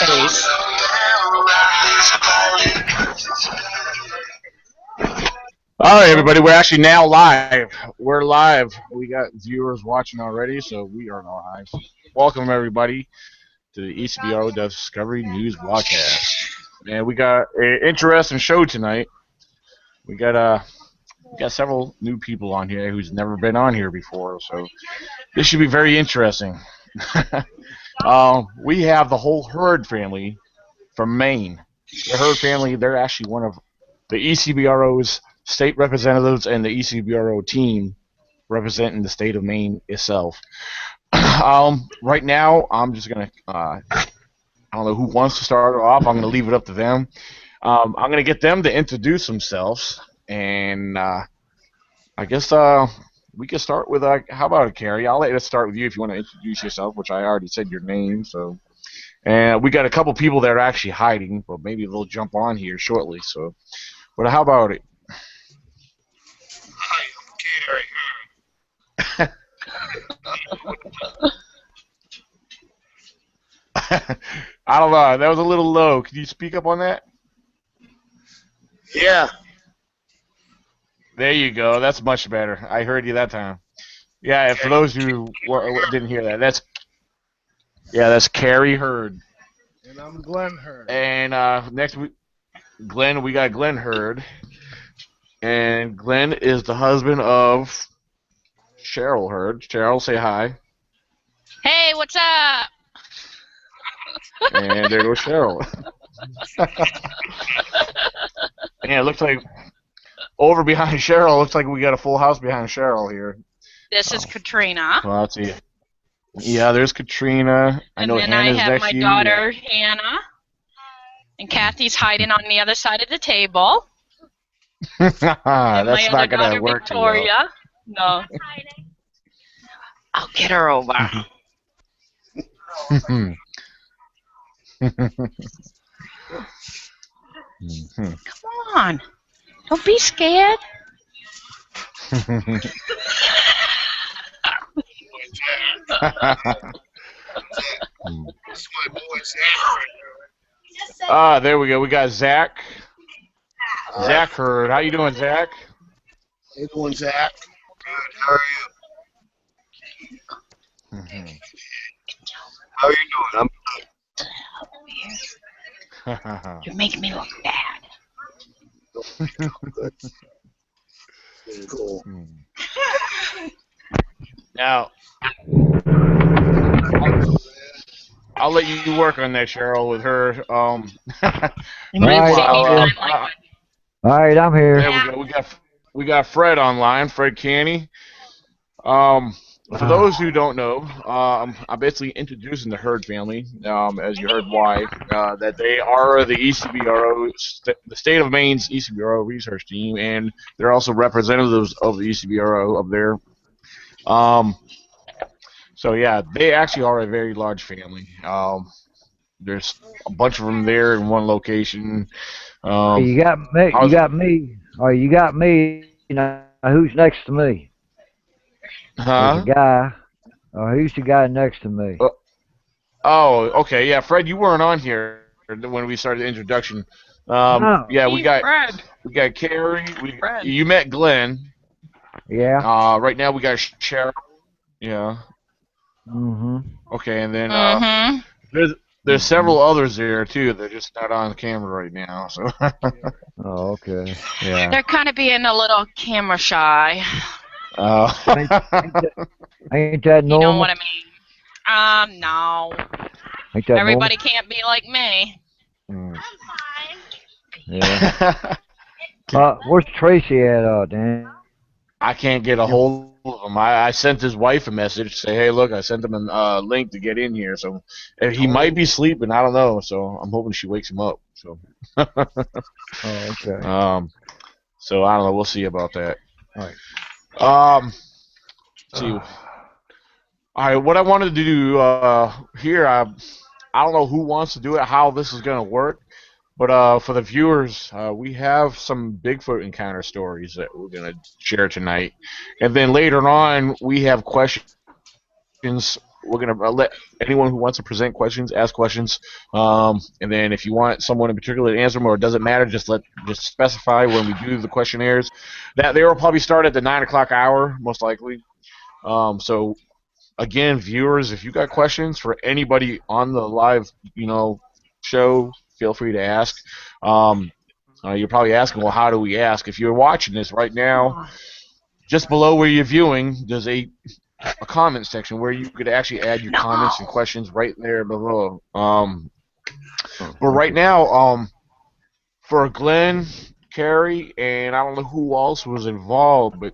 Face. All right, everybody, we're actually now live. We're live. We got viewers watching already, so we are live. Welcome, everybody, to the Ecbro-Discovery News Broadcast. And we got an interesting show tonight. We got several new people on here who's never been on here before, so this should be very interesting. We have the whole Herd family from Maine. The Herd family, they're actually one of the ECBRO's state representatives and the ECBRO team representing the state of Maine itself. Right now, I'm just going to, I don't know who wants to start off. I'm going to leave it up to them. I'm going to get them to introduce themselves, and I guess we can start with, how about it, Carrie? I'll let it start with you if you want to introduce yourself, which I already said your name. So, and we got a couple people that are actually hiding, but maybe they'll jump on here shortly. So, but how about it? Hi, I'm Carrie. I don't know. That was a little low. Can you speak up on that? Yeah. There you go. That's much better. I heard you that time. Yeah, for those who didn't hear that, that's Carrie Hurd. And I'm Glenn Hurd. And next we got Glenn Hurd. And Glenn is the husband of Cheryl Hurd. Cheryl, say hi. Hey, what's up? And there goes Cheryl. Yeah, it looks like over behind Cheryl, looks like we got a full house behind Cheryl here. This is Katrina. Well, let's see. Yeah, there's Katrina. I know and then Hannah's I have my next to you. daughter, Hannah. And Kathy's hiding on the other side of the table. That's My not other going daughter, to work too well. Victoria. No. I'll get her over. Come on. Don't be scared. That's my boy Zach. There we go. We got Zach. Zach Hurd. How you doing, Zach? Hey, doing Zach. Good. How are you? How are you doing? I'm good. You're making me look bad. Good. Cool. Now, I'll let you work on that, Cheryl, with her. You might see me Meanwhile, All right, I'm here. there we go. We got Fred online, Fred Canny. For those who don't know, I'm basically introducing the Hurd family, as you heard why, that they are the ECBRO, the state of Maine's ECBRO research team, and they're also representatives of the ECBRO up there. So yeah, they actually are a very large family. There's a bunch of them there in one location. You got me. You got me. Oh, you got me. Now, who's next to me? Huh? There's a guy. Who's the guy next to me? Oh, okay. Yeah, Fred, you weren't on here when we started the introduction. No. Yeah, we got Fred. Carrie. Fred. You met Glenn. Yeah. Right now we got Cheryl. Yeah. Okay, and then there's several others there too. They're just not on camera right now. So. Oh, okay. Yeah. They're kind of being a little camera shy. Ain't that normal? You know what I mean? No. Ain't that Everybody can't be like me. normal? Yeah. Where's Tracy at, Dan? I can't get a hold of him. I sent his wife a message to say, hey, look, I sent him a link to get in here. So he might be sleeping. I don't know. So I'm hoping she wakes him up. So. Oh, okay. So I don't know. We'll see about that. All right. Let's see. All right. What I wanted to do here, I don't know who wants to do it, how this is going to work. But for the viewers, we have some Bigfoot encounter stories that we're going to share tonight. And then later on, we have questions we're gonna let anyone who wants to present questions ask questions, and then if you want someone in particular to answer them, or it doesn't matter, just specify when we do the questionnaires. That they will probably start at the 9 o'clock hour, most likely. So again, viewers, if you got questions for anybody on the live, show, feel free to ask. You're probably asking, well, how do we ask? If you're watching this right now, just below where you're viewing, there's a comment section where you could actually add your comments and questions right there below. But right now, for Glenn, Carrie, and I don't know who else was involved, but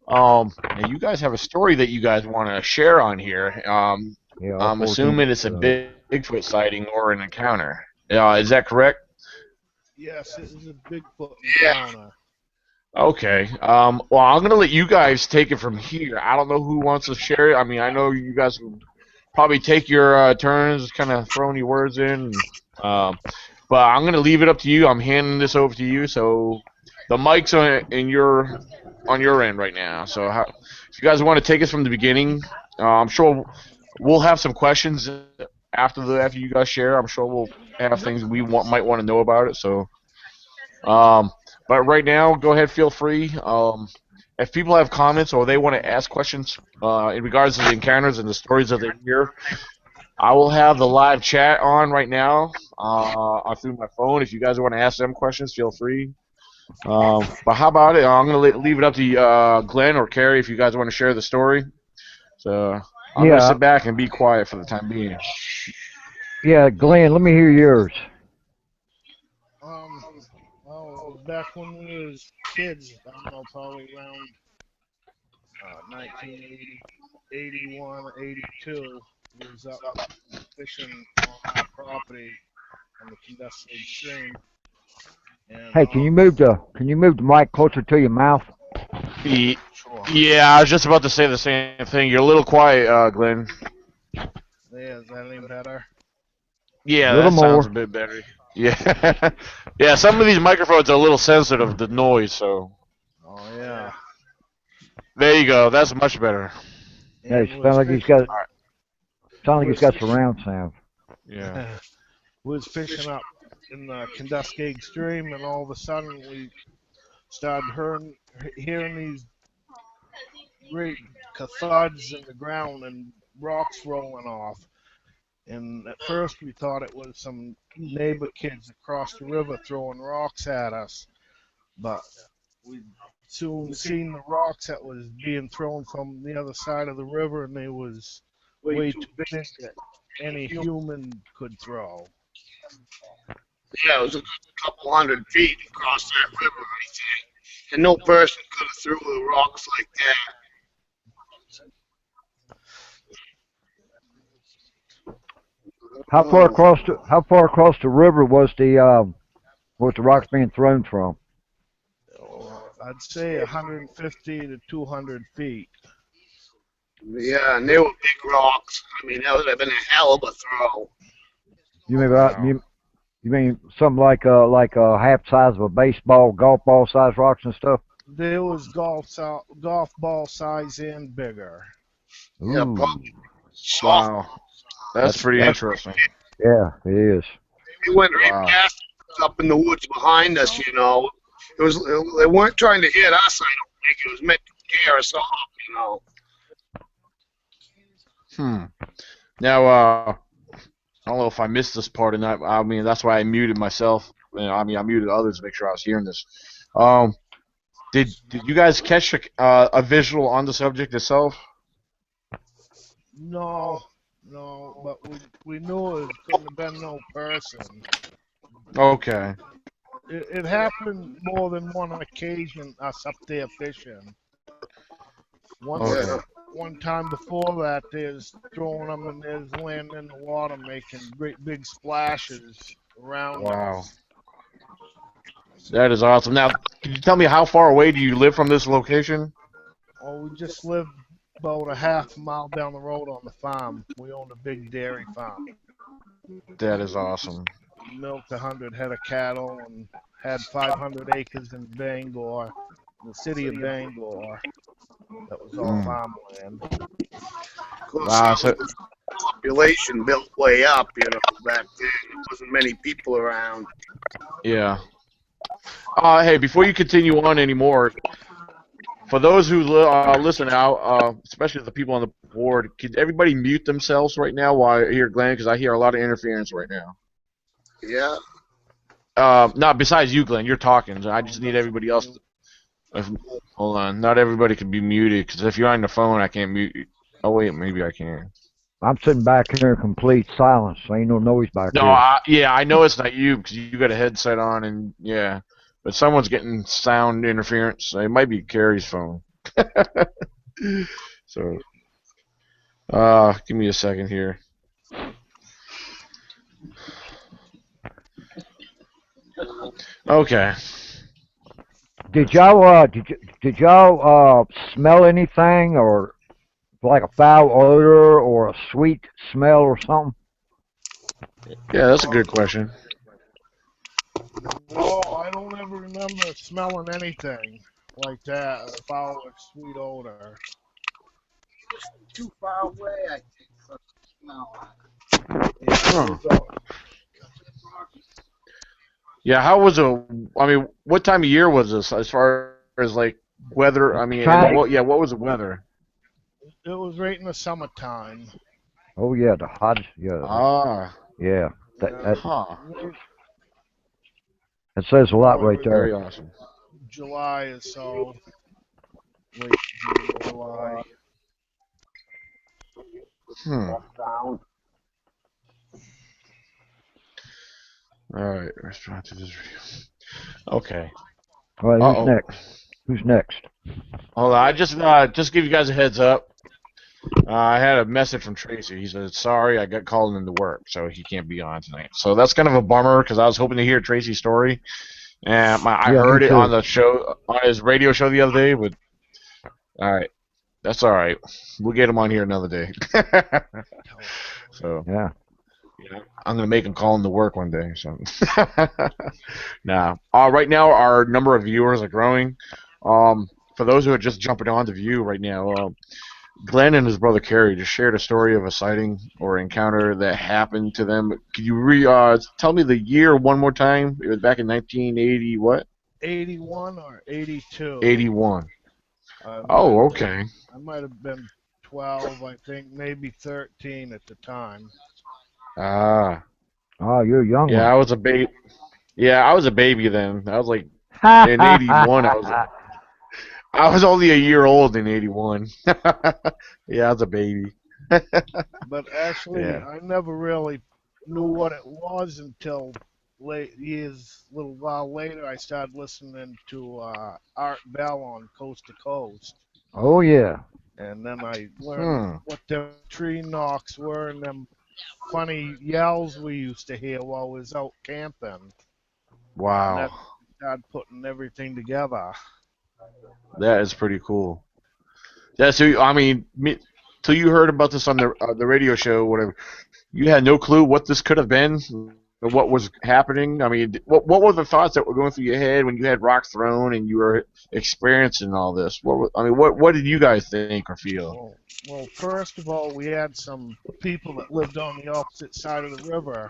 and you guys have a story that you guys want to share on here. Yeah, I'm assuming it's a Bigfoot sighting or an encounter. Is that correct? Yes, it is a Bigfoot Yeah. encounter. Okay. Well, I'm gonna let you guys take it from here. I don't know who wants to share it. I mean, I know you guys will probably take your turns, kind of throwing your words in. But I'm gonna leave it up to you. I'm handing this over to you. So the mic's on your end right now. So if you guys want to take us from the beginning, I'm sure we'll have some questions after you guys share. I'm sure we'll have things might want to know about it. So. But right now, go ahead, feel free. If people have comments or they want to ask questions in regards to the encounters and the stories that they hear, I will have the live chat on right now through my phone. If you guys want to ask them questions, feel free. But how about it? I'm going to leave it up to Glenn or Carrie if you guys want to share the story. So I'm going to sit back and be quiet for the time being. Yeah, Glenn, let me hear yours. Well, back when we was kids, I don't know, probably around 1980, 81, 82, we was up fishing on our property on the Kenduskeag Stream. And, Hey, can you move the mic closer to your mouth? Sure. Yeah, I was just about to say the same thing. You're a little quiet, Glenn. Yeah, is that any better? Yeah, that sounds a bit better. Yeah, yeah. Some of these microphones are a little sensitive to noise, so. Oh yeah. There you go. That's much better. Yeah, it sounds like he's got surround sound. Yeah. We was fishing up in the Kenduskeag Stream, and all of a sudden we started hearing these great thuds in the ground and rocks rolling off. And at first we thought it was some neighbor kids across the river throwing rocks at us. But we soon seen the rocks that was being thrown from the other side of the river, and they was way too big that any human could throw. Yeah, it was a couple 100 feet across that river, I think. And no person could have threw the rocks like that. How far across the river was the rocks being thrown from? I'd say 150 to 200 feet. Yeah, and they were big rocks. I mean, that would have been a hell of a throw. You mean you mean something like half size of a baseball, golf ball size rocks and stuff? There was golf ball size and bigger. Ooh. Yeah, probably. Wow. That's pretty interesting. Yeah, it is. They went right past us up in the woods behind us, you know. They weren't trying to hit us, I don't think. It was meant to scare us off, you know. Now, I don't know if I missed this part or not. I mean, that's why I muted myself. I mean, I muted others to make sure I was hearing this. Did you guys catch a visual on the subject itself? No, but we knew it couldn't have been no person. Okay. It happened more than one occasion, us up there fishing. One time before that, there's throwing them and there's landing in the water, making great big splashes around us. That is awesome. Now, can you tell me how far away do you live from this location? Oh, we just live about a half mile down the road on the farm. We own a big dairy farm. That is awesome. We milked 100 head of cattle and had 500 acres in Bangor, the city of Bangor. That was all farmland. Wow, so the population built way up, you know, back then. There wasn't many people around. yeah. Hey, before you continue on anymore, for those who listen out, especially the people on the board, could everybody mute themselves right now while I hear Glenn? Because I hear a lot of interference right now. Yeah. Not besides you, Glenn. You're talking. So I just need everybody else. Hold on. Not everybody can be muted, because if you're on the phone, I can't mute you. Oh, wait, maybe I can. I'm sitting back here in complete silence. Ain't no noise back No, here. yeah, I know it's not you, because you got a headset on, and yeah. But someone's getting sound interference. It might be Carrie's phone. So, give me a second here. Okay. Did y'all smell anything, or like a foul odor or a sweet smell or something? Yeah, that's a good question. No, I don't ever remember smelling anything like that, a foul or sweet odor. Too far away, I think, for the smell. Huh. Yeah, how was I mean, what time of year was this as far as like weather? I mean, and what was the weather? It was right in the summertime. Oh yeah, the hottest. Yeah, Ah, yeah. That huh. says a lot right Very there. awesome. July or so. Late June, July. All right, restaurant to this video. Okay. All right, Uh-oh. Who's next? Hold on, I just give you guys a heads up. I had a message from Tracy. He said, "Sorry, I got called into work, so he can't be on tonight." So that's kind of a bummer, because I was hoping to hear Tracy's story, and I Yeah, heard me it too. on the show, on his radio show the other day. But all right, that's all right. We'll get him on here another day. So Yeah. I'm gonna make him call into work one day. So now, right now our number of viewers are growing. For those who are just jumping on to view right now, Glenn and his brother Kerry just shared a story of a sighting or encounter that happened to them. Could you tell me the year one more time? It was back in 1980, what? 81 or 82. 81. Oh, okay. I might have been 12, I think, maybe 13 at the time. Ah. Oh, you're a young Yeah, one. I was a baby. Yeah, I was a baby then. I was like in 81. I was only a year old in 81. Yeah, I was a baby. But actually, Yeah. I never really knew what it was until little while later, I started listening to Art Bell on Coast to Coast. Oh yeah. And then I learned what the tree knocks were and them funny yells we used to hear while we was out camping. Wow. And that started putting everything together. That is pretty cool. Yeah, so I mean, till you heard about this on the radio show, whatever, you had no clue what this could have been, or what was happening. I mean, what were the thoughts that were going through your head when you had rocks thrown and you were experiencing all this? What did you guys think or feel? Well, first of all, we had some people that lived on the opposite side of the river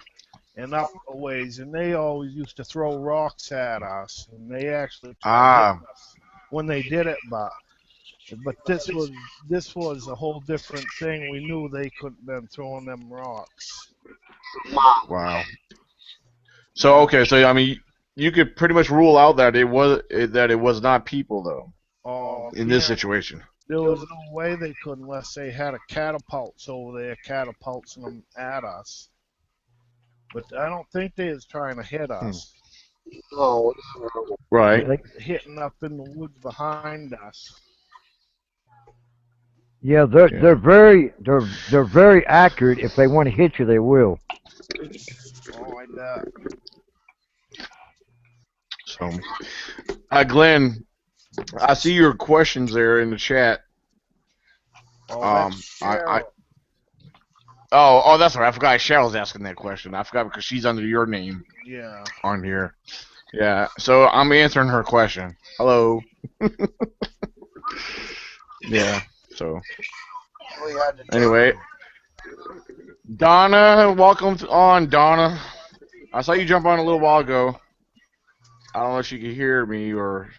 and up a ways, and they always used to throw rocks at us, and they actually tried to hit us when they did it, but this was a whole different thing. We knew they couldn't have been throwing them rocks. Wow. So okay, so I mean, you could pretty much rule out that it was not people though. In this situation. There was no way they could unless they had a catapults over there catapulting them at us. But I don't think they was trying to hit us. Oh, right. Hitting up in the woods behind us. Yeah, they're very accurate. If they want to hit you, they will. Oh, I bet. So, Glenn, I see your questions there in the chat. Oh, that's right. I forgot Cheryl's asking that question. I forgot because she's under your name. Yeah. On here. Yeah. So I'm answering her question. Hello. Yeah. So. Anyway, Donna, welcome on, Donna. I saw you jump on a little while ago. I don't know if she could hear me or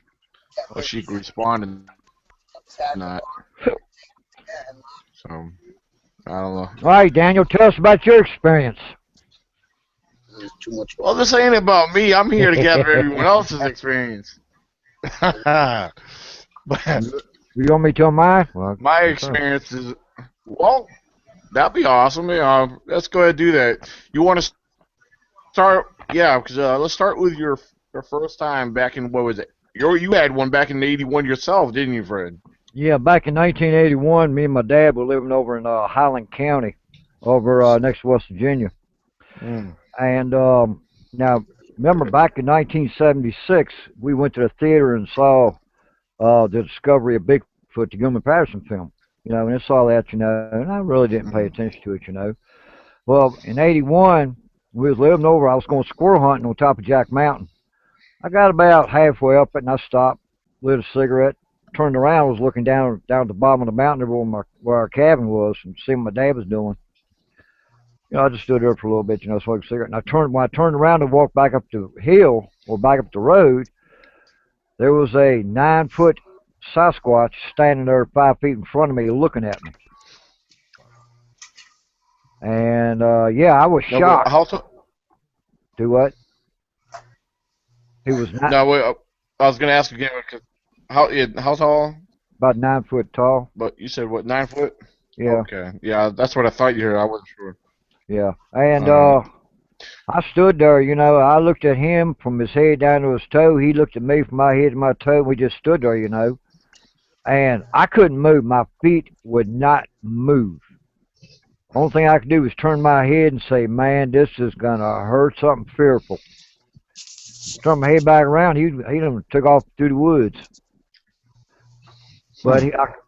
if she could respond or not. So, I don't know. All right, Daniel, tell us about your experience. Too much. Well, this ain't about me. I'm here to gather everyone else's experience. But You want me to tell mine? Well, my experience is, well, that'd be awesome. Let's go ahead and do that. You want to start? Yeah, because let's start with your first time back in, what was it? You had one back in '81 yourself, didn't you, Fred? Yeah, back in 1981, me and my dad were living over in Highland County, over next to West Virginia. Mm. And now, remember back in 1976, we went to the theater and saw the discovery of Bigfoot, the Gilman Patterson film. You know, and I saw that, you know, and I really didn't pay attention to it, you know. Well, in '81, we was living over. I was going squirrel hunting on top of Jack Mountain. I got about halfway up it, and I stopped, lit a cigarette, turned around, was looking down at the bottom of the mountain where our cabin was, and seeing what my dad was doing. You know, I just stood there for a little bit, you know, smoking a cigarette. And when I turned around and walked back up the hill or back up the road, there was a 9-foot Sasquatch standing there 5 feet in front of me, looking at me. And yeah, I was shocked. How tall? Do what? He was No, wait, I was gonna ask again. How tall? about 9 foot tall. But you said what, 9 foot? Yeah. Okay. Yeah, that's what I thought you heard. I wasn't sure. Yeah. And I stood there, you know, I looked at him from his head down to his toe. He looked at me from my head to my toe. We just stood there, you know. And I couldn't move. My feet would not move. Only thing I could do was turn my head and say, man, this is going to hurt, something fearful. Turned my head back around, he done took off through the woods. But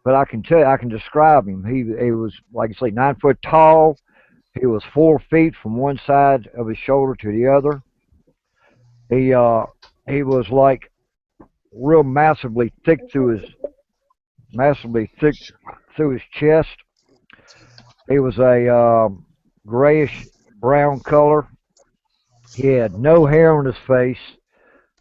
I can tell you, I can describe him. He was, like I say, 9 foot tall. He was 4 feet from one side of his shoulder to the other. He was like real massively thick through his chest. He was a grayish brown color. He had no hair on his face,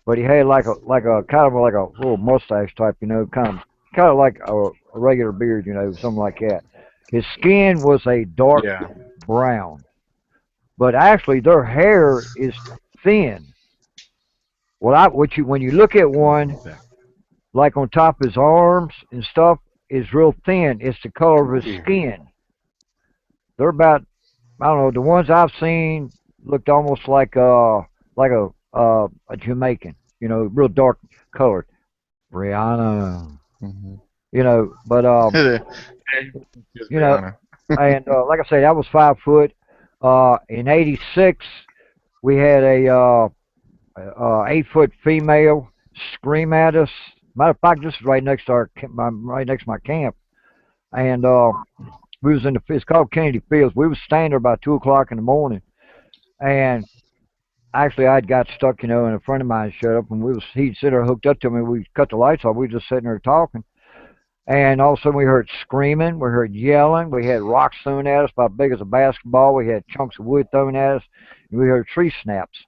but he had like a kind of like a little mustache type, you know, kind of like a regular beard, you know, something like that. His skin was a dark brown, but actually their hair is thin. When you look at one, like on top of his arms and stuff, is real thin. It's the color of his skin. They're about, I don't know, the ones I've seen looked almost like a Jamaican, you know, real dark colored. Rihanna, you know, but you know, and like I said, I was 5 foot. In '86, we had a 8 foot female scream at us. Matter of fact, this is right next to my camp, and we was it's called Kennedy Fields. We was standing there about 2 o'clock in the morning, and actually I'd got stuck, you know, and a friend of mine showed up, and he'd sit there hooked up to me. We cut the lights off. We were just sitting there talking, and all of a sudden we heard screaming, we heard yelling, we had rocks thrown at us about big as a basketball, we had chunks of wood thrown at us, and we heard tree snaps.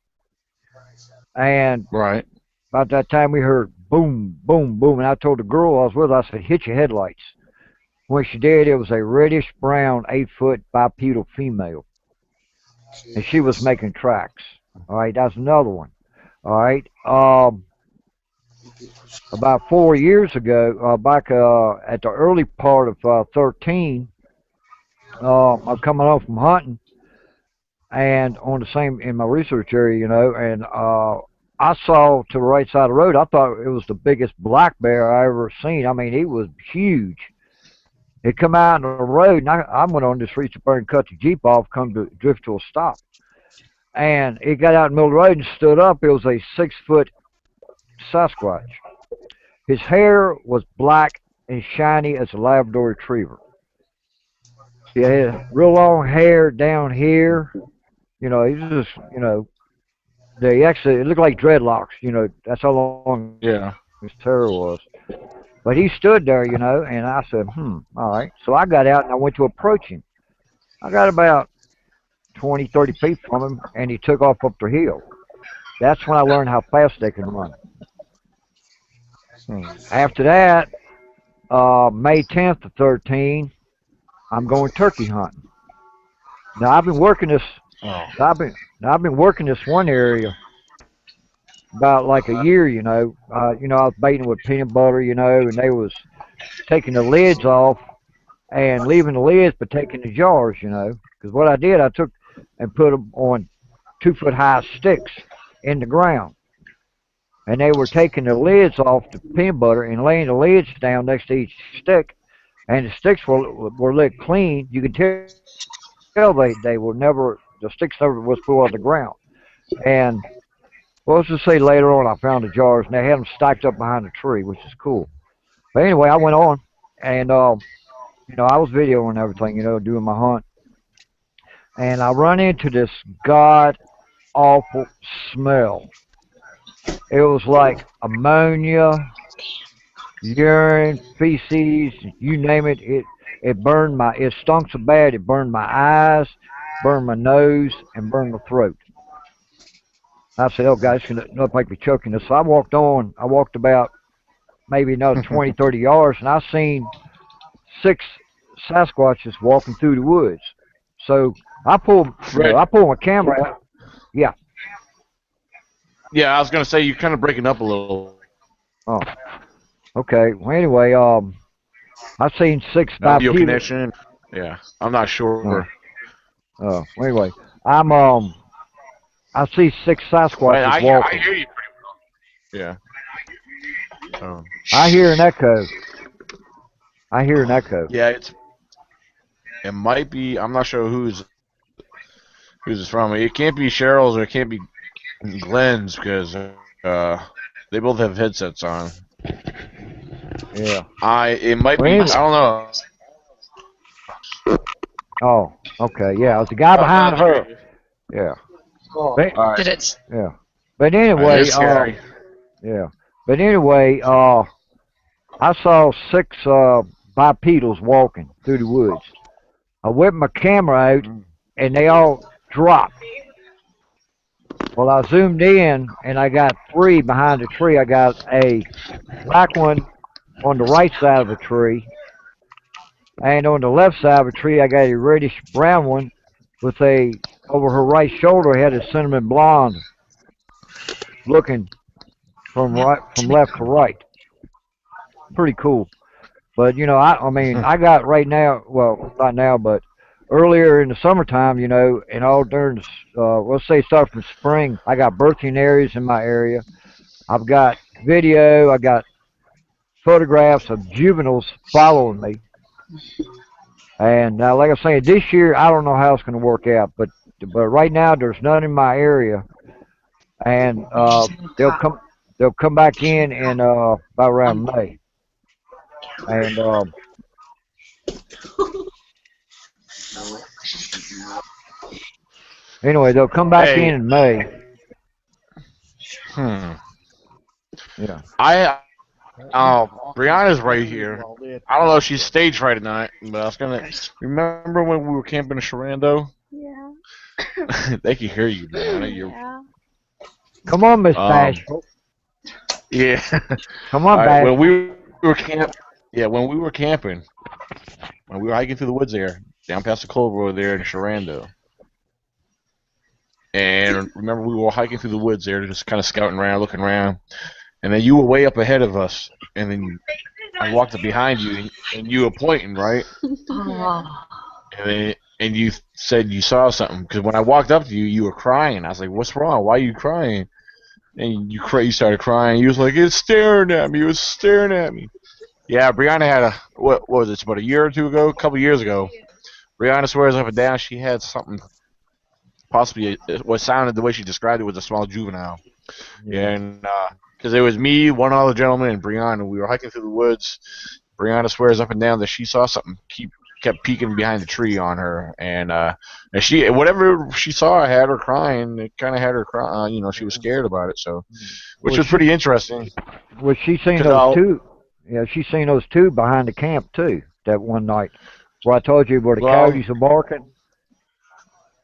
And about that time we heard boom, boom, boom, and I told the girl I was with, I said, hit your headlights. When she did, it was a reddish brown 8 foot bipedal female, and she was making tracks. All right, that's another one. All right, about 4 years ago, back at the early part of 13, I'm coming home from hunting, and in my research area, you know, and I saw to the right side of the road, I thought it was the biggest black bear I ever seen. I mean, he was huge. It come out on the road, and I went on this reach up there and cut the Jeep off, come to drift to a stop. And it got out in the middle of the road and stood up. It was a 6 foot Sasquatch. His hair was black and shiny as a Labrador Retriever. He had real long hair down here. You know, he was just, you know, it looked like dreadlocks. You know, that's how long his hair was. But he stood there, you know, and I said, all right. So I got out and I went to approach him. I got about 20, 30 feet from him, and he took off up the hill. That's when I learned how fast they can run. After that, May 10th to 13, I'm going turkey hunting. Now I've been working this. I've been working this one area about like a year. I was baiting with peanut butter, and they was taking the lids off and leaving the lids, but taking the jars, Because what I did, I took and put them on 2-foot high sticks in the ground, and they were taking the lids off the peanut butter and laying the lids down next to each stick, and the sticks were lit clean. You could tell they were never, the sticks never was pulled out of the ground. And well, let's just say later on I found the jars and they had them stacked up behind the tree, which is cool. But anyway, I went on and I was videoing everything, doing my hunt, and I run into this god awful smell. It was like ammonia, urine, feces, you name it. It burned it stunk so bad it burned my eyes, burned my nose, and burned my throat. I said, oh, God, it's going to make me choking this. So I walked on. I walked about maybe another 20, 30 yards, and I seen 6 Sasquatches walking through the woods. So I pulled my camera out. Yeah. Yeah, I was going to say, you're kind of breaking up a little. Oh, okay. Well, anyway, I seen 6 Audio bipedal connection. Yeah, I'm not sure. Well, anyway, I see 6 Sasquatches walking. I hear you pretty well. Yeah. I hear an echo. Yeah, it might be. I'm not sure who's it's from. It can't be Cheryl's or it can't be Glenn's because they both have headsets on. Yeah. It might be. I don't know. Oh, okay. Yeah, it's the guy behind her. Yeah. But, Did it? yeah. But anyway, yeah. But anyway, I saw 6 bipedals walking through the woods. I whipped my camera out, and they all dropped. Well, I zoomed in, and I got 3 behind the tree. I got a black one on the right side of the tree, and on the left side of the tree, I got a reddish brown one with over her right shoulder had a cinnamon blonde looking from left to right. Pretty cool. But I mean, I got right now, well, not now, but earlier in the summertime, and all during let's say start from spring, I got birthing areas in my area. I've got video, I got photographs of juveniles following me. And like I say, this year I don't know how it's going to work out, but right now there's none in my area, and they'll come back in about around May, and anyway they'll come back in May. Yeah. Brianna's right here. I don't know if she's stage right tonight, but I was gonna remember when we were camping in Sharando. Yeah. They can hear you, Brianna. Yeah. Come on, Miss Bashful. Yeah. Come on, Bashful. When we were camping, when we were hiking through the woods there, down past the Clover over there in Sharando. And remember, we were hiking through the woods there, just kind of scouting around, looking around. And then you were way up ahead of us, and then I walked up behind you, and you were pointing, right? And you said you saw something, because when I walked up to you, you were crying. I was like, "What's wrong? Why are you crying?" And you started crying. You was like, "It's staring at me. It was staring at me." Yeah, Brianna had what was it? About a year or two ago, a couple years ago. Brianna swears up and down she had something. Possibly, what sounded the way she described it was a small juvenile. Yeah, and because it was me, one other gentleman, and Brianna. We were hiking through the woods. Brianna swears up and down that she saw something kept peeking behind the tree on her, and she whatever she saw had her crying. It kind of had her crying. She was scared about it. So, which was pretty interesting. Was she seeing those two? Yeah, she seen those two behind the camp too. That one night, where I told you where the Well, coyotes were barking.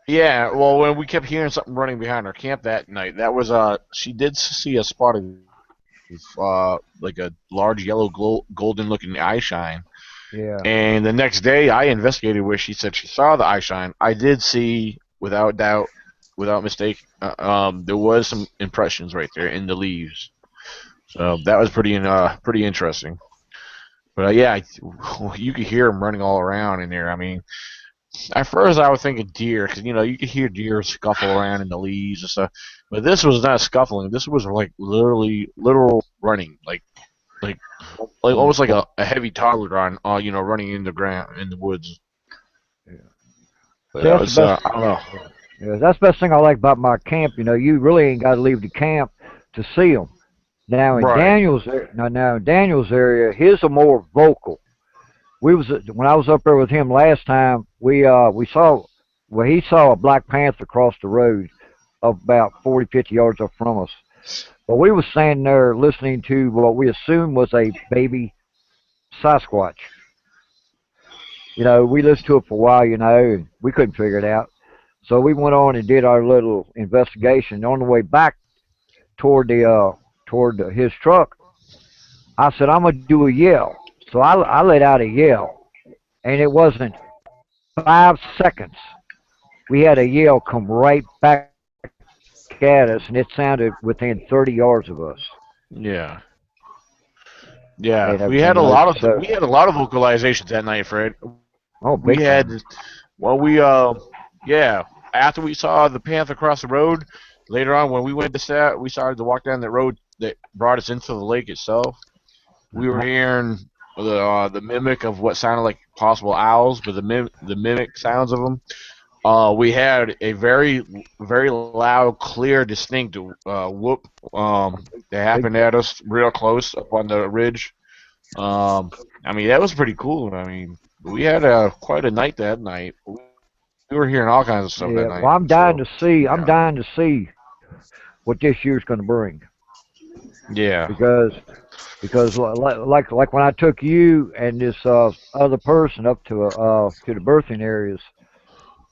yeah. Well, when we kept hearing something running behind our camp that night, that was she did see a spot of like a large yellow golden looking eye shine. Yeah. And the next day, I investigated where she said she saw the eye shine. I did see, without doubt, without mistake, there was some impressions right there in the leaves. So that was pretty interesting. But yeah, you could hear them running all around in there. I mean, at first I was thinking deer, because you could hear deer scuffle around in the leaves and stuff. But this was not scuffling. This was like literal running, like almost like a heavy toddler run, running in the ground in the woods. Yeah. But See, that that's was the best. I don't know. Yeah, that's the best thing I like about my camp. You really ain't got to leave the camp to see them. Now in Right. Daniel's area, his are more vocal. When I was up there with him last time, we saw he saw a black panther cross the road about 40, 50 yards up from us. But we was standing there listening to what we assumed was a baby Sasquatch. We listened to it for a while, and we couldn't figure it out. So we went on and did our little investigation. On the way back toward his truck, I said, I'm gonna do a yell. So I let out a yell, and it wasn't 5 seconds. We had a yell come right back at us, and it sounded within 30 yards of us. Yeah. Yeah. And everything else. So, We had a lot of vocalizations that night, Fred. oh, We big had time. well yeah, after we saw the panther across the road, later on when we went to set, we started to walk down that road that brought us into the lake itself. We were Uh-huh. hearing the mimic of what sounded like possible owls, but the mimic sounds of them. We had a very loud, clear, distinct whoop that Big happened time. at us real close up on the ridge. I mean that was pretty cool. I mean we had quite a night that night. We were hearing all kinds of stuff that Yeah. night. Well, I'm dying So to see. I'm yeah, dying to see what this year's going to bring yeah, because like when I took you and this other person up to the birthing areas,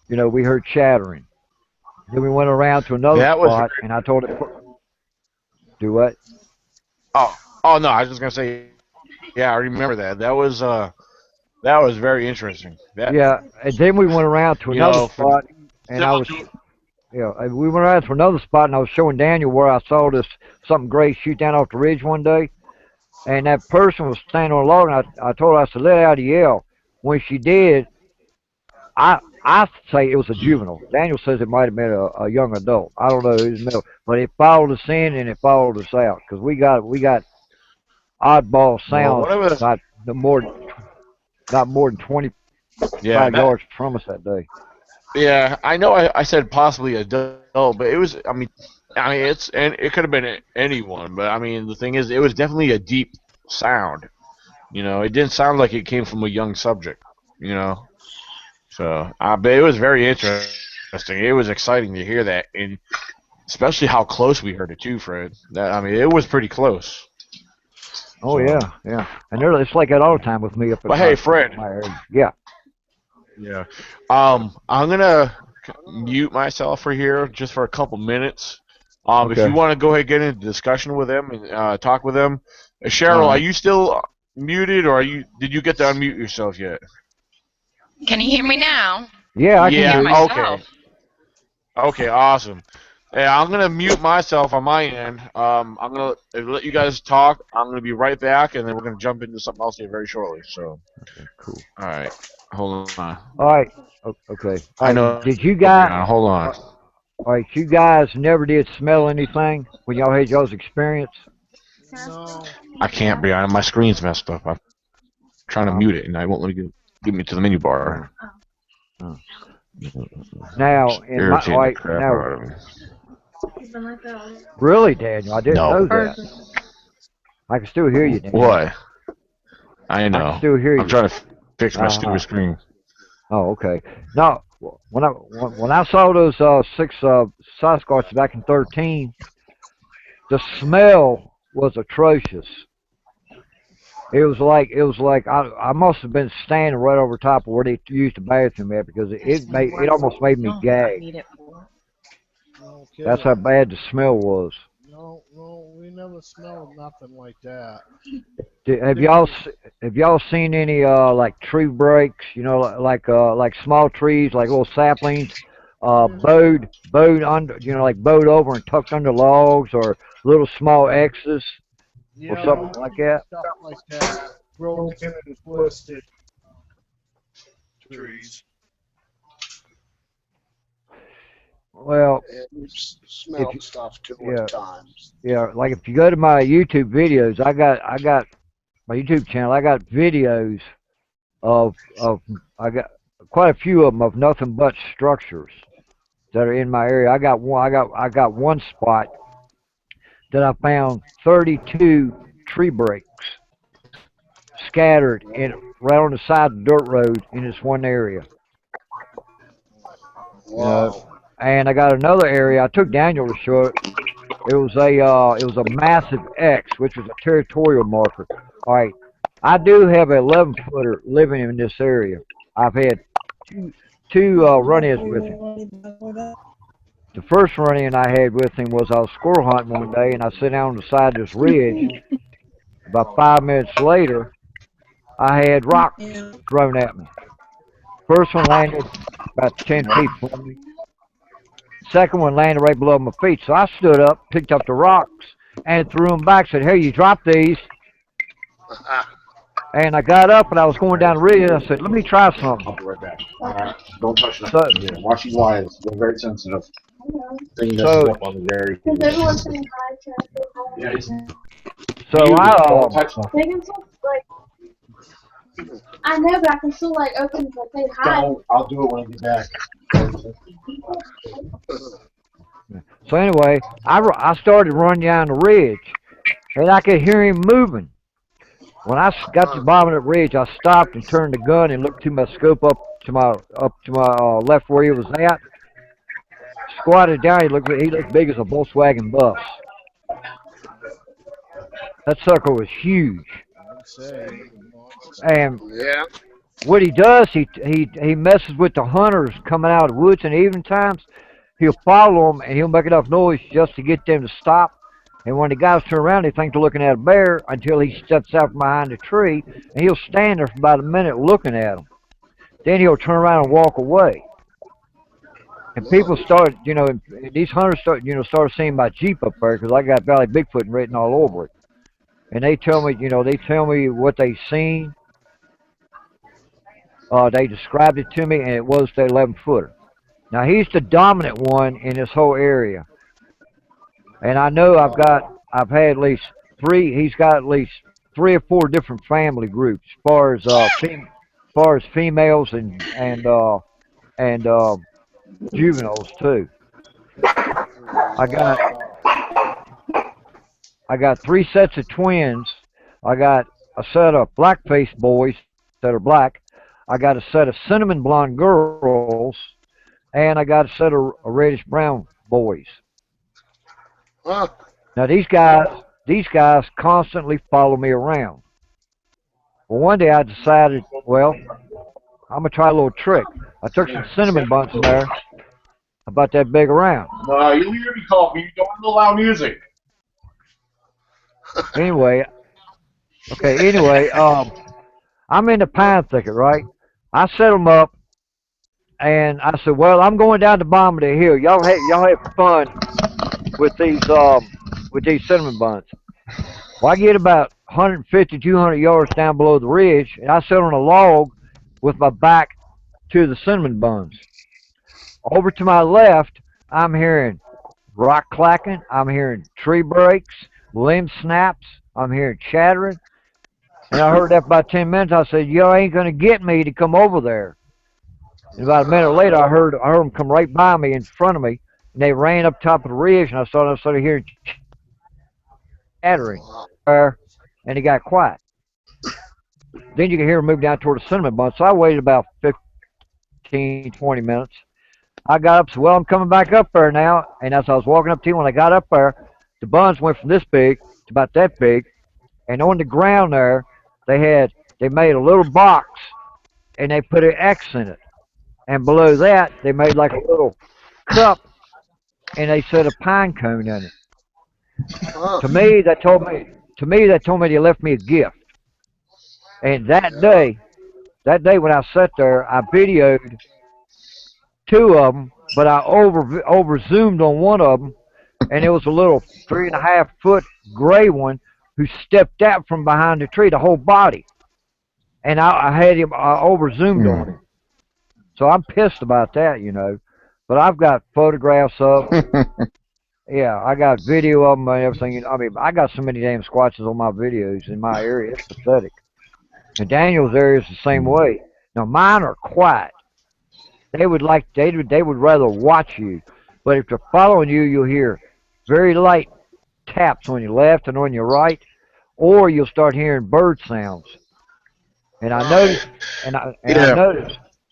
we heard chattering. Then we went around to another that was. spot, and I told it do what? Oh, oh no, I was just gonna say. Yeah, I remember that. That was very interesting. That Yeah, and then we went around to you another know for spot, and I similar was to we went around to another spot, and I was showing Daniel where I saw this something gray shoot down off the ridge one day, and that person was standing on a log, and I told her, I said, let out a yell. When she did, I say it was a juvenile. Daniel says it might have been a young adult. I don't know who's middle, but it followed us in and it followed us out because we got oddball well sounds whatever. not more than 25 Yeah, that yards from us that day. yeah. I know. I said possibly adult, but it was. I mean, and it could have been anyone. But I mean, the thing is, it was definitely a deep sound. It didn't sound like it came from a young subject. You know, so but it was very interesting. It was exciting to hear that, and especially how close we heard it too, Fred. I mean, it was pretty close. Oh So, yeah, yeah. And it's like that all the time with me up at but hey, Fred. my area. Yeah. Yeah. I'm gonna mute myself for here just for a couple minutes. If you Okay. want to go ahead and get into discussion with them and talk with them, All Cheryl, are right. you still muted, or did you get to unmute yourself yet? Can you hear me now? Yeah, I I can can hear hear Yeah. you. Okay. myself. Okay. Awesome. Yeah, I'm gonna mute myself on my end. I'm gonna let you guys talk. I'm gonna be right back, and then we're gonna jump into something else here very shortly. So, Okay, cool. all right, hold on. All right. Okay. All I right. know. Did you Okay, guys? now hold on. All right. You guys never did smell anything when y'all had y'all's experience. No. I can't be on. My screen's messed up. I'm trying to Um. mute it, and I won't let me get me to the menu Uh, bar. uh. Now, It's in my all irritating the right. crap Now, out of me. really, Daniel, I didn't No. know that. I can still hear you, Daniel. What? I I can know. still hear I'm you. trying to fix my Uh stupid huh. screen. Oh, okay. No, when I saw those six Sasquatches back in 13, the smell was atrocious. it was like I must have been standing right over top of where they used the bathroom at because it almost made me gag. No That's how kidding. bad the smell was. No, no, we never smelled nothing like that. Have Think y'all we, have y'all seen any like tree breaks? You know, like small trees, like little saplings, yeah, bowed under, like bowed over and tucked under logs, or little small X's or yeah, something we've like seen that. stuff like that. Broken and twisted trees. Well, And we've if smelled you, stuff too yeah, at times. yeah, like if you go to my YouTube videos, I got my YouTube channel. I got videos of I got quite a few of them of nothing but structures that are in my area. I got one spot that I found 32 tree breaks scattered in right on the side of the dirt road in this one area. You know, Wow. and I got another area. I took Daniel to show it. It was a massive X, which was a territorial marker. All right, I do have an 11 footer living in this area. I've had two run-ins with him. The first run-in I had with him was I was squirrel hunting one day, and I sit down on the side of this ridge. About 5 minutes later, I had rocks thrown at me. First one landed about 10 feet from me. Second one landed right below my feet. So I stood up, picked up the rocks, and threw them back. Said, "Hey, you dropped these." And I got up and I was going down the ridge. And I said, "Let me try something." I'll be right back. All right. Don't touch So, nothing here. Watch these wires. They're very sensitive. Thing messes so, up on the very. Because everyone's saying hi to us. Yeah, it's so I, muted. Don't touch nothing. They can still, like, I know, but I can still, like, open, like, say hi. Don't. I'll do it when I get back. so anyway, I started running down the ridge, and I could hear him moving. When I got to the bottom of the ridge, I stopped and turned the gun and looked through my scope up to my left where he was at. Squatted down. He looked big as a Volkswagen bus. That sucker was huge. I'd say he was a monster. And Yeah. what he does, he messes with the hunters coming out of the woods in the evening times. He'll follow them and he'll make enough noise just to get them to stop. And when the guys turn around, they think they're looking at a bear until he steps out from behind a tree, and he'll stand there for about a minute looking at them. Then he'll turn around and walk away. And people start, these hunters start seeing my Jeep up there because I got Valley Bigfoot written all over it. And they tell me what they seen. They described it to me, and it was the 11 footer. Now he's the dominant one in this whole area, and I know I've had at least three. He's got at least 3 or 4 different family groups, as far as females and juveniles too. I got I got 3 sets of twins. I got a set of black-faced boys that are black. I got a set of cinnamon blonde girls, and I got a set of reddish brown boys. Huh. Now these guys constantly follow me around. Well, one day I decided, well, I'm gonna try a little trick. I took some cinnamon buns in there, about that big around. No, you hear me talking. You don't allow music. Anyway, I'm in the pine thicket, right? I set them up, and I said, well, I'm going down the bottom of the hill. Y'all have fun with these cinnamon buns. Well, I get about 150, 200 yards down below the ridge, and I sit on a log with my back to the cinnamon buns. Over to my left, I'm hearing rock clacking. I'm hearing tree breaks, limb snaps. I'm hearing chattering. And I heard that for about 10 minutes. I said, "You ain't gonna get me to come over there." And about a minute later, I heard them come right by me in front of me, and they ran up top of the ridge, and I started hearing chattering there, and it got quiet. Then you can hear them move down toward the cinnamon bun. So I waited about 15, 20 minutes. I got up, said, well, I'm coming back up there now. And as I was walking up to him, when I got up there, the buns went from this big to about that big. And on the ground there, they made a little box and they put an X in it, and below that they made like a little cup and they set a pine cone in it. Huh. To me, that told me they left me a gift. And that day when I sat there, I videoed two of them, but I over zoomed on one of them, and it was a little 3.5 foot gray one who stepped out from behind the tree, the whole body, and I had him over zoomed on him. So I'm pissed about that, But I've got photographs of 'em. Yeah, I got video of them and everything. I mean, I got so many damn squatches on my videos in my area. It's pathetic. And Daniel's area is the same way. Now mine are quiet. They would rather watch you. But if they're following you, you'll hear very light taps on your left and on your right, or you'll start hearing bird sounds. And I noticed,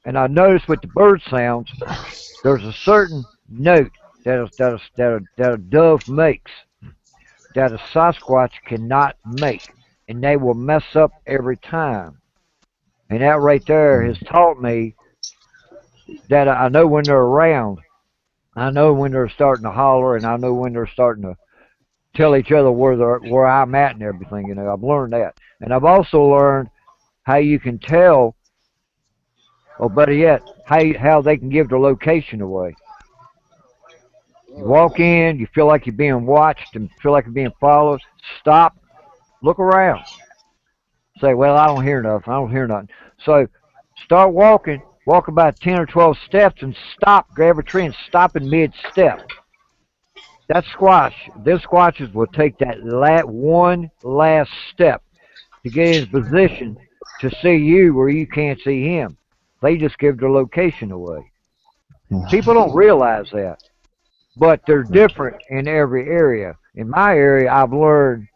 and I noticed with the bird sounds, there's a certain note that a dove makes that a Sasquatch cannot make, and they will mess up every time. And that right there has taught me that I know when they're around. I know when they're starting to holler, and I know when they're starting to tell each other where I'm at and everything. I've learned that, and I've also learned how you can tell, or better yet, how they can give their location away. You walk in, you feel like you're being watched and feel like you're being followed. Stop, look around. Say, well, I don't hear nothing. I don't hear nothing. So start walking. Walk about 10 or 12 steps and stop. Grab a tree and stop in mid-step. That squash, those squatches will take that one last step to get in position to see you where you can't see him. They just give their location away. People don't realize that. But they're different in every area. In my area, I've learned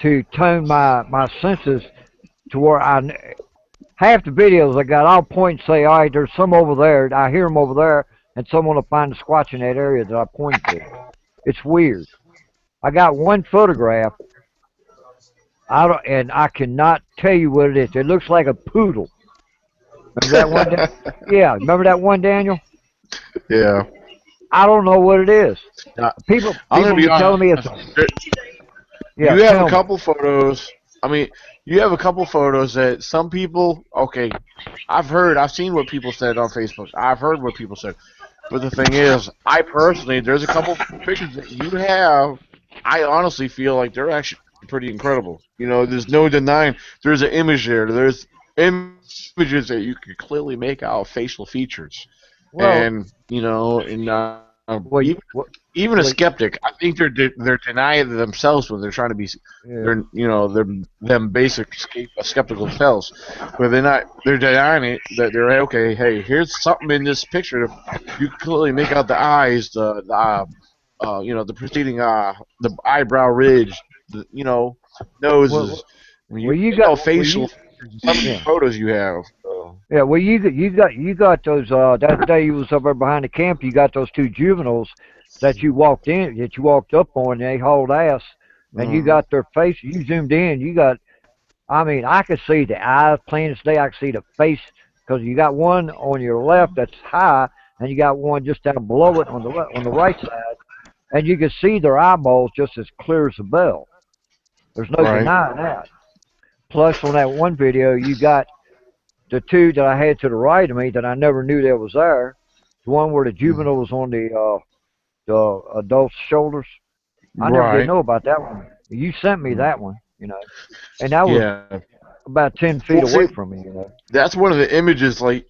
to tone my senses to where half the videos I got, I'll point and say, all right, there's some over there. I hear them over there, and someone will find a squatch in that area that I point to. It's weird. I got one photograph, and I cannot tell you what it is. It looks like a poodle. Remember that one? Yeah, remember that one, Daniel? Yeah. I don't know what it is. People be telling me it's. Yeah, you have a couple photos. I mean, you have a couple photos that some people. Okay, I've seen what people said on Facebook. I've heard what people said. But the thing is, I personally, there's a couple pictures that you have. I honestly feel like they're actually pretty incredible. There's no denying. There's an image there. There's images that you can clearly make out facial features. Well, and even a skeptic, I think they're denying themselves when they're trying to be, they're them basic skeptical selves, but they're denying it that they're okay. Hey, here's something in this picture. You can clearly make out the eyes, the preceding the eyebrow ridge, noses. You got facial. Some of the photos you have. Yeah, well, you got those. That day you was up there behind the camp, you got those two juveniles that you walked up on. And they hauled ass, and you got their face. You zoomed in. You got. I mean, I could see the eyes plain as day. I could see the face because you got one on your left that's high, and you got one just down below it on the right side, and you could see their eyeballs just as clear as a bell. There's no denying that. Plus, on that one video, you got the two that I had to the right of me that I never knew that was there. The one where the juvenile was on the adult's shoulders. I never did know about that one. You sent me that one, and that was about 10 feet away from me. That's one of the images. Like,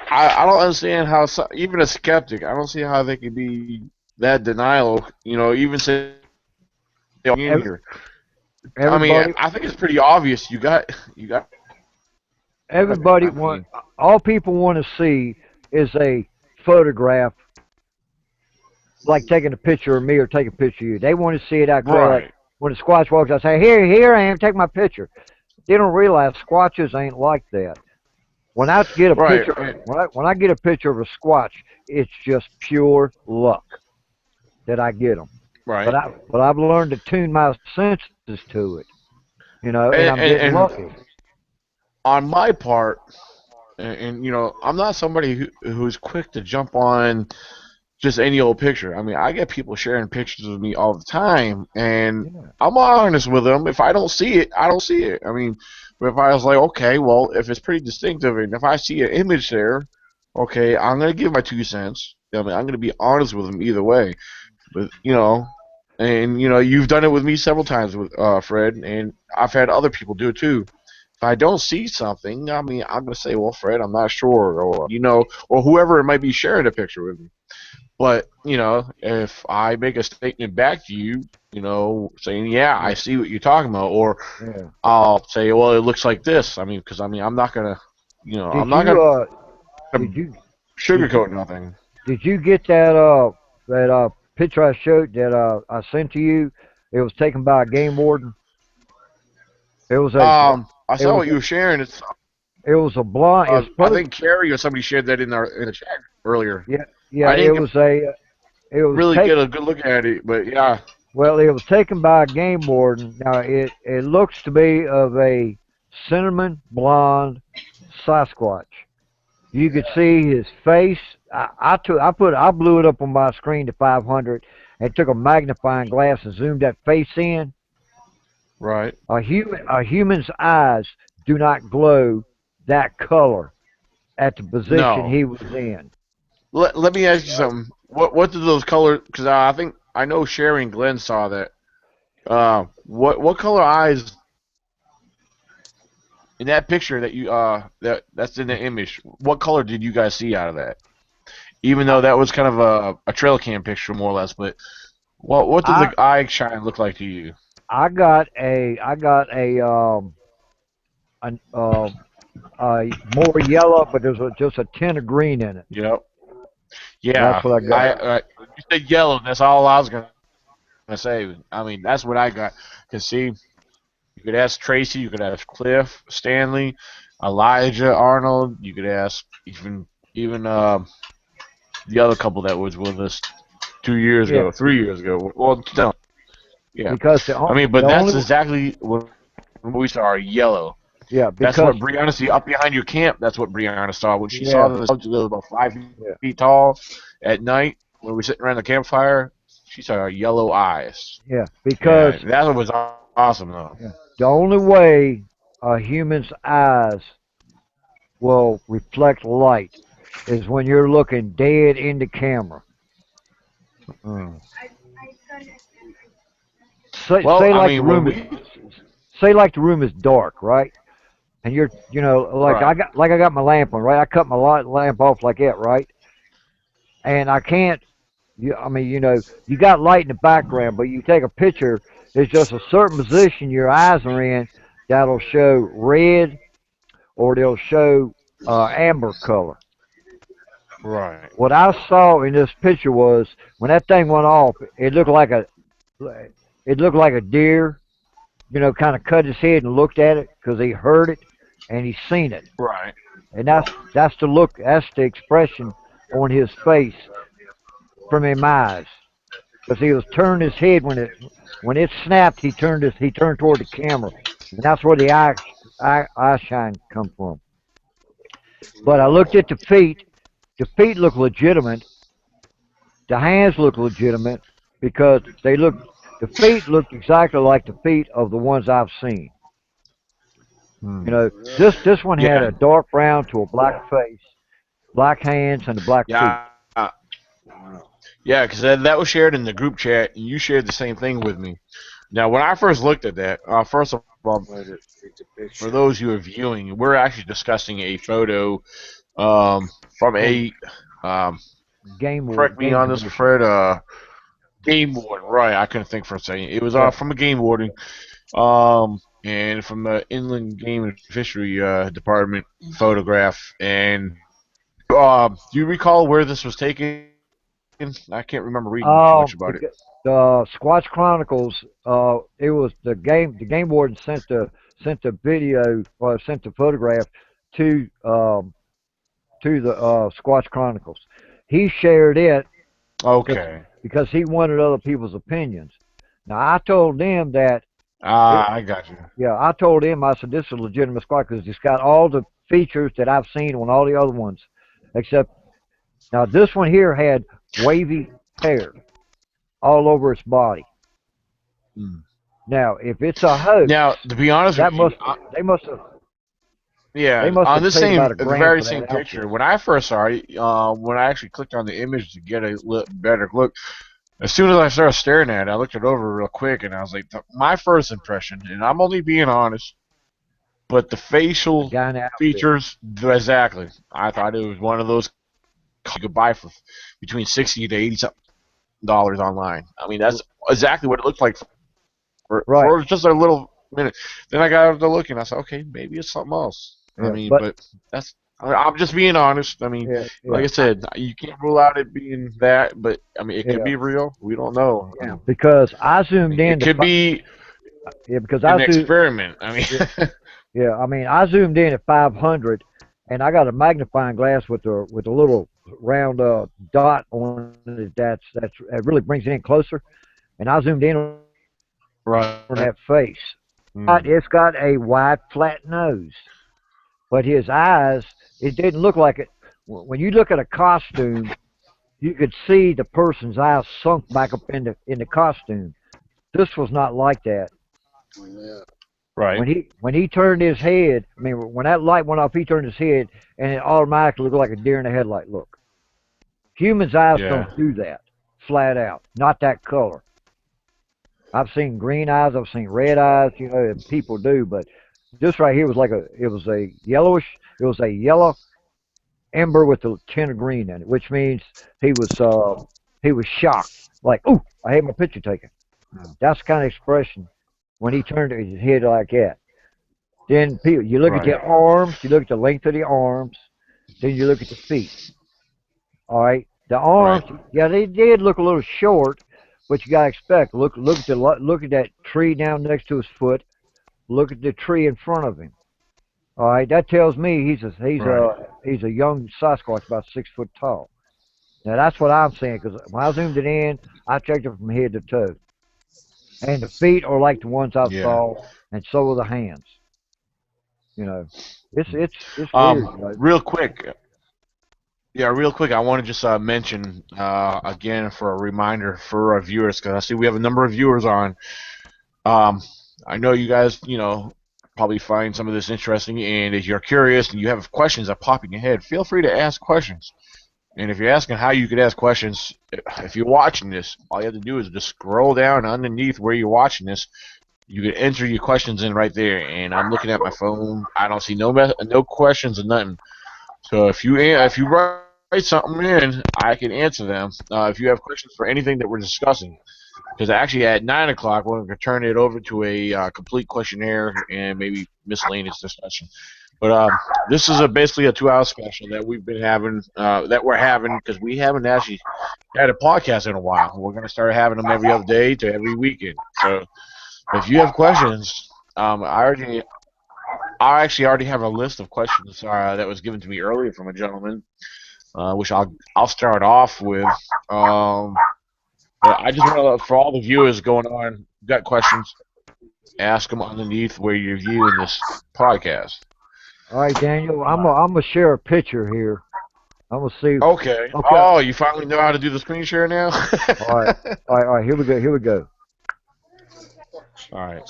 I don't understand how even a skeptic. I don't see how they could be that denial. Even say here. I mean, I think it's pretty obvious. You got. Everybody all people want to see is a photograph, like taking a picture of me or taking a picture of you. They want to see it out there. Like when a squatch walks out, say, here I am, take my picture. They don't realize squatches ain't like that. When I get a picture, when I get a picture of a squatch, it's just pure luck that I get them. Right. But I've learned to tune my senses to it. You know, and And, I'm getting and lucky. on my part, and you know, I'm not somebody who's quick to jump on just any old picture. I mean, I get people sharing pictures of me all the time, and Yeah. I'm honest with them. If I don't see it, I don't see it. I mean, but if I was like, okay, well, if it's pretty distinctive, and if I see an image there, okay, I'm gonna give my 2 cents. I mean, I'm gonna be honest with them either way. But you know, and you know, you've done it with me several times with Fred, and I've had other people do it too. If I don't see something, I mean, I'm gonna say, well, Fred, I'm not sure, or you know, or whoever might be sharing a picture with me. But you know, if I make a statement back to you, you know, saying, yeah, I Yeah. see what you're talking about, or Yeah. I'll say, well, it looks like this. I mean, because I mean, I'm not gonna, you know, I'm Did not you gonna did you did you sugarcoat nothing. did you get that picture I showed that I sent to you? It was taken by a game warden. It was a I it saw was what you were sharing. It's it was a blonde. It's I supposed think Carrie or somebody shared that in the chat earlier. yeah yeah. I It didn't was a it was really take get a good look at it, but yeah, well it was taken by a game warden. Now it looks to be of a cinnamon blonde Sasquatch. You could see his face. I blew it up on my screen to 500 and took a magnifying glass and zoomed that face in. right. A human's eyes do not glow that color at the position No, he was in. let me ask you something. What did those colors? Because I think I know Sherry and Glenn saw that. What color eyes in that picture that you that's in the image? What color did you guys see out of that? Even though that was kind of a trail cam picture, more or less, but what did I the eye shine look like to you? I got an, more yellow, but there's just a tint of green in it. Yep. That's Yeah. what I got. You said yellow. That's all I was gonna say. I mean, that's what I got. Cause see, you could ask Tracy, you could ask Cliff, Stanley, Elijah, Arnold. You could ask even the other couple that was with us 2 years Yeah, ago, 3 years ago. Well, no, yeah. because I mean, the but that's only exactly what we saw. Yellow. yeah That's because what Brianna see up behind your camp. That's what Brianna saw when she saw yeah the subject that was about five yeah feet tall at night when we were sitting around the campfire. She saw yellow eyes. yeah because Yeah, that was awesome though. yeah, the only way a human's eyes will reflect light is when you're looking dead in the camera. Hmm. Well, Say I like the mean, when room is we say like the room is dark, right? And you're like right, I got my lamp on, right? I cut my lamp off like that, right? And I can't. I mean, you got light in the background, but you take a picture. It's just a certain position your eyes are in that'll show red or they'll show amber color. right, What I saw in this picture was when that thing went off, it looked like a deer, kind of cut his head and looked at it because he heard it and he seen it, right. and that's the look, that's the expression on his face from his eyes because he was turning his head when it snapped. He turned toward the camera, and that's where the eye shine come from. But I looked at the feet. The feet look legitimate. The hands look legitimate because the feet looked exactly like the feet of the ones I've seen. Hmm. This one had Yeah, a dark brown to a black face, black hands, and the black feet. yeah, yeah. Because that was shared in the group chat, and you shared the same thing with me. Now, when I first looked at that, first of all, for those who are viewing, we're actually discussing a photo from From a correct me game on this, commission. Fred. Game warden, right? I couldn't think for a second. It was Yeah. from a game warden, and from the Inland Game and Fishery Department photograph. And do you recall where this was taken? I can't remember reading too much about it. The Squatch Chronicles. It was the game warden sent the video or sent the photograph to the Squatch Chronicles. He shared it because Okay. he wanted other people's opinions. Now I told them that I got you. Yeah, I told him, I said, this is a legitimate squat because it's got all the features that I've seen on all the other ones, except now this one here had wavy hair all over its body. Mm. Now, if it's a hoax, Now, to be honest with you, they must have yeah, they must on have this paid same, about the $1,000 very for that same outfit. picture, when I first saw it, when I actually clicked on the image to get a better look, as soon as I started staring at it, I looked it over real quick, and I was like, my first impression, and I'm only being honest, but the The facial guy in the outfit. features, exactly. I thought it was one of those you could buy for between 60 to 80 something dollars online. I mean, that's exactly what it looked like Right. for just a little minute. Then I got to look, and I said, okay, maybe it's something else. I Yeah, mean, but but I'm just being honest. I mean, yeah, like yeah, I said, you can't rule out it being that, but I mean, it could yeah, be real. We don't know. yeah. Because I zoomed in It to could be yeah, because an experiment. I mean, yeah, yeah. I mean, I zoomed in at 500, and I got a magnifying glass with a little round dot on it that really brings it in closer. And I zoomed in on right. that face. Mm. It's got a wide, flat nose, but his eyes, it didn't look like it. When you look at a costume, you could see the person's eyes sunk back up in the costume. This was not like that. Yeah. Right. When he turned his head, I mean, when that light went off, he turned his head, and it automatically looked like a deer in the headlight look. Humans' eyes Yeah. don't do that, flat out. Not that color. I've seen green eyes, I've seen red eyes, you know, and people do, but this right here was like it was a yellowish, it was a yellow ember with a tint of green in it, which means he was shocked, like, "Ooh, I had my picture taken." That's the kind of expression when he turned his head like that. Then people, you look at Right. the arms, you look at the length of the arms, then you look at the feet. All right, the Right. arms, yeah, they did look a little short, but you gotta expect look at that tree down next to his foot. Look at the tree in front of him. All right, that tells me Right. he's a young Sasquatch, about 6 foot tall. Now that's what I'm saying because when I zoomed it in, I checked it from head to toe, and the feet are like the ones I Yeah. saw, and so are the hands. You know, it's weird. You know? Real quick. Yeah, real quick, I want to just mention again for a reminder for our viewers because I see we have a number of viewers on. Um, I know you guys, probably find some of this interesting, and if you're curious and you have questions that pop in your head, feel free to ask questions. And if you're asking how you could ask questions, if you're watching this, all you have to do is just scroll down underneath where you're watching this. You can enter your questions in right there, and I'm looking at my phone. I don't see no questions or nothing. So if you write something in, I can answer them. If you have questions for anything that we're discussing, because actually at 9 o'clock we're going to turn it over to a complete questionnaire and maybe miscellaneous discussion. But this is basically a 2-hour special that we've been having, that we're having because we haven't actually had a podcast in a while. We're going to start having them every other day to every weekend. So if you have questions, I actually already have a list of questions that was given to me earlier from a gentleman, which I'll start off with. But I just want to, for all the viewers going on, got questions, ask them underneath where you're viewing this podcast. All right, Daniel, I'm gonna share a picture here. I'm gonna see. Okay. Okay. Oh, you finally know how to do the screen share now? All right. All right. Here we go. Here we go. All right.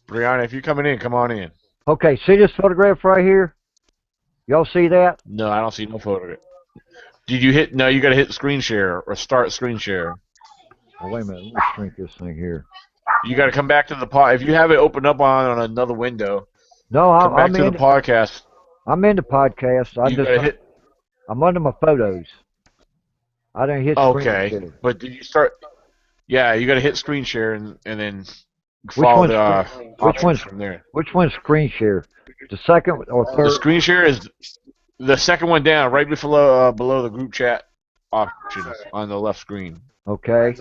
Brianna, if you're coming in, come on in. Okay. See this photograph right here? Y'all see that? No, I don't see no photo. Did you hit? No, you got to hit screen share or start screen share. Oh, wait a minute. Let me shrink this thing here. You got to come back to the pod. If you have it opened up on another window, No, come back to the podcast. I'm in the podcast. I'm under my photos. I didn't hit screen share. Okay, but did you start? Yeah, you got to hit screen share and then follow the options from there. Which one's screen share? The second or third? The screen share is the second one down, right below the group chat options on the left screen. Okay.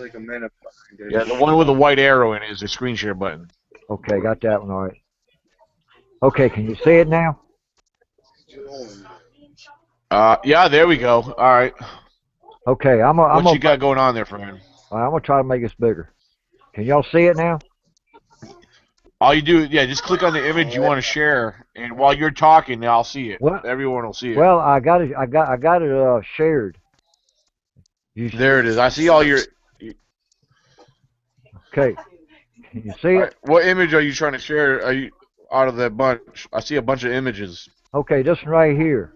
Yeah, the one with the white arrow in it is the screen share button. Okay, got that one all right. Okay, can you see it now? Yeah, there we go. All right. Okay, What you got going on there, friend? I'm gonna try to make this bigger. Can y'all see it now? All you do, yeah, just click on the image you want to share, and while you're talking, I'll see it. What? Everyone will see it. Well, I got it. I got it shared. There it is. I see all your. Okay. Can you see it? What image are you trying to share? Are you out of that bunch? I see a bunch of images. Okay, this one right here.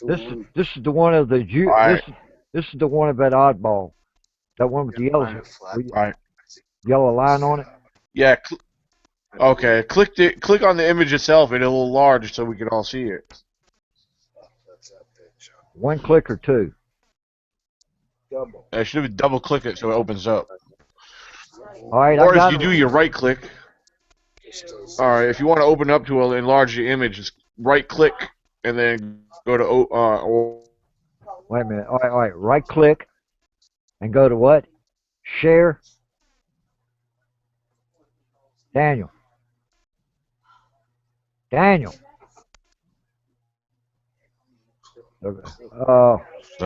This is the one of the this is the one of that oddball. That one with the yellow line on it. Yeah. Okay. Click on the image itself, and it'll enlarge so we can all see it. One click or two. I should have double click it so it opens up. All right. Or if you do your right click. All right. If you want to open up to enlarge the image, just right click and then go to Wait a minute. All right. Right click and go to what? Share. Daniel.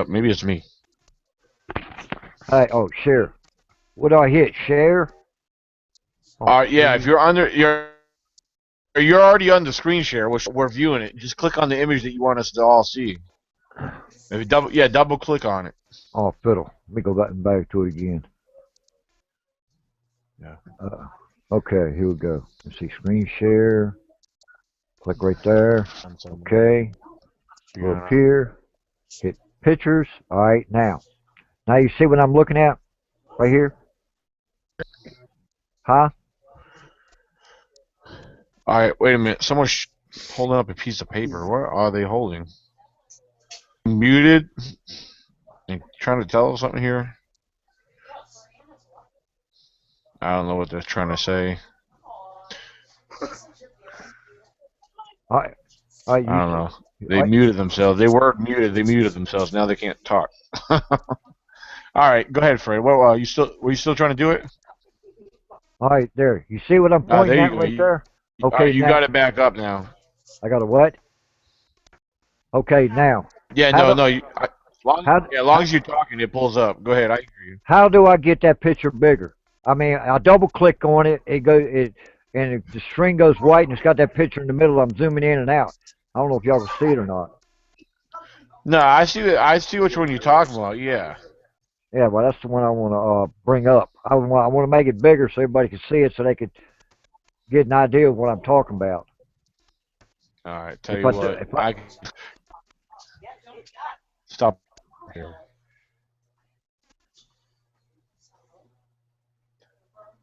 Maybe it's me. Hey, share. What do I hit? Share. Yeah. If you're you're already on the screen share, which we're viewing it. Just click on the image that you want us to all see. If you double click on it. Oh, fiddle. Let me go back to it again. Yeah. Okay, here we go. Let's see, screen share. Click right there. Okay. Go up here. Hit pictures. All right, now you see what I'm looking at right here? Huh? All right, wait a minute. Someone's holding up a piece of paper. What are they holding? Muted? And trying to tell us something here? I don't know what they're trying to say. I don't know. They muted themselves. They were muted. They muted themselves. Now they can't talk. All right, go ahead, Fred. Well, were you still trying to do it? All right, there. You see what I'm pointing at right there? Okay, you got it back up now. I got a what? Okay, now. Yeah, as long as you're talking, it pulls up. Go ahead, I hear you. How do I get that picture bigger? I mean, I double click on it, the screen goes white, and it's got that picture in the middle. I'm zooming in and out. I don't know if y'all can see it or not. No, I see which one you're talking about. Yeah. Yeah, well, that's the one I want to bring up. I want to make it bigger so everybody can see it, so they could get an idea of what I'm talking about. All right, tell you what. Stop here.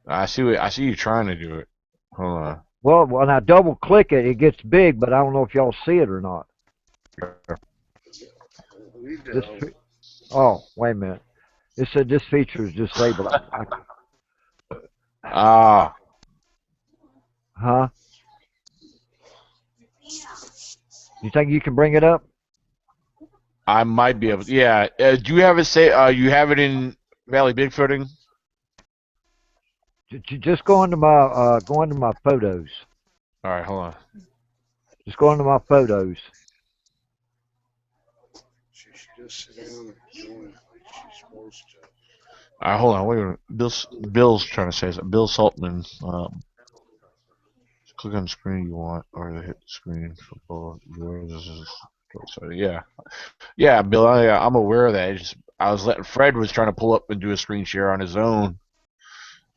I see you trying to do it. Hold on. Well, when I double click it, it gets big, but I don't know if y'all see it or not. Oh, wait a minute. It said this feature is disabled. Huh? You think you can bring it up? I might be able to. Yeah. Do you have it you have it in Valley Bigfooting? Just go into my photos. All right, hold on. Just go into my photos. She just sit down and join like she's supposed to. All right, hold on. Wait a minute. Bill's trying to say something. Bill Saltman. Click on the screen you want, or hit the screen. Yeah, Bill. I'm aware of that. I was letting Fred was trying to pull up and do a screen share on his own.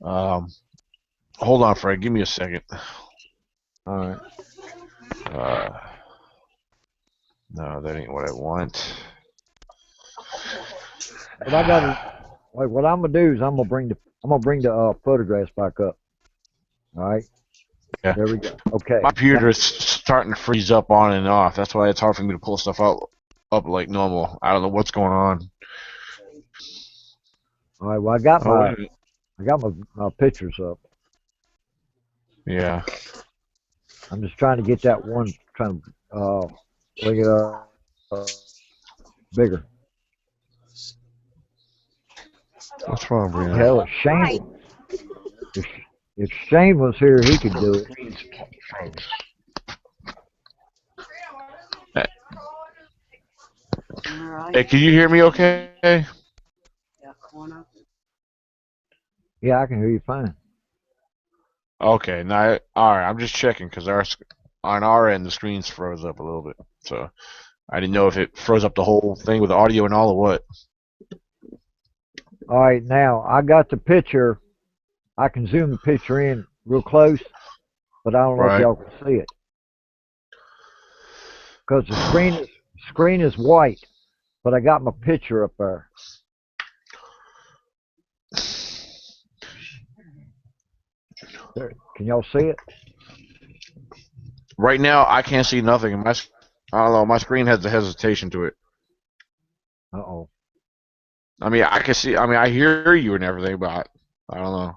Hold on, Fred. Give me a second. All right. No, that ain't what I want. But I got to. What I'm gonna do is I'm gonna bring the photographs back up. All right. Yeah. There we go. Okay. My computer is starting to freeze up on and off. That's why it's hard for me to pull stuff up like normal. I don't know what's going on. All right. Well, I got my pictures up. Yeah. I'm just trying to get that one. Trying to bring it up bigger. What's wrong, Brianna? Hell, if Shane was here, he could do it. Hey, can you hear me okay? Yeah, I can hear you fine. Okay, now, all right. I'm just checking because on our end the screen's froze up a little bit, so I didn't know if it froze up the whole thing with the audio and all or what. All right, now I got the picture. I can zoom the picture in real close, but I don't know if Right. y'all can see it because the screen is white, but I got my picture up there. There, can y'all see it? Right now, I can't see nothing. I don't know. My screen has a hesitation to it. Uh-oh. I mean, I can see. I mean, I hear you and everything, but I don't know.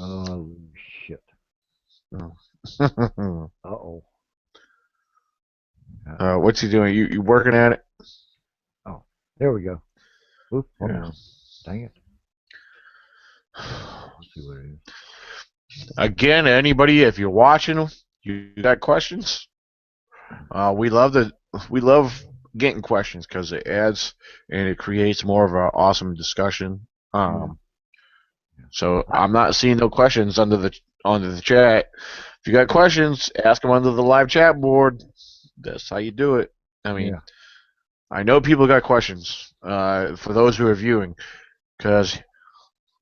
Oh shit. Oh. Uh-oh. What's he doing? You working at it? Oh, there we go. Oop, Yeah. dang it. Let's see what it is. Again, anybody, if you're watching, you got questions. We love getting questions because it adds and it creates more of an awesome discussion. So I'm not seeing no questions under the chat. If you got questions, ask them under the live chat board. That's how you do it. I mean, I know people got questions for those who are viewing, because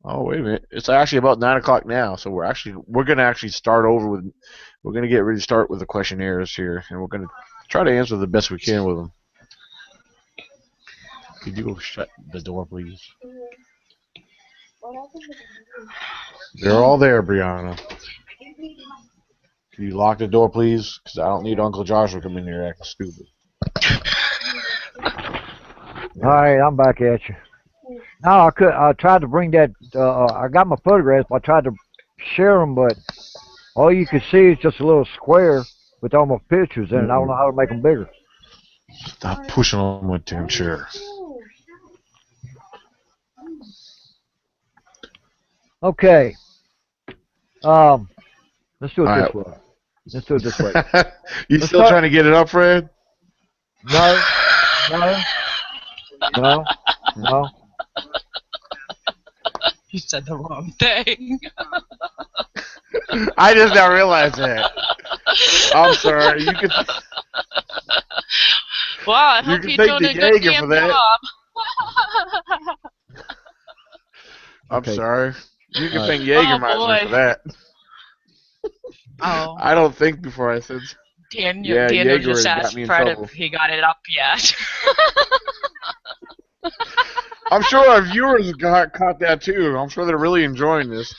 wait a minute, it's actually about 9 o'clock now, so we're gonna actually start over with. We're gonna get ready to start with the questionnaires here, and we're gonna try to answer the best we can with them. Could you go shut the door, please? They're all there, Brianna. Can you lock the door, please? Because I don't need Uncle Joshua to come in here acting stupid. All right, I'm back at you. No, I tried to bring that. I got my photographs. I tried to share them, but all you can see is just a little square with all my pictures in it. I don't know how to make them bigger. Stop pushing on my damn chair. Okay. Let's do it this way. Let's do it this way. You still trying to get it up, Fred? No. You said the wrong thing. I just now realized that. I'm sorry. You can. Well, I hope you're doing a good damn job. I'm sorry. You can thank Jägermeister for that. Oh. I don't think before I said. Daniel just asked Fred if he got it up yet. I'm sure our viewers caught that too. I'm sure they're really enjoying this.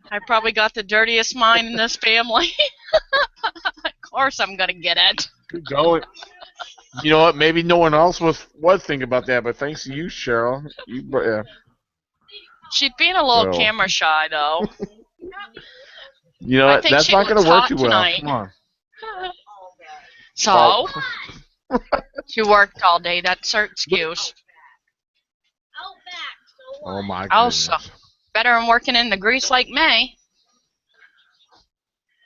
I probably got the dirtiest mind in this family. Of course I'm going to get it. Good going. You know what? Maybe no one else was thinking about that, but thanks to you, Cheryl. She's being a little camera shy, though. You know what? That's not going to work too well. Tonight. Come on. So? She worked all day. That's her excuse. Oh, my goodness. Also, better than working in the grease like me.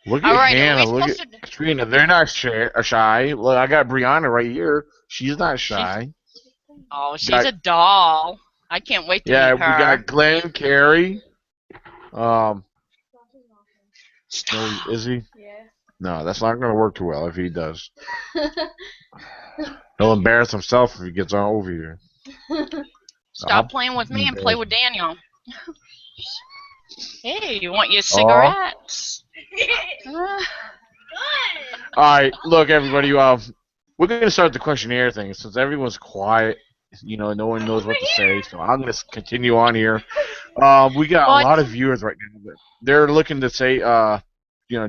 Look at Hannah. Look at Katrina. They're not shy. Look, I got Brianna right here. She's not shy. She's a doll. I can't wait to meet her. Yeah, we got Glenn, Carrie. Is he? Yeah. No, that's not going to work too well if he does. He'll embarrass himself if he gets on over here. Stop playing with me and play with Daniel. Hey, you want your cigarettes? Alright, look everybody, we're going to start the questionnaire thing. Since everyone's quiet, no one knows what to say, so I'm going to continue on here. We got a lot of viewers right now. But they're looking to say,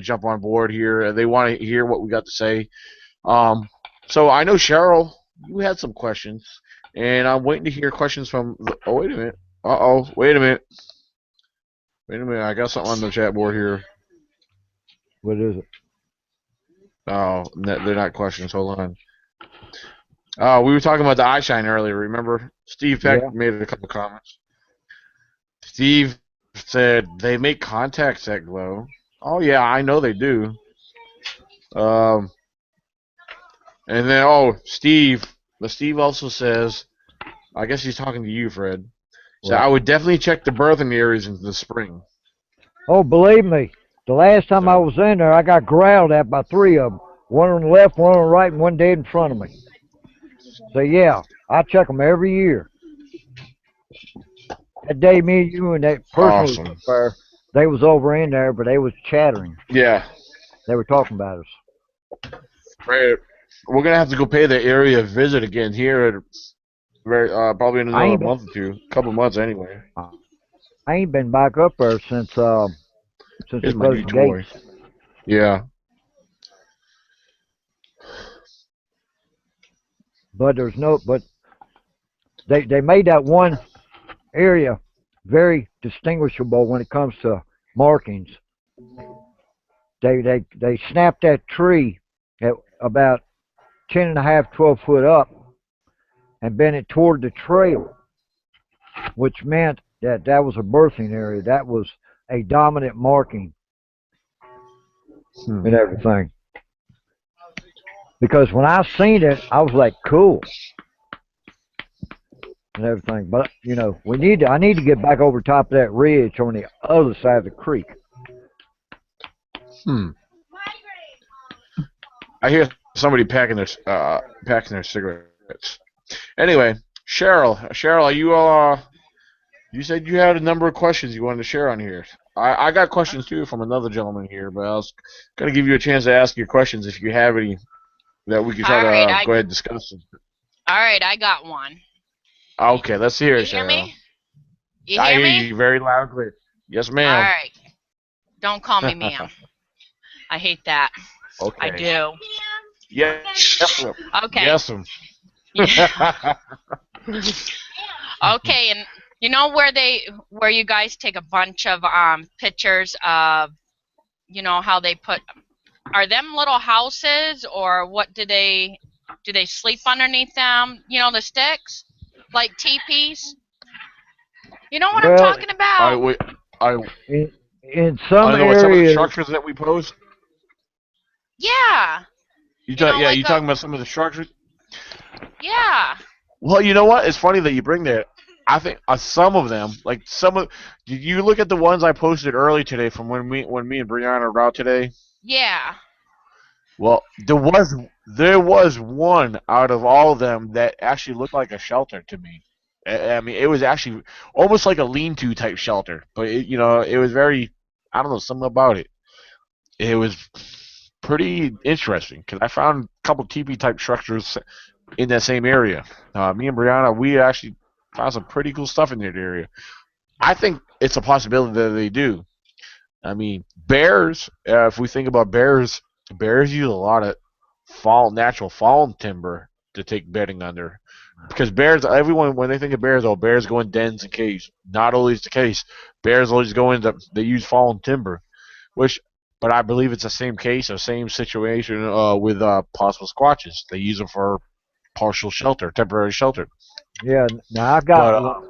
jump on board here. They want to hear what we got to say. So I know, Cheryl, you had some questions, and I'm waiting to hear questions from... Oh, wait a minute. Wait a minute. I got something on the chat board here. What is it? Oh, they're not questions. Hold on. We were talking about the eye shine earlier, remember? Steve Peck made a couple comments. Steve said, they make contacts that glow. Oh, yeah, I know they do. And then, Steve also says, I guess he's talking to you, Fred. So I would definitely check the birthing areas in the spring. Oh, believe me, the last time I was in there, I got growled at by 3 of them. One on the left, one on the right, and one dead in front of me. So yeah, I check them every year. That day, me and you and that person was Awesome. up there. They was over in there, but they was chattering. Yeah. They were talking about us. Right. We're gonna have to go pay the area visit again here at probably in another month or two, couple months anyway. I ain't been back up there since they Here's my new closed the toy. gates. Yeah. But they made that one area very distinguishable when it comes to markings. They snapped that tree at about 10 and a half, 12 foot up and bent it toward the trail, which meant that was a birthing area. That was a dominant marking and everything. Because when I seen it, I was like, cool and everything. But you know, I need to get back over top of that ridge on the other side of the creek. I hear somebody packing their cigarettes. Anyway, Cheryl, you said you had a number of questions you wanted to share on here. I got questions too from another gentleman here, but I was gonna give you a chance to ask your questions if you have any that we can try to go ahead and discuss. All right, I got one. Okay, let's hear it, You hear Cheryl. me? You hear me? I hear you very loud and clear. Yes, ma'am. All right. Don't call me ma'am. I hate that. Okay. I do. Yes. Okay. Yes. Okay, and you know where you guys take a bunch of pictures of, you know, how they put, are them little houses or what do they sleep underneath them? You know, the sticks, like teepees. You know what I'm talking about? In some what some of the areas, structures that we post. Yeah. You talking about some of the structures? Yeah. Well, you know what? It's funny that you bring that. I think some of them, did you look at the ones I posted early today from when me and Brianna were out today? Yeah. Well, there was one out of all of them that actually looked like a shelter to me. I mean, it was actually almost like a lean-to type shelter, but it was very, I don't know, something about it. It was pretty interesting because I found a couple teepee type structures in that same area. Me and Brianna, we actually found some pretty cool stuff in that area. I think it's a possibility that they do. I mean, bears. If we think about bears use a lot of natural fallen timber to take bedding under. Because bears, everyone when they think of bears, bears go in dens and caves. Not always the case. Bears always go into they use fallen timber, but I believe it's the same case or same situation with possible squatches. They use them for partial shelter, temporary shelter. Yeah. Now I got.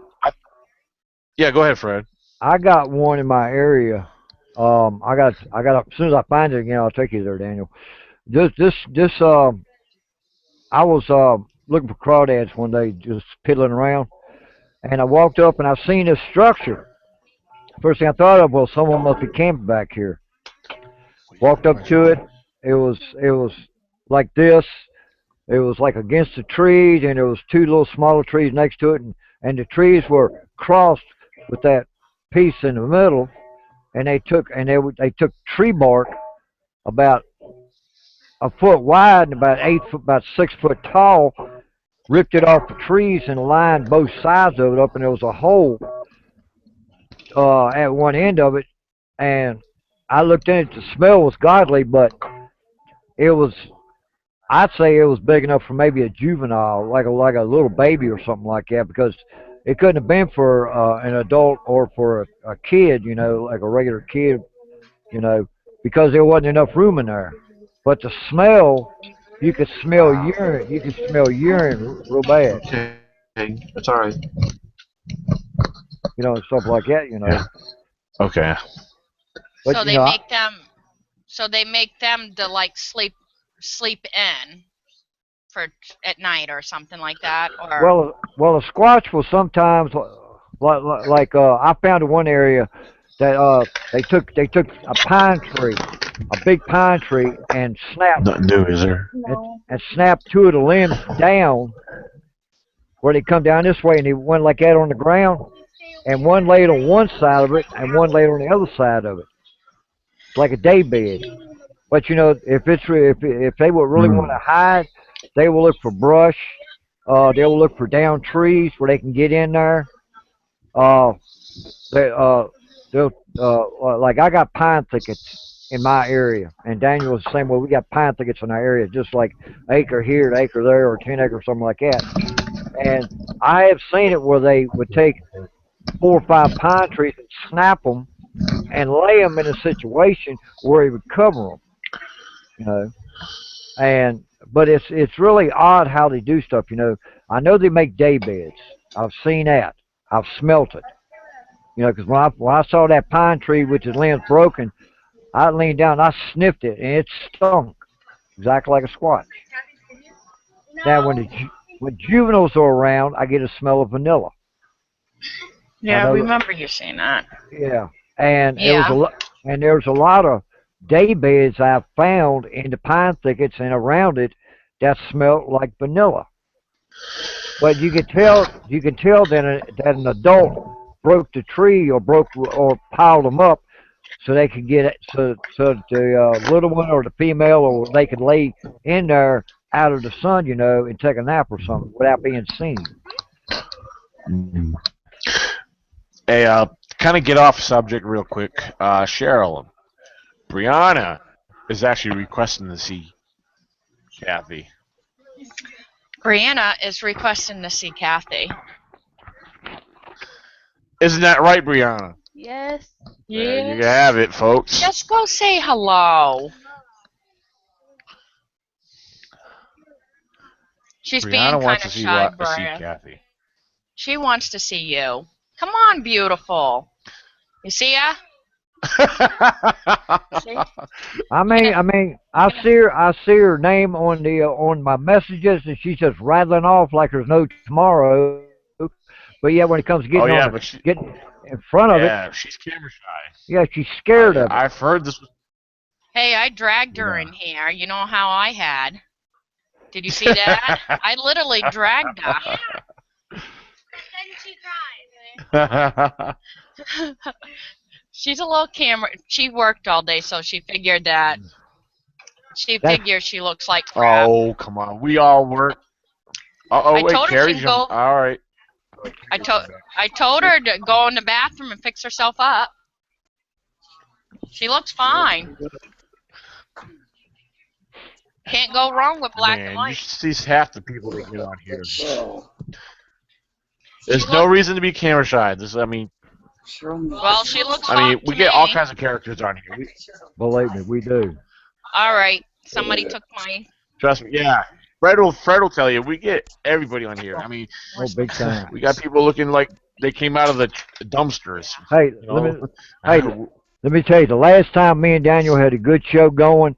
Yeah, go ahead, Fred. I got one in my area. I got. As soon as I find it again, I'll take you there, Daniel. This. I was looking for crawdads one day, just piddling around, and I walked up and I seen this structure. First thing I thought of was someone must be camping back here. Walked up to it. It was like this. It was like against the trees, and there was two little smaller trees next to it, and the trees were crossed with that piece in the middle, and they took tree bark about a foot wide and about 8 foot, about 6 foot tall, ripped it off the trees and lined both sides of it up, and there was a hole at one end of it, and I looked in it. The smell was godly, but it was. I'd say it was big enough for maybe a juvenile, like a little baby or something like that, because it couldn't have been for an adult or for a kid, you know, like a regular kid, you know, because there wasn't enough room in there. But the smell, you could smell urine. You could smell urine real bad. Okay, that's all right. You know, and stuff like that, you know. Yeah. Okay. But, So they make them to like sleep in for at night or something like that, or well, a squatch will sometimes I found in one area that they took a pine tree, a big pine tree, and Nothing new, is there? snapped two of the limbs down where they come down this way, and they went like that on the ground, and one laid on one side of it, and one laid on the other side of it. It's like a day bed. But if they would really want to hide, they will look for brush. They will look for down trees where they can get in there. Uh, they they'll like I got pine thickets in my area, and Daniel was the same way. We got pine thickets in our area, just like acre here, an acre there, or 10 acres, something like that. And I have seen it where they would take 4 or 5 pine trees and snap them and lay them in a situation where he would cover them, you know. And but it's really odd how they do stuff, you know. I know they make day beds. I've seen that. I've smelt it, you know, because when I saw that pine tree with the limbs broken, I leaned down, I sniffed it, and it stunk exactly like a squatch. Now when juveniles are around, I get a smell of vanilla. I Yeah, I know. remember you saying that. Yeah, and Yeah. there was a lot of day beds I found in the pine thickets and around it that smelled like vanilla. But you can tell that an adult broke the tree or piled them up so they could get it so the little one or the female or they could lay in there out of the sun, you know, and take a nap or something without being seen. Mm. Hey, kind of get off subject real quick. Cheryl, Brianna is actually requesting to see Kathy. Brianna is requesting to see Kathy. Isn't that right, Brianna? Yes. There you have it, folks. Just go say hello. She's being Brianna kind wants of to shy, see Brian. Kathy. She wants to see you. Come on, beautiful. You see ya? See? I see her name on my messages, and she's just rattling off like there's no tomorrow. But yeah, when it comes to Oh yeah, but getting in front of it, yeah, she's camera shy. yeah, she's scared of it. I've heard this. Hey, I dragged her in here. You know how I had. Did you see that? I literally dragged her. She's a little camera. She worked all day, so she figured that. She looks like crap. Oh, come on. We all work. I Wait, told her Carrie she can go. All right. I told her to go in the bathroom and fix herself up. She looks fine. Can't go wrong with black and Man, white. you should see half the people that get on here. There's no reason to be camera shy. Well, she looks I mean, hot we to get all me. kinds of characters on here. Believe me, we do. All right, somebody took my. Trust me. Yeah. Fred will tell you. We get everybody on here. I mean, Big time. we got people looking like they came out of the dumpsters. Hey, You know? let me tell you, the last time me and Daniel had a good show going,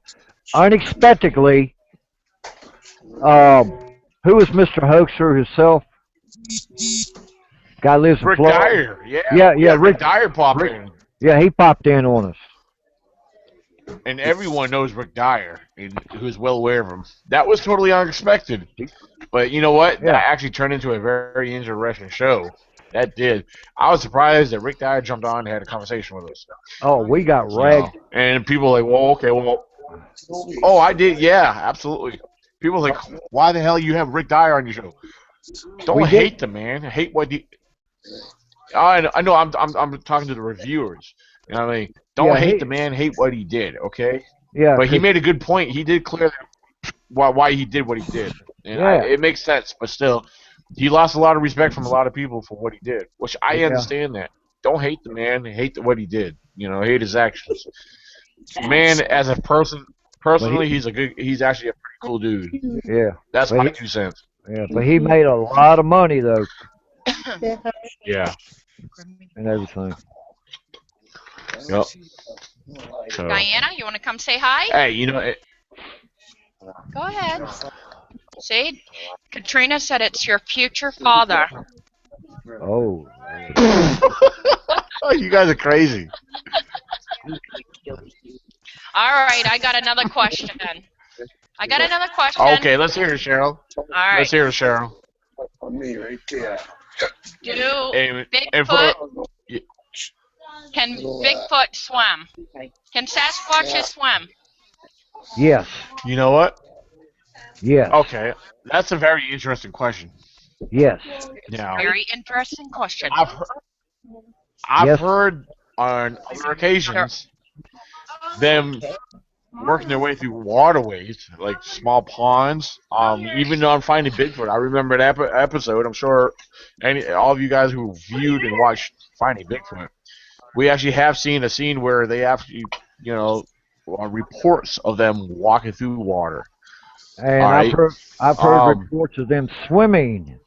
unexpectedly, who was Mr. Hoaxer himself? Guy lives in Rick Florida. Dyer. Yeah. Rick Dyer popped in. Yeah, he popped in on us. And everyone knows Rick Dyer, and who's well aware of him. That was totally unexpected. But you know what? Yeah. That actually turned into a very interesting show. That did. I was surprised that Rick Dyer jumped on and had a conversation with us. Oh, we got ragged. And people were like, well, okay, well. Oh, I did. Yeah, absolutely. People were like, why the hell you have Rick Dyer on your show? Don't hate the man. Hate what he. I know. I'm talking to the reviewers. You know what I mean? Don't hate the man. Hate what he did. Okay. Yeah. But he made a good point. He did clear why he did what he did. And it makes sense. But still, he lost a lot of respect from a lot of people for what he did, which I understand that. Don't hate the man. Hate what he did. You know, hate his actions. Man, as a personally, he's actually a pretty cool dude. Yeah. That's my 2 cents. Yeah, but he made a lot of money though. Yeah. And everything. Yep. So. Diana, you want to come say hi? Hey, you know. Go ahead. See, Katrina said it's your future father. Oh. Oh, you guys are crazy. All right, I got another question. Okay, let's hear it, Cheryl. All right. Let's hear it, Cheryl. Me right there. Do And for, can Bigfoot swim? Can Sasquatches swim? Yes. you know what? Yes. Okay, that's a very interesting question. Yes. Now, Very interesting question. I've Yes. heard on other occasions them working their way through waterways, like small ponds. Even on Finding Bigfoot, I remember that episode. I'm sure all of you guys who viewed and watched Finding Bigfoot, we actually have seen a scene where they actually, reports of them walking through water. And All right. I've heard reports of them swimming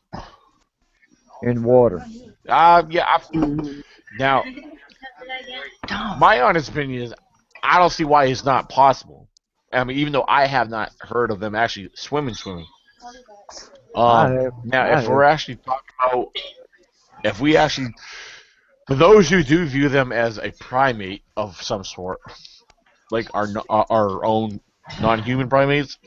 in water. Yeah. Now, my honest opinion is, I don't see why it's not possible. I mean, even though I have not heard of them actually swimming. Now, if we're actually talking about, if we actually, for those who do view them as a primate of some sort, like our own non-human primates,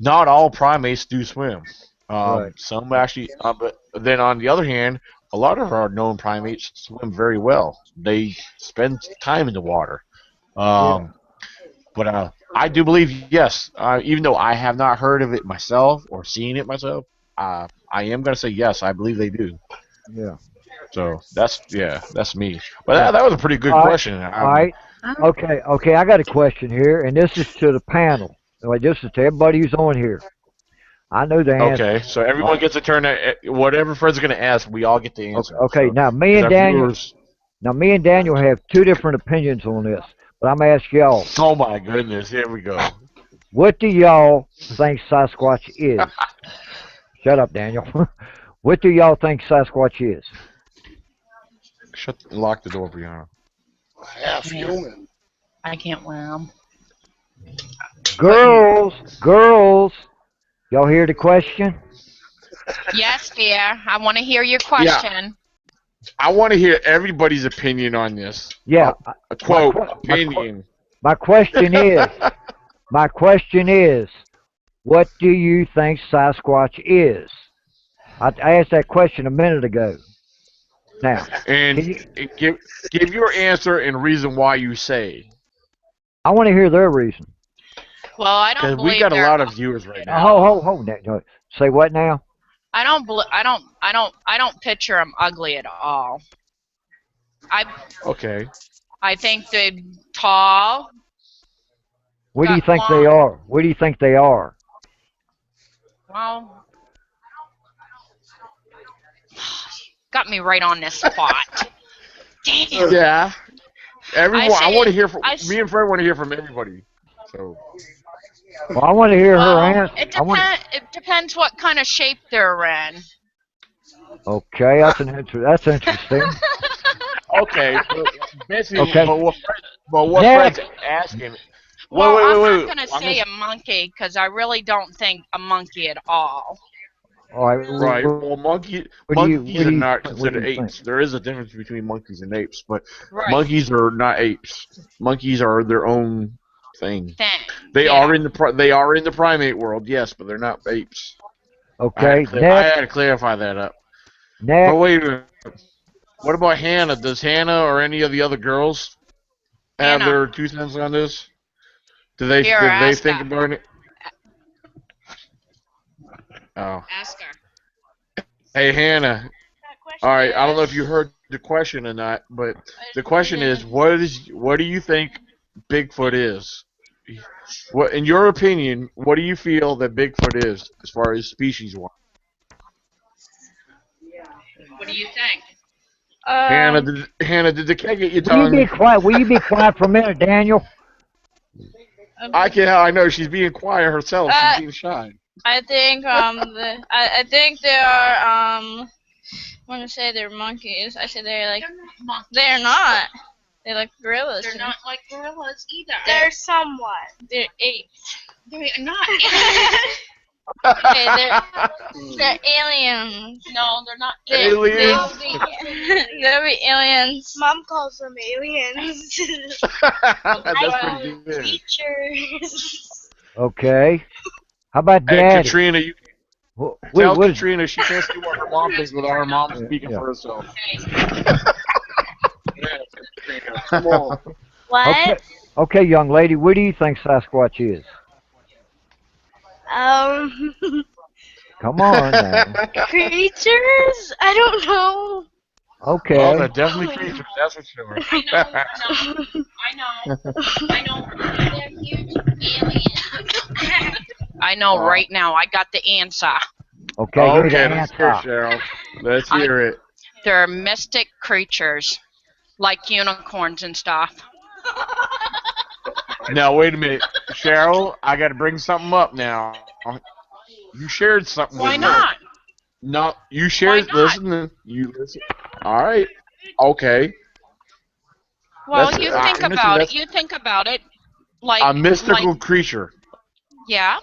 not all primates do swim. Right. Some actually, but then on the other hand, a lot of our known primates swim very well. They spend time in the water. But I do believe, yes, even though I have not heard of it myself or seen it myself, I am going to say yes, I believe they do. Yeah. So that's me. But that was a pretty good question. All right. Okay, I got a question here, and this is to the panel. Like, this is to everybody who's on here. I know the answer. Okay, so everyone gets a turn at whatever Fred's going to ask. We all get the answer. Okay, so, now me and Daniel have two different opinions on this, but I'm gonna ask y'all. Oh my goodness, here we go. What do y'all think Sasquatch is? Shut up, Daniel. What do y'all think Sasquatch is? Lock the door, Brianna. Half human. I can't wear them. Girls, y'all hear the question? Yes, dear. I want to hear your question. Yeah. I want to hear everybody's opinion on this. Yeah. A quote, opinion. My question is, what do you think Sasquatch is? I asked that question a minute ago. Now, and give your answer and reason why you say. I want to hear their reason. Well, I don't believe we got a lot of viewers right now. Hold. Say what now? I don't picture them ugly at all. Okay. I think they're tall. What do you think they are? What do you think they are? Well, got me right on this spot. Damn. Yeah. Everyone, I want to hear from me and Fred. Want to hear from everybody. So. Well, I want to hear her answer. It depends what kind of shape they're in. Okay, that's interesting. Okay, so basically, okay. But what Fred's asking. Well, I'm not going to say a monkey because I really don't think a monkey at all. All right. Right. Well, monkeys are not considered apes. There is a difference between monkeys and apes, but monkeys are not apes. Monkeys are their own thing. They are in the primate world, yes, but they're not apes. Okay. I had to clarify that up. Next. But wait a minute. What about Hannah? Does Hannah or any of the other girls have their 2 cents on this? Did they think about it? Oh. Ask her. Hey, Hannah. All right. I don't know if you heard the question or not, but the question is, what do you think Bigfoot is? What, in your opinion, what do you feel that Bigfoot is as far as species wise? What do you think? Hannah, did the cat get your tongue? Will you be quiet? Will you be quiet for a minute, Daniel? I know she's being quiet herself. She's being shy. I think I think they are when I say they're monkeys, I say they're like they're not. They're like gorillas. They're not like gorillas either. They're somewhat. They're apes. They're not. Okay, they're aliens. No, they're not. Aliens. They'll be aliens. Mom calls them aliens. That's pretty good. Creatures. Okay. How about Hey, Daddy? Katrina, you tell Katrina she can't see what her mom thinks without her mom speaking for herself. Come on. What? Okay, young lady, what do you think Sasquatch is? Come on now. Creatures? I don't know. Okay. Well, they're definitely creatures, that's for sure. I know. They're huge aliens. I know right now. I got the answer. Okay, give me the let's hear it, answer. Cheryl. Let's hear it. They're mystic creatures, like unicorns and stuff. Now, wait a minute. Cheryl, I got to bring something up now. You shared something Why with not? me. No, you shared. Why not? Listen. You listen. All right. Okay. Well, That's- you uh, think listen, about it. that's- You think about it. Like A mystical like, creature. yeah,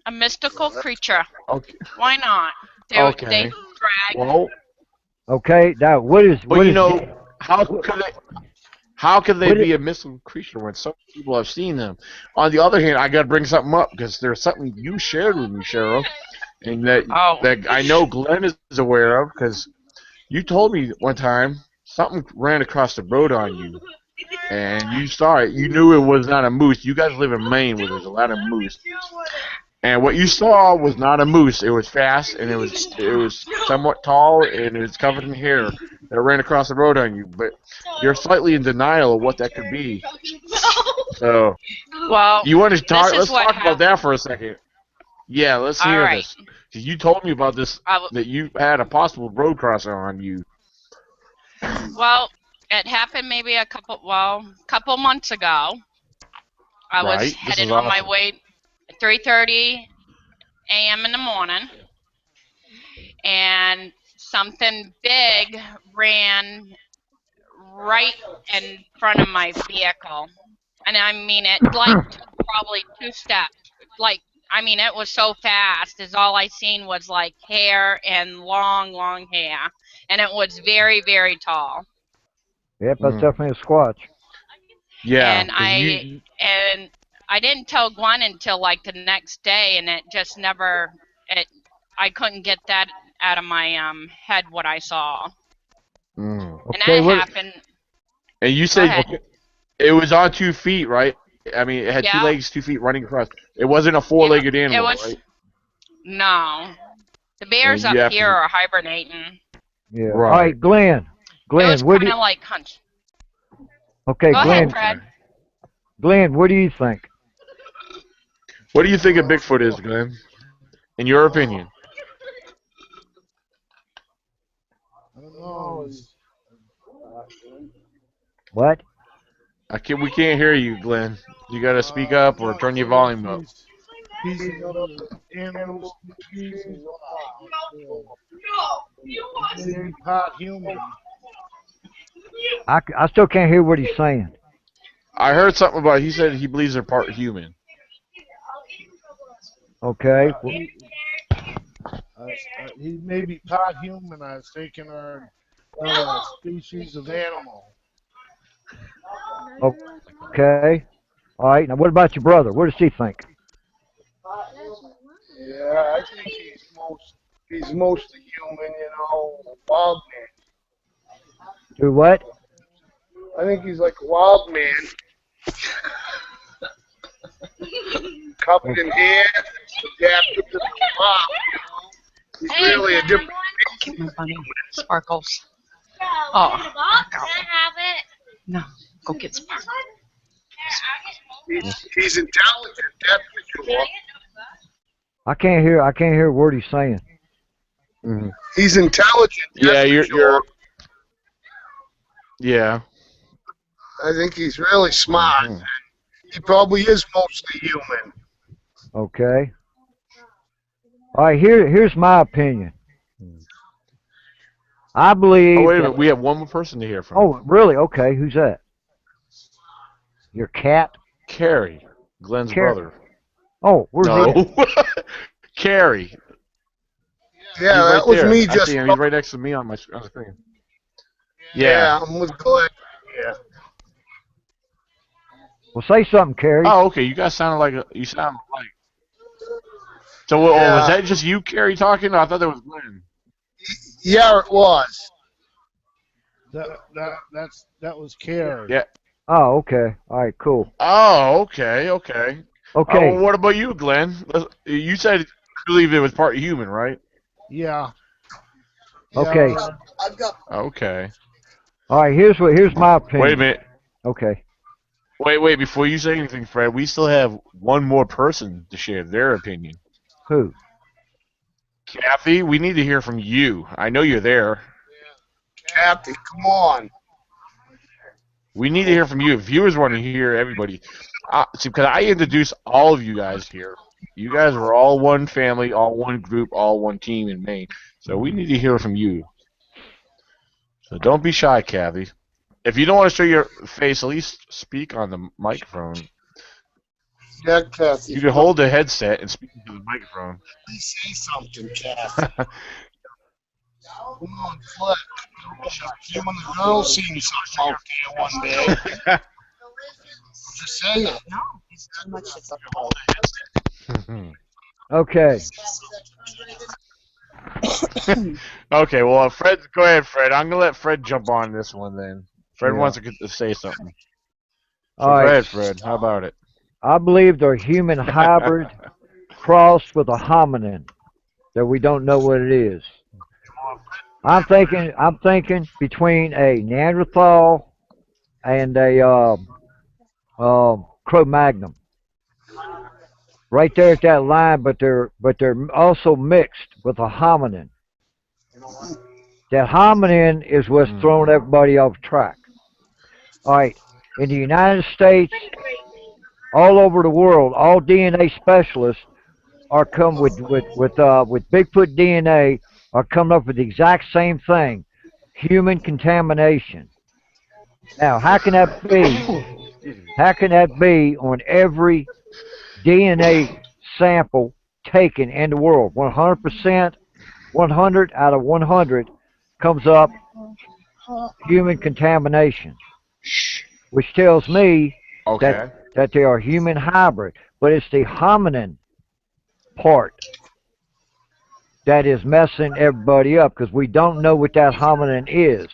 a mystical creature. Okay. Why not? They Okay. drag. Well, Okay, now what is well, what you is know, how could they What be a mystical creature when some people have seen them? On the other hand, I got to bring something up because there's something you shared with me, Cheryl, and that I know Glenn is aware of because you told me one time something ran across the road on you, and you saw it. You knew it was not a moose. You guys live in Maine where there's a lot of moose. And what you saw was not a moose. It was fast, and it was somewhat tall, and it was covered in hair that ran across the road on you. But you're slightly in denial of what that could be. So, Well, you want to talk? this is Let's what talk about that for a second. Yeah, let's All hear right. this. 'Cause you told me about this that you had a possible road crosser on you. Well, it happened maybe a couple months ago. I was Right. This headed is on my awesome. way at 3:30 a.m. in the morning, and something big ran right in front of my vehicle. And I mean, it like took probably 2 steps. Like, I mean, it was so fast. Is all I seen was like hair and long, long hair, and it was very, very tall. Yep, that's definitely a Squatch. Yeah. And 'Cause you. I didn't tell Gwen until like the next day, and it just never it. I couldn't get that out of my head what I saw, and Okay, that what happened. And you Go said ahead. it was on 2 feet, right? I mean, it had two Yeah. legs, 2 feet running across. It wasn't a four-legged It animal, was right? no. The bears And you up have here to. are hibernating. yeah. All Right. right, Glenn. It was Glenn, what do kind you of like hunch. Okay, Go Glenn. ahead, Fred. Glenn, what do you think? What do you think a Bigfoot is, Glenn? In your opinion? I don't know. What? We can't hear you, Glenn. You gotta speak up or turn your volume up. He's another animal species or what? Maybe part human. I still can't hear what he's saying. I heard something about. He said he believes they're part human. Okay. He may be part human. I was thinking another species of animal. Okay. All right. Now, what about your brother? What does he think? Yeah, I think he's mostly human, wild man. Do what? I think he's like a wild man. Covered in hair, adapted to the mob. He's really a different. Get my bunny. Sparkles. Oh. Can I have it? No, go get Sparkles. He's intelligent, that's for sure. I can't hear a word he's saying. Mm-hmm. He's intelligent. Yeah, that's for sure. Yeah. I think he's really smart. Mm-hmm. He probably is mostly human. Okay. All right. Here's my opinion. I believe. Oh, wait a minute. We have one more person to hear from. Oh, really? Okay. Who's that? Your cat? Carrie, Glenn's brother. Oh, where's he? No. Carrie. Yeah, He's right that was there. me I just. see him. He's right next to me on the screen. Yeah, Yeah. I'm with Glenn. Yeah. Well, say something, Carrie. Oh, okay. You guys sounded like you sound like. So, was Yeah. that just you, Carrie, talking? I thought that was Glenn. Yeah, it was. That was Carrie. Yeah. Oh, okay. All right, cool. Oh, okay, okay. Okay. Well, what about you, Glenn? You said you believe it was part human, right? Yeah. Okay. Yeah. Okay. All right. Here's my Wait a opinion. minute. Okay. Wait. Before you say anything, Fred, we still have one more person to share their opinion. Who? Kathy, we need to hear from you. I know you're there. Kathy, come on. We need to hear from you. Viewers want to hear everybody. See, because I introduced all of you guys here. You guys are all one family, all one group, all one team in Maine. So we need to hear from you. So don't be shy, Kathy. If you don't want to show your face, at least speak on the microphone. Yeah, Kathy. You can hold the headset and speak into the microphone. Please say something, Kathy. Come on, Fleck. You and the girls seen something out there one day. Just say it. No, it's too much to Okay. Okay, well, Fred, go ahead, Fred. I'm gonna let Fred jump on this one then. Fred Yeah. wants to say something. So All right. go ahead, Fred. How about it? I believe they're human hybrid crossed with a hominin that we don't know what it is. I'm thinking between a Neanderthal and a Cro-Magnon. Right there at that line, but they're also mixed with a hominin. That hominin is what's thrown everybody off track. All right, in the United States, all over the world, all DNA specialists are come with Bigfoot DNA are coming up with the exact same thing: human contamination. Now, how can that be? How can that be on every DNA sample taken in the world? 100%, 100 out of 100 comes up human contamination, which tells me Okay. that they are human hybrid, but it's the hominin part that is messing everybody up because we don't know what that hominin is.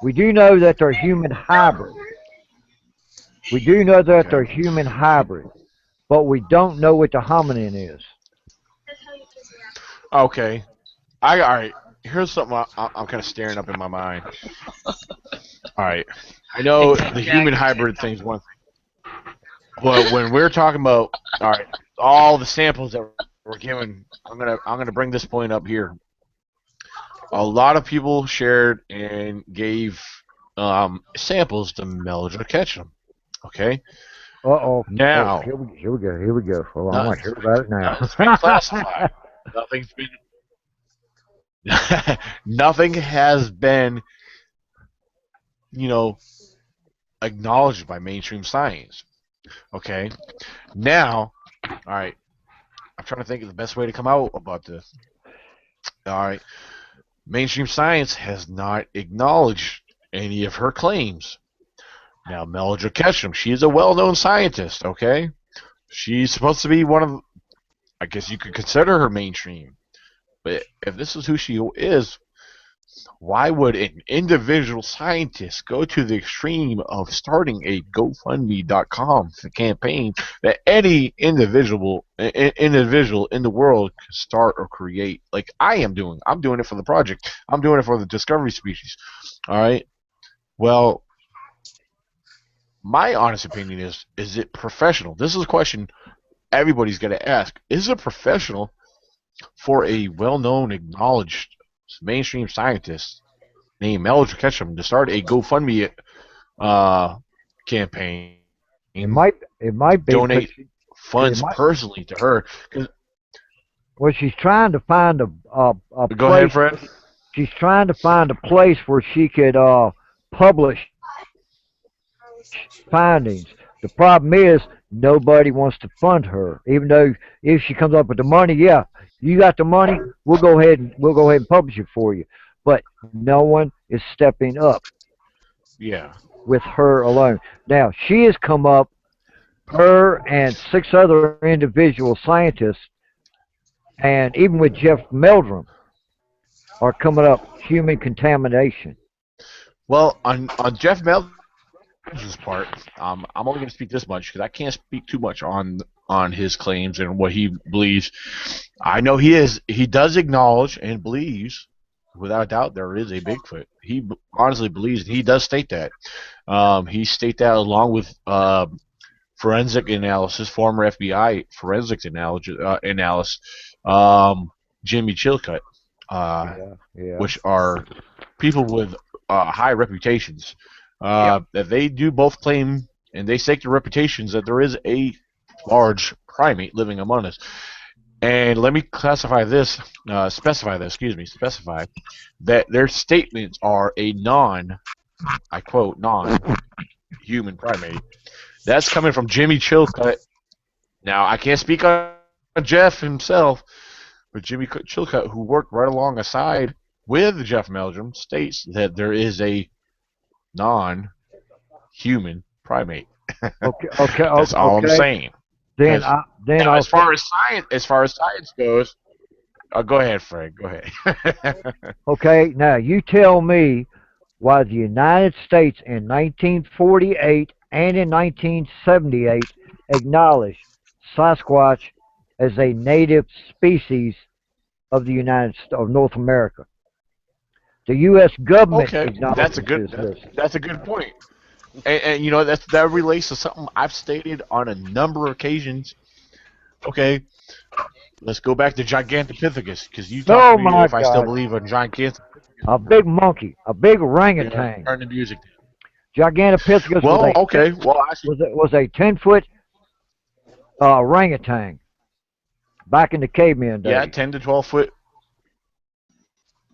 We do know that they're human hybrid. We do know that they're human hybrid, but we don't know what the hominin is. Okay. All right. Here's something I'm kind of staring up in my mind. All right. I know the human hybrid thing's one thing, but when we're talking about all the samples that were given, I'm gonna bring this point up here. A lot of people shared and gave samples to Meldra Ketchum. Okay. Uh-oh. Now, Here we go. Hold on, I want to hear about it now. It's been classified. Nothing has been, acknowledged by mainstream science. Okay. Now, all right. I'm trying to think of the best way to come out about this. All right. Mainstream science has not acknowledged any of her claims. Now, Meldra Ketchum, she is a well-known scientist, okay? She's supposed to be one of, I guess you could consider her mainstream. But if this is who she is, why would an individual scientist go to the extreme of starting a GoFundMe.com campaign that any individual in the world can start or create, like I am doing? I'm doing it for the project. I'm doing it for the discovery species. All right. Well, my honest opinion is it professional? This is a question everybody's got to ask. Is it professional for a well-known, acknowledged mainstream scientist named Meldra Ketchum to start a GoFundMe campaign? It might be. Donate funds personally to her. Well, she's trying to find a Go place. ahead, Fred. She's trying to find a place where she could publish findings. The problem is nobody wants to fund her, even though if she comes up with the money, yeah, you got the money, we'll go ahead and publish it for you. But no one is stepping up Yeah. with her alone. Now she has come up, her and six other individual scientists, and even with Jeff Meldrum, are coming up human contamination. Well, on Jeff Melvin's part, I'm only going to speak this much because I can't speak too much on his claims and what he believes. I know he does acknowledge and believes, without a doubt, there is a Bigfoot. He honestly believes. He does state that. He state that along with forensic analysis, former FBI forensics analysis, Jimmy Chilcutt, Yeah, yeah, which are people with high reputations. yep. That they do both claim and they stake their reputations that there is a large primate living among us. And let me specify that their statements are a I quote, non-human primate. That's coming from Jimmy Chilcutt. Now, I can't speak on Jeff himself, but Jimmy Chilcutt, who worked right alongside with Jeff Meldrum, states that there is a non-human primate. Okay, okay, That's all I'm okay. saying. Then 'Cause then now, I'll say, as far as science goes, go ahead, Fred. Go ahead. okay. Now you tell me why the United States in 1948 and in 1978 acknowledged Sasquatch as a native species of the of North America. The U.S. government Okay, acknowledges this. that's a good point. And that relates to something I've stated on a number of occasions. Okay, let's go back to Gigantopithecus because you talked to Oh me my if I still God! believe in Gigantopithecus. A big monkey, a big Yeah, orangutan. turn the music. Gigantopithecus was Well, a okay. Well, actually, was a 10 foot orangutan back in the caveman yeah, days. 10 to 12 foot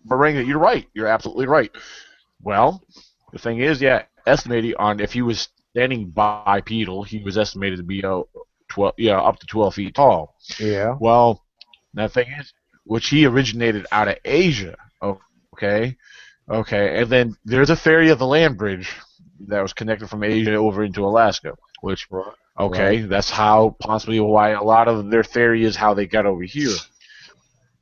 moringa. You're right. You're absolutely right. Well, the thing is, yeah, estimating on if he was standing bipedal, he was estimated to be 12, yeah, up to 12 feet tall. Yeah. Well, the thing is, which he originated out of Asia. Okay, okay, and then there's a theory of the land bridge that was connected from Asia over into Alaska, which Right. Right. okay, that's how possibly why a lot of their theory is how they got over here.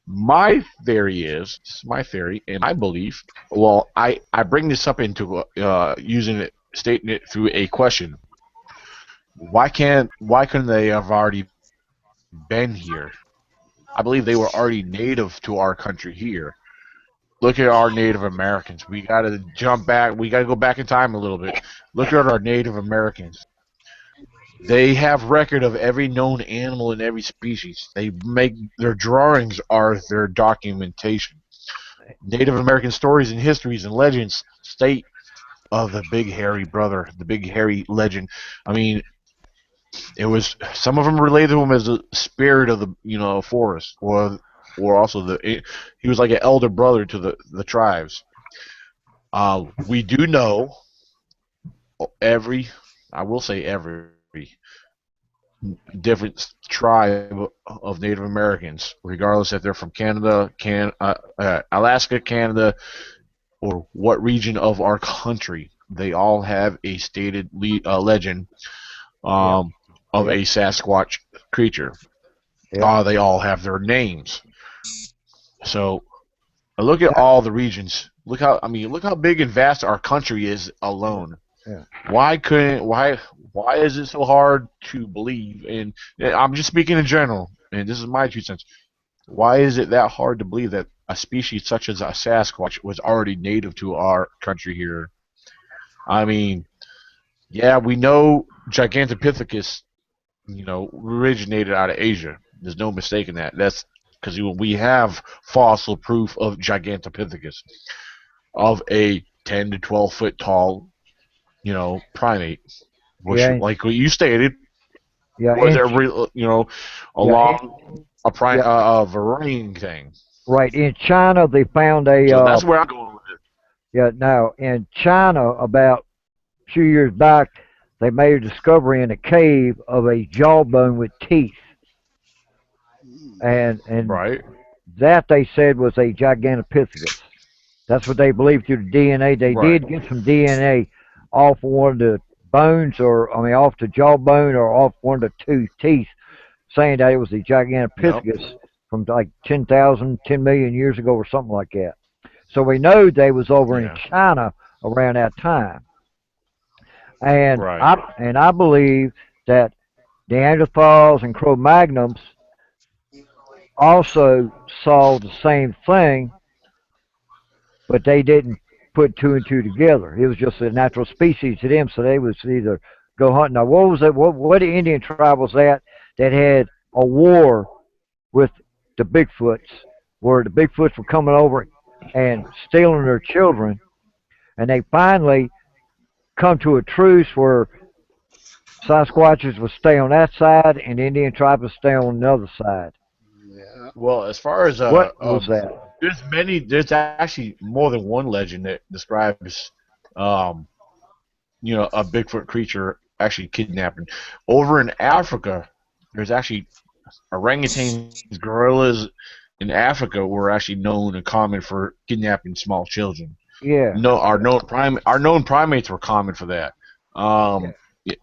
My theory is, this is my theory and my belief. Well, I bring this up into using it, stating it through a question. Why couldn't they have already been here? I believe they were already native to our country here. Look at our Native Americans. We got to jump back. We got to go back in time a little bit. Look at our Native Americans. They have record of every known animal in every species. They make their drawings are their documentation. Native American stories and histories and legends state of the big hairy brother, the big hairy legend. I mean, it was some of them related to him as the spirit of the forest, or also he was like an elder brother to the tribes. We do know every, I will say every different tribe of Native Americans, regardless if they're from Canada, Alaska, Canada, or what region of our country. They all have a stated legend Yep. of Yep. a Sasquatch creature. Yep. They all have their names. So look at That, all the regions. Look how big and vast our country is alone. yeah. Why is it so hard to believe? And I'm just speaking in general, and this is my 2 cents. Why is it that hard to believe that a species such as a Sasquatch was already native to our country here? I mean, yeah, we know Gigantopithecus, originated out of Asia. There's no mistaking that. That's because we have fossil proof of Gigantopithecus, of a 10 to 12 foot tall, primate, which, Yeah. like what you stated, Yeah. was In yeah. along Yeah. a varying thing. Right. In China, they found a So that's where I'm going with it. yeah. Now in China, about a few years back, they made a discovery in a cave of a jawbone with teeth, and Right. that they said was a Gigantopithecus. That's what they believed through the DNA. They Right. did get some DNA off of one of the bones, or I mean, off the jawbone or off one of the two teeth, saying that it was a Yep. Gigantopithecus from like 10,000, 10 million years ago or something like that. So we know they was over in Yeah. China around that time. And Right. I believe that Neanderthals and Cro-Magnons also saw the same thing, but they didn't put two and two together. It was just a natural species to them, so they was either go hunting. Now, what was it? What Indian tribe was that had a war with the Bigfoots, where the Bigfoots were coming over and stealing their children, and they finally come to a truce where Sasquatches would stay on that side and the Indian tribe would stay on the other side. Yeah. Well, as far as What was that? there's actually more than one legend that describes, um, a Bigfoot creature actually kidnapping. Over in Africa, there's actually orangutans, gorillas in Africa were actually known and common for kidnapping small children. Yeah, No, our known primates were common for that. Um,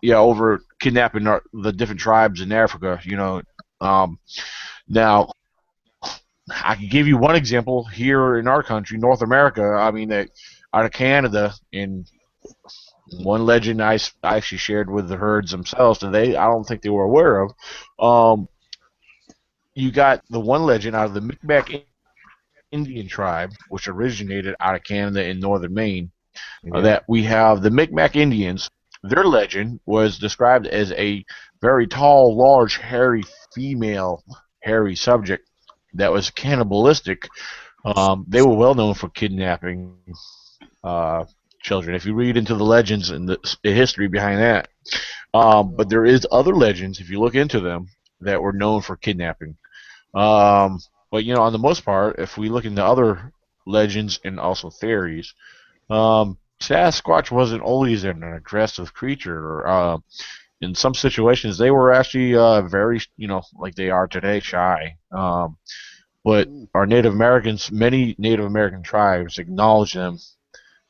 yeah, over kidnapping the different tribes in Africa. Now I can give you one example here in our country, North America. I mean, out of Canada, in one legend I actually shared with the herds themselves, and I don't think they were aware of. Um, you got the one legend out of the Micmac Indian tribe, which originated out of Canada in northern Maine. yeah, That we have the Micmac Indians. Their legend was described as a very tall, large, hairy female, hairy subject that was cannibalistic. They were well known for kidnapping uh, children. If you read into the legends and the history behind that, but there is other legends if you look into them that were known for kidnapping. Um, but on the most part, if we look into other legends and also theories, Sasquatch wasn't always an aggressive creature. In some situations, they were actually very, like they are today, shy. But our Native Americans, many Native American tribes acknowledge them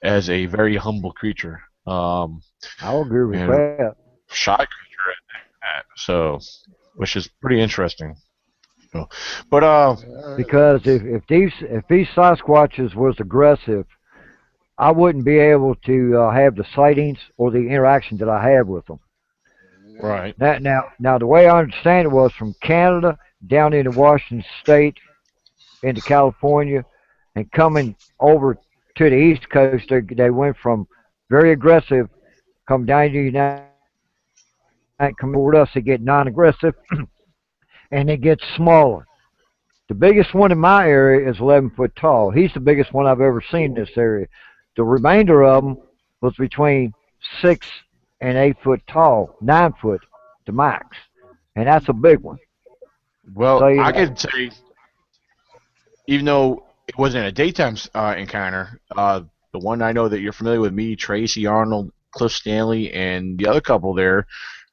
as a very humble creature, I'll agree with and a that. shy creature at that. So, which is pretty interesting. But Because if these Sasquatches was aggressive, I wouldn't be able to have the sightings or the interaction that I had with them. right, Now, the way I understand it was from Canada down into Washington State, into California, and coming over to the East Coast. They went from very aggressive, come down to the United, come toward us, they get non-aggressive, and they get smaller. The biggest one in my area is 11 foot tall. He's the biggest one I've ever seen in this area. The remainder of them was between 6 and 8 foot tall, 9 foot the max, and that's a big one. well, So I could say, even though it wasn't a daytime encounter, the one I know that you're familiar with, me, Tracy Arnold, Cliff Stanley, and the other couple there,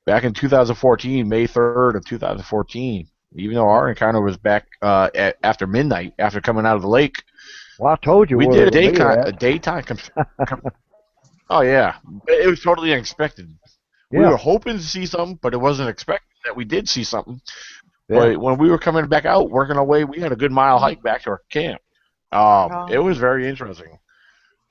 back in 2014, May 3rd of 2014. Even though our encounter was back after midnight, after coming out of the lake, well, I told you we where did it would be a at. daytime. Oh yeah, it was totally unexpected. We Yeah, were hoping to see something, but it wasn't expected that we did see something. yeah. But when we were coming back out, working our way, we had a good mile hike back to our camp. It was very interesting.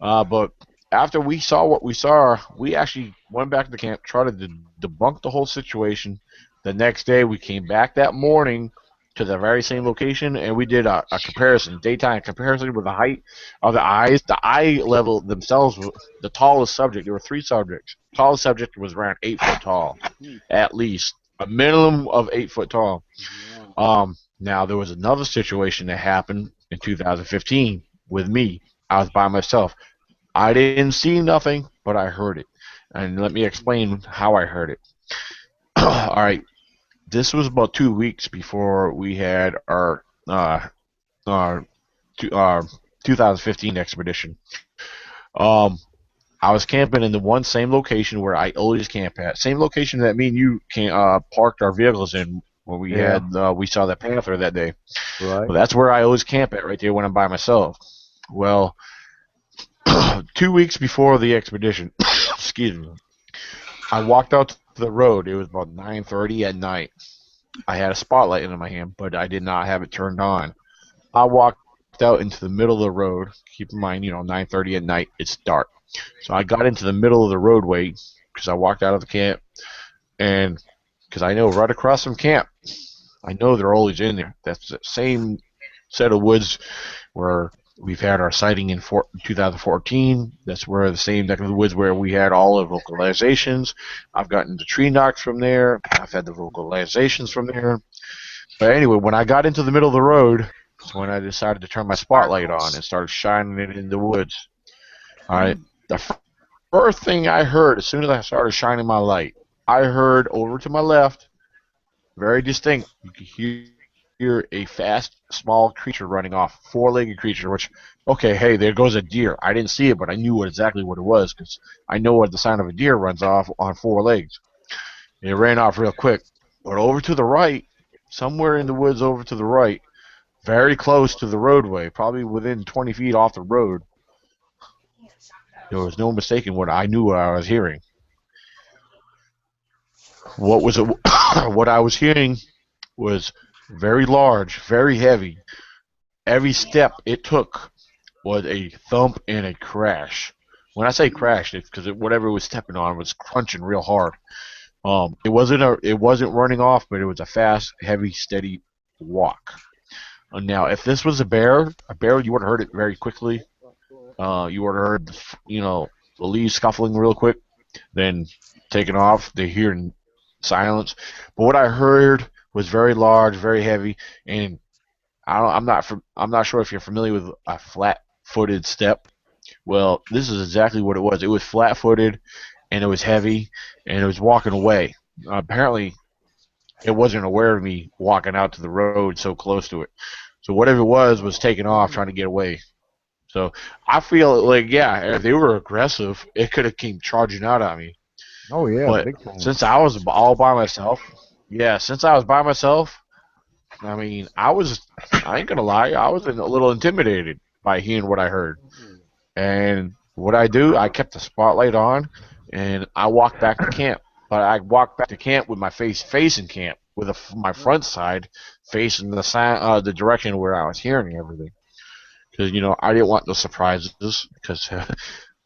But after we saw what we saw, we actually went back to the camp, tried to debunk the whole situation. The next day, we came back that morning to the very same location, and we did a comparison, daytime comparison with the height of the eyes. The eye level themselves, the tallest subject, there were three subjects. The tallest subject was around 8 foot tall, at least. A minimum of 8 foot tall. Now, there was another situation that happened in 2015 with me. I was by myself. I didn't see nothing, but I heard it. And let me explain how I heard it. All right, this was about 2 weeks before we had our 2015 expedition. Um, I was camping in the one same location where I always camp at. Same location that me and you parked our vehicles in when we Yeah. we saw the panther that day. Right. Well, that's where I always camp at, right there when I'm by myself. Well, 2 weeks before the expedition, excuse me, I walked out to the road. It was about 9:30 at night. I had a spotlight in my hand, but I did not have it turned on. I walked out into the middle of the road. Keep in mind, 9:30 at night, it's dark. So I got into the middle of the roadway because I walked out of the camp, and because I know right across from camp, I know they're always in there. That's the same set of woods where we've had our sighting in 2014. That's where the same neck of the woods where we had all the vocalizations. I've gotten the tree knocks from there. I've had the vocalizations from there. But anyway, when I got into the middle of the road, that's when I decided to turn my spotlight on and start shining it in the woods. All right. The first thing I heard as soon as I started shining my light, I heard over to my left, very distinct. You could hear a fast, small creature running off, four-legged creature. Which, okay, hey, there goes a deer. I didn't see it, but I knew exactly what it was because I know what the sign of a deer runs off on four legs. And it ran off real quick. But over to the right, somewhere in the woods over to the right, very close to the roadway, probably within 20 feet off the road, there was no mistaking what I knew what I was hearing. What was it? What I was hearing was very large, very heavy. Every step it took was a thump and a crash. When I say crash, it's because whatever it was stepping on was crunching real hard. It wasn't running off, but it was a fast, heavy, steady walk. Now, if this was a bear, you would have heard it very quickly. You would have heard, the leaves scuffling real quick, then taking off. They hear silence. But what I heard was very large, very heavy, and I'm not sure if you're familiar with a flat-footed step. Well, this is exactly what it was. It was flat-footed, and it was heavy, and it was walking away. Apparently, it wasn't aware of me walking out to the road so close to it. So whatever it was taking off, trying to get away. So I feel like, yeah, if they were aggressive, it could have came charging out at me. Oh yeah, But big time. since I was all by myself, I mean, I ain't gonna lie, I was a little intimidated by hearing what I heard. And what I do, I kept the spotlight on, and I walked back to camp. But I walked back to camp with my face facing camp, with my front side facing the direction where I was hearing everything. Because I didn't want no surprises. Because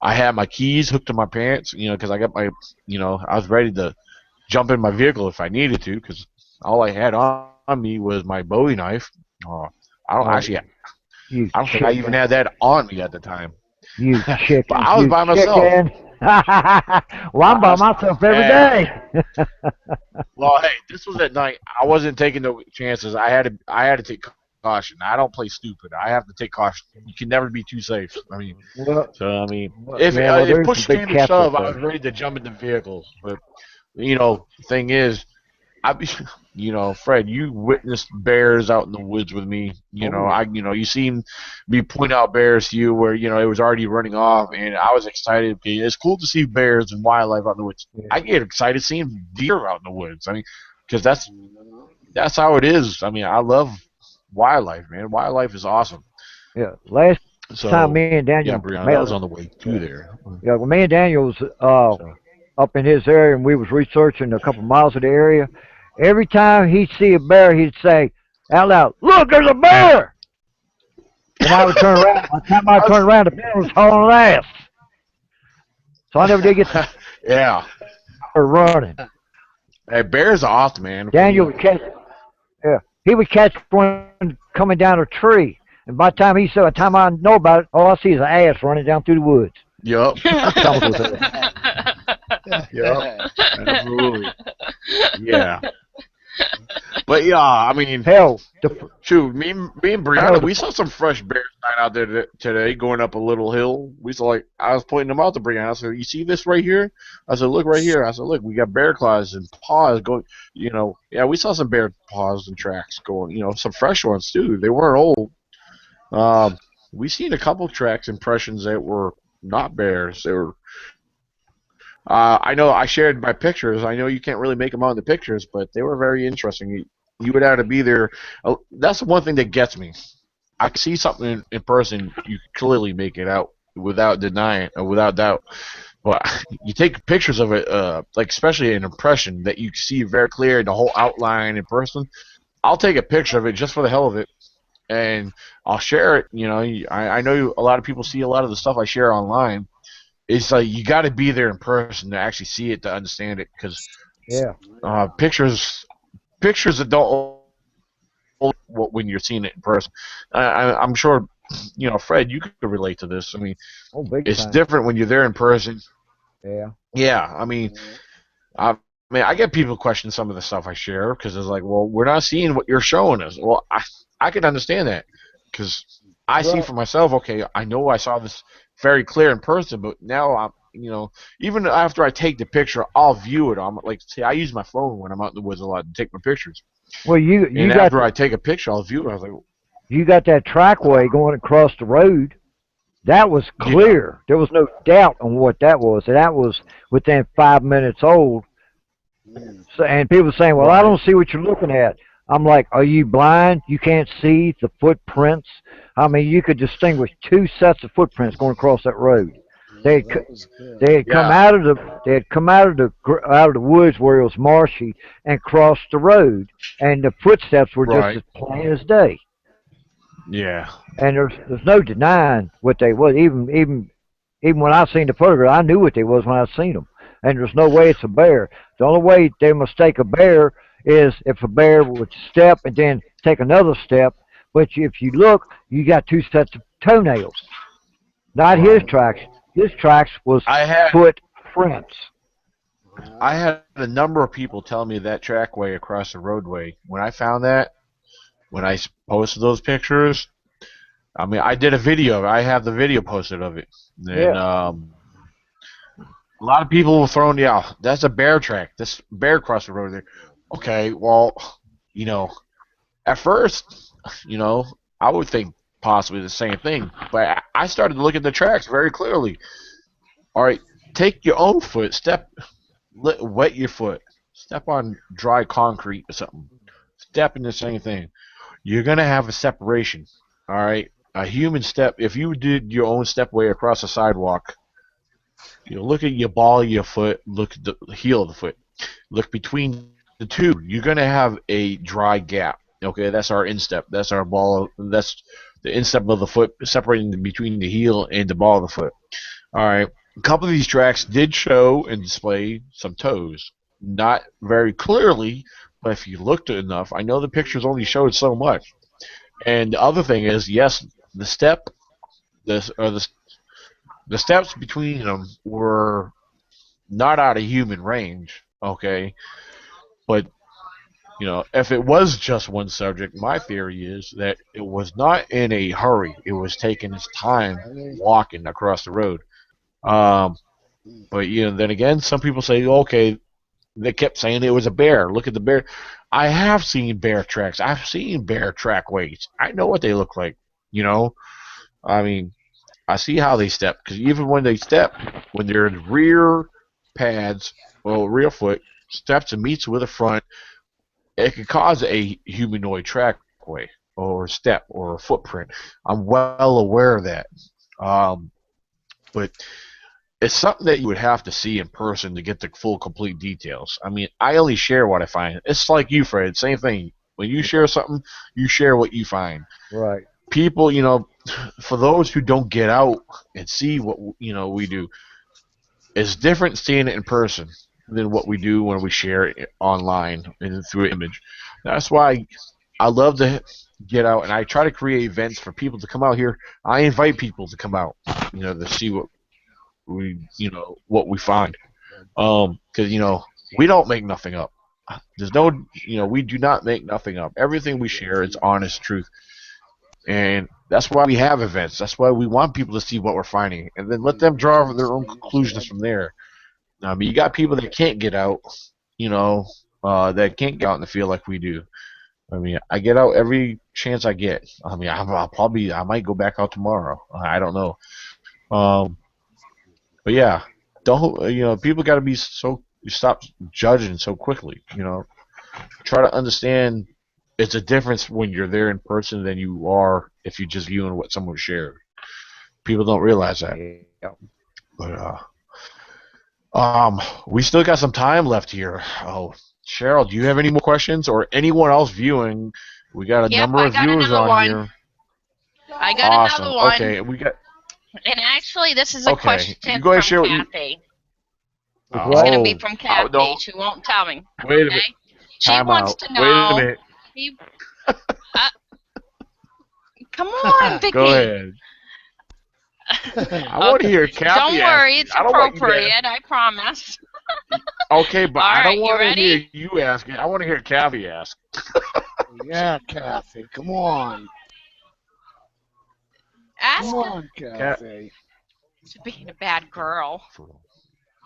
I had my keys hooked to my pants. Because I got my, I was ready to jump in my vehicle if I needed to. Because all I had on me was my Bowie knife. I don't actually. You I don't think I even had that on me at the time. You chicken. But I was you by myself. chicken. Well, I'm by myself every day. Well, hey, this was at night. I wasn't taking no chances. I had to take caution. I don't play stupid. I have to take caution. You can never be too safe. I mean, Well, if push big came to cats shove, up I was there. ready to jump in the vehicle. But the thing is, I be, Fred, you witnessed bears out in the woods with me. You seen me point out bears to you where it was already running off, and I was excited. It's cool to see bears and wildlife out in the woods. Yeah. I get excited seeing deer out in the woods. I mean, because that's how it is. I mean, I love wildlife, man. Wildlife is awesome. Yeah. Last time So me and yeah, Daniel Brianna, that met, was on the way to there. yeah, well, me and Daniel was So up in his area, and we was researching a couple miles of the area. Every time he'd see a bear, he'd say out loud, "Look, there's a bear!" And I would turn around. By the time I turned around, the bear was hauling ass. So I never did get to yeah, her running. hey, bears are awesome, man. Daniel would catch, yeah, he would catch one coming down a tree, and by the time I know about it, all I see is an ass running down through the woods. Yup. Stumbles with it. Yep. Absolutely. Yeah. But yeah, I mean, Hell, shoot, me and Brianna, hell, we saw some fresh bears out there today, going up a little hill. We saw I was pointing them out to Brianna. I said, "You see this right here?" I said, "Look right here." I said, "Look, we got bear claws and paws going." Yeah, we saw some bear paws and tracks going. Some fresh ones too. They weren't old. We seen a couple tracks impressions that were not bears. They were. I know I shared my pictures. I know you can't really make them out in the pictures, but they were very interesting. You would have to be there. That's the one thing that gets me. I see something in person, you clearly make it out without denying or without doubt. But you take pictures of it, like especially an impression that you see very clear, the whole outline in person. I'll take a picture of it just for the hell of it, and I'll share it. I know a lot of people see a lot of the stuff I share online. It's like you got to be there in person to actually see it to understand it, because Yeah. pictures that don't when you're seeing it in person. I'm sure, Fred, you could relate to this. I mean, Oh, big it's time. different when you're there in person. Yeah. Yeah, I get people question some of the stuff I share because it's like, well, we're not seeing what you're showing us. Well, I can understand that because I see Right. for myself. Okay, I know I saw this very clear in person, but now even after I take the picture, I'll view it. I'm like, say, I use my phone when I'm out in the woods a lot to take my pictures, Well, you and you got after I take a picture, I'll view it. I was like, you got that trackway going across the road. That was yeah, clear. There was no doubt on what that was. And that was within 5 minutes old. So, and people saying, "Well, I right, don't see what you're looking at." I'm like, "Are you blind? You can't see the footprints?" I mean, you could distinguish two sets of footprints going across that road. They Yeah, had, that was good. they had come yeah, out of the woods where it was marshy and crossed the road, and the footsteps were just right, as plain as day. yeah, And there's no denying what they was. Even when I seen the photograph, I knew what they was when I seen them. And there's no way it's a bear. The only way they mistake a bear is if a bear would step and then take another step. But if you look, you got two sets of toenails. Not his right. tracks. His tracks was I had footprints. I had a number of people tell me that trackway across the roadway. When I found that, when I posted those pictures, I mean, I did a video. I have the video posted of it, and Yeah. a lot of people were throwing, yeah, that's a bear track. This bear crossed the road there. Okay, well, you know, at first, you know, I would think possibly the same thing, but I started to look at the tracks very clearly. All right, take your own foot, wet your foot, step on dry concrete or something, step in the same thing. You're gonna have a separation. All right, a human step. If you did your own step way across the sidewalk, look at your ball of your foot, look at the heel of the foot, look between the two. You're gonna have a dry gap. Okay, that's our instep. That's our ball. That's the instep of the foot separating between the heel and the ball of the foot. All right. A couple of these tracks did show and display some toes. Not very clearly, but if you looked enough, I know the pictures only showed so much. And the other thing is, yes, the step, the steps between them were not out of human range. Okay, but if it was just one subject, my theory is that it was not in a hurry. It was taking its time walking across the road. Um, but then again, some people say, okay, they kept saying it was a bear. Look at the bear. I have seen bear tracks. I've seen bear trackways. I know what they look like. You know, I mean, I see how they step because even when they step, when they're in rear pads, well, rear foot steps and meets with the front, it could cause a humanoid trackway or step or a footprint. I'm well aware of that. Um, but it's something that you would have to see in person to get the full, complete details. I mean, I only share what I find. It's like you, Fred. Same thing. When you share something, you share what you find. Right. People, for those who don't get out and see what we do, it's different seeing it in person than what we do when we share it online and through an image. That's why I love to get out and I try to create events for people to come out here. I invite people to come out, to see what we find. Because we don't make nothing up. There's no, we do not make nothing up. Everything we share is honest truth, and that's why we have events. That's why we want people to see what we're finding, and then let them draw their own conclusions from there. I mean, you got people that can't get out, that can't get out in the field like we do. I mean, I get out every chance I get. I mean, I might go back out tomorrow. I don't know. Um, But yeah, don't people got to be you stop judging so quickly. Try to understand it's a difference when you're there in person than you are if you're just viewing what someone shared. People don't realize that. Yeah. But we still got some time left here. Oh, Cheryl, do you have any more questions or anyone else viewing? We got a Yep, number I of got viewers another on one. here. I got Awesome. another one. Okay, we got. And actually, this is a Okay, question you go ahead and from share. Kathy. It's What? going to be Oh, from Kathy. no! She won't tell me. Wait a minute. Okay? She Time wants out. to Wait a know. minute. Uh, come on, Go Vicky. ahead. I want to hear Kathy Don't worry, ask. it's I don't want you to appropriate. I promise. Okay, but All I don't right, you want to hear ready? you ask it. I want to hear Kathy ask. Yeah, Kathy, come on. Ask Come her. on, Kathy. To being a bad girl.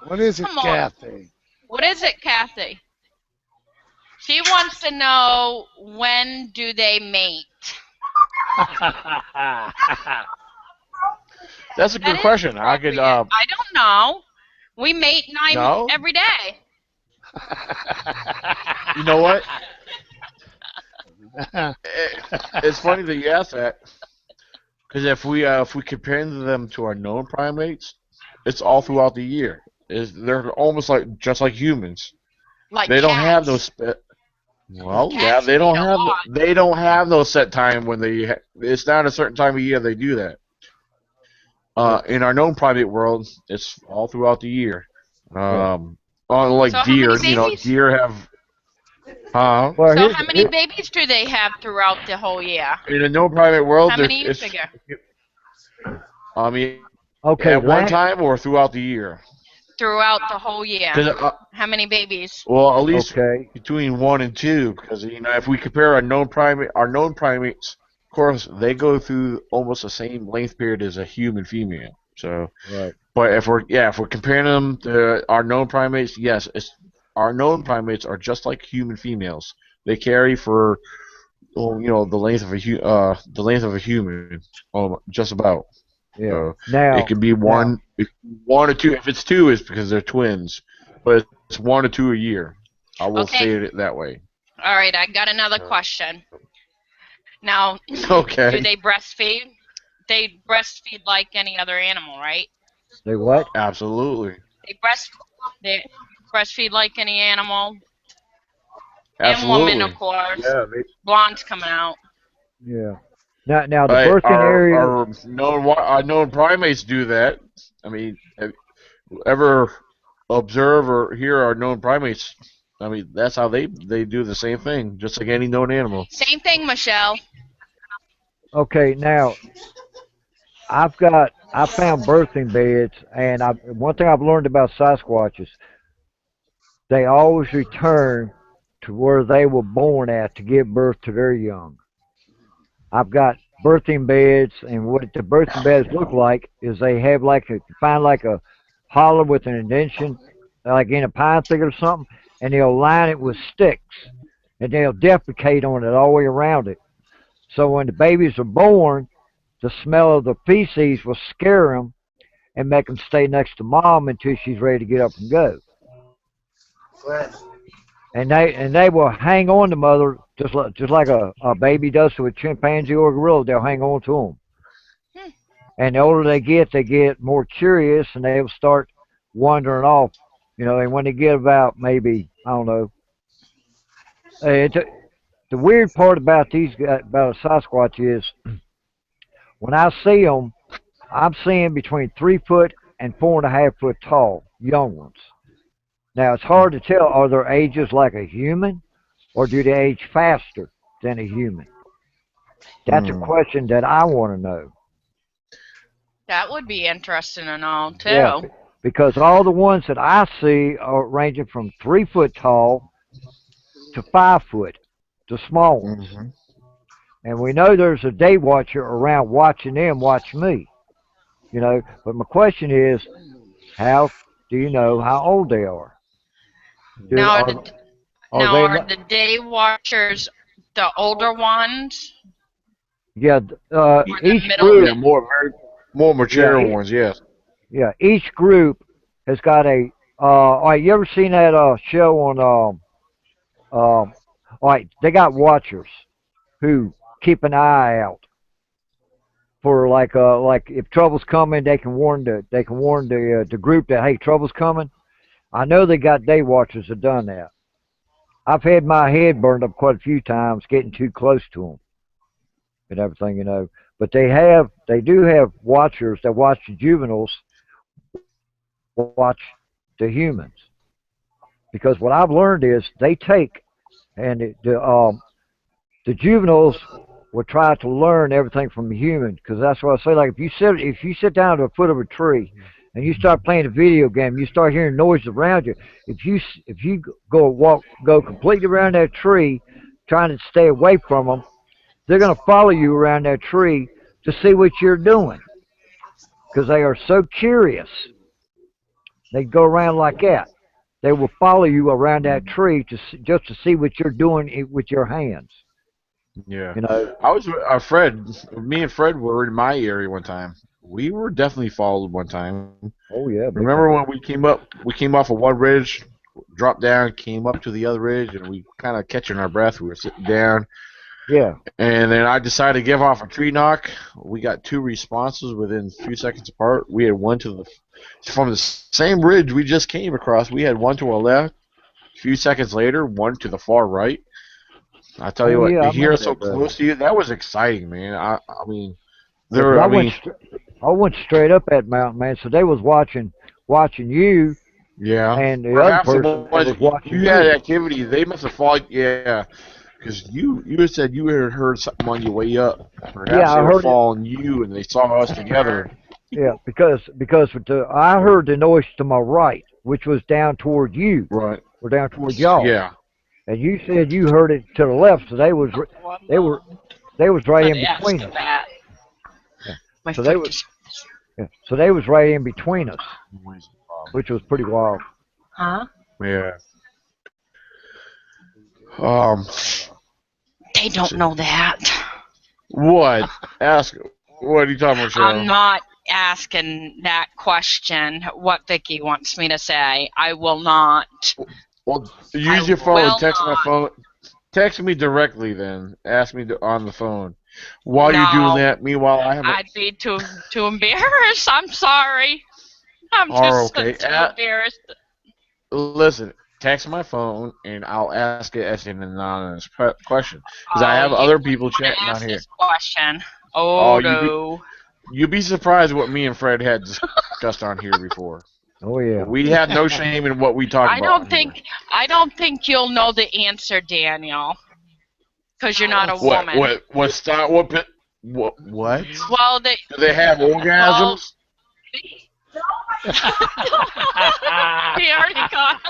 What is it, Come on. Kathy? What is it, Kathy? She wants to know, when do they mate? That's a That good is question. I could. appropriate. I don't know. We mate No. every day. You know what? It's funny that you ask that, because if we compare them to our known primates, it's all throughout the year. They're almost just like humans. Like They don't have cats. no Well, yeah, Cats mate a lot. they don't have no set time when it's not a certain time of year they do that. In our known primate world, it's all throughout the year. Like So how deer, many babies? deer have. Well, So how many babies do they have throughout the whole year? In a known primate world, How many you figure? I mean, okay, at one time or throughout the year. Throughout the whole year. How many babies? Well, at least okay. between 1 and 2, because if we compare our known primates, of course, they go through almost the same length period as a human female. So, Right. but if we're comparing them to our known primates, yes, our known primates are just like human females. They carry for the length of a human, just about. Yeah. So Now it could be one or two. If it's 2, it's because they're twins. But it's 1 or 2 a year. I will say it that way. All right, I got another question. Now, Okay. do they breastfeed? They breastfeed like any other animal, right? They what? Absolutely. They breastfeed like any animal. Absolutely. And women, of course. Yeah. Blondes coming out. Yeah. Now the birthing area. Our known primates do that. I mean, have you ever observe or hear our known primates? I mean, that's how they do the same thing, just like any known animal. Same thing, Michelle. Okay, now I found birthing beds, and one thing I've learned about Sasquatches, they always return to where they were born at to give birth to their young. I've got birthing beds, and what the birthing beds look like is they have find like a hollow with an indentation, like in a pine thicket or something, and they'll line it with sticks, and they'll defecate on it all the way around it. So when the babies are born, the smell of the feces will scare them and make them stay next to mom until she's ready to get up and go. And they will hang on to mother just like a baby does to a chimpanzee or a gorilla. They'll hang on to them. And the older they get more curious, and they'll start wandering off. And when they get about maybe, I don't know. The weird part about about a Sasquatch is when I see them, I'm seeing between 3 foot and 4.5 foot tall young ones. Now it's hard to tell, are their ages like a human, or do they age faster than a human? That's a question that I want to know. That would be interesting to know too. Yeah, because all the ones that I see are ranging from 3 foot tall to 5 foot, the small ones. Mm-hmm. And we know there's a day watcher around watching them watch me. But my question is, how do you know how old they are? Now, are the day watchers the older ones? Yeah, Or the each middle? group. Yeah, more mature ones, yes. yeah, each group has got a. All right, you ever seen that show on all right, they got watchers who keep an eye out for like if trouble's coming, they can warn the group that hey trouble's coming. I know they got day watchers that done that. I've had my head burned up quite a few times getting too close to them and everything, you know. But they do have watchers that watch the juveniles, watch the humans. Because what I've learned is they take and the juveniles will try to learn everything from the human. Because that's what I say. Like if you sit down at the foot of a tree and you start playing a video game, you start hearing noises around you. If you go completely around that tree, trying to stay away from them, they're going to follow you around that tree to see what you're doing because they are so curious. They go around like that. They will follow you around that tree just to see what you're doing with your hands. Yeah. You know. I was with Fred. Me and Fred were in my area one time. We were definitely followed one time. Oh yeah. Remember when we came up? We came off of one ridge, dropped down, came up to the other ridge, and we kind of catching our breath. We were sitting down. Yeah. And then I decided to give off a tree knock. We got two responses within a few seconds apart. We had one from the same ridge we just came across. We had one to our left. A few seconds later, one to the far right. I tell you what, yeah, to I hear remember it so that, close to you, that was exciting, man. I mean, Yeah, 'cause I went straight up that mountain, man. So they was watching you, yeah. and the other Perhaps it person that was was watching you had you. activity. They must have followed, yeah. Because you had said you had heard something on your way up. Yeah, Perhaps I they were heard it. following you and they saw us together. Yeah, because I heard the noise to my right, which was down toward you, Right. or down toward y'all, Yeah. and you said you heard it to the left. So they were they was right But in ask between us. that. Yeah. My So they foot was just. yeah. So they was right in between us, which was pretty wild. Huh? Yeah. Um. They don't know that. What? Ask. What are you talking about, I'm Cheryl? not asking that question. What Vicky wants me to say. I will not. Well, use your phone. Will Text my not. phone. Text me directly then. Ask me on the phone. While you're doing No. that, meanwhile, I have a. I'd be too embarrassed. I'm sorry. I'm Oh, just okay. too embarrassed. Listen, text my phone and I'll ask it as an anonymous question because I Oh, have you other people want to chatting on ask here. this question? Oh, Oh no. you'd be surprised what me and Fred had discussed on here before. Oh yeah. We have no shame in what we talk I about. don't think you'll know the answer, Daniel, because you're not a woman. What? Well, Do they have orgasms? He already got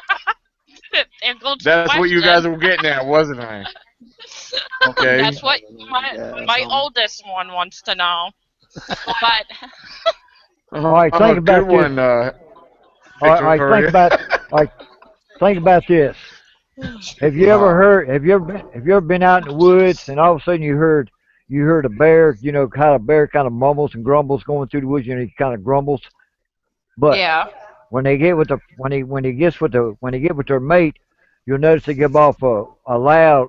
Engel's That's question. what you guys were getting at, wasn't I? Okay. That's what my oldest one wants to know. But All right, think about good this. one, All right, think about this. Have you ever heard? Have you ever been out in the woods and all of a sudden you heard a bear? You know how a bear kind of mumbles and grumbles going through the woods. You know, he kind of grumbles. But yeah, when they get with the when they get with their mate, you'll notice they give off a loud.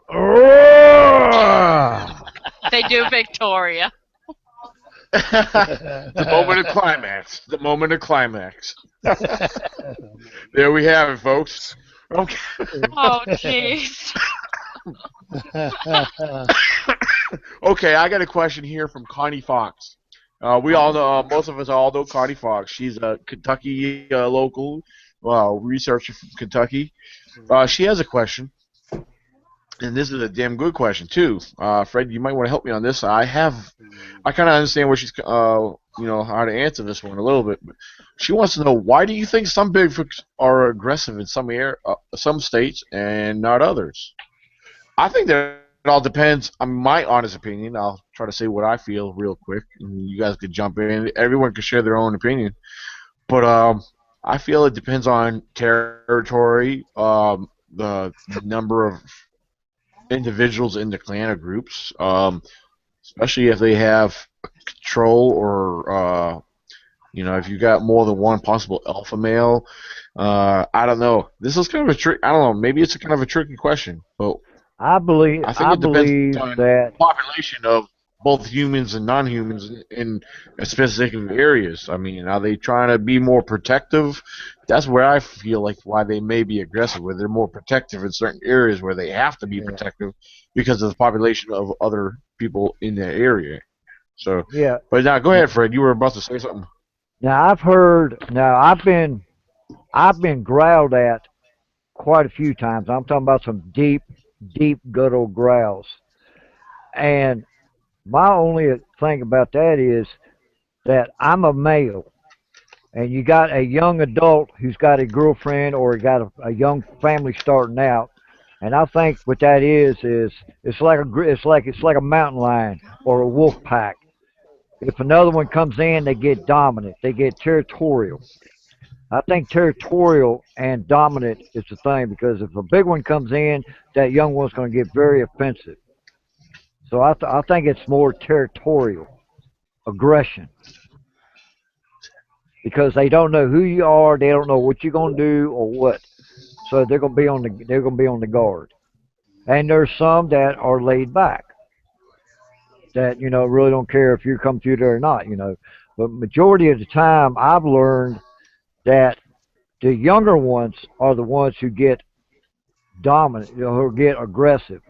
they do, Victoria. The moment of climax. The moment of climax. There we have it, folks. Okay. Oh, jeez. Okay, I got a question here from Connie Fox. We all know, most of us all know Connie Fox. She's a Kentucky local researcher from Kentucky. She has a question, and this is a damn good question too. Fred, you might want to help me on this. I kind of understand what she's, how to answer this one a little bit. But she wants to know, why do you think some Bigfoots are aggressive in some states and not others? I think that it all depends. On my honest opinion, I'll try to say what I feel real quick, and you guys could jump in. Everyone could share their own opinion, but I feel it depends on territory, the number of individuals in the clan or groups, especially if they have control or You know, if you got more than one possible alpha male, I don't know. This is kind of a trick. I don't know. Maybe it's a kind of a tricky question, but I believe I think I it depends believe on that population of both humans and non-humans in specific areas. I mean, are they trying to be more protective? That's where I feel like why they may be aggressive, where they're more protective in certain areas where they have to be yeah, protective because of the population of other people in that area. So, yeah. but now go ahead, Fred. You were about to say something. Now I've been growled at quite a few times. I'm talking about some deep, deep guttural growls. And my only thing about that is that I'm a male, and you got a young adult who's got a girlfriend or got a young family starting out. And I think what that is it's like a mountain lion or a wolf pack. If another one comes in, they get dominant. They get territorial. I think territorial and dominant is the thing because if a big one comes in, that young one's going to get very offensive. So I think it's more territorial aggression because they don't know who you are, they don't know what you're going to do or what. So they're going to be on the guard. And there's some that are laid back that really don't care if you come through there or not. But majority of the time, I've learned that the younger ones are the ones who get dominant, who get aggressive.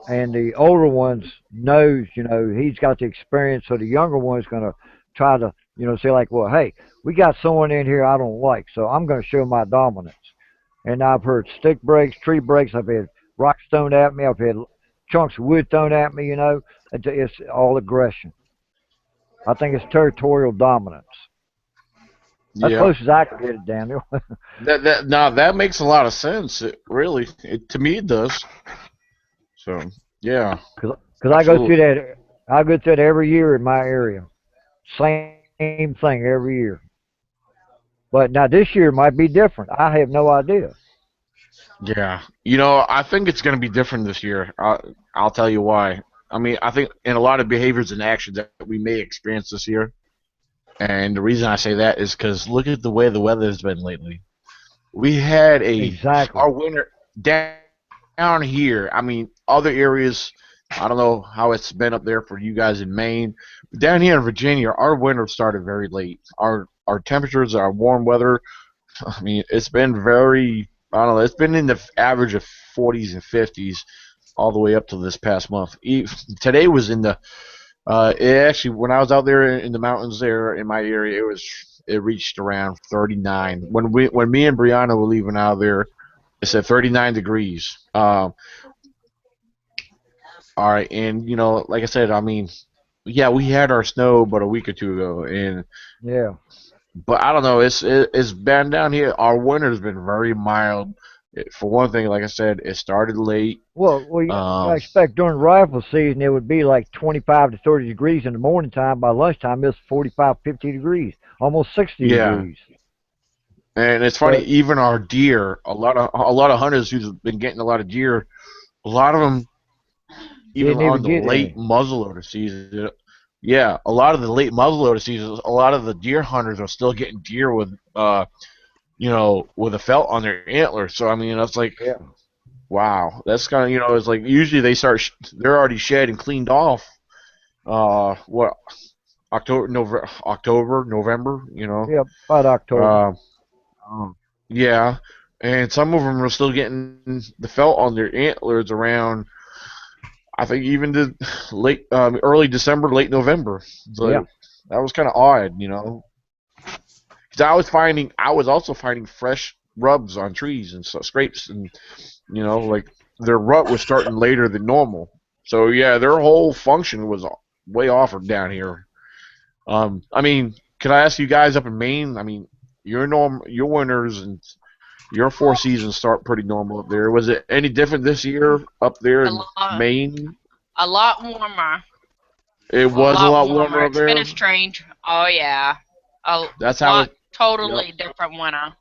And the older ones knows, he's got the experience, so the younger one's gonna try to, say like, well, hey, we got someone in here I don't like, so I'm gonna show my dominance. And I've heard stick breaks, tree breaks, I've had rocks thrown at me, I've had chunks of wood thrown at me. It's all aggression. I think it's territorial dominance. As Yeah, close as I can get it, Daniel. that now that makes a lot of sense. It really, to me, it does. So, yeah, Because I go through absolutely. that. I go through that every year in my area. Same thing every year. But now this year might be different. I have no idea. Yeah, you know, I think it's going to be different this year. I'll tell you why. I mean, I think in a lot of behaviors and actions that we may experience this year, and the reason I say that is because look at the way the weather has been lately. We had Exactly. our winter down here. I mean, other areas. I don't know how it's been up there for you guys in Maine. But down here in Virginia, our winter started very late. Our temperatures, our warm weather. I mean, it's been very. I don't know. It's been in the average of 40s and 50s all the way up to this past month. Today was in the. It actually, when I was out there in the mountains there in my area, it reached around 39. When me and Brianna were leaving out there, it said 39 degrees. All right, and like I said, I mean, yeah, we had our snow but a week or two ago, and Yeah. but I don't know, it's been down here. Our winter's been very mild. For one thing, like I said, it started late. I Um, expect during rifle season it would be like 25 to 30 degrees in the morning time. By lunchtime, it's 45, 50 degrees, almost 60 yeah, degrees. and it's funny. So Even our deer, a lot of hunters who've been getting a lot of deer, a lot of them even didn't on even the get late any. muzzleloader season. Yeah, a lot of the late muzzleloader seasons, a lot of the deer hunters are still getting deer with with a felt on their antlers. So I mean, that's like, Yeah. wow, that's kind of it's like usually they're already shed and cleaned off. What October, November, Yeah. About October. Uh, yeah, and some of them are still getting the felt on their antlers around. I think even the early December, late November. Yeah. So that was kind of odd. Because I was also finding fresh rubs on trees and scrapes, and like their rut was starting later than normal. So yeah, their whole function was way off from down here. I mean, could I ask you guys up in Maine? I mean, your winters and your four seasons start pretty normal up there. Was it any different this year up there A in lot, Maine? a lot warmer. It A was a lot lot warmer. warmer up It's been there. a strange. Oh yeah, a That's how lot it. Yep. totally different winter.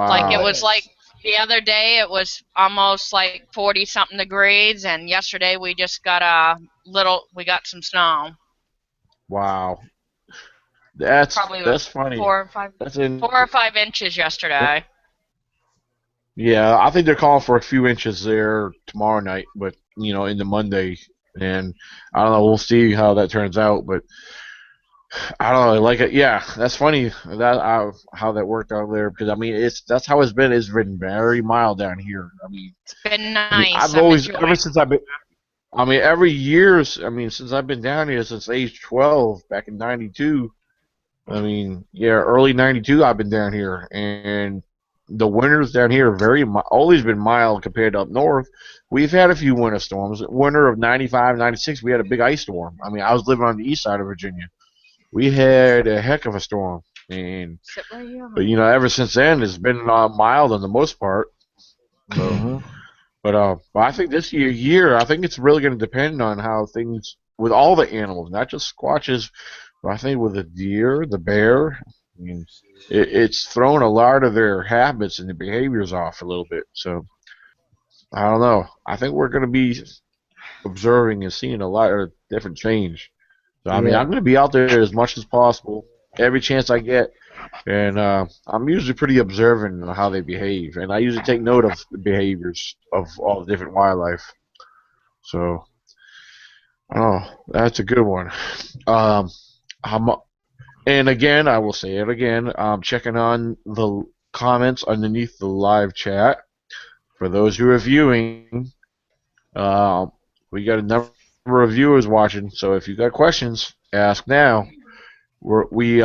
Like it Wow. was like the other day it was almost like 40 something degrees, and yesterday we just got we got some snow. Wow. Probably That's funny. 4 or 5, That's in 4 or 5 inches yesterday. Yeah, I think they're calling for a few inches there tomorrow night, but in the Monday, and I don't know. We'll see how that turns out, but I don't know. Like it, yeah, that's funny that how that worked out there because I mean that's how it's been. It's been very mild down here. It's been I've nice. I'm always ever enjoying. since I've been. I mean, every years. I mean, since I've been down here since age 12, back in '92. I mean, yeah, early '92. I've been down here, and the winters down here are always been mild compared to up north. We've had a few winter storms. Winter of '95, '96, we had a big ice storm. I mean, I was living on the east side of Virginia. We had a heck of a storm, and Sit right here. but ever since then it's been mild on the most part. So, but I think this year, I think it's really going to depend on how things with all the animals, not just squatches, but I think with the deer, the bear, I mean, it's thrown a lot of their habits and their behaviors off a little bit. So I don't know. I think we're going to be observing and seeing a lot of different change. So I mean, I'm going to be out there as much as possible, every chance I get, and I'm usually pretty observant on how they behave, and I usually take note of the behaviors of all the different wildlife. So, oh, that's a good one. I'm, and again, I will say it again. I'm checking on the comments underneath the live chat for those who are viewing. We got a number of viewers watching, so if you got questions, ask now. We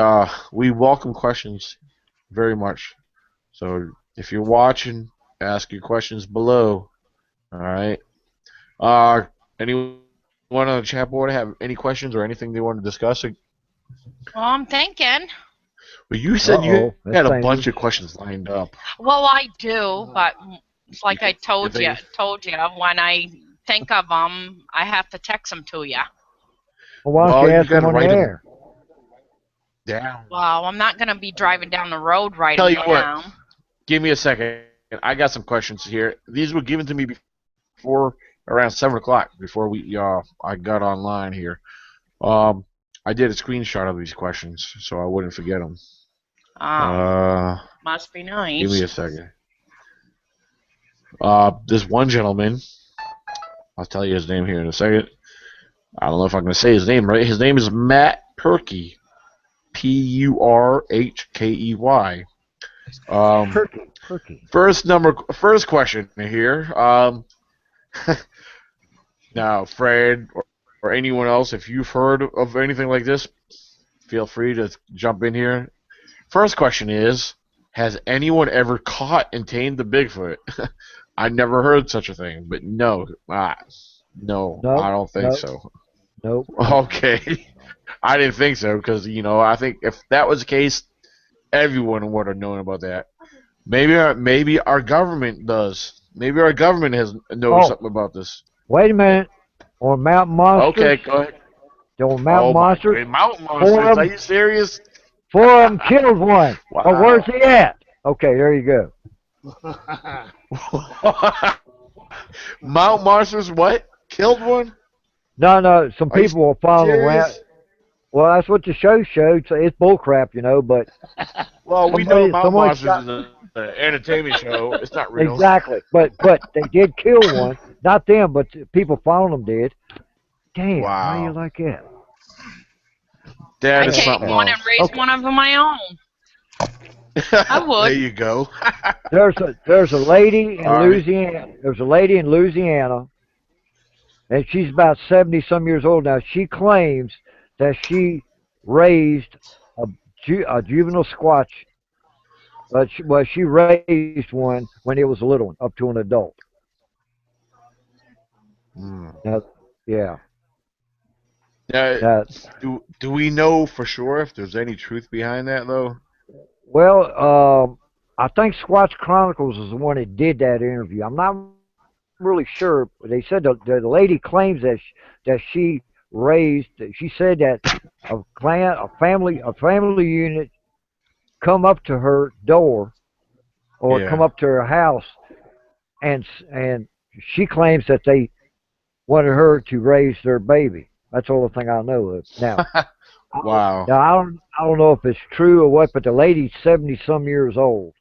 welcome questions very much. So if you're watching, ask your questions below. All right. Anyone on the chat board have any questions or anything they want to discuss? Well, I'm thinking. Well, you said you had a bunch of questions lined up. Well, I do, but it's like I told you, when I think of them, I have to text them to you. Well, why don't you ask them on the air? Down. Well, I'm not going to be driving down the road right now. Tell you what, give me a second. I got some questions here. These were given to me before around 7 o'clock before I got online here. I did a screenshot of these questions so I wouldn't forget them. Must be nice. Give me a second. This one gentleman, I'll tell you his name here in a second. I don't know if I'm going to say his name right. His name is Matt Perkey. Purhkey. First question here. Now, Fred or anyone else, if you've heard of anything like this, feel free to jump in here. First question is, has anyone ever caught and tamed the Bigfoot? I never heard such a thing, but no, no, I don't think so. Nope. Okay. I didn't think so because, I think if that was the case, everyone would have known about that. Maybe our government does. Maybe our government knows something about this. Wait a minute. On Mountain Monsters. Okay, go ahead. On Mountain Monsters. Mountain Monsters. Are you serious? 4 of them killed one. Wow. Oh, where's he at? Okay, there you go. Mountain Monsters what? Killed one? No. Some people will follow around. Well, that's what the show showed. So it's bullcrap, but. Well, we know Mountain Monsters is an entertainment show. It's not real. Exactly, but they did kill one. Not them, but people following them did. Damn, wow. How do you like that? That is something. I take one and raise one of my own. I would. There you go. There's a lady in Louisiana. There's a lady in Louisiana, and she's about 70-some years old now. She claims that she raised a juvenile squatch. But she raised one when it was a little one, up to an adult. Now, yeah. Do we know for sure if there's any truth behind that, though? Well, I think Squatch Chronicles is the one that did that interview. I'm not really sure. They said the lady claims that she raised. She said that a family unit come up to her door or come up to her house, and she claims that they wanted her to raise their baby. That's the only thing I know of now. Wow. Now I don't know if it's true or what, but the lady's 70 some years old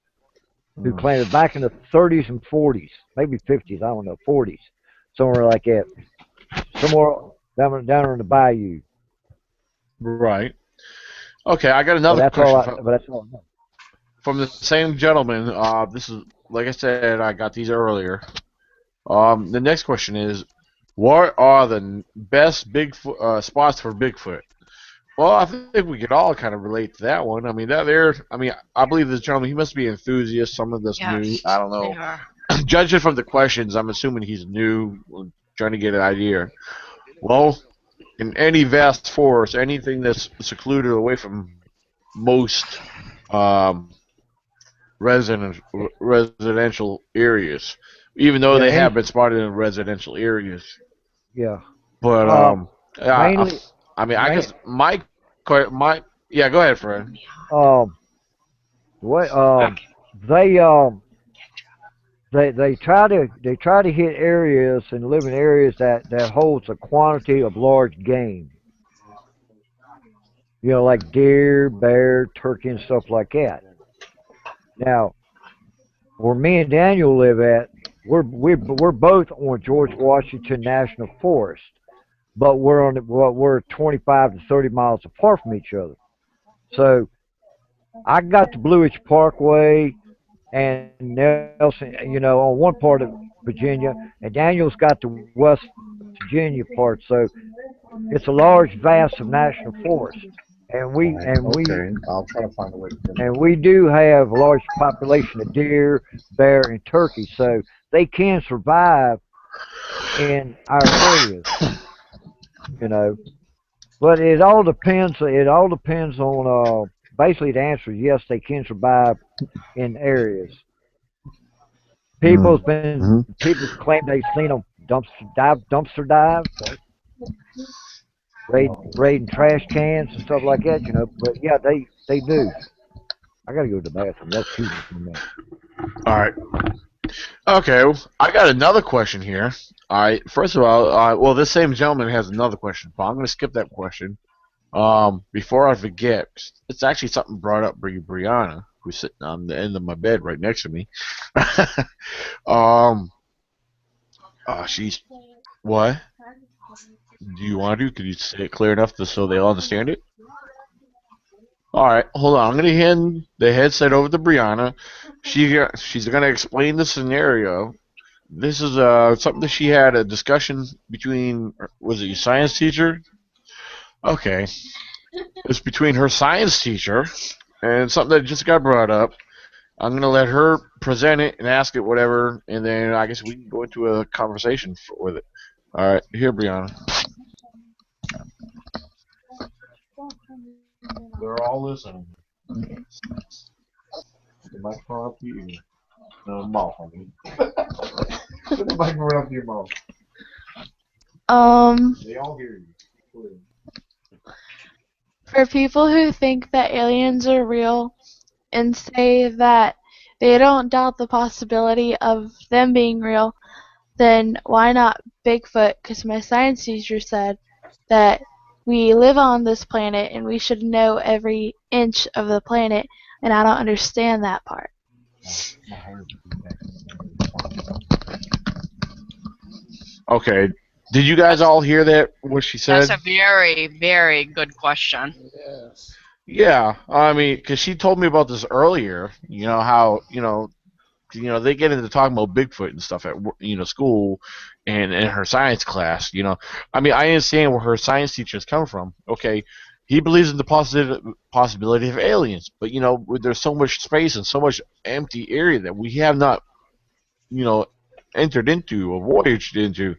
who claimed it back in the 30s and 40s, maybe 50s, I don't know, 40s, somewhere like that, somewhere down in the bayou. Right. Okay, I got But another that's all question I. But that's all I know. from the same gentleman. This is like I said, I got these earlier. The next question is, what are the best Bigfoot spots for Bigfoot? Well, I think we could all kind of relate to that one. I mean, that there. I mean, I believe this gentleman. He must be an enthusiast. Some of this new. Yes, I don't they know. are. Judging from the questions, I'm assuming he's new, trying to get an idea. Well, in any vast forest, anything that's secluded away from most um, residential areas, even though Yeah, they any. have been spotted in residential areas. Yeah. But Um. yeah, Mainly. I mean, I Main. guess my yeah. Go ahead, Fred. Um. What. They. They try to hit areas and live in areas that holds a quantity of large game. Like deer, bear, turkey, and stuff like that. Now, where me and Daniel live at, we're both on George Washington National Forest, but we're 25 to 30 miles apart from each other. So I got the Blue Ridge Parkway and Nelson, on one part of Virginia, and Daniel's got the West Virginia part. So it's a large vast of national forest, and we Right. and we Okay. I'll try to find a way to get it. and we do have a large population of deer, bear, and turkey. So they can survive in our areas, you know. But it all depends. It all depends on. Basically, the answer is yes, they can survive in areas. Mm-hmm. People claim they've seen them dumpster dive, raiding trash cans and stuff like that. But yeah, they do. I gotta go to the bathroom. Y'all excuse me for a minute. All right. Okay. I got another question here. All right. First of all, well, this same gentleman has another question, but I'm going to skip that question. Before I forget, it's actually something brought up by Brianna, who's sitting on the end of my bed right next to me. um, she's what? Do you want to? Could you say it clear enough so they'll understand it? All right, hold on. I'm gonna hand the headset over to Brianna. She's gonna explain the scenario. This is something that she had a discussion between, was it your science teacher? Okay, it's between her science teacher and something that just got brought up. I'm gonna let her present it and ask it whatever, and then I guess we can go into a conversation with it. All right, here, Brianna. They're all listening. Put the microphone up to your ear. No, mouth, I mean. Put the microphone up to your mouth. They all hear you. For people who think that aliens are real and say that they don't doubt the possibility of them being real, then why not Bigfoot? Because my science teacher said that we live on this planet and we should know every inch of the planet, and I don't understand that part. Okay. Did you guys all hear that? What she said? That's a very, very good question. Yes. Yeah. I mean, because she told me about this earlier. How they get into talking about Bigfoot and stuff at school, and in her science class. I mean, I understand where her science teachers come from. Okay, he believes in the possibility of aliens, but there's so much space and so much empty area that we have not you know entered into or voyaged into.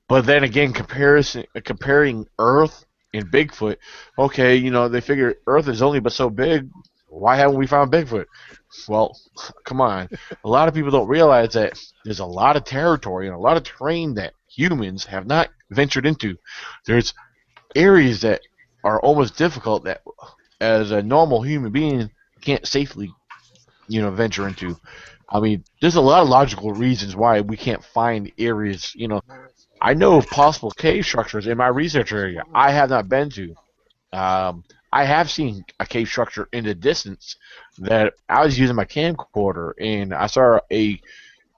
But then again, comparing Earth and Bigfoot, okay, they figure Earth is only but so big. Why haven't we found Bigfoot? Well, come on. A lot of people don't realize that there's a lot of territory and a lot of terrain that humans have not ventured into. There's areas that are almost difficult that, as a normal human being, can't safely, venture into. I mean, there's a lot of logical reasons why we can't find areas. I know of possible cave structures in my research area I have not been to. I have seen a cave structure in the distance that I was using my camcorder, and I saw a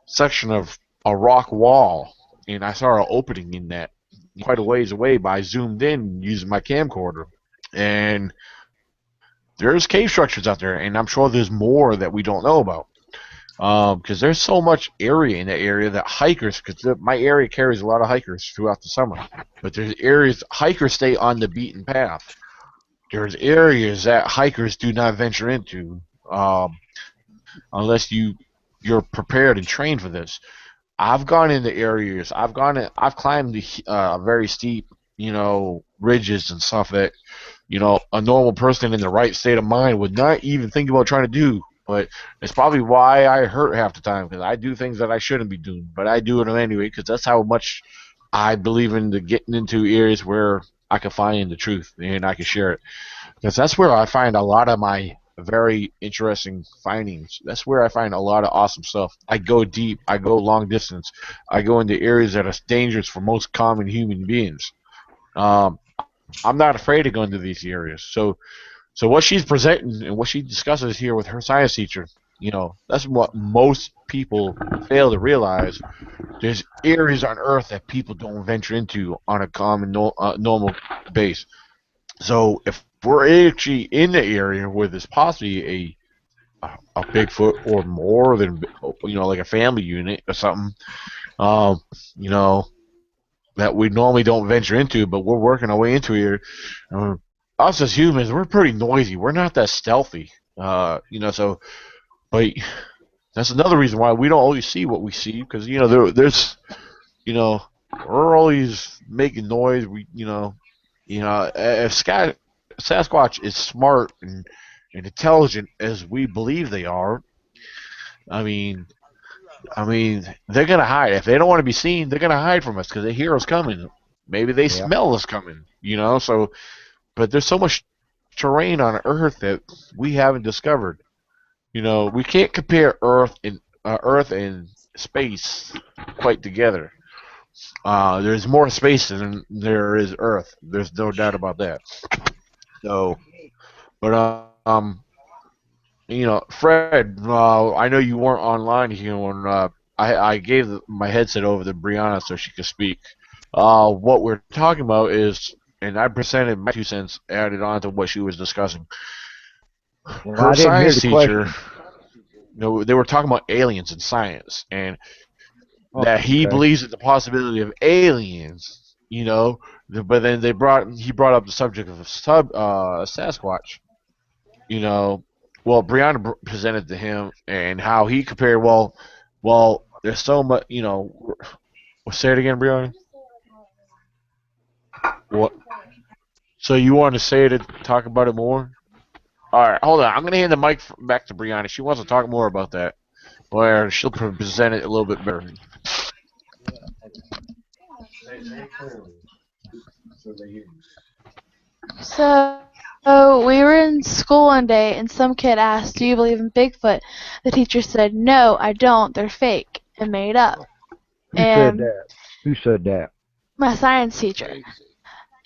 section of a rock wall, and I saw an opening in that quite a ways away. But I zoomed in using my camcorder, and there's cave structures out there, and I'm sure there's more that we don't know about. Because there's so much area in that area that hikers, because my area carries a lot of hikers throughout the summer, but there's areas hikers stay on the beaten path. There's areas that hikers do not venture into unless you're prepared and trained for this. I've gone into areas. I've climbed the very steep, ridges and stuff that a normal person in the right state of mind would not even think about trying to do. But it's probably why I hurt half the time, because I do things that I shouldn't be doing, but I do it anyway because that's how much I believe in the getting into areas where I can find the truth and I can share it. Because that's where I find a lot of my very interesting findings. That's where I find a lot of awesome stuff. I go deep. I go long distance. I go into areas that are dangerous for most common human beings. Um, I'm not afraid to go into these areas. So what she's presenting and what she discusses here with her science teacher, that's what most people fail to realize. There's areas on Earth that people don't venture into on a common normal base. So if we're actually in the area where there's possibly a Bigfoot or more than like a family unit or something, um, you know that we normally don't venture into, but we're working our way into here. Us as humans, we're pretty noisy. We're not that stealthy, So, but that's another reason why we don't always see what we see, because there's we're always making noise. If Sasquatch is smart and intelligent as we believe they are, I mean, they're gonna hide. If they don't want to be seen, they're gonna hide from us because they hear us coming. Maybe they Yeah. smell us coming. So, but there's so much terrain on Earth that we haven't discovered. We can't compare Earth and space quite together. There's more space than there is Earth. There's no doubt about that. So, but Fred, I know you weren't online here when I gave my headset over to Brianna so she could speak. What we're talking about is, and I presented my 2 cents added on to what she was discussing. Well, Her I didn't hear science the teacher, question. they were talking about aliens and science, and Oh, that he okay. believes in the possibility of aliens. But then he brought up the subject of Sasquatch. you know, well, Brianna presented to him and how he compared. Well, there's so much. Say it again, Brianna. What? So you want to say it and talk about it more? All right, hold on. I'm gonna hand the mic back to Brianna. She wants to talk more about that, where she'll present it a little bit better. So we were in school one day, and some kid asked, "Do you believe in Bigfoot?" The teacher said, "No, I don't. They're fake and made up." Who said And that? Who said that? my science teacher.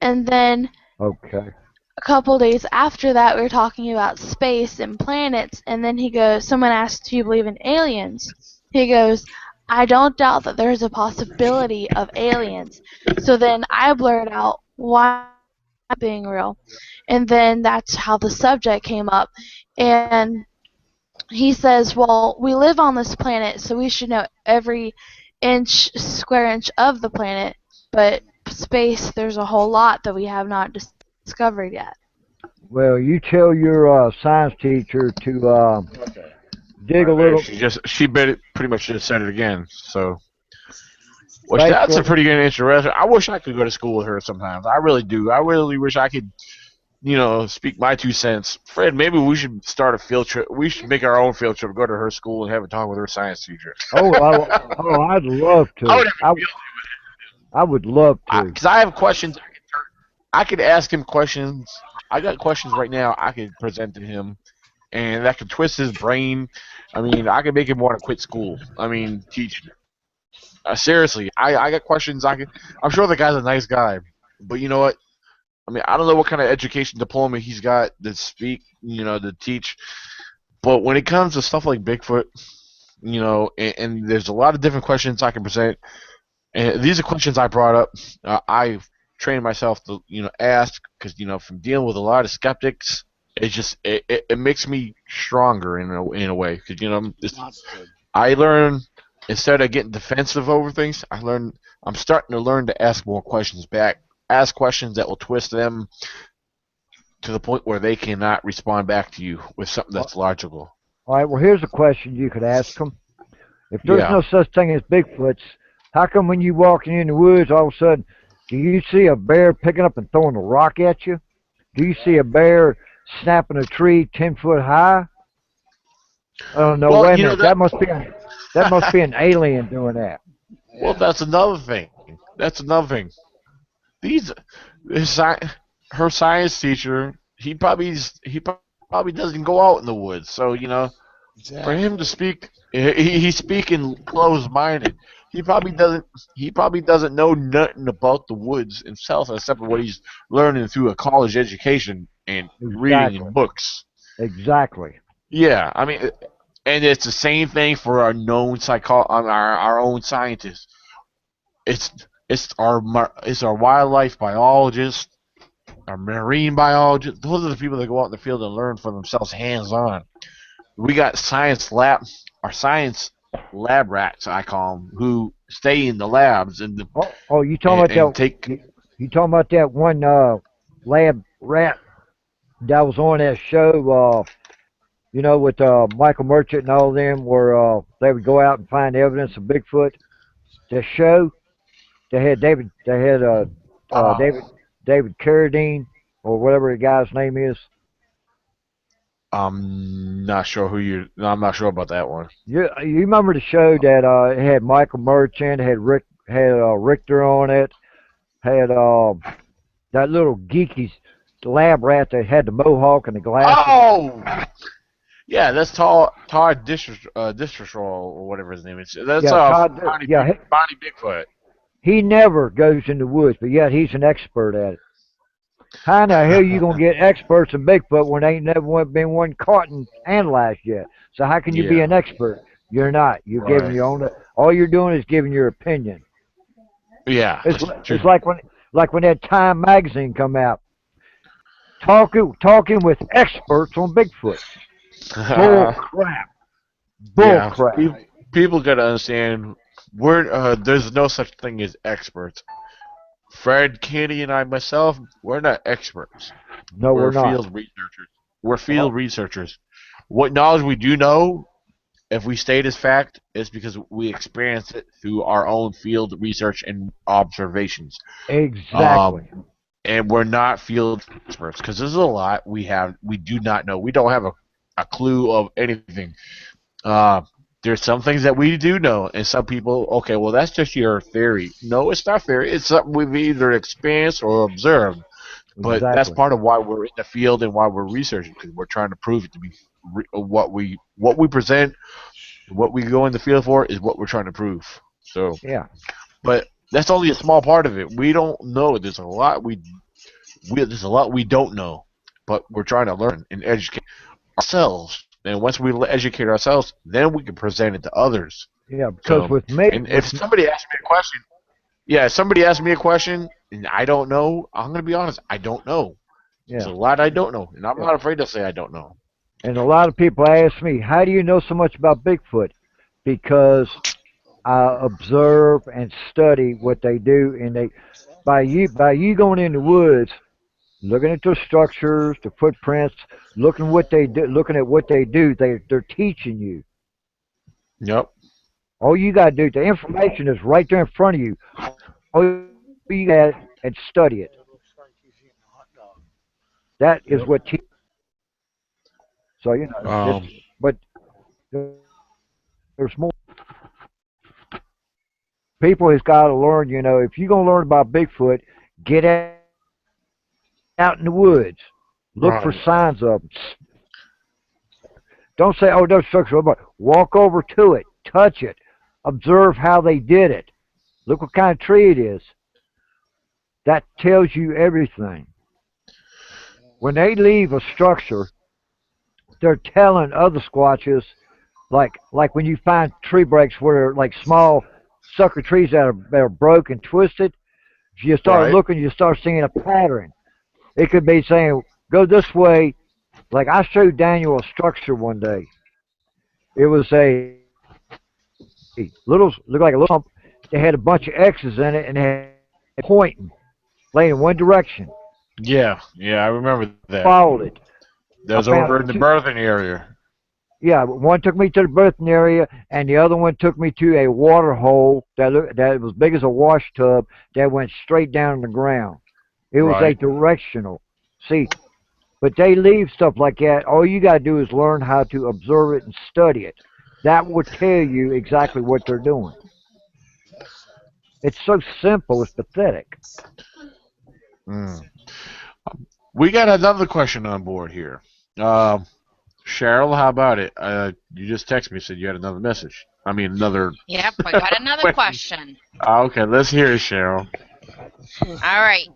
And then Okay. a couple days after that, we were talking about space and planets, and then someone asked, "Do you believe in aliens?" He goes, "I don't doubt that there's a possibility of aliens." So then I blurted out, "Why not being real?" And then that's how the subject came up. And he says, "Well, we live on this planet, so we should know every square inch of the planet, but space, there's a whole lot that we have not discovered yet." Well, you tell your science teacher to dig a There, little. she pretty much just said it again. So, which that's a Basically, pretty good interesting. I wish I could go to school with her sometimes. I really do. I really wish I could speak my 2 cents. Fred, maybe we should start a field trip. We should make our own field trip, go to her school, and have a talk with her science teacher. I'd love I to. would have a field I would love to. because I have questions. I could ask him questions. I got questions right now I could present to him, and that could twist his brain. I mean, I could make him want to quit school. I mean, teaching. Seriously, I got questions. I'm sure the guy's a nice guy, but you know what? I mean, I don't know what kind of education diploma he's got to speak, to teach. But when it comes to stuff like Bigfoot, and there's a lot of different questions I can present. And these are questions I brought up. I've trained myself to, ask because, from dealing with a lot of skeptics, it's just it makes me stronger in a way because I learn instead of getting defensive over things. I'm starting to learn to ask more questions back, ask questions that will twist them to the point where they cannot respond back to you with something that's logical. All right, well, here's a question you could ask them. If there's Yeah. no such thing as Bigfoots, how come when you walking in the woods, all of a sudden, do you see a bear picking up and throwing a rock at you? Do you see a bear snapping a tree 10 foot high? Oh no! Well, Wait a minute. That must be an alien doing that. Well, that's another thing. These, her science teacher, he probably doesn't go out in the woods. So for him to speak, he's speaking closed-minded. He probably doesn't know nothing about the woods himself except for what he's learning through a college education and reading in books. Exactly. Yeah, I mean, and it's the same thing for our our own scientists. It's it's our wildlife biologists, our marine biologists. Those are the people that go out in the field and learn for themselves, hands on. We got our science lab rats, I call them, who stay in the labs and you talking about that? You talking about that one lab rat that was on that show? With Michael Merchant and all of them, where they would go out and find evidence of Bigfoot. The show they had David Carradine or whatever the guy's name is. I'm not sure about that one. You remember the show that it had Michael Merchant, had Richter on it, had that little geeky lab rat that had the mohawk and the glasses. Oh, yeah, that's Todd Distrol or whatever his name is. That's Bonnie Bigfoot. He never goes in the woods, but yet he's an expert at it. How in the hell you gonna get experts in Bigfoot when ain't never been one caught and analyzed yet? So how can you be an expert? You're not. You're giving your own. All you're doing is giving your opinion. Yeah, it's like when that Time magazine come out, talking with experts on Bigfoot. Bull crap. Bull crap. People gotta understand. There's no such thing as experts. Fred, Kenny, and I myself, we're not experts. No, we're not. Field researchers. We're field researchers. What knowledge we do know, if we state as fact, is because we experienced it through our own field research and observations. Exactly. And we're not field experts because there's a lot we do not know. We don't have a clue of anything. There's some things that we do know, and some people, okay, well, that's just your theory. No, it's not theory. It's something we've either experienced or observed. But that's part of why we're in the field and why we're researching, because we're trying to prove it to be what we present, what we go in the field for is what we're trying to prove. So yeah. But that's only a small part of it. We don't know. There's a lot there's a lot we don't know, but we're trying to learn and educate ourselves. And once we educate ourselves, then we can present it to others. Yeah, because with me, and if somebody asks me a question, and I don't know, I'm gonna be honest, I don't know. Yeah. There's a lot I don't know, and I'm not afraid to say I don't know. And a lot of people ask me, "How do you know so much about Bigfoot?" Because I observe and study what they do, and by you going in the woods, looking at their structures, the footprints, looking at what they do, they're teaching you. Yep. All you gotta do, the information is right there in front of you. All you gotta and study it. That is what. So but there's more. People has got to learn. If you're gonna learn about Bigfoot, get out in the woods. Look for signs of them. Don't say, "Oh, those structures." Walk over to it, touch it, observe how they did it. Look what kind of tree it is. That tells you everything. when they leave a structure, they're telling other squatches, like when you find tree breaks where they're like small sucker trees that are broken, twisted. If you start Right. looking, you start seeing a pattern. It could be saying, go this way. Like I showed Daniel a structure one day. It was a looked like a little stump. They had a bunch of X's in it, and they had pointing, laying in one direction. Yeah, I remember that. Followed it. That I was over found in the two. birthing area. Yeah, one took me to the birthing area, and the other one took me to a water hole that was big as a wash tub that went straight down in the ground. It was a Right. directional. See, but they leave stuff like that. All you got to do is learn how to observe it and study it. That will tell you exactly what they're doing. It's so simple, it's pathetic. Mm. We got another question on board here. Um, Cheryl, how about it? You just texted me, said you had another message. I mean, another Yep, I got another question. question. Okay, let's hear it, Cheryl. All right.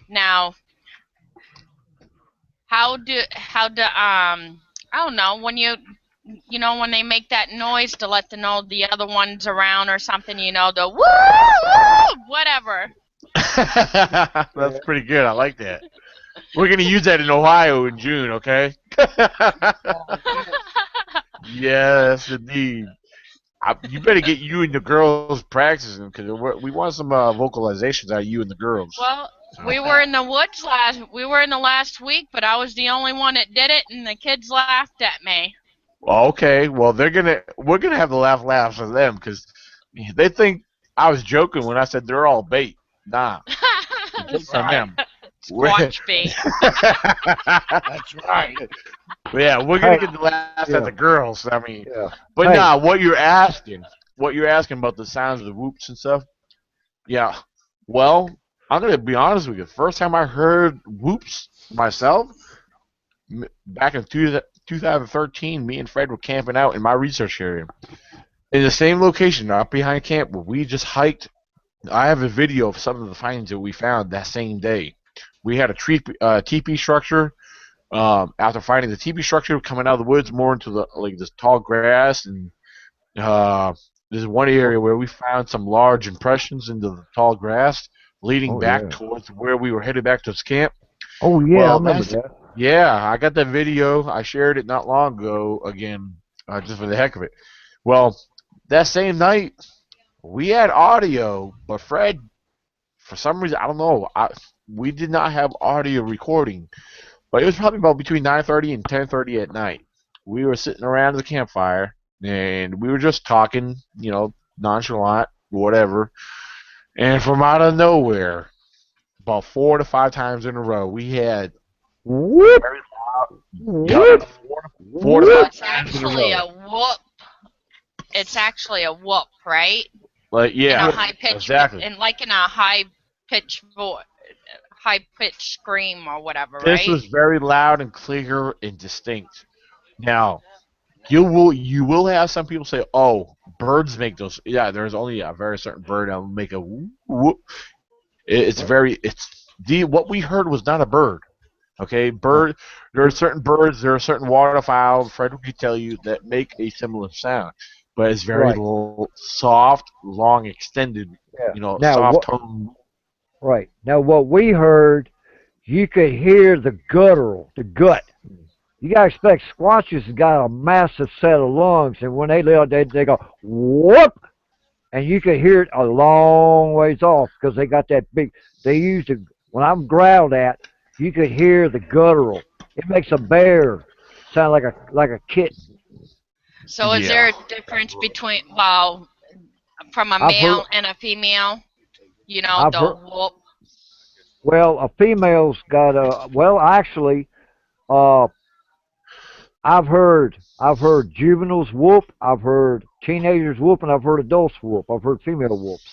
Now, I don't know, when when they make that noise to let them know the other one's around or something, the woo, woo whatever. That's pretty good. I like that. We're gonna use that in Ohio in June, okay? Yes, indeed. You better get you and the girls practicing because we want some vocalizations out of you and the girls. Well, So. we were in the woods last week, but I was the only one that did it, and the kids laughed at me. Okay, well we're gonna have the laughs with them because they think I was joking when I said they're all bait. Nah, the joke's on them. Squatch bait. That's right. Yeah, we're gonna Hey, get the laughs at yeah, the girls. I mean, yeah. but Hey, nah, what you're asking about the sounds of the whoops and stuff. Yeah, well, I'm gonna be honest with you. First time I heard whoops myself, back in 2013, me and Fred were camping out in my research area in the same location, not behind camp, where we just hiked. I have a video of some of the findings that we found that same day. We had a teepee structure. After finding the teepee structure, coming out of the woods more into this tall grass, and there's one area where we found some large impressions into the tall grass, leading oh back yeah, towards where we were headed back to this camp. oh yeah, I Well, remember that. I got that video. I shared it not long ago again, just for the heck of it. Well, that same night we had audio, but Fred, for some reason, I don't know, we did not have audio recording. But it was probably about between 9:30 and 10:30 at night. We were sitting around the campfire and we were just talking, nonchalant, whatever. And from out of nowhere, about 4 to 5 times in a row, we had Whoop, very loud. Yep, whoop, four to So whoop. five it's times in a actually row. a whoop. It's actually a whoop, right? Like, In a yeah, high pitch, exactly. in a high pitch scream or whatever, This right? was very loud and clear and distinct. Now, you will have some people say, "Oh, birds make those." Yeah, there's only a very certain bird that will make a whoop. Whoop. It's the what we heard was not a bird. Okay, No, bird. There are certain birds. There are certain waterfowl. Fred could tell you that make a similar sound, but it's very right. soft, long, extended. Yeah. Now Soft what? tone. Right. Now what we heard, you could hear the guttural, the gut. You gotta expect squatches has got a massive set of lungs, and when they live, they go whoop, and you could hear it a long ways off because they got that big. They used to when I'm growled at, you could hear the guttural. It makes a bear sound like a kitten. So is there Yeah. a difference between, from a I've heard male and a female? I've The heard whoop. well a female's got a well actually uh I've heard juveniles whoop, I've heard teenagers whoop, and I've heard adults whoop. I've heard female whoops.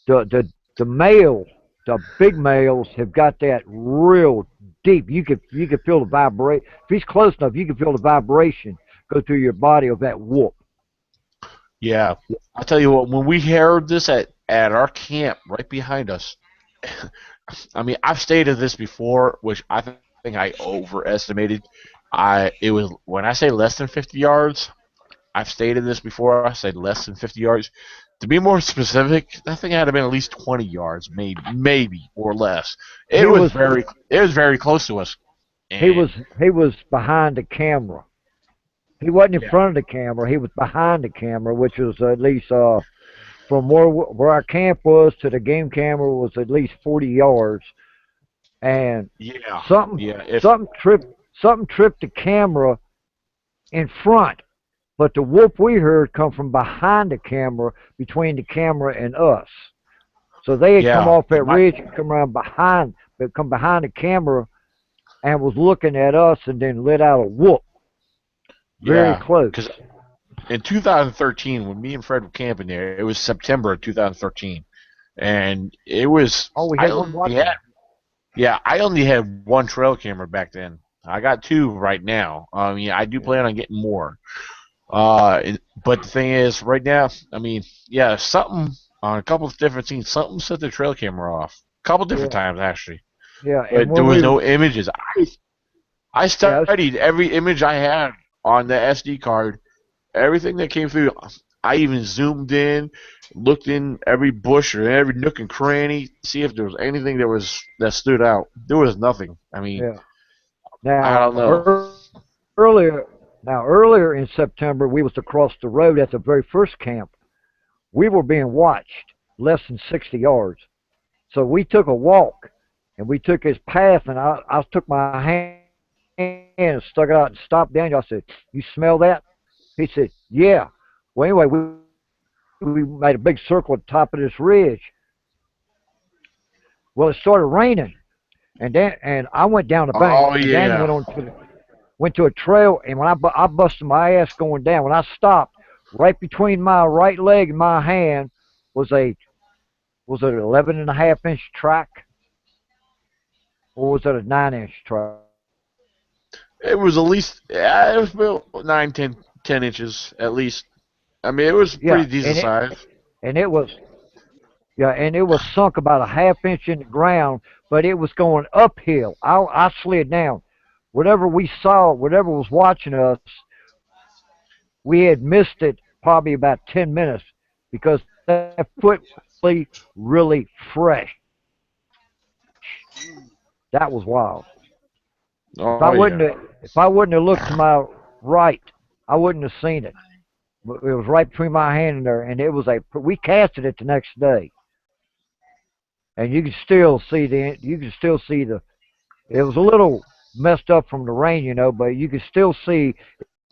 The male, the big males have got that real deep. You could feel the vibration. If he's close enough, you can feel the vibration go through your body of that whoop. Yeah. I'll tell you what. When we heard this at our camp right behind us, I mean, I've stated this before, which I think think I overestimated. It was when I say less than 50 yards. I've stated this before. I said less than 50 yards. To be more specific, that thing had to been at least 20 yards, maybe or less. He was It was very close to us. he was And he was behind the camera. He wasn't in yeah, front of the camera. He was behind the camera, which was at least from where our camp was to the game camera was at least 40 yards. And yeah, something yeah. If something tripped the camera in front, but the whoop we heard come from behind the camera, between the camera and us. So they had come yeah, off it that might. ridge and come behind the camera and was looking at us and then let out a whoop very Yeah, close. because in 2013, when me and Fred were camping there, it was September of 2013, and it was Oh, we I had one only had watching. yeah I only had one trail camera back then. I got two right now. Yeah, I do Yeah, plan on getting more. But the thing is, right now, yeah, something on a couple of different scenes, something set the trail camera off. A couple different yeah, times actually, yeah. And but there when was we, no images. I yeah, studied every image I had on the SD card, everything that came through. I even zoomed in, looked in every bush or every nook and cranny, see if there was anything that stood out. There was nothing. yeah. I Now don't know. earlier, earlier in September, we was across the road at the very first camp. We were being watched less than 60 yards. So we took a walk, and we took his path, and I took my hand and stuck it out and stopped Daniel. I said, "You smell that?" He said, "Yeah." Well, anyway, we made a big circle at the top of this ridge. Well, it started raining, and I went down the bank, Oh and Daniel yeah. went to a trail, and when I busted my ass going down, when I stopped, right between my right leg and my hand was a was it an 11.5 inch track, or was it a 9 inch track? It was at least, yeah, it was about 10 inches at least. It was Yeah, pretty decent size. and it was yeah, and it was sunk about a half inch in the ground, but it was going uphill. I slid down. Whatever we saw, whatever was watching us, we had missed it probably about 10 minutes because that foot was really fresh. That was wild. If I Oh wouldn't yeah. have, if I wouldn't have looked to my right, I wouldn't have seen it. But it was right between my hand and there, and it was a. We casted it the next day, and you can still see the. You can still see the. It was a little messed up from the rain, but you can still see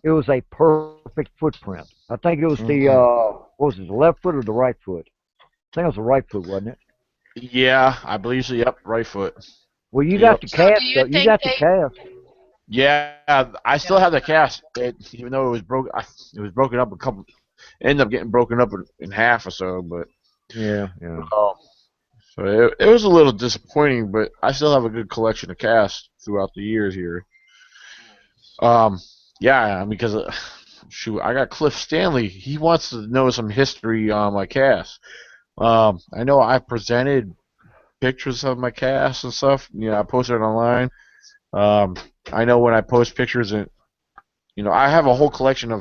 it was a perfect footprint. I think it was the Hmm. what was it, the left foot or the right foot? I think it was the right foot, wasn't it? Yeah, I believe so. Yep, right foot. Well, you got Yep. the So do cast you though. You think got the they? cast. Yeah, I still Yeah. have the cast. Even though it was broke, it was broken up a couple. Ended up getting broken up in half or so, but Yeah, yeah. um, so it was a little disappointing. But I still have a good collection of casts throughout the years here. Um, yeah, because shoot, I got Cliff Stanley. He wants to know some history on my cast. I know I presented pictures of my cast and stuff. I posted it online. Um, I know when I post pictures, and I have a whole collection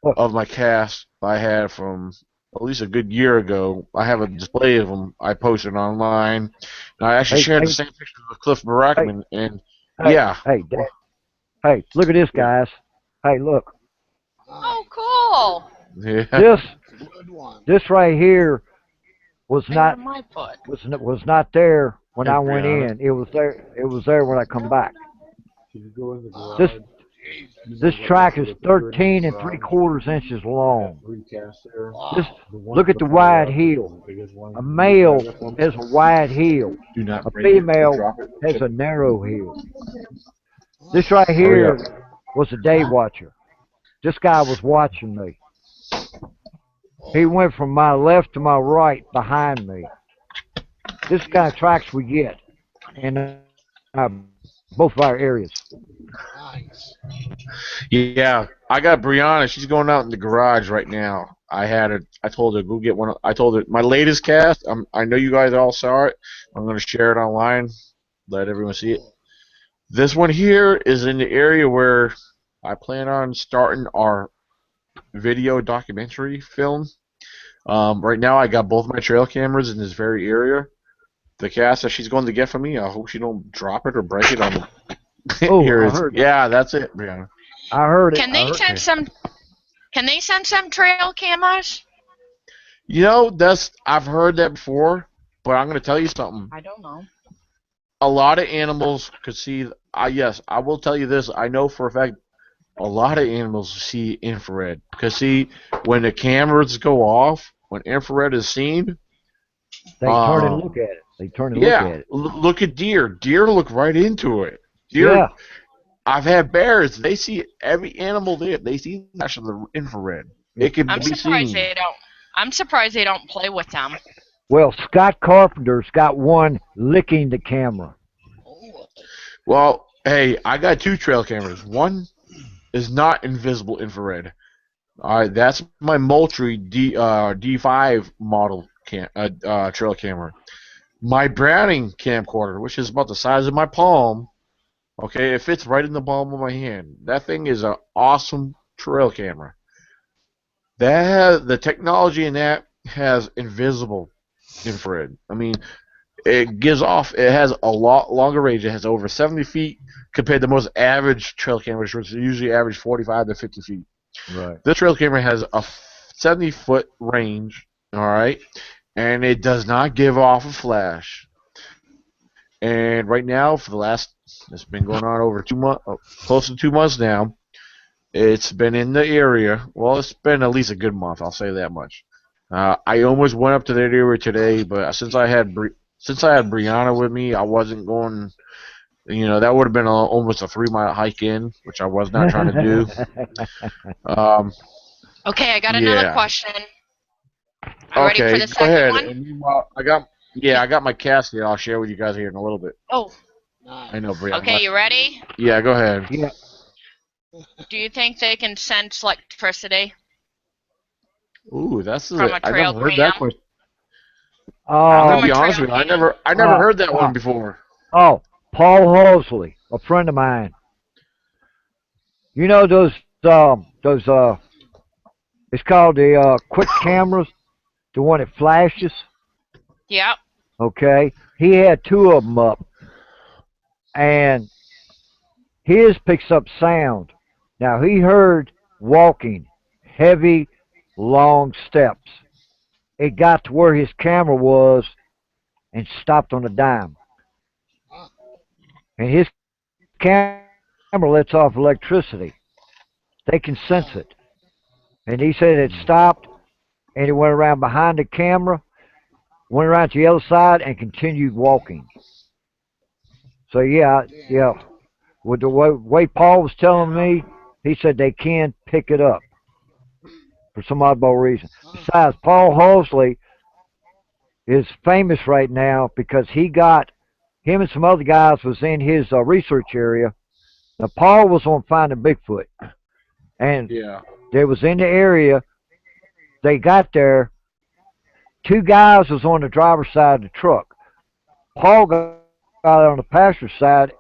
Oh, of my cast I had from at least a good year ago. I have a display of them I posted online, and I actually hey, shared the hey, same pictures with Cliff hey, Barackman. And hey, yeah, hey, hey! Look at this, yeah, guys. Hey, look. Oh, cool. yeah. This Good one. this right here was Bigger not than my foot. was not there when There's I went Brianna. in. It was there. It was there when I come back. This this track is 13 3/4 inches long. This Wow. look at the wide heel. A male has a wide heel. Do not A break it or female drop it. has Chip. a narrow heel. This right Oh yeah. here was a day watcher. This guy was watching me. He went from my left to my right behind me. This kind of tracks we get in both of our areas. Nice. Yeah, I got Brianna. She's going out in the garage right now. I had her. I told her go get one. I told her my latest cast. I know you guys all saw it. I'm gonna share it online, let everyone see it. Cool. This one here is in the area where I plan on starting our video documentary film. Right now, I got both my trail cameras in this very area. The cast that she's going to get from me, I hope she don't drop it or break it on the. Oh, Here I it is. heard. Yeah, that's it, Brianna. I heard it. Can they send some? Can they send some trail cameras? You know, I've heard that before, but I'm going to tell you something. I don't know. A lot of animals could see. Yes, I will tell you this. I know for a fact a lot of animals see infrared. Because see, when the cameras go off, when infrared is seen, they turn and look at it. They turn and look at it. Look at deer. Deer look right into it. Deer. Yeah. I've had bears. They see every animal there. They see the flash of the infrared. It can I'm be surprised seen. they don't. I'm surprised they don't play with them. Well, Scott Carpenter's got one licking the camera. Well, hey, I got 2 trail cameras. One is not invisible infrared. All right, that's my Moultrie D5 model trail camera. My Browning camcorder, which is about the size of my palm, okay, it fits right in the palm of my hand. That thing is an awesome trail camera. The technology in that has invisible infrared. I mean, it has a lot longer range. It has over 70 feet compared to most average trail cameras, which usually average 45 to 50 feet. Right. This trail camera has a 70-foot range, all right, and it does not give off a flash. And right now, it's been going on over 2 months, close to 2 months now. It's been in the area. Well, it's been at least a good month. I'll say that much. I almost went up to that area today, but since I had Brianna with me, I wasn't going. You know, that would have been almost a 3-mile hike in, which I was not trying to do. Okay, I got another question. Okay, ready for the go second ahead. one? And meanwhile, I got my cast here. I'll share with you guys here in a little bit. Oh. I know, Brianna. Okay, you ready? Yeah, go ahead. Yeah. Do you think they can sense electricity? Ooh, From a I trail never heard that cam? question. I'm From gonna a be honest trail with you. cam? I never heard that one before. Oh, Paul Halsley, a friend of mine. You know those it's called the quick cameras, the one that flashes. Yep. Okay, he had 2 of them up, and his picks up sound. Now he heard walking, heavy, long steps. It got to where his camera was and stopped on a dime. And his camera lets off electricity. They can sense it. And he said it stopped, and he went around behind the camera, went around to the other side, and continued walking. So yeah. With the way Paul was telling me, he said they can pick it up for some oddball reason. Besides, Paul Halsley is famous right now because him and some other guys was in his research area. Now, Paul was on finding Bigfoot, and they was in the area. They got there. 2 guys was on the driver's side of the truck. Paul got on the passenger side.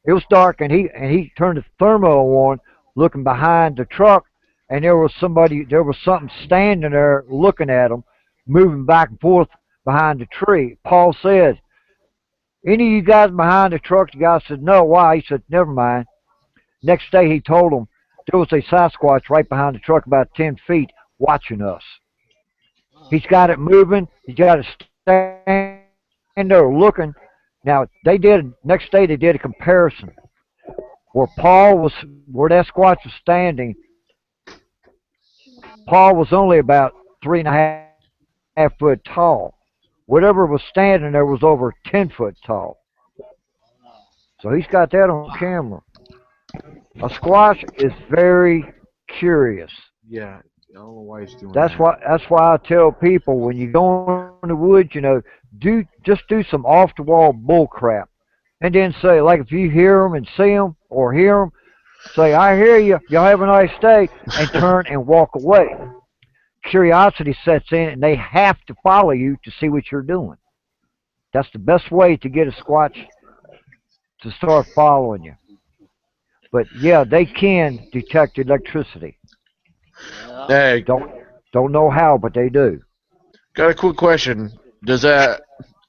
It was dark, and he turned the thermal on, looking behind the truck, and there was something standing there looking at him, moving back and forth behind the tree. Paul said, "Any of you guys behind the truck?" The guy said, "No." Why? He said, "Never mind." Next day, he told them there was a Sasquatch right behind the truck, about 10 feet, watching us. He's got it moving. He's got it standing there looking. Now next day they did a comparison where that Squatch was standing. Paul was only about 3.5 foot tall. Whatever was standing there was over 10 foot tall. So he's got that on camera. A Squatch is very curious. Yeah, I don't know why he's doing That's that. that's why I tell people when you go in the woods, just do some off the wall bull crap, and then say, like, if you hear them and see them or hear them, say, "I hear you. Y'all have a nice day," and turn and walk away. Curiosity sets in, and they have to follow you to see what you're doing. That's the best way to get a Squatch to start following you. But yeah, they can detect electricity. Hey, Don't know how, but they do. got a quick question. Does that?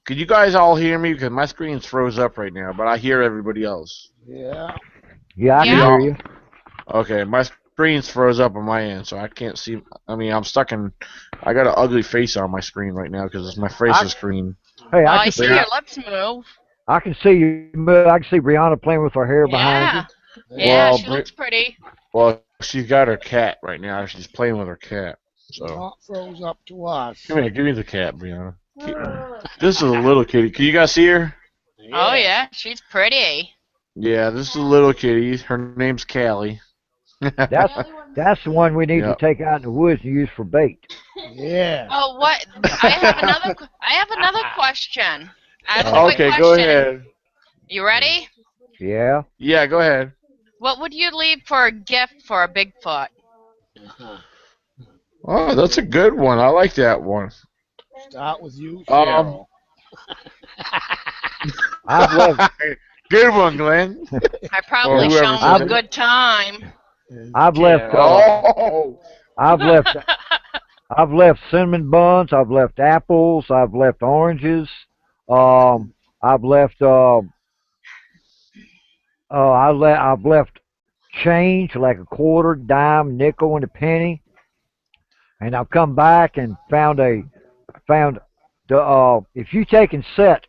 Can you guys all hear me? Because my screen's froze up right now, but I hear everybody else. Yeah. Yeah, I can Yeah. hear you. Okay, my screen's froze up on my end, so I can't see. I mean, I'm stuck in. I got an ugly face on my screen right now because it's my face's screen. Hey, Oh, I I can see see. your lips move. I can see you. I can see Brianna playing with her hair behind Yeah. you. Yeah, Well, she looks pretty. well, she's got her cat right now. She's playing with her cat. So Not froze up to us. come here, give me the cat, Brianna. This is a little kitty. Can you guys see her? Oh yeah, she's pretty. Yeah, this is a little kitty. Her name's Callie. That's the one we need to Yep. take out in the woods and use for bait. Yeah. Oh, what? I have another question. I have a quick Okay, question. go ahead. You ready? Yeah. Yeah, go ahead. What would you leave for a gift for a Bigfoot? Oh, that's a good one. I like that one. Start with you, Um, Cheryl. I've left. Good one, Glenn. I probably whoever shown said a it. good time. I've left. Oh, I've left. I've left cinnamon buns. I've left apples. I've left oranges. I've left. I've left change like a quarter, dime, nickel, and a penny. And I've come back and found the if you take and set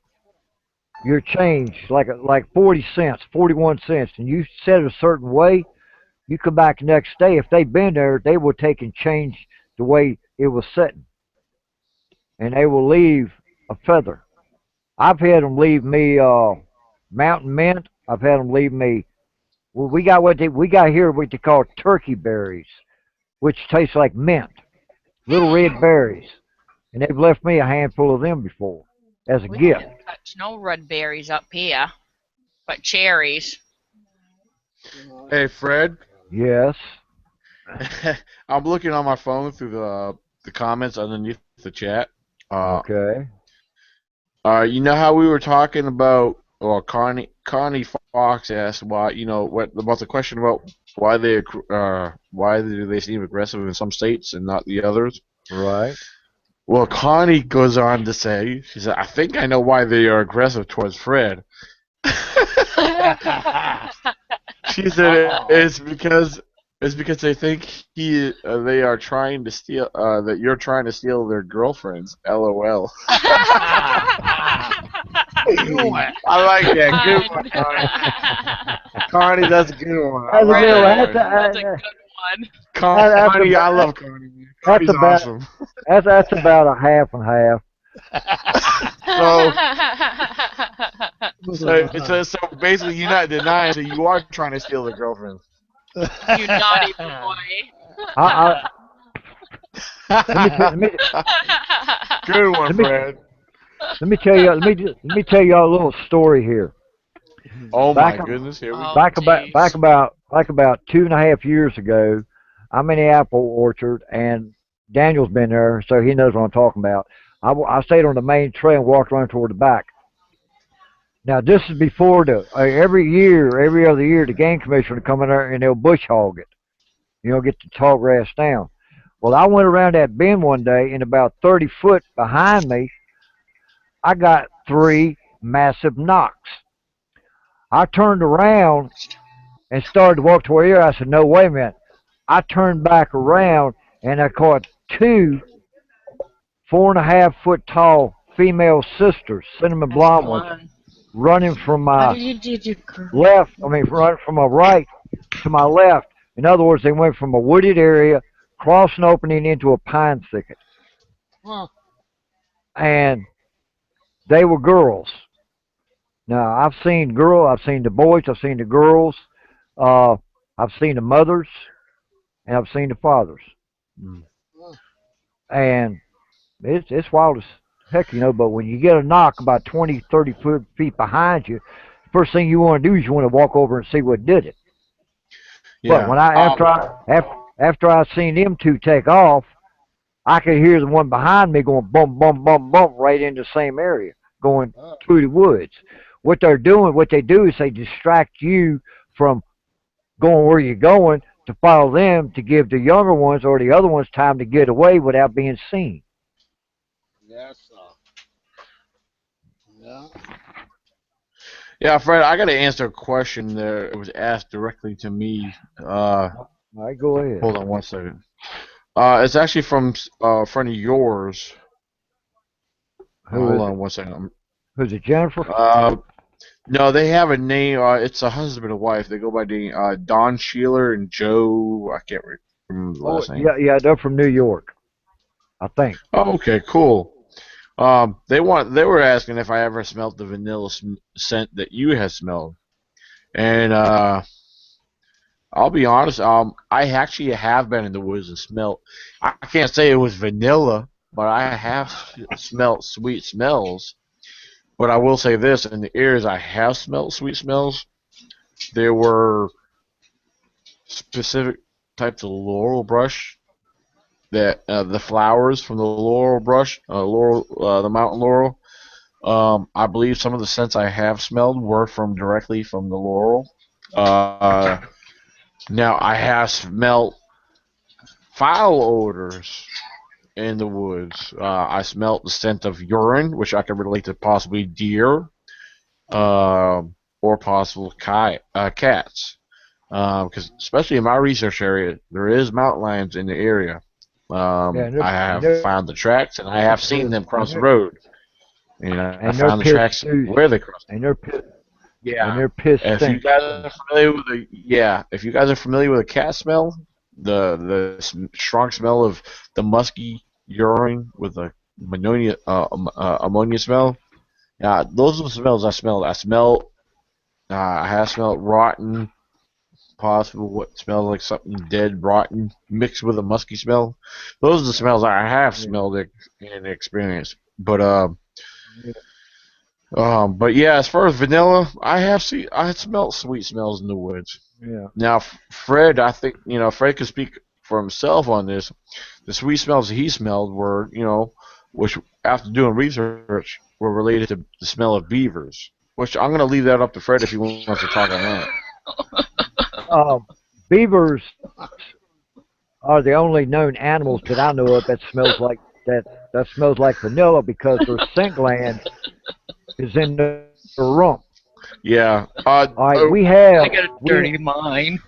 your change like 40 cents, 41 cents, and you set it a certain way, you come back the next day. If they've been there, they will take and change the way it was setting, and they will leave a feather. I've had them leave me mountain mint. I've had them leave me. Well, we got here what they call turkey berries, which taste like mint, little red berries, and they've left me a handful of them before as a We gift. didn't touch no red berries up here, but cherries. hey Fred. Yes. I'm looking on my phone through the comments underneath the chat. Okay. You know how we were talking about? Well, Connie Fox asked what about the question about why why do they seem aggressive in some states and not the others? Right. Well, Connie goes on to say, she said, I think I know why they are aggressive towards Fred. She said it's because they think they are trying to steal that you're trying to steal their girlfriends. LOL. I like that. Good one, Connie. Connie, that's a good one. I That's a like good one. that That's a good one. Connie, I love Connie. Connie's about awesome. that's about a half and half. So basically, you're not denying that you are trying to steal their girlfriends. You naughty boy. I, let me Good one, Fred. let me tell you let me tell you a little story here. Oh Back my up- goodness, here we go. Oh, Back geez. about 2.5 years ago, I'm in the apple orchard, and Daniel's been there, so he knows what I'm talking about. I stayed on the main trail and walked around toward the back. Now this is before every other year, the game commissioner would come in there and they'll bush hog it. Get the tall grass down. Well, I went around that bend one day, and about 30 foot behind me, I got 3 massive knocks. I turned around and started to walk toward here. I said, no, wait a minute. I turned back around, and I caught 2 4.5 foot tall female sisters, cinnamon blonde ones, running from my left. I mean, running from my right to my left. In other words, they went from a wooded area, cross an opening into a pine thicket, and they were girls. Now, I've seen the boys, I've seen the girls, uh, I've seen the mothers, and I've seen the fathers. And it's wild as heck, but when you get a knock about 20, 30 feet behind you, the first thing you want to do is you want to walk over and see what did it. But when after I seen them 2 take off, I could hear the one behind me going bump, bump, bump, bump right in the same area, going through the woods. What they do is they distract you from going where you're going to follow them to give the younger ones or the other ones time to get away without being seen. Yes. Yeah. Yeah, Fred, I got to answer a question that was asked directly to me. All right, go ahead. Hold on one second. It's actually from a friend of yours. Who Hold is on it? one second. Who's it, Jennifer? No, they have a name. It's a husband and wife. They go by the Don Sheeler and Joe. I can't remember the Oh, last name. yeah, they're from New York, I think. Oh, okay, cool. They were asking if I ever smelled the vanilla scent that you had smelled, and I'll be honest. I actually have been in the woods and smelled. I can't say it was vanilla, but I have smelled sweet smells. But I will say this: in the areas I have smelled sweet smells, there were specific types of laurel brush that the flowers from the laurel brush, the mountain laurel. I believe some of the scents I have smelled were from directly from the laurel. Uh, Now I have smelled foul odors in the woods. I smelled the scent of urine, which I can relate to possibly deer, or possible cats. Because especially in my research area, there is mountain lions in the area. Yeah, I have found the tracks, and I have seen them cross the road. And I they're found the pissed tracks too. where they crossed. And they're pissed. And Yeah. they're pissed If you stink. guys are familiar with if you guys are familiar with the cat smell, strong smell of the musky urine with the ammonia smell. Yeah, those are the smells I smelled. I have smelled rotten, possible what smells like something dead, rotten, mixed with a musky smell. Those are the smells I have smelled and experienced. But yeah, as far as vanilla, I had smelled sweet smells in the woods. Yeah. Now, Fred, I think Fred could speak for himself on this. The sweet smells that he smelled were, which after doing research were related to the smell of beavers. Which I'm gonna leave that up to Fred if he wants to talk on that. Beavers are the only known animals that I know of that smells like vanilla because their scent gland is in their rump. Yeah. All right, I got a dirty mind.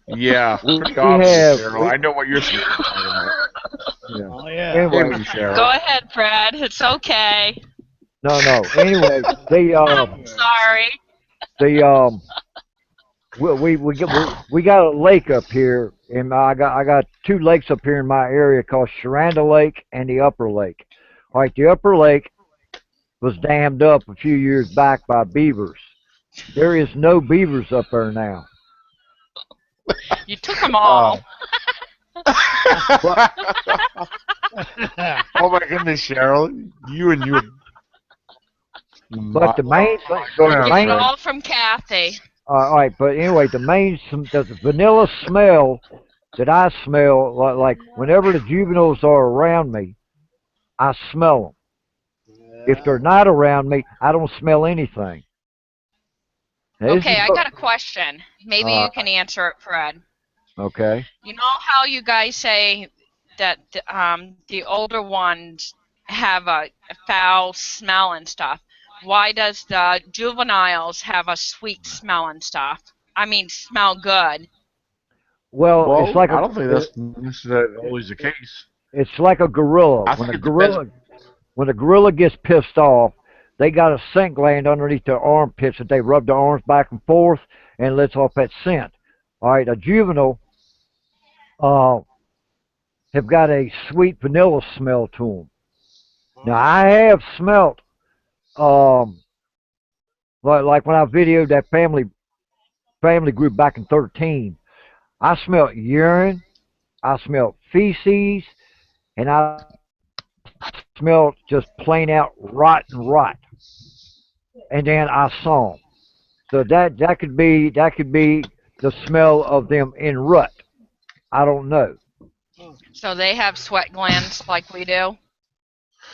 Yeah, we pretty obvious, have Cheryl. I know what you're talking about. yeah. Oh yeah. Anyway, Cheryl. Go ahead, Fred. It's okay. no. Anyway, I'm sorry. we got a lake up here, and I got two lakes up here in my area called Sharonda Lake and the Upper Lake. All right, the Upper Lake was dammed up a few years back by beavers. There is no beavers up there now. You took them all. Oh my goodness, Cheryl. You and you. But the main thing, Get it all from Kathy. all right. But anyway, the vanilla smell that I smell, like whenever the juveniles are around me, I smell them. If they're not around me, I don't smell anything. Now, Okay, I got a question. Maybe you can answer it, Fred. Okay. You know how you guys say that the older ones have a foul smell and stuff? Why does the juveniles have a sweet smell and stuff? I mean, smell good. Well, it's like I don't think that's necessarily always the case. it's like a gorilla. I think it depends. When a gorilla gets pissed off, they got a scent gland underneath their armpits that they rub their arms back and forth and lets off that scent. All right, a juvenile have got a sweet vanilla smell to them. Now I have smelt like when I videoed that family group back in 13. I smelt urine, I smelt feces, and I smelled just plain out rotten rot. And then I saw them. So that could be the smell of them in rut. I don't know. So they have sweat glands like we do.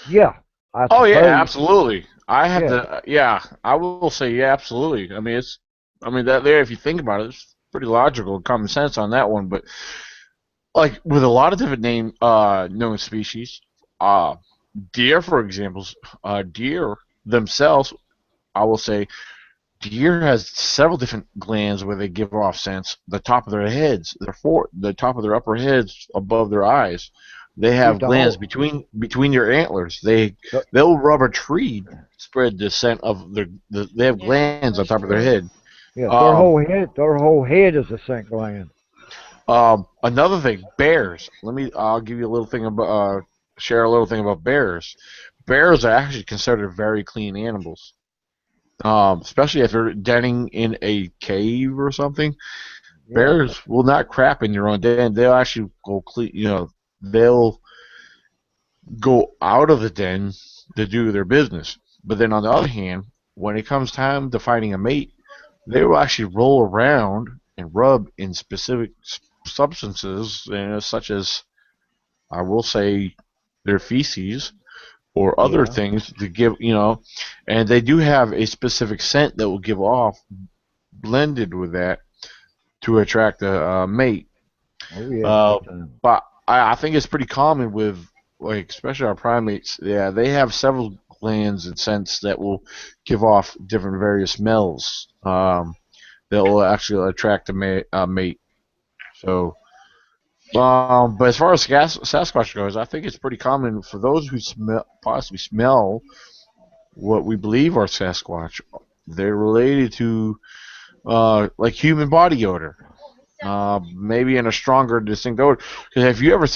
Yeah, I Oh suppose. yeah, absolutely. I have Yeah. to. Yeah, I will say yeah, absolutely. I mean, that there. If you think about it, it's pretty logical, common sense on that one. But like with a lot of different known species, deer, for example, deer themselves, I will say, deer has several different glands where they give off scents. The top of their heads, the top of their upper heads above their eyes, they have glands between your antlers. They'll rub a tree, spread the scent of they have glands on top of their head. Yeah, their whole head is a scent gland. Another thing, bears. I'll give you a little thing about share a little thing about bears. Bears are actually considered very clean animals. Especially if they're denning in a cave or something. Yeah. Bears will not crap in your own den. They'll actually go clean. They'll go out of the den to do their business. But then on the other hand, when it comes time to finding a mate, they will actually roll around and rub in specific substances, such as, I will say, their feces or other things to give, and they do have a specific scent that will give off blended with that to attract a mate. Oh yeah. But I think it's pretty common with, like, especially our primates. Yeah, they have several glands and scents that will give off different various smells that will actually attract a mate. So, but as far as Sasquatch goes, I think it's pretty common for those who possibly smell what we believe are Sasquatch. They're related to like human body odor, maybe in a stronger, distinct odor. Because have you ever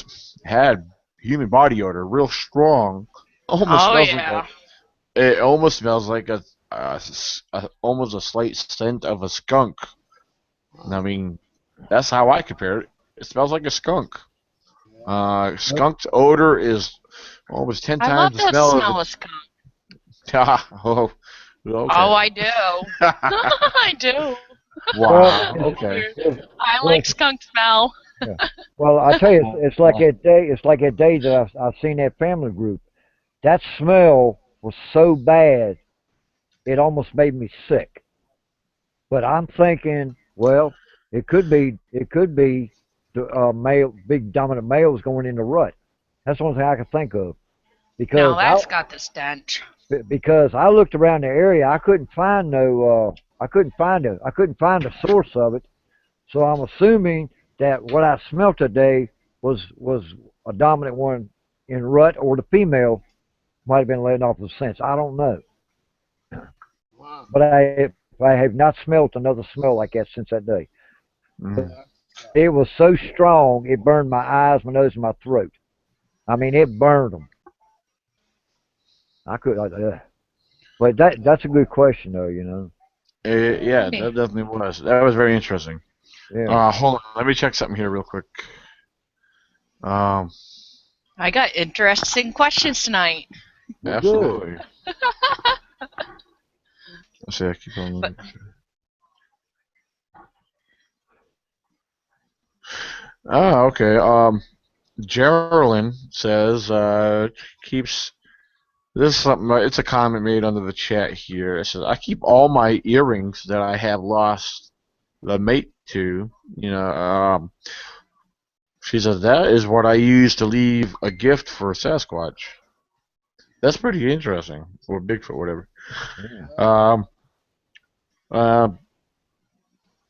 had human body odor, real strong? It almost smells like almost a slight scent of a skunk. I mean, that's how I compare it. It smells like a skunk. Skunk's odor is almost 10 times the smell of a skunk. Oh, okay. Oh, I do. I do. Wow. Okay. I like skunk smell. Yeah. Well, I tell you, it's like that day. It's like that day that I seen that family group. That smell was so bad, it almost made me sick. But I'm thinking, well, it could be the male, big dominant males going in the rut. That's the only thing I can think of. Because no, that's got the stench. Because I looked around the area, I couldn't find I couldn't find a source of it. So I'm assuming that what I smelt today was a dominant one in rut, or the female might have been letting off the scents. I don't know. Wow. But I have not smelt another smell like that since that day. It was so strong, it burned my eyes, my nose, and my throat. I mean, it burned them. I could, but that's a good question, though. Yeah, that definitely was. That was very interesting. Yeah. Hold on, let me check something here real quick. I got interesting questions tonight. Absolutely. Let's see, I keep on. Oh, okay. Geraldine says keeps. This is something. It's a comment made under the chat here. It says, "I keep all my earrings that I have lost the mate to. She says that is what I use to leave a gift for Sasquatch. That's pretty interesting, or Bigfoot, whatever. Yeah.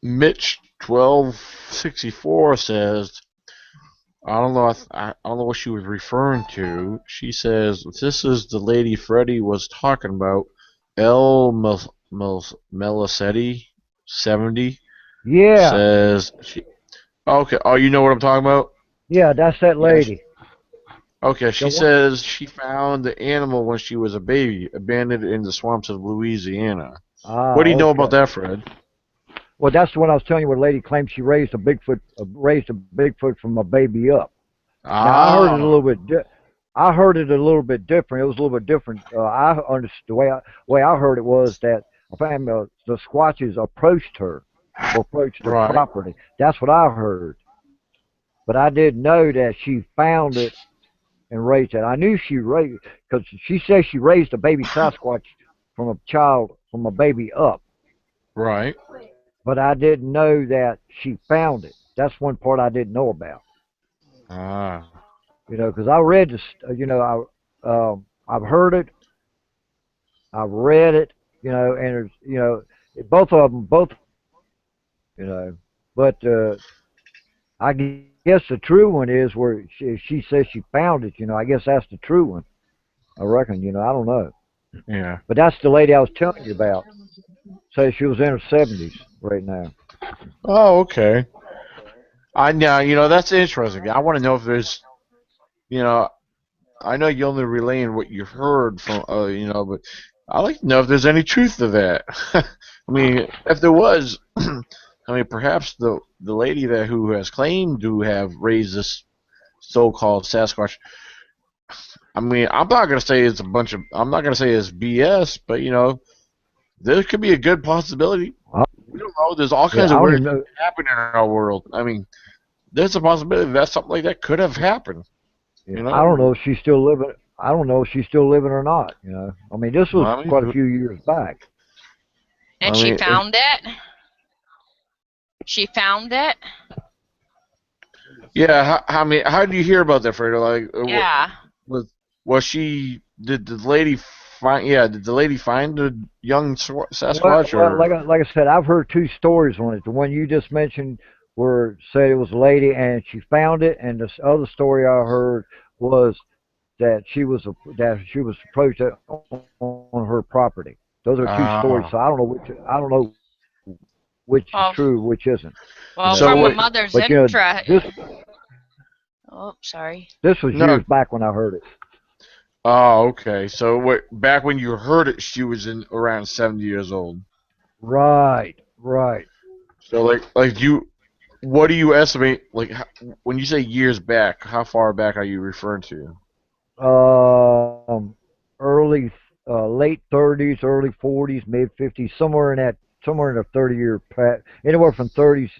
Mitch 1264 says, I don't know. I don't know what she was referring to. She says this is the lady Freddie was talking about, Melisetti 70. Yeah. Says she. Okay. Oh, you know what I'm talking about? Yeah, that's that lady. Okay. She says she found the animal when she was a baby, abandoned in the swamps of Louisiana. What do you know about that, Fred? Well, that's the one I was telling you. Where the lady claimed she raised a Bigfoot, from a baby up. Now, I heard it a little bit. I heard it a little bit different. It was a little bit different. I understood the way I heard it was that the Squatches approached her, or approached her property. That's what I heard. But I didn't know that she found it and raised it. I knew she raised, because she says she raised a baby Sasquatch from a baby up. Right. but I didn't know that she found it. That's one part I didn't know about. Ah. Because I read this. I've heard it, I've read it. And there's, both of them, both. But I guess the true one is where she says she found it. I guess that's the true one. I reckon. I don't know. Yeah. But that's the lady I was telling you about. Say she was in her 70s right now. Oh, okay. I now that's interesting. I want to know if there's you know I know you're only relaying what you've heard from but I like to know if there's any truth to that. I mean, if there was, I mean, perhaps the lady who has claimed to have raised this so-called Sasquatch. I mean, I'm not gonna say it's a bunch of. I'm not gonna say it's BS, but there could be a good possibility. I, We don't know. There's all yeah, kinds I of don't weird even things know. happening in our world. I mean, there's a possibility that something like that could have happened. Yeah, I don't know if she's still living. I don't know if she's still living or not. I mean, this was I quite a mean, few years back. And I she mean, found it. She found it. yeah. How did you hear about that, Fredo? Like, Yeah. was she? Did the lady find? Yeah, did the lady find the young Well, Sasquatch well, or? like I said, I've heard two stories on it. The one you just mentioned, where said it was a lady and she found it, and this other story I heard was that she was approached on her property. Those are two stories. Ah. So I don't know which is Well, true, which isn't. well, So from a what? mother's But interest. this Oh, sorry. this was No. years back when I heard it. Oh, okay. So what? Back when you heard it, she was in around 70 years old. Right, right. So like you, what do you estimate? Like when you say years back, how far back are you referring to? Um, early, late 30s, early 40s, mid 50s, somewhere in the 30-year anywhere from 30s,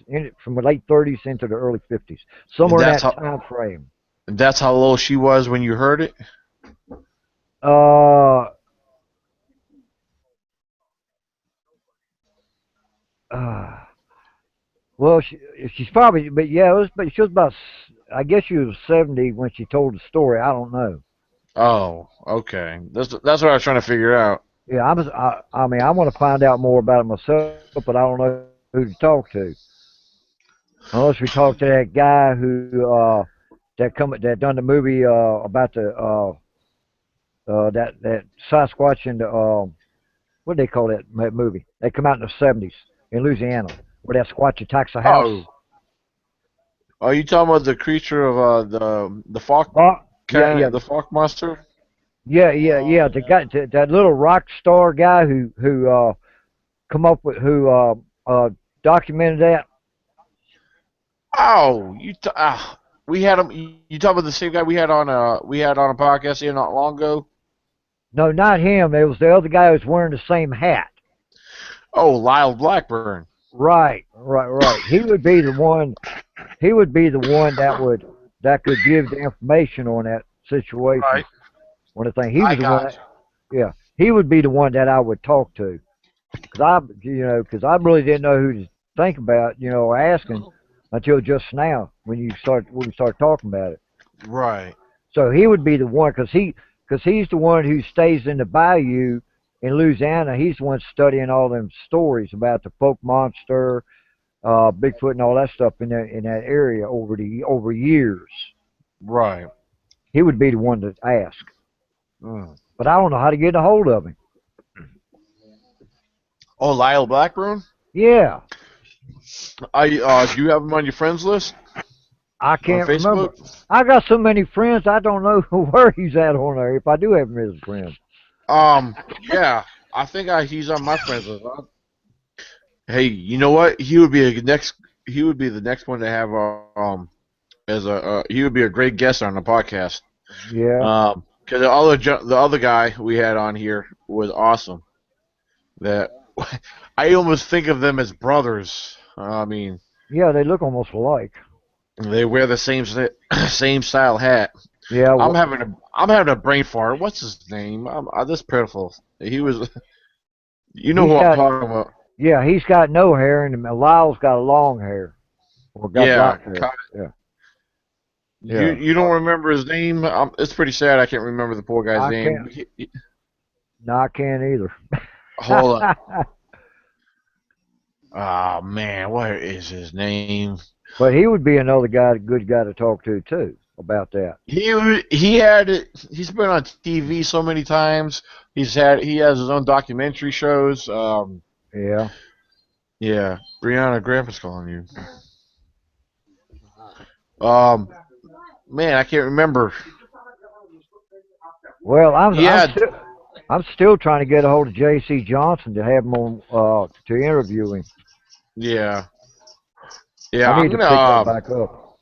from the late 30s into the early 50s, And somewhere in that's that how time frame. and that's how low she was when you heard it. Uh, uh well, she's probably, but yeah, but she was about, I guess she was 70 when she told the story. I don't know. Oh, okay. That's what I was trying to figure out. Yeah, I mean, I want to find out more about it myself, but I don't know who to talk to. Unless we talk to that guy that done the movie about the that Sasquatch and the what do they call that movie? They come out in the 70s in Louisiana where that Squatch attacks a house. Oh, are you talking about the creature of the fog Oh, yeah, yeah, cat, the fog monster? yeah. The guy, that little rock star guy who come up with documented that. Oh, we had him. You talking about the same guy we had on a podcast here not long ago? No, not him. It was the other guy who was wearing the same hat. Oh, Lyle Blackburn. Right. He would be the one. He would be the one that could give the information on that situation. Right. On the thing, he I was the one. got Yeah, he would be the one that I would talk to, because I really didn't know who to think about, or asking until just now when we start talking about it. you. Right. So he would be the one because he's the one who stays in the bayou in Louisiana. He's the one studying all them stories about the folk monster, Bigfoot, and all that stuff in that area over years. Right. He would be the one to ask, Mm. but I don't know how to get a hold of him. Oh, Lyle Blackburn. Yeah, Do you have him on your friends list I on can't remember. Facebook? I got so many friends, I don't know where he's at on there. If I do have him as a friend. Yeah. I think he's on my friends list. Hey, you know what? He would be the next one to have he would be a great guest on the podcast. Yeah. Because the other guy we had on here was awesome. That I almost think of them as brothers. I mean, Yeah, they look almost alike. they wear the same style hat. Yeah. I'm having a brain fart. What's his name? This pitiful. He was. You know He's who I'm got talking about. Yeah, he's got no hair, and Lyle's got long hair, or got Yeah, black hair. Yeah, you yeah. you don't remember his name? It's pretty sad. I can't remember the poor guy's I name. can't. No, I can't either. Hold on. Oh man, what is his name? But he would be another guy, good guy to talk to too about that. He had it. He's been on TV so many times. He has his own documentary shows. Yeah. Yeah, Brianna, Grandpa's calling you. Um, man, I can't remember. Well, Yeah, I'm still trying to get a hold of J.C. Johnson to have him on to interview him. yeah, I yeah. I'm need to gonna. pick that back up.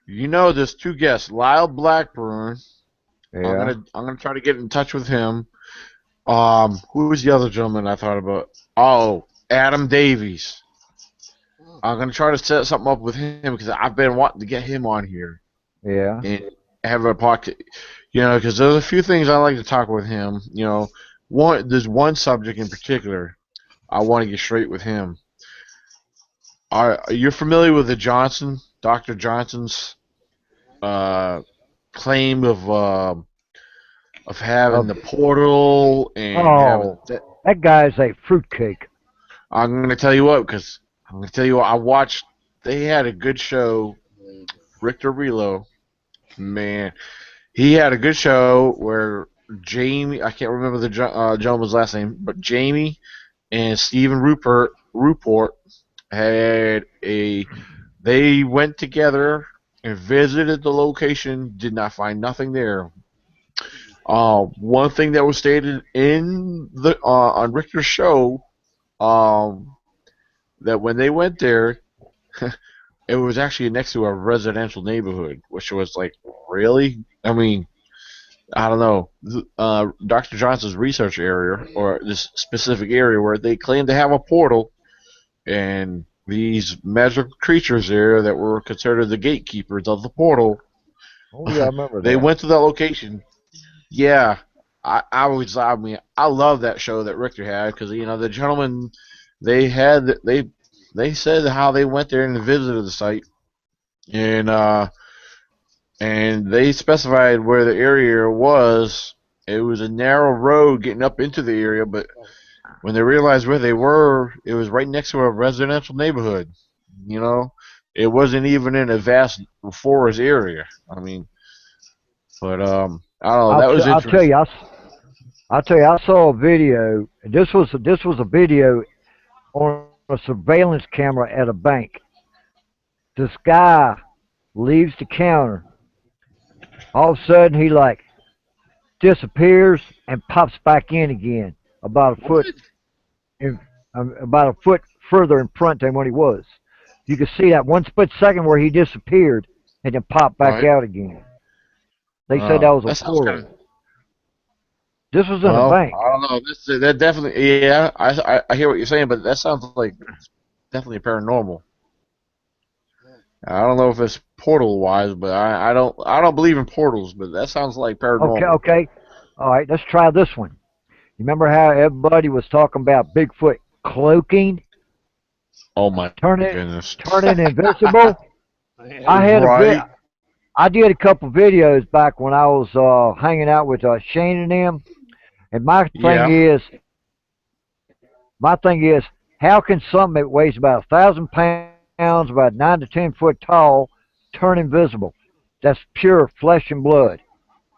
There's two guests, Lyle Blackburn. Yeah. I'm gonna try to get in touch with him. Who was the other gentleman I thought about? Oh, Adam Davies. I'm gonna try to set something up with him because I've been wanting to get him on here Yeah. and have a podcast. Because there's a few things I like to talk with him. There's one subject in particular I want to get straight with him. Are you familiar with Dr. Johnson's claim of having the portal and having that guy's a fruitcake. I'm going to tell you what, because I'm going to tell you what, they had a good show, Richter Relo, man, he had a good show where Jamie, I can't remember the gentleman's last name, but Jamie and Stephen Ruport they went together and visited the location, did not find nothing there. One thing that was stated in the on Richter's show, that when they went there, it was actually next to a residential neighborhood, which was like, really? I mean, I don't know. Dr. Johnson's research area, or this specific area where they claimed to have a portal, and these magical creatures there that were considered the gatekeepers of the portal. Oh yeah, I remember They that. went to that location. Yeah, I love that show that Richter had because the gentlemen they said how they went there and visited the site, and they specified where the area was. It was a narrow road getting up into the area, but when they realized where they were, it was right next to a residential neighborhood. It wasn't even in a vast forest area. I mean, but I don't know. That was interesting. I'll tell you, I saw a video. This was a video on a surveillance camera at a bank. This guy leaves the counter. All of a sudden, he like disappears and pops back in again, about a foot, about a foot further in front than what he was. You could see that one split second where he disappeared and then popped back out again. They said that was a portal. This was in a bank. I don't know. That definitely, yeah. I hear what you're saying, but that sounds like definitely paranormal. I don't know if it's portal wise, but I don't believe in portals, but that sounds like paranormal. Okay. All right, let's try this one. You remember how everybody was talking about Bigfoot cloaking? Oh my goodness! Turning invisible. I did a couple videos back when I was hanging out with Shane and them, and my thing is, how can something that weighs about 1,000 pounds, about 9 to 10 foot tall, turn invisible? That's pure flesh and blood.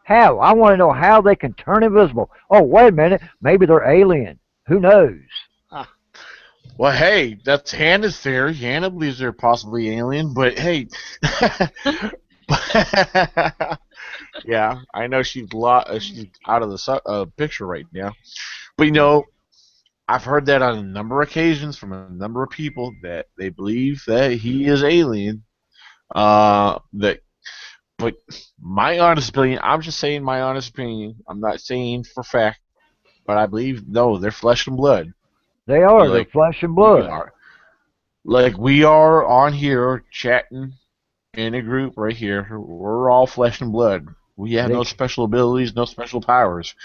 How? I want to know how they can turn invisible. Oh, wait a minute. Maybe they're alien. Who knows? Well, hey, that's Hannah's theory. Hannah believes they're possibly alien, but hey, yeah, I know she's out of the picture right now. But I've heard that on a number of occasions from a number of people that they believe that he is alien. But my honest opinion, I'm just saying my honest opinion. I'm not saying for fact, but I believe no, they're flesh and blood. They are. They're flesh and blood. We are on here chatting in a group right here. We're all flesh and blood. We have no special abilities, no special powers.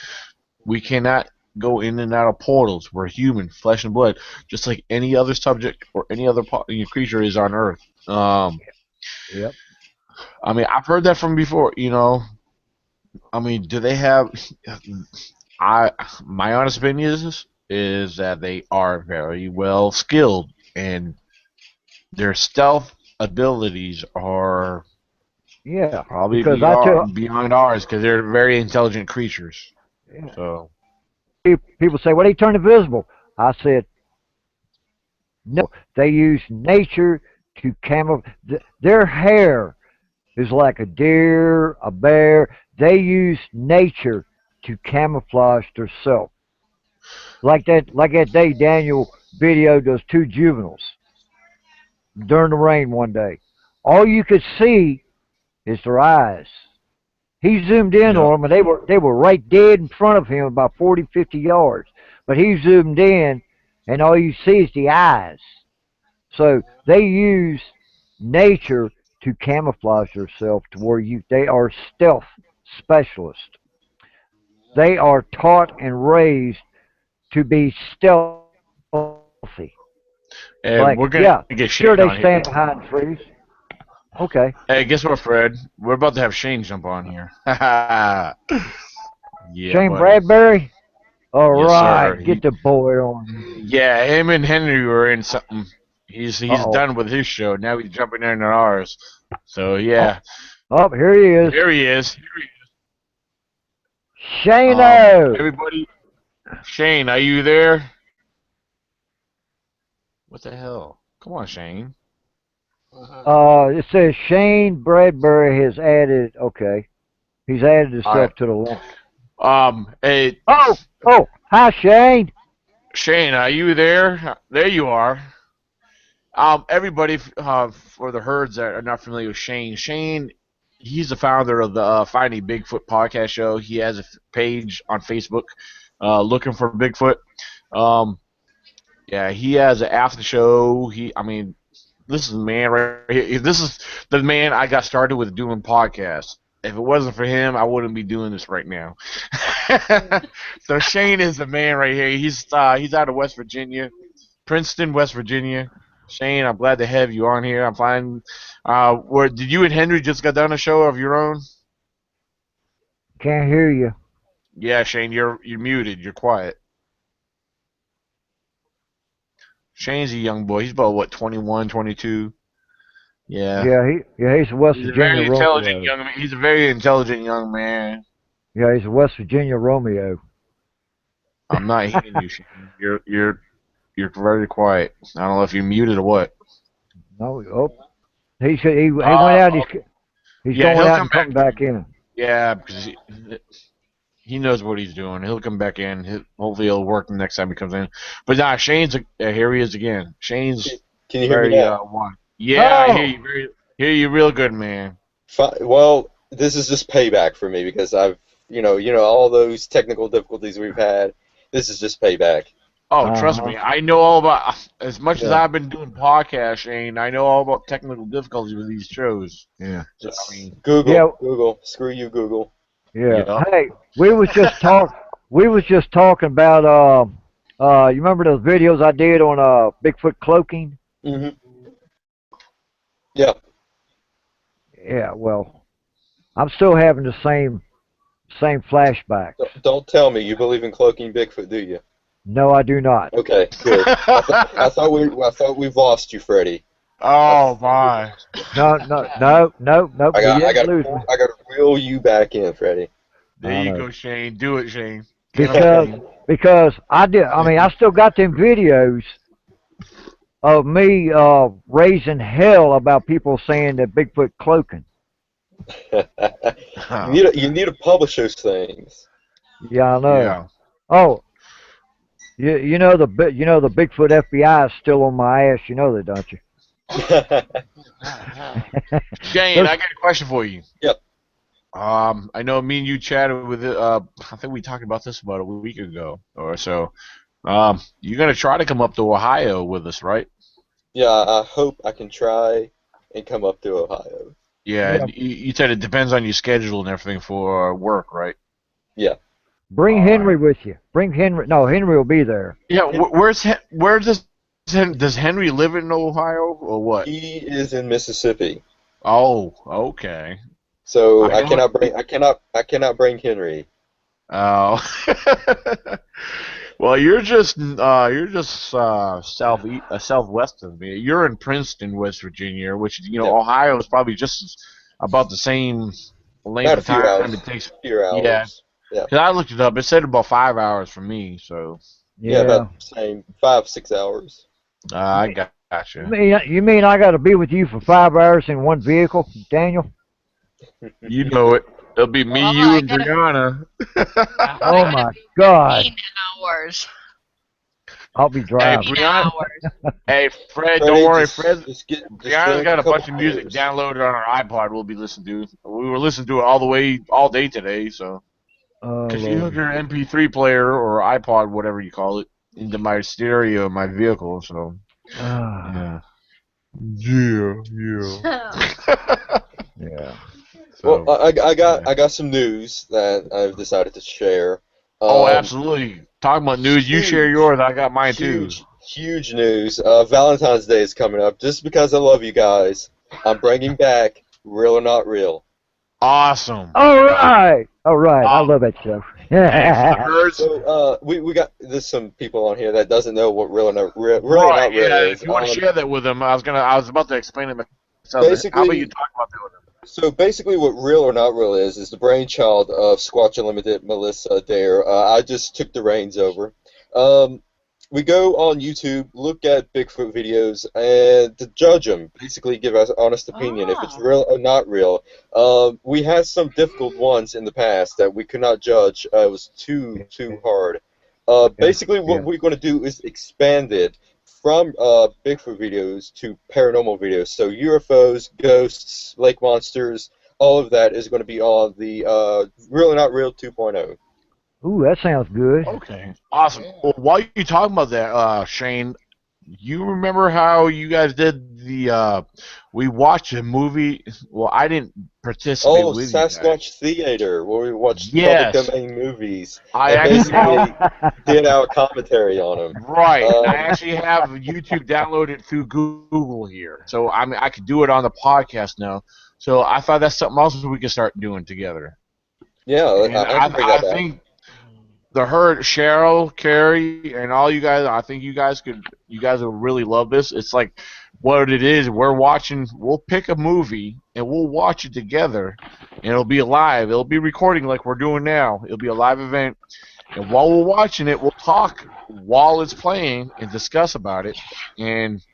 We cannot go in and out of portals. We're human, flesh and blood, just like any other subject or any other creature is on Earth. Yep. I mean, I've heard that from before. I mean, do they have? My honest opinion is that they are very well skilled, and their stealth abilities are Yeah. probably Because I tell beyond ours because they're very intelligent creatures. yeah, So people say, "Well, he turned invisible." I said, "No, they use nature to camouflage. Their hair is like a deer, a bear. They use nature to camouflage themselves. Like that day Daniel videoed those two juveniles during the rain one day. All you could see is their eyes. He zoomed in yeah, on them, and they were right dead in front of him, about 40, 50 yards. But he zoomed in, and all you see is the eyes. So they use nature to camouflage themselves to where they are stealth specialists. They are taught and raised to be stealthy. and Like, we're gonna yeah, get sure Shane they on here. stand behind trees. Okay. Hey, guess what, Fred? We're about to have Shane jump on here. Yeah, Shane buddy. Bradbury? All Yes, right, sir. get the boy on. Yeah, him and Henry were in something. He's Uh-oh. done with his show. Now he's jumping in on ours. So Oh, yeah, oh, here he is. here he is. Shane-O. Everybody, Shane, are you there? What the hell? Come on, Shane. It says Shane Bradbury has added, okay. He's added All himself right. to the link. Hey, Oh, hi, Shane. Shane, are you there? There you are. Everybody, for the herds that are not familiar with Shane, he's the founder of the Finding Bigfoot podcast show. He has a page on Facebook, looking for Bigfoot. Um, yeah, he has an after show. I mean, this is the man right here. This is the man I got started with doing podcasts. If it wasn't for him, I wouldn't be doing this right now. So Shane is the man right here. He's out of West Virginia, Princeton, West Virginia. Shane, I'm glad to have you on here. I'm fine. Where did you and Henry just got done a show of your own? Can't hear you. Yeah, Shane, you're muted. You're quiet. Shane's a young boy. He's about what, 21, 22? Yeah. He's a West He's a Virginia very intelligent Romeo. young man. He's a very intelligent young man. Yeah, he's a West Virginia Romeo. I'm not hearing you, Shane. You're very quiet. I don't know if you're muted or what. No, he went out. He's Yeah, going he'll out come and coming back in. Yeah, because he knows what he's doing. He'll come back in. Hopefully it'll work the next time he comes in. But nah, Shane's here he is again. Shane's Can you hear me very now? one. Yeah, I Oh! hear you real good, man. Well, this is just payback for me because I've, all those technical difficulties we've had. This is just payback. Oh, trust me, I know all about as much as Yeah. I've been doing podcasts, Shane. I know all about technical difficulties with these shows. Yeah. So, I mean, Google. Screw you, Google. Yeah. Yeah. Hey, we was just talking about you remember those videos I did on Bigfoot cloaking? Mm-hmm. Yeah. Yeah, well, I'm still having the same flashbacks. Don't tell me you believe in cloaking Bigfoot, do you? No, I do not. Okay, good. I thought we've lost you, Freddie. Oh my! No. I got lose me. to reel you back in, Freddie. There you go, Shane. Do it, Shane. Because I still got them videos of me raising hell about people saying that Bigfoot cloaking. You need to publish those things. Yeah, I know. Yeah. Oh, you know the Bigfoot FBI is still on my ass. You know that, don't you? Shane, I got a question for you. Yep. I know me and you chatted with I think we talked about this about a week ago or so. You're gonna try to come up to Ohio with us, right? Yeah, I hope I can try and come up to Ohio. Yeah. You said it depends on your schedule and everything for work, right? Yeah. Bring Henry with you. Bring Henry. No, Henry will be there. Yeah, does Henry live in Ohio or what? He is in Mississippi. Oh, okay. So I cannot bring Henry. Oh. Well, you're just southwest of me. You're in Princeton, West Virginia, which Ohio is probably just about the same length About a of few time hours. it takes. Few hours. Yeah, Yeah. because I looked it up. It said about 5 hours for me. So Yeah, about the same 5-6 hours. I gotcha. You mean I got to be with you for 5 hours in one vehicle, Daniel? You know it. It'll be me, Well, you, I and gotta- Brianna. Oh my God! 18 hours. I'll be Hey, driving. Brianna. Hey, Fred, Freddie, don't worry, just- Fred. just get Brianna's got a couple bunch of music beers. downloaded on our iPod. We'll be listening to. We were listening to it all day today. So, Oh, because you hook Lord. your MP3 player or iPod, whatever you call it, into my stereo in my vehicle. So, Ah, yeah. yeah. So, Well, I got some news that I've decided to share. oh, absolutely. Talking about news, you share yours. I got mine too. Huge news. Valentine's Day is coming up. Just because I love you guys, I'm bringing back Real or Not Real. Awesome. All right. I love that show. So we got there's some people on here that doesn't know what Real or Not Real Right, is. if you want to share that with them, I was about to explain it myself. Basically, How about you talk about that with them? So basically what Real or Not Real is the brainchild of Squatch Unlimited Melissa Dare. I just took the reins over. We go on YouTube, look at Bigfoot videos, and to judge them, basically give us honest opinion if it's real or not real. We had some difficult ones in the past that we could not judge. It was too hard. Basically what we're going to do is expand it from Bigfoot videos to paranormal videos. So UFOs, ghosts, lake monsters, all of that is going to be on the Real or Not Real 2.0. Ooh, that sounds good. Okay, awesome. Well, while you're talking about that, Shane, you remember how you guys did the? We watched a movie. Well, I didn't participate with you guys. Sasquatch Theater, where we watched Yes. public domain movies I and actually basically did our commentary on them. Right. I actually have YouTube downloaded through Google here, so I mean I could do it on the podcast now. So I thought that's something else we could start doing together. Yeah, And I can bring that back. think the herd, Cheryl, Carrie, and all you guys, I think you guys will really love this. It's like what it is. We'll pick a movie and we'll watch it together, and it'll be live. It'll be recording like we're doing now. It'll be a live event, and while we're watching it, we'll talk while it's playing and discuss about it. And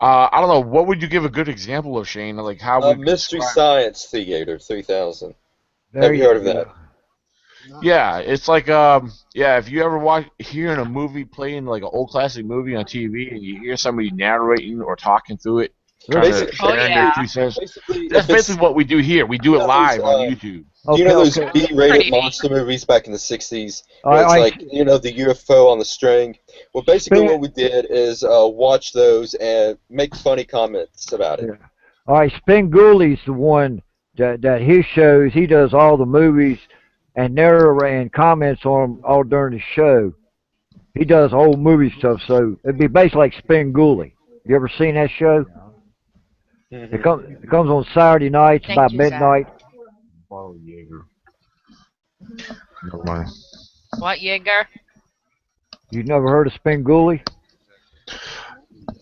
I don't know, what would you give a good example of, Shane? Like how would Mystery Science Theater 3000. There Have you heard of that? Yeah, it's like if you ever hearing a movie playing like an old classic movie on TV and you hear somebody narrating or talking through it, sharing their 2 cents. That's basically what we do here. We do it live on YouTube. You know those B-rated monster movies back in the 60s? Where it's like, the UFO on the string? Well, basically what we did is watch those and make funny comments about it. Yeah. All right, Spengooly's the one that his shows, he does all the movies and narrates comments on them all during the show. He does old movie stuff, so it'd be basically like Spengooly. You ever seen that show? Mm-hmm. It comes on Saturday nights about midnight. Follow Jaeger. Never mind. What, Jaeger? You've never heard of Spengooly?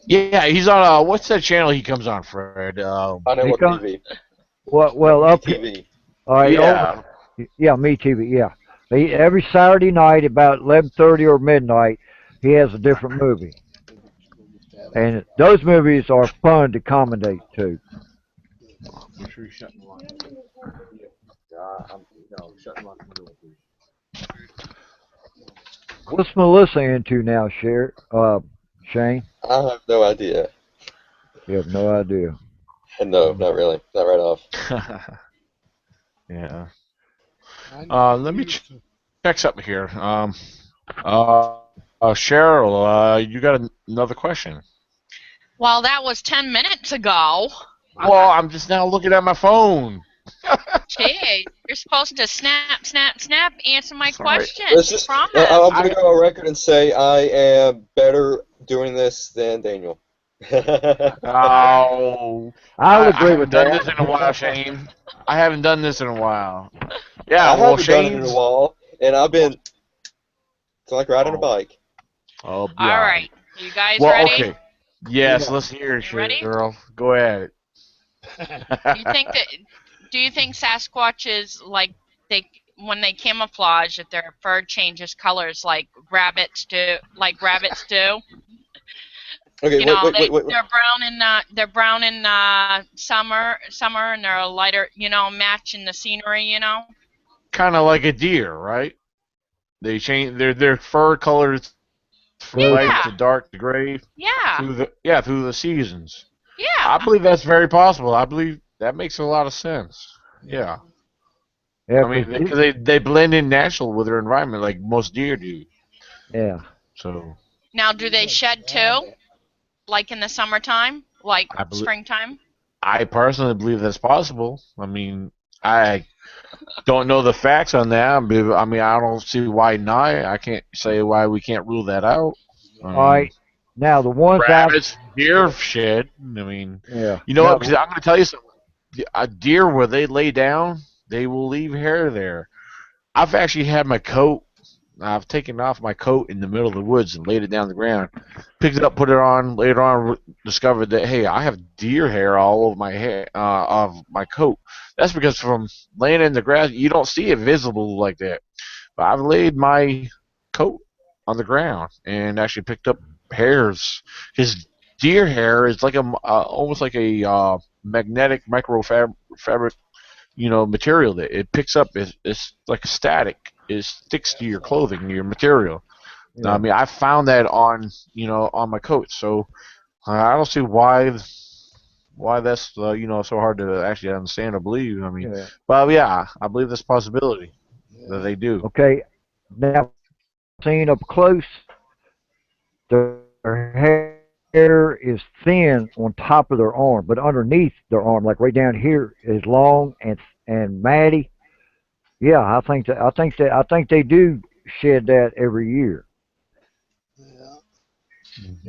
Yeah, he's on. What's that channel he comes on, Fred? I know what TV. Well, up TV. All right. Yeah. Yeah, Me TV. Yeah. Every Saturday night about 11:30 or midnight, he has a different movie, and those movies are fun to commentate to. Make sure you shut the line. What's Melissa into now, Shane? I have no idea. You have no idea. No, not really. Not right off. Yeah. Let me check something here. Cheryl, you got another question? Well, that was 10 minutes ago. Well, I'm just now looking at my phone. Gee, you're supposed to snap, snap, snap. Answer my Sorry. questions. I'm Promise. going to go on record and say I am better doing this than Daniel. Oh, I'll I agree haven't with done this in a while, that. Shane. I haven't done this in a while. Yeah, I well, haven't done it in a Shane's. while, and I've been. It's like riding a Oh, bike. oh, All God. right. You guys Well, ready? okay. Yes, Yeah. let's hear it, You ready? girl. Go ahead. Do you think that? Do you think Sasquatches like they when they camouflage that their fur changes colors like rabbits do? Like rabbits do. Okay, You know, wait. they're brown in summer, and they're a lighter. You know, matching the scenery. You know. Kind of like a deer, right? They change their fur colors from light Yeah. to dark to gray Yeah. through the seasons. I Yeah. believe that's very possible. I believe that makes a lot of sense. Yeah. Yeah, I mean, because they blend in natural with their environment like most deer do. yeah. So Now, do they shed too? Like in the summertime? Like I believe springtime? I personally believe that's possible. I mean, I don't know the facts on that. But, I mean, I don't see why not. I can't say why we can't rule that out. I All mean, right. Now the ones I've rabbits, deer shed. I mean, yeah. you know what? Now Because I'm going to tell you something. A deer, where they lay down, they will leave hair there. I've actually had my coat. I've taken off my coat in the middle of the woods and laid it down on the ground. Picked it up, put it on. Later on, discovered that hey, I have deer hair all over my hair of my coat. That's because from laying in the grass, you don't see it visible like that. But I've laid my coat on the ground and actually picked up hairs. His deer hair is like a almost like a magnetic microfabric material that it picks up. It's like static. It sticks to your clothing, your material. I yeah. mean, I found that on my coat, so I don't see why that's so hard to actually understand or believe. I mean, Yeah. well, yeah, I believe this possibility that they do. Okay. Now seen up close, their hair is thin on top of their arm, but underneath their arm, like right down here, is long and matty. Yeah, I think they do shed that every year. You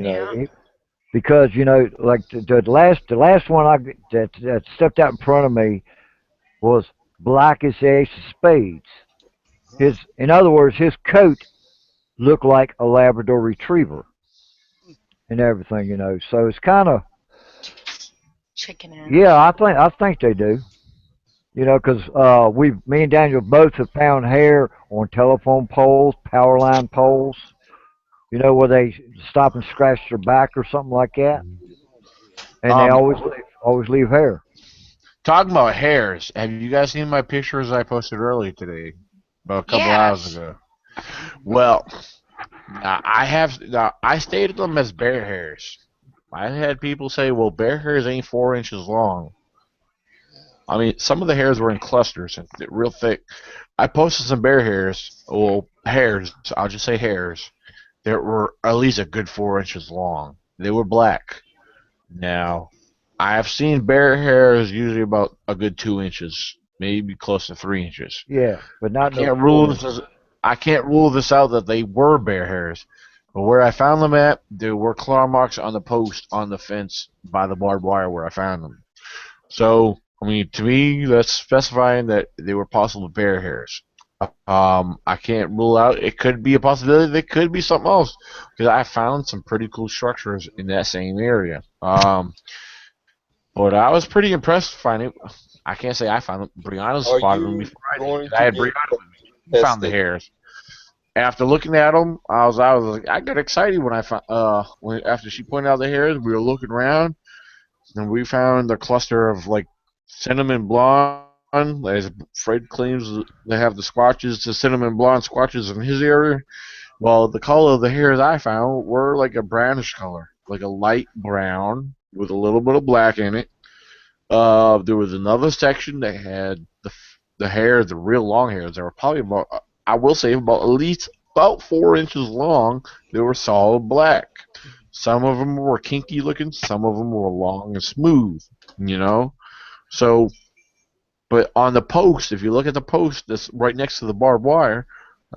know, Yeah. because like the last one that stepped out in front of me was black as the ace of spades. In other words, his coat looked like a Labrador Retriever and everything. So it's kind of Chicken yeah. ends. I think they do. Because me and Daniel both have found hair on telephone poles, power line poles. Where they stop and scratch their back or something like that, and they Um, always leave hair. Talking about hairs, have you guys seen my pictures I posted earlier today, about a couple hours Yes. ago? Well, I stated them as bear hairs. I had people say, "Well, bear hairs ain't 4 inches long." I mean, some of the hairs were in clusters and real thick. I posted some bear hairs, well, hairs. I'll just say hairs that were at least a good 4 inches long. They were black. Now, I have seen bear hairs usually about a good 2 inches, maybe close to 3 inches. Yeah, but I not no can't rule 4 inch. this as I can't rule this out that they were bear hairs. But where I found them at, there were claw marks on the post on the fence by the barbed wire where I found them. So, I mean, to me, that's specifying that they were possible bear hairs. I can't rule out it could be a possibility. They could be something else because I found some pretty cool structures in that same area. But I was pretty impressed finding. I can't say I found them. Brianna Are spotted them you before I did going 'cause I to had get Brianna them with me. He found the tested? hairs. After looking at them, I was like, I got excited when I found after she pointed out the hairs. We were looking around and we found a cluster of like cinnamon blonde. As Fred claims, they have the squatches, the cinnamon blonde squatches in his area. Well, the color of the hairs I found were like a brownish color, like a light brown with a little bit of black in it. There was another section that had the hairs, the real long hairs. They were probably about, I will say, about at least about 4 inches long. They were solid black. Some of them were kinky looking. Some of them were long and smooth. You know, so But on the post, if you look at the post that's right next to the barbed wire,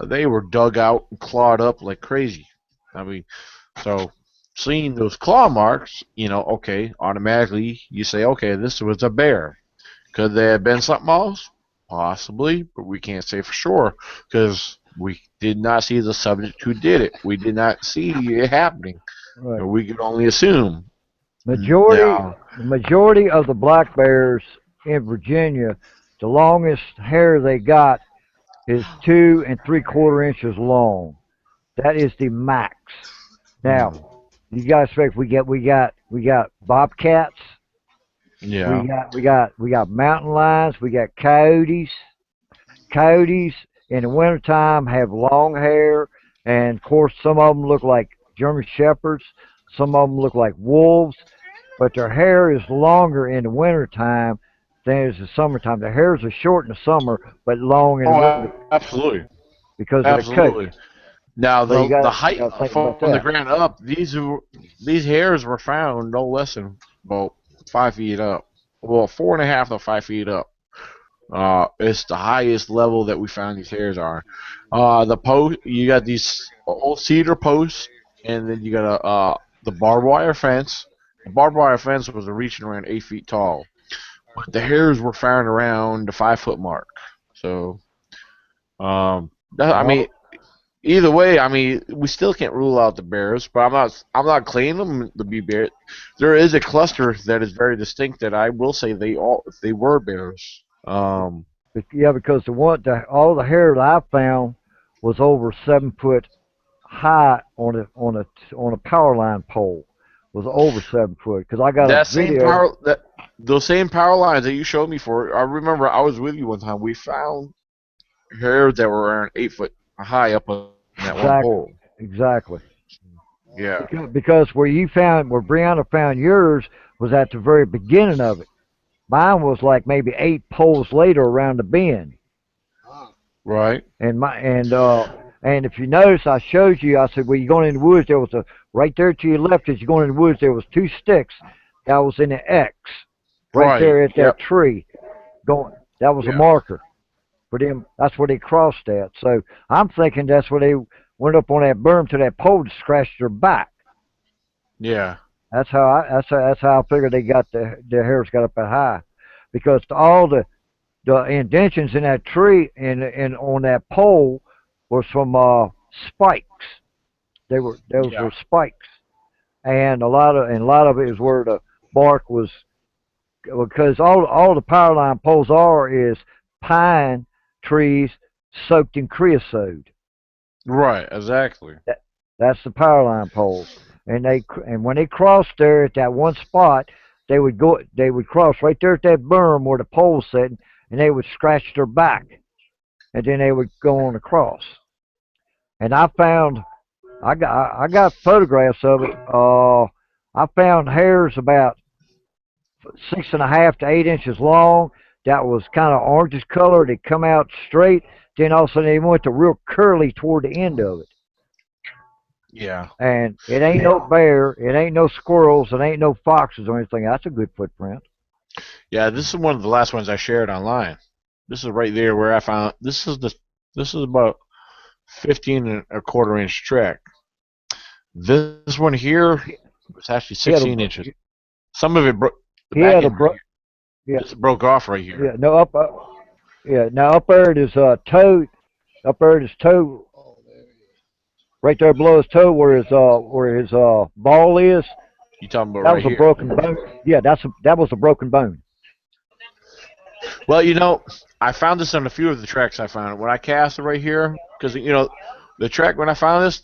they were dug out and clawed up like crazy. I mean, so seeing those claw marks, okay, automatically you say, okay, this was a bear. Could they have been something else? Possibly, but we can't say for sure because we did not see the subject who did it. We did not see it happening. Right. We could only assume. The majority of the black bears in Virginia, the longest hair they got is 2 3/4 inches long. That is the max. Now, you guys expect we got bobcats. Yeah. We got mountain lions. We got coyotes. Coyotes in the wintertime have long hair, and of course some of them look like German shepherds. Some of them look like wolves, but their hair is longer in the wintertime than it is the summertime. Their hairs are short in the summer, but long in the winter Absolutely. because of the Absolutely. coat. Now So you the got height to think from about the that. ground up, these hairs were found no less than about 5 feet up. Well, 4.5 to 5 feet up. It's the highest level that we found these hairs are. The post, you got these old cedar posts, and then you got the barbed wire fence. The barbed wire fence was reaching around 8 feet tall, but the hairs were found around the 5 foot mark. So, I mean, Well, either way, I mean, we still can't rule out the bears, but I'm not claiming them to be bears. There is a cluster that is very distinct that I will say they were bears. yeah, because all the hair that I found was over 7 foot high on a power line pole. Was over 7 foot because I got a video. Those same power lines that you showed me for. I remember I was with you one time. We found hairs that were around 8 foot high up on that one Exactly, pole. exactly. Yeah. Because where Brianna found yours was at the very beginning of it. Mine was like maybe 8 poles later around the bend. Right. And if you notice, I showed you. I said, "Well, you're going in the woods." There was right there to your left as you're going in the woods. There was 2 sticks that was in the X right Right. there at that Yep. tree. That was a Yeah. marker for them. That's where they crossed at. So I'm thinking that's where they went up on that berm to that pole to scratch their back. Yeah. That's how I figured they got their hairs got up that high, because all the indentions in that tree and on that pole was from spikes. Those Yeah. were spikes, and a lot of it is where the bark was, because all the power line poles are is pine trees soaked in creosote. Right. Exactly. That's the power line poles. And when they crossed there at that one spot, they would cross right there at that berm where the pole's sitting, and they would scratch their back, and then they would go on across. And I got photographs of it. I found hairs about 6.5 to 8 inches long. That was kind of orangish color. They come out straight. Then all of a sudden they went to real curly toward the end of it. Yeah. And it ain't no bear, it ain't no squirrels, it ain't no foxes or anything. That's a good footprint. Yeah. This is one of the last ones I shared online. This is right there where I found. This is about 15.25 inch track. This one here was actually 16 inches. Some of it broke. The back end right yeah, this broke off right here. yeah, no yeah. Now up there it is toe. Up there it is toe. Right there below his toe, where his ball is. You talking about That right was a here? broken bone. Yeah, that was a broken bone. Well, I found this on a few of the tracks I found when I cast it right here, because the track when I found this,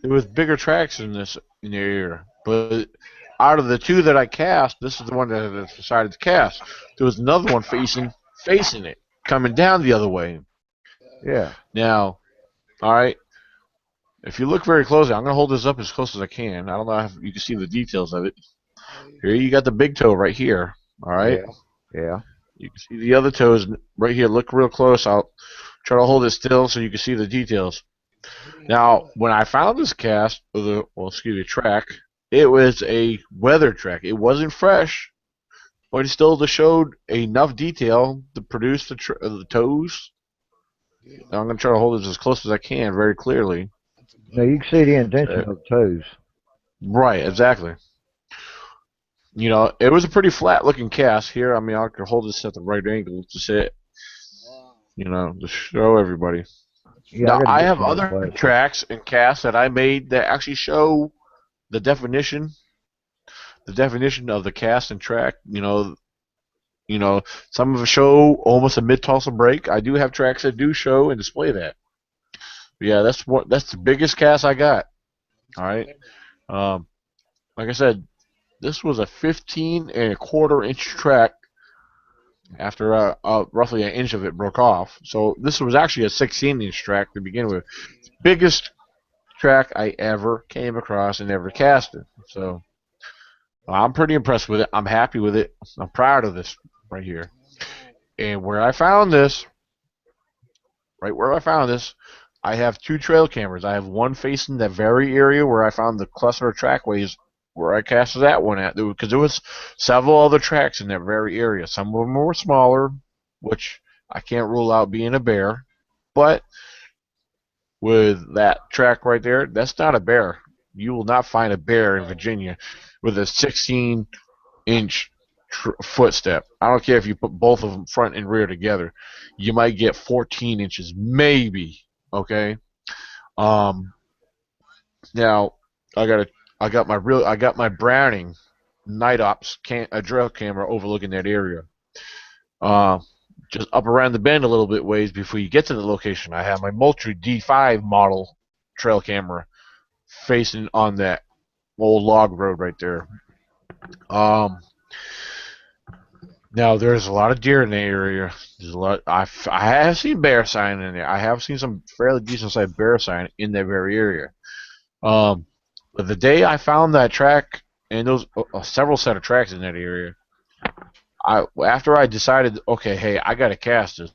there was bigger tracks in the area, but out of the two that I cast, this is the one that I decided to cast. There was another one facing it, coming down the other way. Yeah. Now, all right, if you look very closely, I'm gonna hold this up as close as I can. I don't know if you can see the details of it. Here you got the big toe right here. All right. Yeah. Yeah. You can see the other toes right here. Look real close. I'll try to hold it still so you can see the details. Now, when I found this cast, track, it was a weather track. It wasn't fresh, but it still showed enough detail to produce the toes. I'm going to try to hold it as close as I can, very clearly. Now you can see the indentation of the toes. Right, exactly. You know, it was a pretty flat-looking cast here. I mean, I could hold this at the right angle to see it, you know, to show everybody. Yeah, Now, I get have some more other flash. tracks and casts that I made that actually show the definition of the cast and track. You know, some of them show almost a mid-tussle break. I do have tracks that do show and display that. But yeah, that's the biggest cast I got. All right. Like I said, this was a 15.25-inch track. After roughly an inch of it broke off, so this was actually a 16-inch track to begin with. Biggest track I ever came across and ever casted. So I'm pretty impressed with it. I'm happy with it. I'm proud of this right here. And where I found this, I have 2 trail cameras. I have one facing that very area where I found the cluster of trackways where I casted that one at, because there was several other tracks in that very area. Some of them were smaller, which I can't rule out being a bear, but with that track right there, that's not a bear. You will not find a bear in Virginia with a 16-inch footstep. I don't care if you put both of them front and rear together. You might get 14 inches, maybe. Okay. Now I got my Browning night ops drill camera overlooking that area. Just up around the bend a little bit ways before you get to the location, I have my Moultrie D5 model trail camera facing on that old log road right there. Now there's a lot of deer in the area. There's a lot. I have seen bear sign in there. I have seen some fairly decent sized bear sign in that very area. But the day I found that track and those several set of tracks in that area, after I decided, okay, hey, I gotta cast this.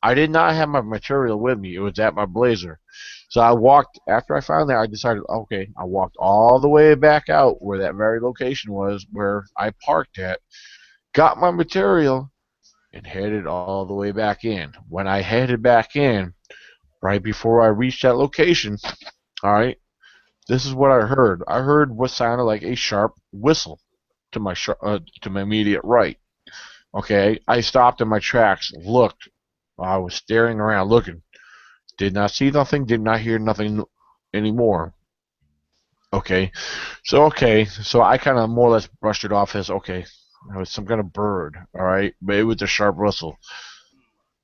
I did not have my material with me. It was at my blazer. So I walked, after I found that, I decided, okay, I walked all the way back out where that very location was where I parked at, got my material, and headed all the way back in. When I headed back in, right before I reached that location, all right, this is what I heard. I heard what sounded like a sharp whistle to my immediate right. Okay, I stopped in my tracks, looked. I was staring around, looking. Did not see nothing, did not hear nothing anymore. Okay, so I kind of more or less brushed it off as, okay, it was some kind of bird, all right, but it was a sharp whistle.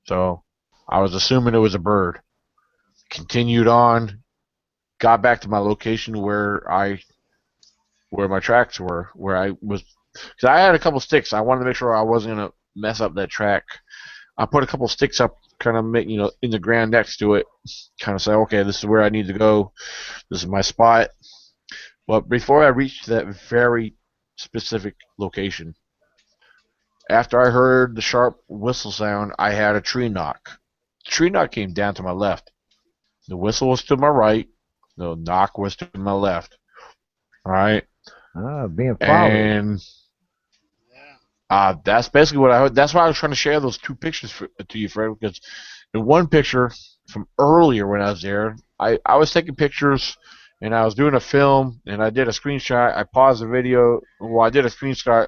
So I was assuming it was a bird. Continued on, got back to my location where my tracks were, where I was, because I had a couple sticks. I wanted to make sure I wasn't gonna mess up that track. I put a couple sticks up, kind of in the ground next to it, kind of say, okay, this is where I need to go. This is my spot. But before I reached that very specific location, after I heard the sharp whistle sound, I had a tree knock. The tree knock came down to my left. The whistle was to my right. The knock was to my left. All right. Being followed. And that's basically what I heard. That's why I was trying to share those 2 pictures to you, Fred, because in one picture from earlier when I was there, I was taking pictures and I was doing a film and I did a screenshot. I paused the video. Well, I did a screenshot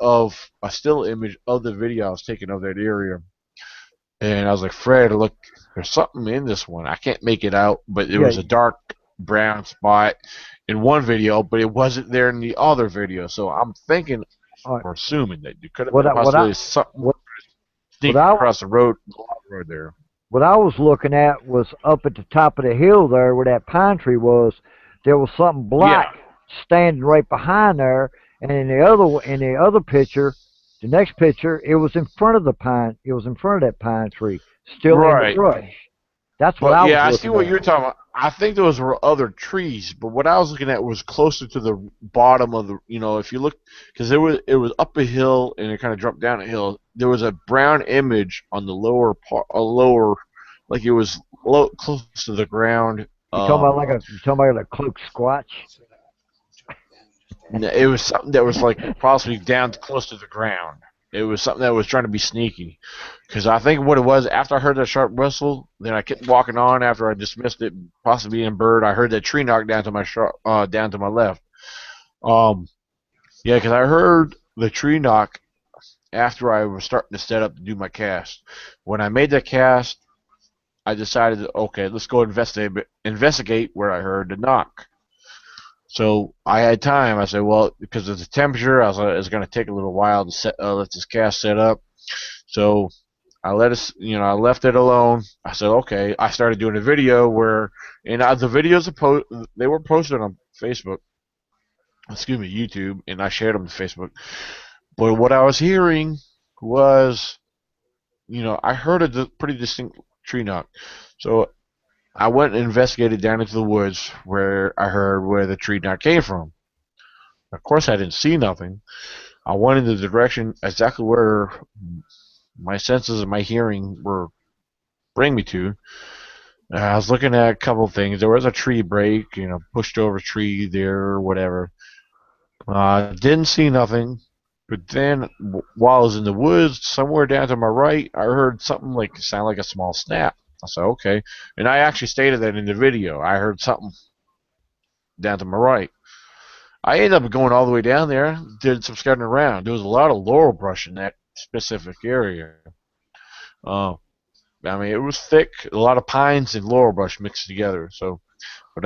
of a still image of the video I was taking of that area. And I was like, Fred, look, there's something in this one. I can't make it out, but it was a dark brown spot in one video, but it wasn't there in the other video. So I'm thinking, or assuming that you could have been possibly something sneaking across the road there. What I was looking at was up at the top of the hill there where that pine tree was. There was something black standing right behind there, and in the other picture, the next picture, it was in front of the pine. It was in front of that pine tree, still in the brush. That's what I was looking at. I see what you're talking about. I think those were other trees, but what I was looking at was closer to the bottom of the, if you look, because it was up a hill and it kind of dropped down a hill. There was a brown image on the lower part, like it was close to the ground. You talking about like a cloak squatch? It was something that was like possibly down close to the ground. It was something that was trying to be sneaky. Because I think what it was, after I heard that sharp whistle, then I kept walking on after I dismissed it, possibly being bird. I heard that tree knock down to my down to my left. Um, yeah, because I heard the tree knock after I was starting to set up to do my cast. When I made that cast, I decided, okay, let's go investigate where I heard the knock. So I had time. I said, well, because of the temperature, I was like, it's going to take a little while to let this cast set up. So I I left it alone. I said, okay. I started doing a video and the videos they were posted on Facebook, YouTube, and I shared them to Facebook. But what I was hearing was, I heard a pretty distinct tree knock. So I went and investigated down into the woods where I heard where the tree knock came from. Of course, I didn't see nothing. I went in the direction exactly where my senses and my hearing were bring me to. I was looking at a couple of things. There was a tree break, pushed over a tree there or whatever. Didn't see nothing. But then, while I was in the woods, somewhere down to my right, I heard something sound like a small snap. I said, okay. And I actually stated that in the video. I heard something down to my right. I ended up going all the way down there, did some scouting around. There was a lot of laurel brush in that specific area. It was thick, a lot of pines and laurel brush mixed together. So, but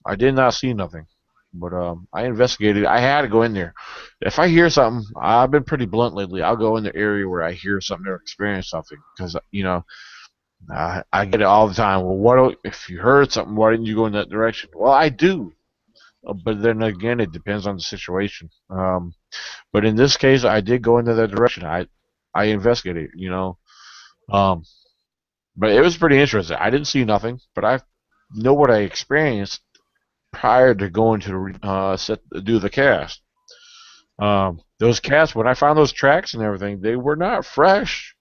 I did not see nothing. But I investigated. I had to go in there. If I hear something, I've been pretty blunt lately. I'll go in the area where I hear something or experience something because I get it all the time. Well, if you heard something? Why didn't you go in that direction? Well, I do. But then again, it depends on the situation. But in this case, I did go into that direction. I investigated, but it was pretty interesting. I didn't see nothing, but I know what I experienced prior to going to do the cast. Those casts, when I found those tracks and everything, they were not fresh.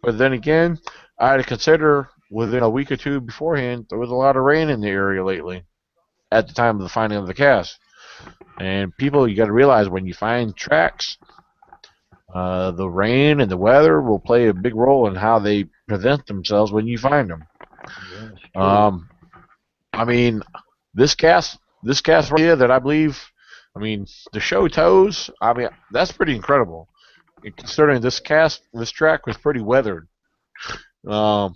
But then again, I had to consider within a week or two beforehand, there was a lot of rain in the area lately at the time of the finding of the cast. And people, you got to realize when you find tracks, the rain and the weather will play a big role in how they present themselves when you find them. This cast right here that I believe, the show toes, that's pretty incredible. And considering this track was pretty weathered. It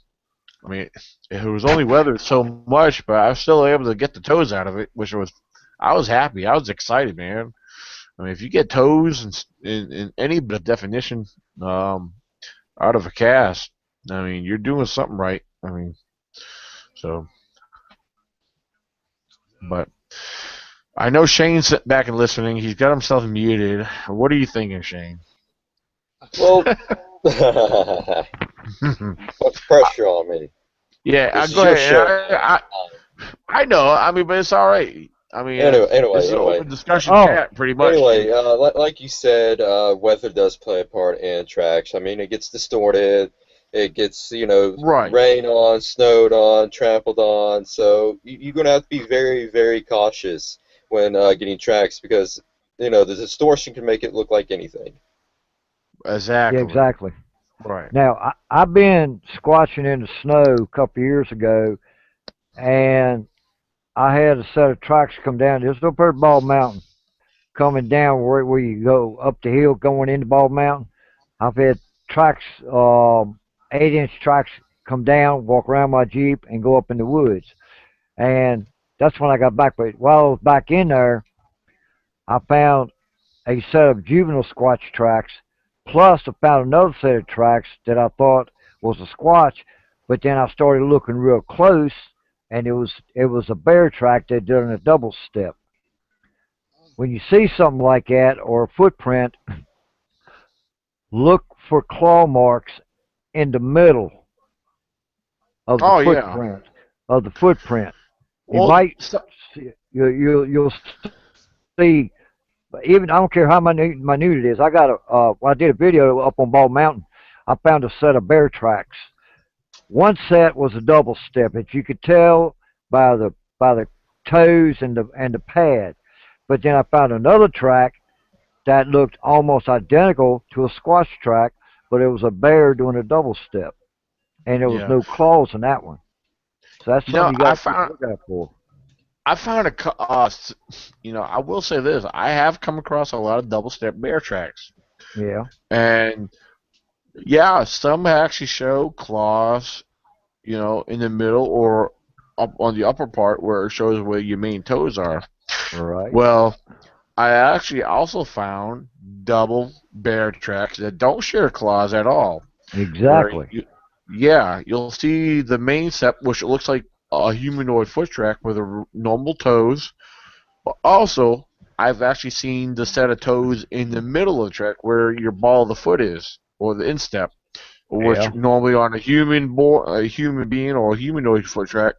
was only weathered so much, but I was still able to get the toes out of it, I was happy. I was excited, man. If you get toes in any bit of definition out of a cast, you're doing something right. But I know Shane's sitting back and listening. He's got himself muted. What are you thinking, Shane? Well, what's pressure on me? Yeah, go ahead. I know. But it's all right. Anyway, it's an open discussion chat, pretty much. Anyway, like you said, weather does play a part in tracks. It gets distorted. It gets, right. Rain on, snowed on, trampled on. So you're going to have to be very, very cautious when getting tracks because, the distortion can make it look like anything. Exactly. Yeah, exactly. Right. Now, I've been squatching in the snow a couple of years ago, and I had a set of tracks come down. There's no Bird Ball Mountain coming down where you go up the hill going into Ball Mountain. I've had tracks, 8-inch tracks come down, walk around my Jeep, and go up in the woods. And that's when I got back. But while I was back in there, I found a set of juvenile squatch tracks. Plus, I found another set of tracks that I thought was a squatch. But then I started looking real close, and it was a bear track that did a double step. When you see something like that or a footprint, look for claw marks in the middle of the footprint. Yeah. Of the footprint, you might you'll see. Even I don't care how minute it is. I got I did a video up on Bald Mountain. I found a set of bear tracks. One set was a double step, as you could tell by the toes and the pad. But then I found another track that looked almost identical to a squash track, but it was a bear doing a double step, and there was Yeah. no claws in that one. So that's You know, something you I got to keep found looking out for. I found I will say this: I have come across a lot of double step bear tracks, Yeah, and yeah, some actually show claws, in the middle or up on the upper part where it shows where your main toes are. right. Well, I actually also found double bear tracks that don't share claws at all. Where Exactly. yeah, you'll see the main step, which looks like a humanoid foot track with normal toes. But also, I've actually seen the set of toes in the middle of the track where your ball of the foot is, or the instep, which Yeah. normally on a human being or a humanoid foot track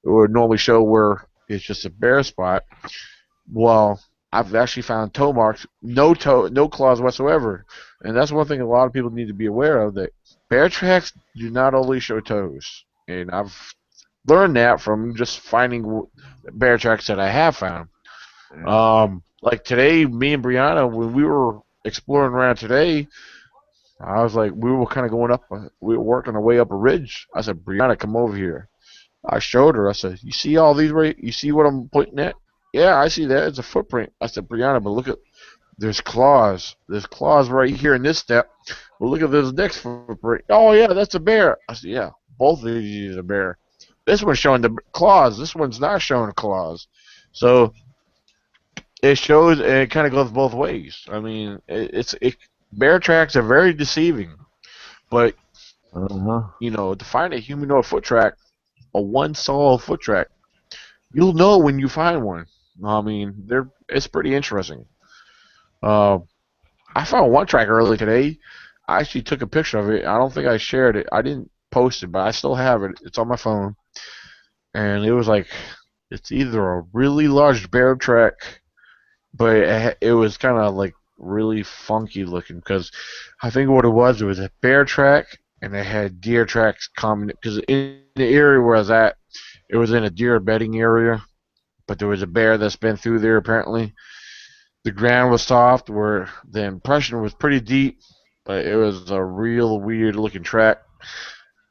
would normally show where it's just a bare spot. Well, I've actually found toe marks, no claws whatsoever, and that's one thing a lot of people need to be aware of. That bear tracks do not always show toes, and I've learned that from just finding bear tracks that I have found. Like today, me and Brianna, when we were exploring around today, I was like, we were kind of going up, we were working our way up a ridge. I said, Brianna, come over here. I showed her. I said, "You see all these? Right? You see what I'm pointing at? Yeah, I see that. It's a footprint." I said, "Brianna, but look at there's claws. There's claws right here in this step. Well, look at this next footprint. Oh yeah, that's a bear." I said, "Yeah, both of these are bear. This one's showing the claws. This one's not showing claws." So it shows. It kind of goes both ways. I mean, bear tracks are very deceiving, but Uh-huh. to find a humanoid foot track, a one solid foot track. You'll know when you find one. I mean, it's pretty interesting. Uh, I found one track early today. I actually took a picture of it. I don't think I shared it. I didn't post it, but I still have it. It's on my phone, and it was like it's either a really large bear track, but it was kind of like really funky looking because I think what it was a bear track, and it had deer tracks common because in the area where I was at, it was in a deer bedding area, but there was a bear that's been through there apparently. The ground was soft, where the impression was pretty deep, but it was a real weird looking track.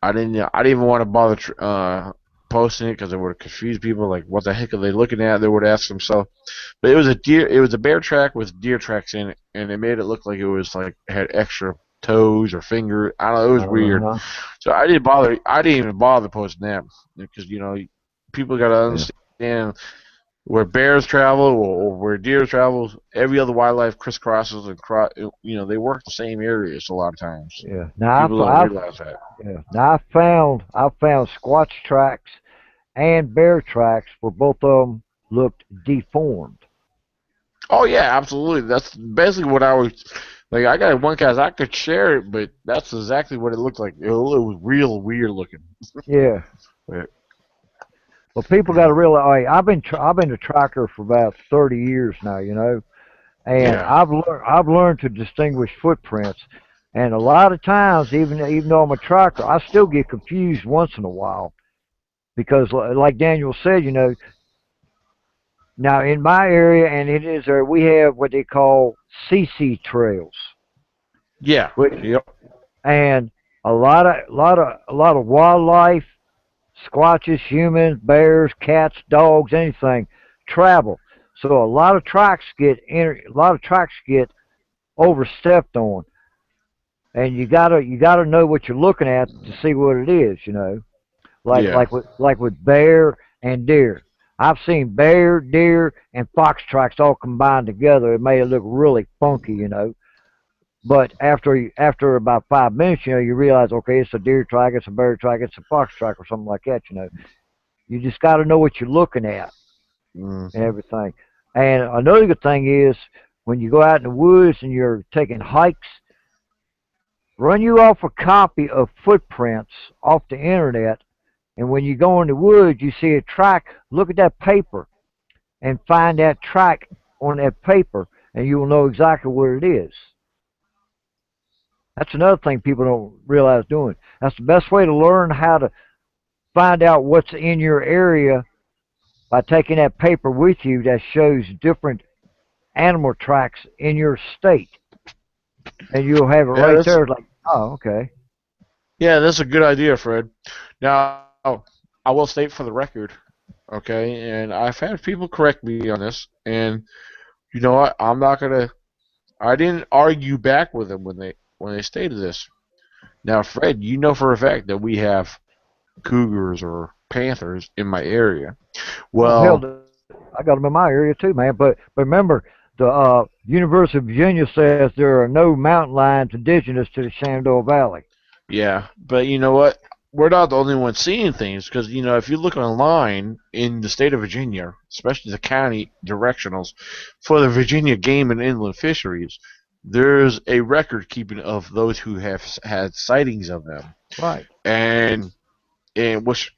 I didn't even want to bother posting it because it would confuse people. Like, what the heck are they looking at? They would ask themselves. But it was a bear track with deer tracks in it, and it made it look like it was like had extra toes or fingers. I don't know. It was weird. Uh-huh. So I didn't bother. I didn't even bother posting that because people got to Yeah. understand where bears travel or where deer travels, every other wildlife crisscrosses and they work the same areas a lot of times. Yeah. Now People don't realize that. I found squatch tracks and bear tracks where both of them looked deformed. Oh yeah, absolutely. That's basically what I was like. I got one cast I could share it, but that's exactly what it looked like. It was real weird looking. Yeah. But, Well, people got to realize. I've been a tracker for about 30 years now. And yeah, I've learned to distinguish footprints. And a lot of times, even though I'm a tracker, I still get confused once in a while because, like Daniel said, now in my area, and it is there, we have what they call CC trails, yeah, which yep, and a lot of wildlife, squatches, humans, bears, cats, dogs, anything travel. So a lot of tracks get overstepped on, and you gotta know what you're looking at to see what it is. Like yeah, with bear and deer. I've seen bear, deer, and fox tracks all combined together. It made it look really funky. But after about 5 minutes, you realize, okay, it's a deer track, it's a bear track, it's a fox track, or something like that. You just got to know what you're looking at and mm-hmm. everything. And another good thing is when you go out in the woods and you're taking hikes, run you off a copy of footprints off the internet. And when you go in the woods, you see a track, look at that paper and find that track on that paper, and you will know exactly what it is. That's another thing people don't realize doing. That's the best way to learn how to find out what's in your area by taking that paper with you that shows different animal tracks in your state, and you'll have it Yeah, right there. Like, oh, okay. yeah, that's a good idea, Fred. Now, I will state for the record, okay, and I've had people correct me on this, and you know what? I didn't argue back with them when they stated this. Now, Fred, you know for a fact that we have cougars or panthers in my area. Oh hell, Well, I got them in my area too, man. But remember, the University of Virginia says there are no mountain lions indigenous to the Shenandoah Valley. yeah, but you know what? We're not the only ones seeing things because if you look online in the state of Virginia, especially the county directionals for the Virginia Game and Inland Fisheries, there's a record keeping of those who have had sightings of them, Right. and which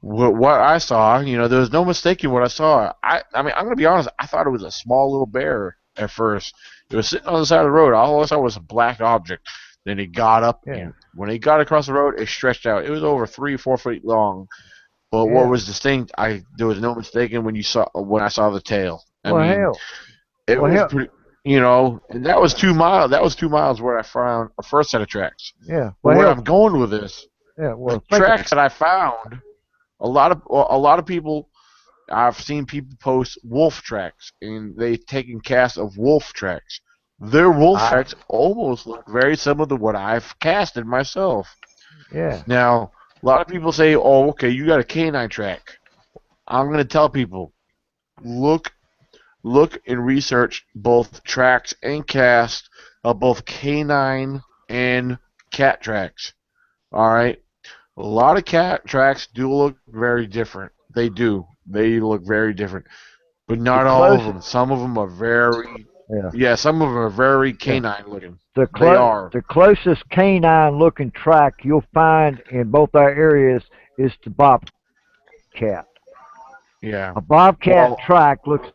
what I saw, there was no mistaking what I saw. I mean, I'm gonna be honest. I thought it was a small little bear at first. It was sitting on the side of the road. All I saw was a black object. Then he got up, Yeah. and when he got across the road, it stretched out. It was over 3 or 4 feet long. But Yeah. what was distinct, there was no mistaking when I saw the tail. I Well, mean, hell. it Well, was hell. pretty. And that was 2 miles. That was 2 miles where I found a first set of tracks. Yeah. But Well, where hell. I'm going with this, Yeah. the Well, tracks that I found, a lot of people, I've seen people post wolf tracks, and they've taken casts of wolf tracks. Their wolf tracks almost look very similar to what I've casted myself. Yeah. Now, a lot of people say, "Oh, okay, you got a canine track." I'm going to tell people, look and research both tracks and cast of both canine and cat tracks. All right. A lot of cat tracks do look very different. They do. They look very different. But not all of them. Some of them are very, some of them are very canine looking. They are. The closest canine looking track you'll find in both our areas is the bobcat. Yeah. A bobcat track looks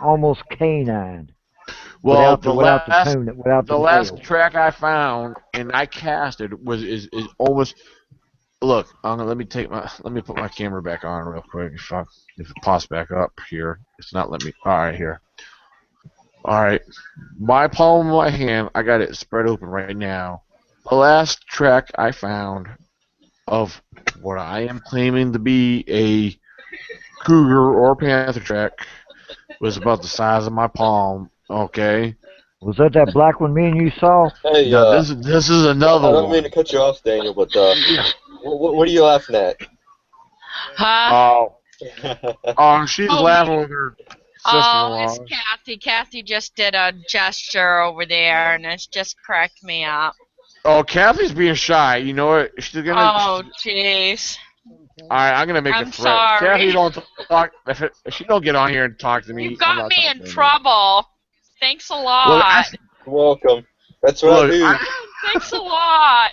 almost canine. Well, without the last nails. track I found and I casted is almost. Look, let me put my camera back on real quick. If it pops back up here, it's not letting me. All right, here. All right, my palm of my hand, I got it spread open right now. The last track I found of what I am claiming to be a cougar or panther track was about the size of my palm. Okay. Was that black one me and you saw? Hey, no, this is another one. I don't mean to cut you off, Daniel, but what are you laughing at? Huh? She's laughing with her sister-in-law. Oh, it's Kathy. Kathy just did a gesture over there, and it's just cracked me up. Oh, Kathy's being shy. You know what? She's gonna. Oh, jeez. All right, I'm gonna make a threat. Sorry. Kathy, don't talk. If she don't get on here and talk to me, You got me in trouble. Thanks a lot. You're welcome. That's what I do. Thanks a lot.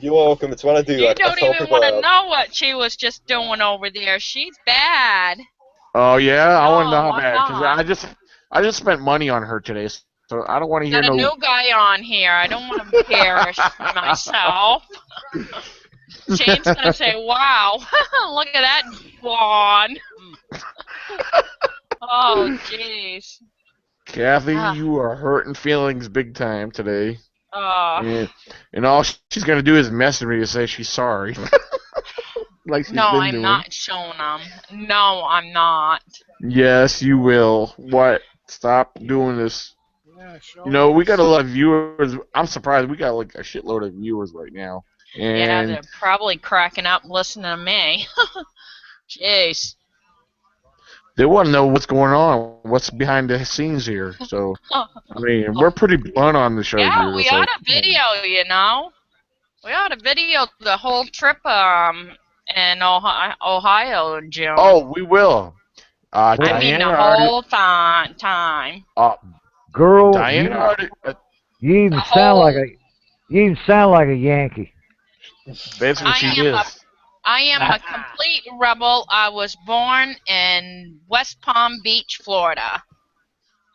You're welcome. It's what I do. You I don't call even people want to out. know what she was just doing over there. She's bad. Oh yeah, I want to know No, how bad because I just spent money on her today, so I don't want to hear Got a new guy on here. I don't want to embarrass myself. Shane's gonna say, "Wow, look at that blonde." Oh, jeez. Kathy, you are hurting feelings big time today. Oh. And all she's gonna do is message me to say she's sorry. Like she's No, been I'm doing. not showing them. No, I'm not. Yes, you will. What? Stop doing this. Yeah, We got a lot of viewers. I'm surprised we got like a shitload of viewers right now. And Yeah, they're probably cracking up listening to me. Jeez. they want to know what's going on, what's behind the scenes here. So, I mean, we're pretty blunt on the show here. Yeah, we so, ought to video, We ought to video the whole trip in Ohio in June. Oh, we will. I mean the whole time. Girl, Diana you even sound like a Yankee. That's what she is. I am a complete rebel. I was born in West Palm Beach, Florida.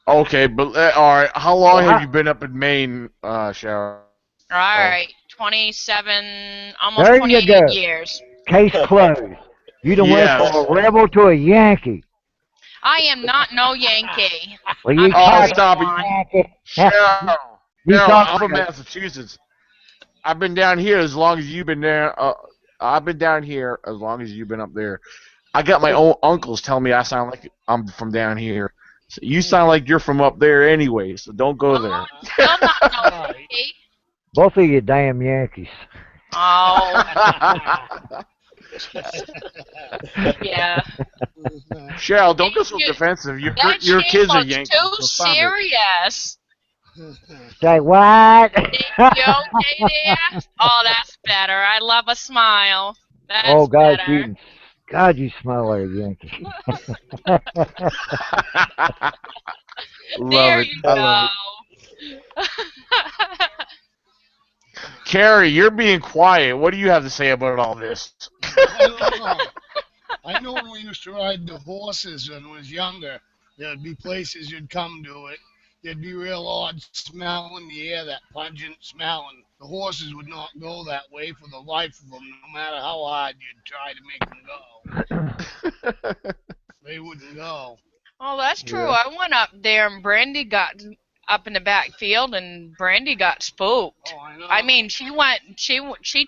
Okay, but all right. How long have you been up in Maine, Sharon? All right, 27, almost There you 28 go. years. Case closed. You done went Yes. from a rebel to a Yankee. I am not no Yankee. Well, you I'm Oh, married talking stop it. one. Yankee. Cheryl. You Cheryl, talking I'm from like Massachusetts. I've been down here as long as you've been there. I've been down here as long as you've been up there. I got my own uncles telling me I sound like I'm from down here. So you sound like you're from up there anyway, so don't go Oh, there. still not no Right. Yankee. both of you damn Yankees. Oh, yeah. Cheryl, don't go so You- defensive. That Your shit kids are looks Yankees, too so stop it. serious. Say what? You okay there? Oh, that's better. I love a smile. Oh That's God, better. you smell like a Yankee. Love There it. you I go. love it. Carrie, you're being quiet. What do you have to say about all this? I don't know. I know when we used to ride the horses when I was younger, there'd be places you'd come to it. There'd be real odd smell in the air, that pungent smell, and the horses would not go that way for the life of them, no matter how hard you'd try to make them go. They wouldn't go. Oh, that's true. Yeah. I went up there and Brandy got up in the back field and Brandy got spooked. Oh, I know. I mean, she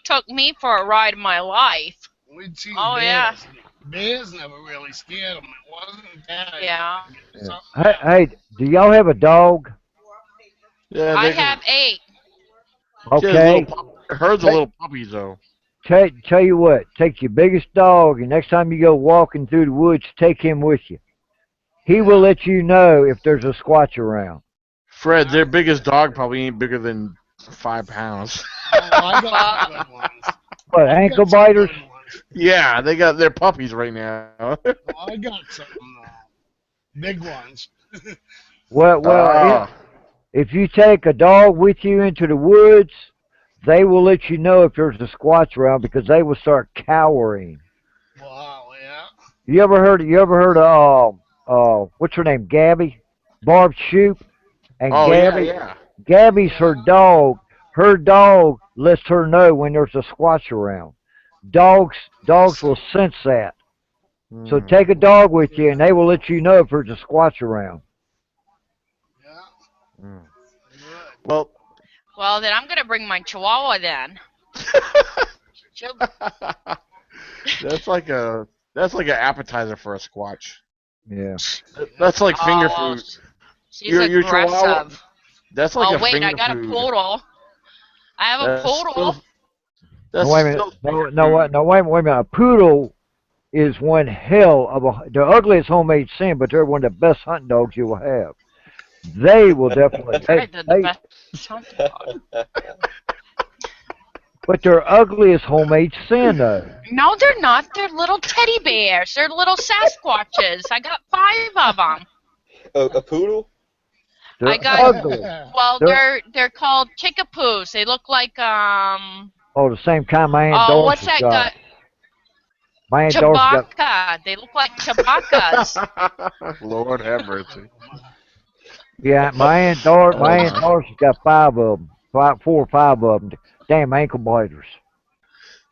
took me for a ride of my life. We'd see Oh bears. yeah. Bears never really scared them. It wasn't that. Yeah. Yeah. Something Hey, else. hey, do y'all have a dog? Yeah, I they can. have 8. She has little Okay. herds of little puppies though. Tell you what, take your biggest dog, and next time you go walking through the woods, take him with you. He will let you know if there's a squatch around. Fred, their biggest dog probably ain't bigger than 5 pounds. Oh, I got some good ones. What, I ankle got some biters? good ones. Yeah, they got their puppies right now. Oh, I got some big ones. Well, Ah, if you take a dog with you into the woods, they will let you know if there's a squatch around because they will start cowering. Wow, yeah. You ever heard of what's her name, Gabby? Barb Shoop and oh yeah, Gabby. yeah. Gabby's her dog. Her dog lets her know when there's a squatch around. Dogs will sense that. So Hmm. take a dog with you, and they will let you know if there's a squatch around. Yeah, Hmm. good. Well, Well, then I'm gonna bring my Chihuahua then. She'll- that's like an appetizer for a squatch. Yeah. That's like finger Oh, food. she's Your chihuahua. aggressive. That's like Oh a wait, I finger got a food. poodle. I have a That's poodle. still No, that's wait a minute. still No, finger no, food. what? No, wait a minute. A poodle is one hell of a. The ugliest homemade sin, but they're one of the best hunting dogs you will have. They will definitely. That's right, they're the They, best hunting dog. but they're ugliest homemade sin though. No, they're not. They're little teddy bears. They're little Sasquatches. I got 5 of them. A poodle? They're I got. ugly. Well, They're they're called Kickapoos. They look like the same kind my aunt oh, what's Doris that got. guy? My aunt Doris got. Chewbacca. They look like Chewbacca's. Lord have mercy. Yeah, my aunt Doris has got 5 of them, 4 or 5 of them. Damn ankle biters.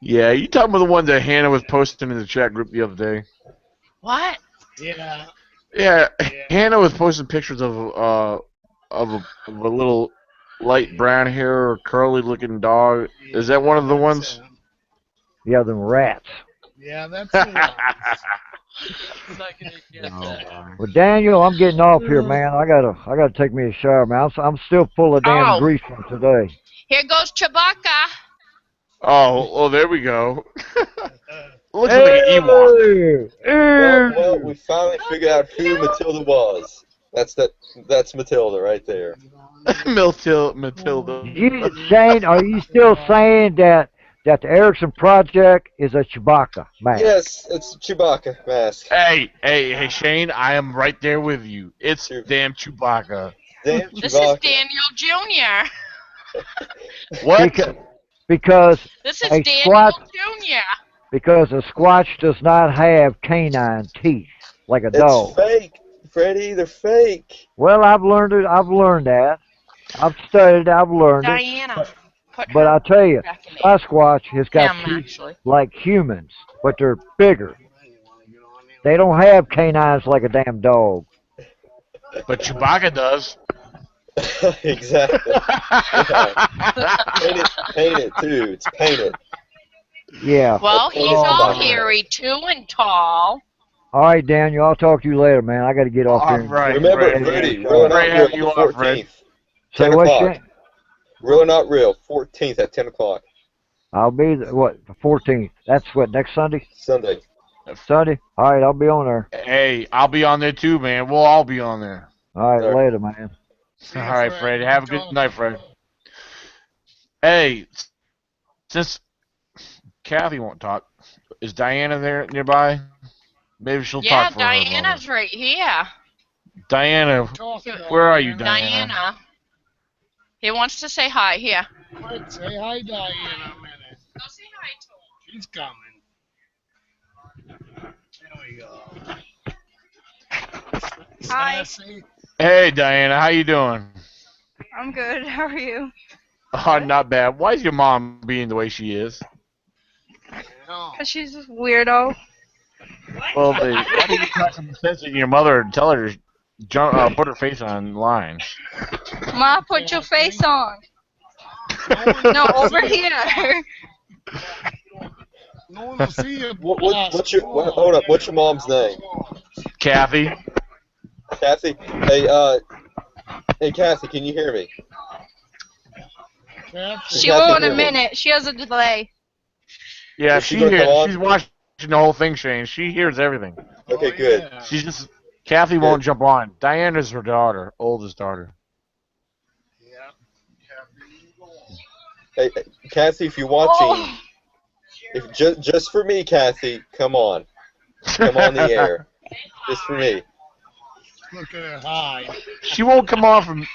Yeah, you talking about the one that Hannah was posting in the chat group the other day? What? Yeah, Yeah, yeah. Hannah was posting pictures of a little light brown hair or curly looking dog. Is that one of the That's, ones? Yeah, them rats. yeah, that's the one. Well, Daniel, I'm getting off here, man. I gotta take me a shower, man. I'm still full of damn Oh, grease from today. here goes Chewbacca. Oh, there we go. Looks like Hey, an Ewok. Well, we finally figured out who Matilda was. That's Matilda right there. Matilda. Shane, are you still saying that the Erickson Project is a Chewbacca mask? Yes, it's Chewbacca mask. Hey, Shane, I am right there with you. It's Chew- damn Chewbacca. Damn This is Chewbacca. Daniel Jr. What? Because This is a Daniel squatch Jr. because a squatch does not have canine teeth like a It's dog. fake, Freddy. They're fake. Well, I've learned it. I've learned that. I've studied. I've learned it. Diana. Put But her I tell you, back in the Sasquatch has got him, teeth actually. like humans, but they're bigger. They don't have canines like a damn dog. But Chewbacca does. Exactly. Yeah. Paint it too. It's painted. Yeah. Well, he's Oh, all my hairy too and tall. All right, Daniel. I'll talk to you later, man. I got to get off All here. right, Remember, Fred. Freddie, Yeah, real or great not real, having you the on, Fred. 14th. Say 10 what, o'clock. Shane? Real or not real, 14th at 10 o'clock. I'll be the 14th. That's what, next Sunday? Sunday. Sunday? All right, I'll be on there. Hey, I'll be on there too, man. We'll all be on there. All right, There. later, man. See All you, right, Fred. Have a good Talk. night, Fred. Hey, since Kathy won't talk, is Diana there nearby? Maybe she'll Yeah, talk for her Diana's moment. right here. Diana, Talk, where are you, Diana? Diana. He wants to say hi. Here. Quick, say hi, Diana, a minute. Go say hi to him. She's coming. There we go. Hi. Sassy. Hey, Diana, how you doing? I'm good. How are you? Oh, not bad. Why is your mom being the way she is? No. Cause she's a weirdo. Well, why did you try some sense in your mother and tell her to put her face online? Ma, put your face on. No, over here. No one will see you. Hold up, what's your mom's name? Kathy? Kathy? Hey, Kathy, can you hear me? Kathy. She will in a minute. She has a delay. Yeah, Is she gonna come on? she's watching the whole thing, Shane. She hears everything. Okay, good. Yeah. She's just Kathy won't jump on. Diana's her daughter, oldest daughter. Yeah. Hey, Kathy, if you're watching, Oh. if just for me, Kathy, come on the air, just for me. Look at her hide. She won't come on from.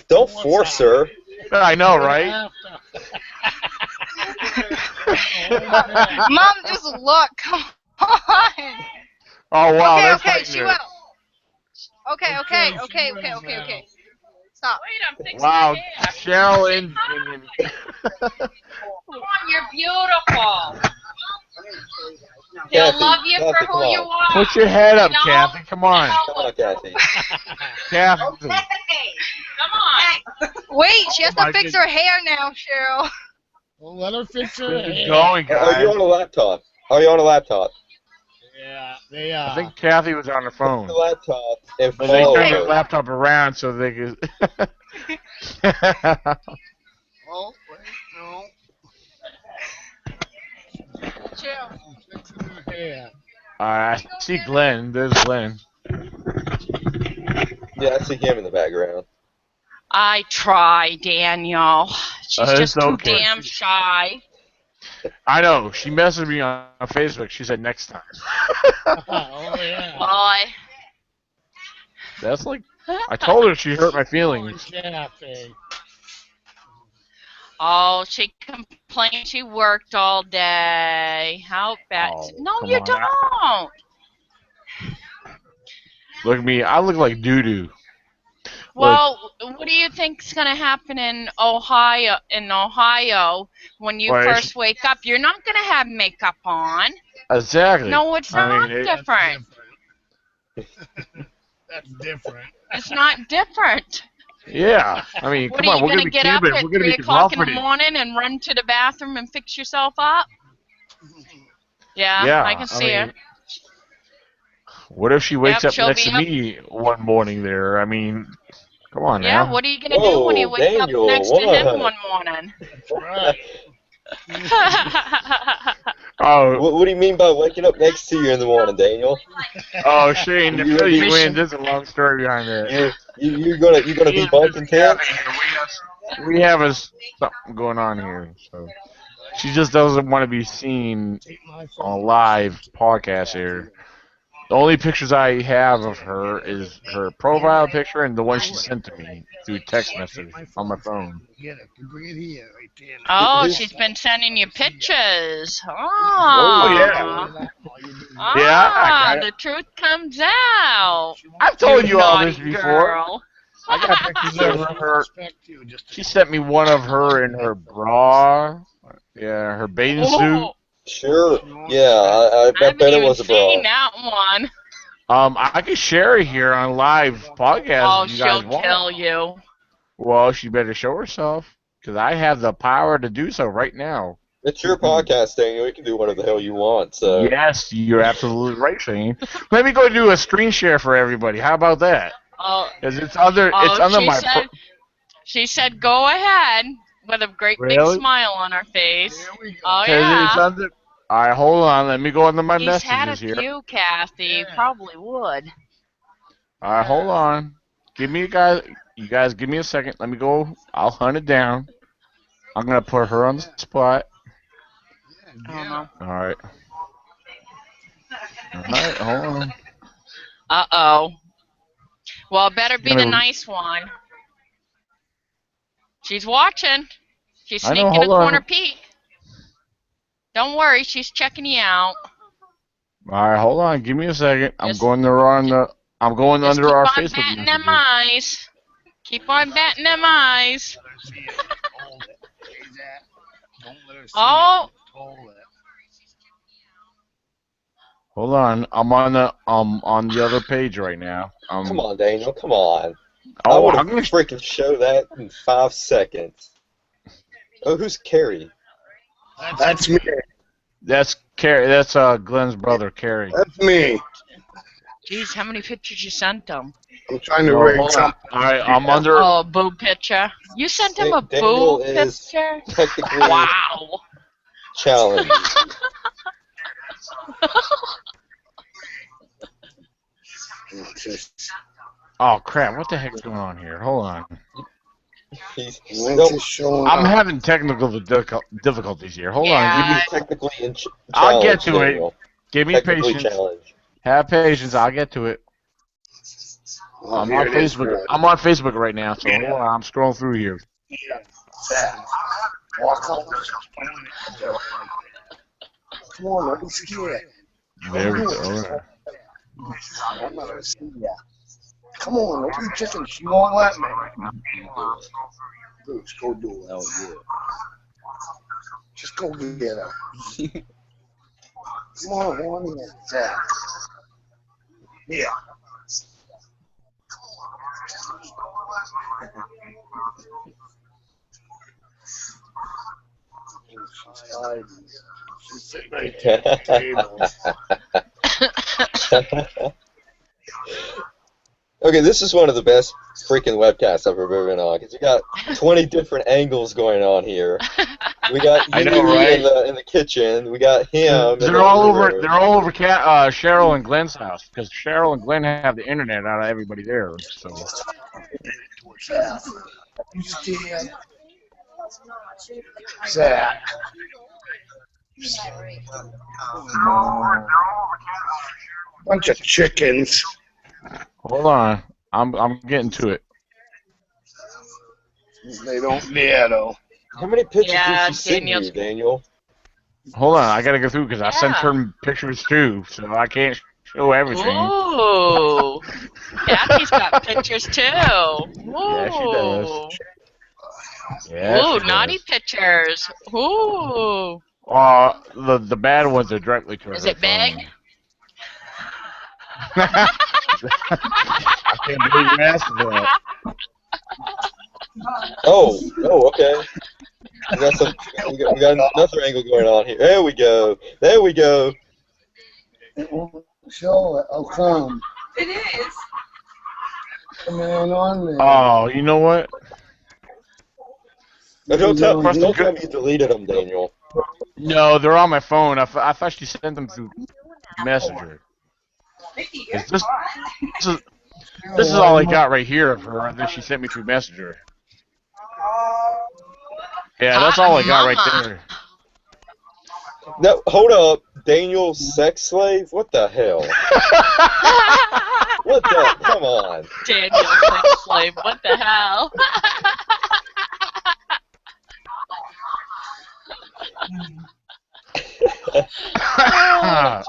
Don't force her. I know, right? Mom, just look. Come on. Oh wow, Okay, that's okay, frightening she her. will. Okay. Stop. Wait, I'm fixing Wow, my hair. Cheryl and Come on, you're beautiful. Kathy, He'll love you Kathy, for come who you on. are. put your head up, No. Kathy. Come on, Come on, Kathy. Kathy. Come on. Wait, she has Oh my to fix her hair now, Cheryl. Well, let her fix her This is hair. going, Are you guys. on a laptop? Are you on a laptop? Yeah, they I are. think Kathy was on her phone, The laptop and but they follow turned her. the laptop around so they could. Oh, wait, no. Cheryl. She's fixing her hair. I see Glenn. There's Glenn. Yeah, I see him in the background. I try, Daniel. She's It's just too okay. damn shy. I know. She messaged me on Facebook. She said next time. Oh, yeah. Boy. That's like I told her she hurt my feelings. Kathy. Oh, she complained she worked all day. How bad? Oh, No, come you on. don't. Look at me. I look like doo doo. Well, what do you think's gonna happen in Ohio? When you Well, first wake up, you're not gonna have makeup on. Exactly. No, it's I not mean, different. That's different. It's not different. Yeah. I mean, What come are on. you We're gonna gonna be get up Cuban. at We're gonna 3 be o'clock in the confident. morning and run to the bathroom and fix yourself up? Yeah, Yeah. I can see her. What if she wakes Yep, up she'll next be to up. me one morning there? I mean, come on Yeah, now. what are you gonna do when you Whoa, wake up Daniel, next to him what? one morning? Right. Oh, What do you mean by waking up next to you in the morning, Daniel? oh, Shane, to You- fill you you- in, there's a long story behind that. You're gonna be Ian, bunking Kathy tents? here. We have something going on here, so she just doesn't want to be seen Take my on phone. a live podcast here. The only pictures I have of her is her profile picture and the one she sent to me through text message on my phone. Get it. Bring it here, right there. Oh, Who's- she's been sending you pictures. Oh, Oh, yeah. Yeah, I got it. the truth comes out. I've told You you all this naughty before. girl. I got pictures of her. Respect you, just She sent me one of her in her bra. Yeah, her bathing suit. Oh, Sure. Yeah, I I haven't bet it even was a seen broad. that one. I can share it here on live podcast Oh, if you guys she'll want. kill you. Well, she better show herself, because I have the power to do so right now. It's your podcast, Daniel. You can do whatever the hell you want. So Yes, you're absolutely right, Shane. Let me go do a screen share for everybody. How about that? Oh, Because it's under my. She said, "Go ahead," with a great big Really? smile on her face. There we go. Oh Because it's yeah. under. All right, hold on. Let me go into my He's had a messages here. few, Kathy. Yeah. Probably would. All right, hold on. You guys, give me a second. Let me go. I'll hunt it down. I'm gonna put her on the spot. I don't know. All right. All right, hold on. Uh-oh. Well, it better be the Gonna- nice one. She's watching. She's I know, sneaking a hold on. corner peek. Don't worry, she's checking you out. All right, hold on. Give me a second. I'm Just- going Just under keep our on Facebook batting them messages. eyes. Keep on batting them eyes. Let her see it. Hold it. Hey, Zach. Don't let her see Oh. it. Hold it. Hold on. I'm on the other page right now. come on, Daniel. Come on. I Oh, would I'm have gonna. freaking show that in 5 seconds. Oh, who's Carrie? That's me. That's Carrie. That's Glenn's brother, Carrie. That's me. Jeez, how many pictures you sent him? I'm trying to Well, rate hold on. something. All right, I'm under. Oh, a boob picture. You sent him a Daniel boob is picture? technically Wow. challenged. Oh crap! What the heck's going on here? Hold on. He's Link is showing I'm up. having technical difficulties here. Hold on. Yeah. technically I'll get challenged, to it. Daniel. Give me Technically patience. challenged. Have patience. I'll get to it. Oh, I'm here on it is, Facebook. good. I'm on Facebook right now, so hold on. I'm scrolling through here. Zach, walk over. Come on, don't be scared. There we go. Don't let her see ya. Come on, don't be chicken. She won't let me. Bruce, go do it. Oh, yeah. Just go get her. Come on in, Zach. Yeah. She's sitting right there at the table. Okay, this is one of the best freaking webcasts I've ever been on, because you got 20 different angles going on here. We got I you know, right? in the kitchen. We got him. They're all over. They're all over. Cheryl and Glenn's house, because Cheryl and Glenn have the internet out of everybody there. So. You scared? Zach. Bunch of chickens. Hold on. I'm getting to it. They don't dare though. How many pictures Yeah, did she send you, Daniel? Hold on. I gotta go through because I sent her pictures too, so I can't show everything. Ooh. Kathy's got pictures too. Yeah, she does. Yeah, Ooh, she naughty does. pictures. Ooh. The bad ones are directly to her. Is it big? I can't believe you asked for that. Oh, okay. We got another angle going on here. There we go. There we go. It won't show it. How come? It is. Come on there. Oh, you know what? Don't tell me you deleted them, Daniel. No, they're on my phone. I thought she sent them through Messenger. This is all I got right here of her that she sent me through Messenger. Yeah, that's all I got right there. No, hold up. Daniel, sex slave? What the hell? What the? Come on. Daniel, sex slave. What the hell?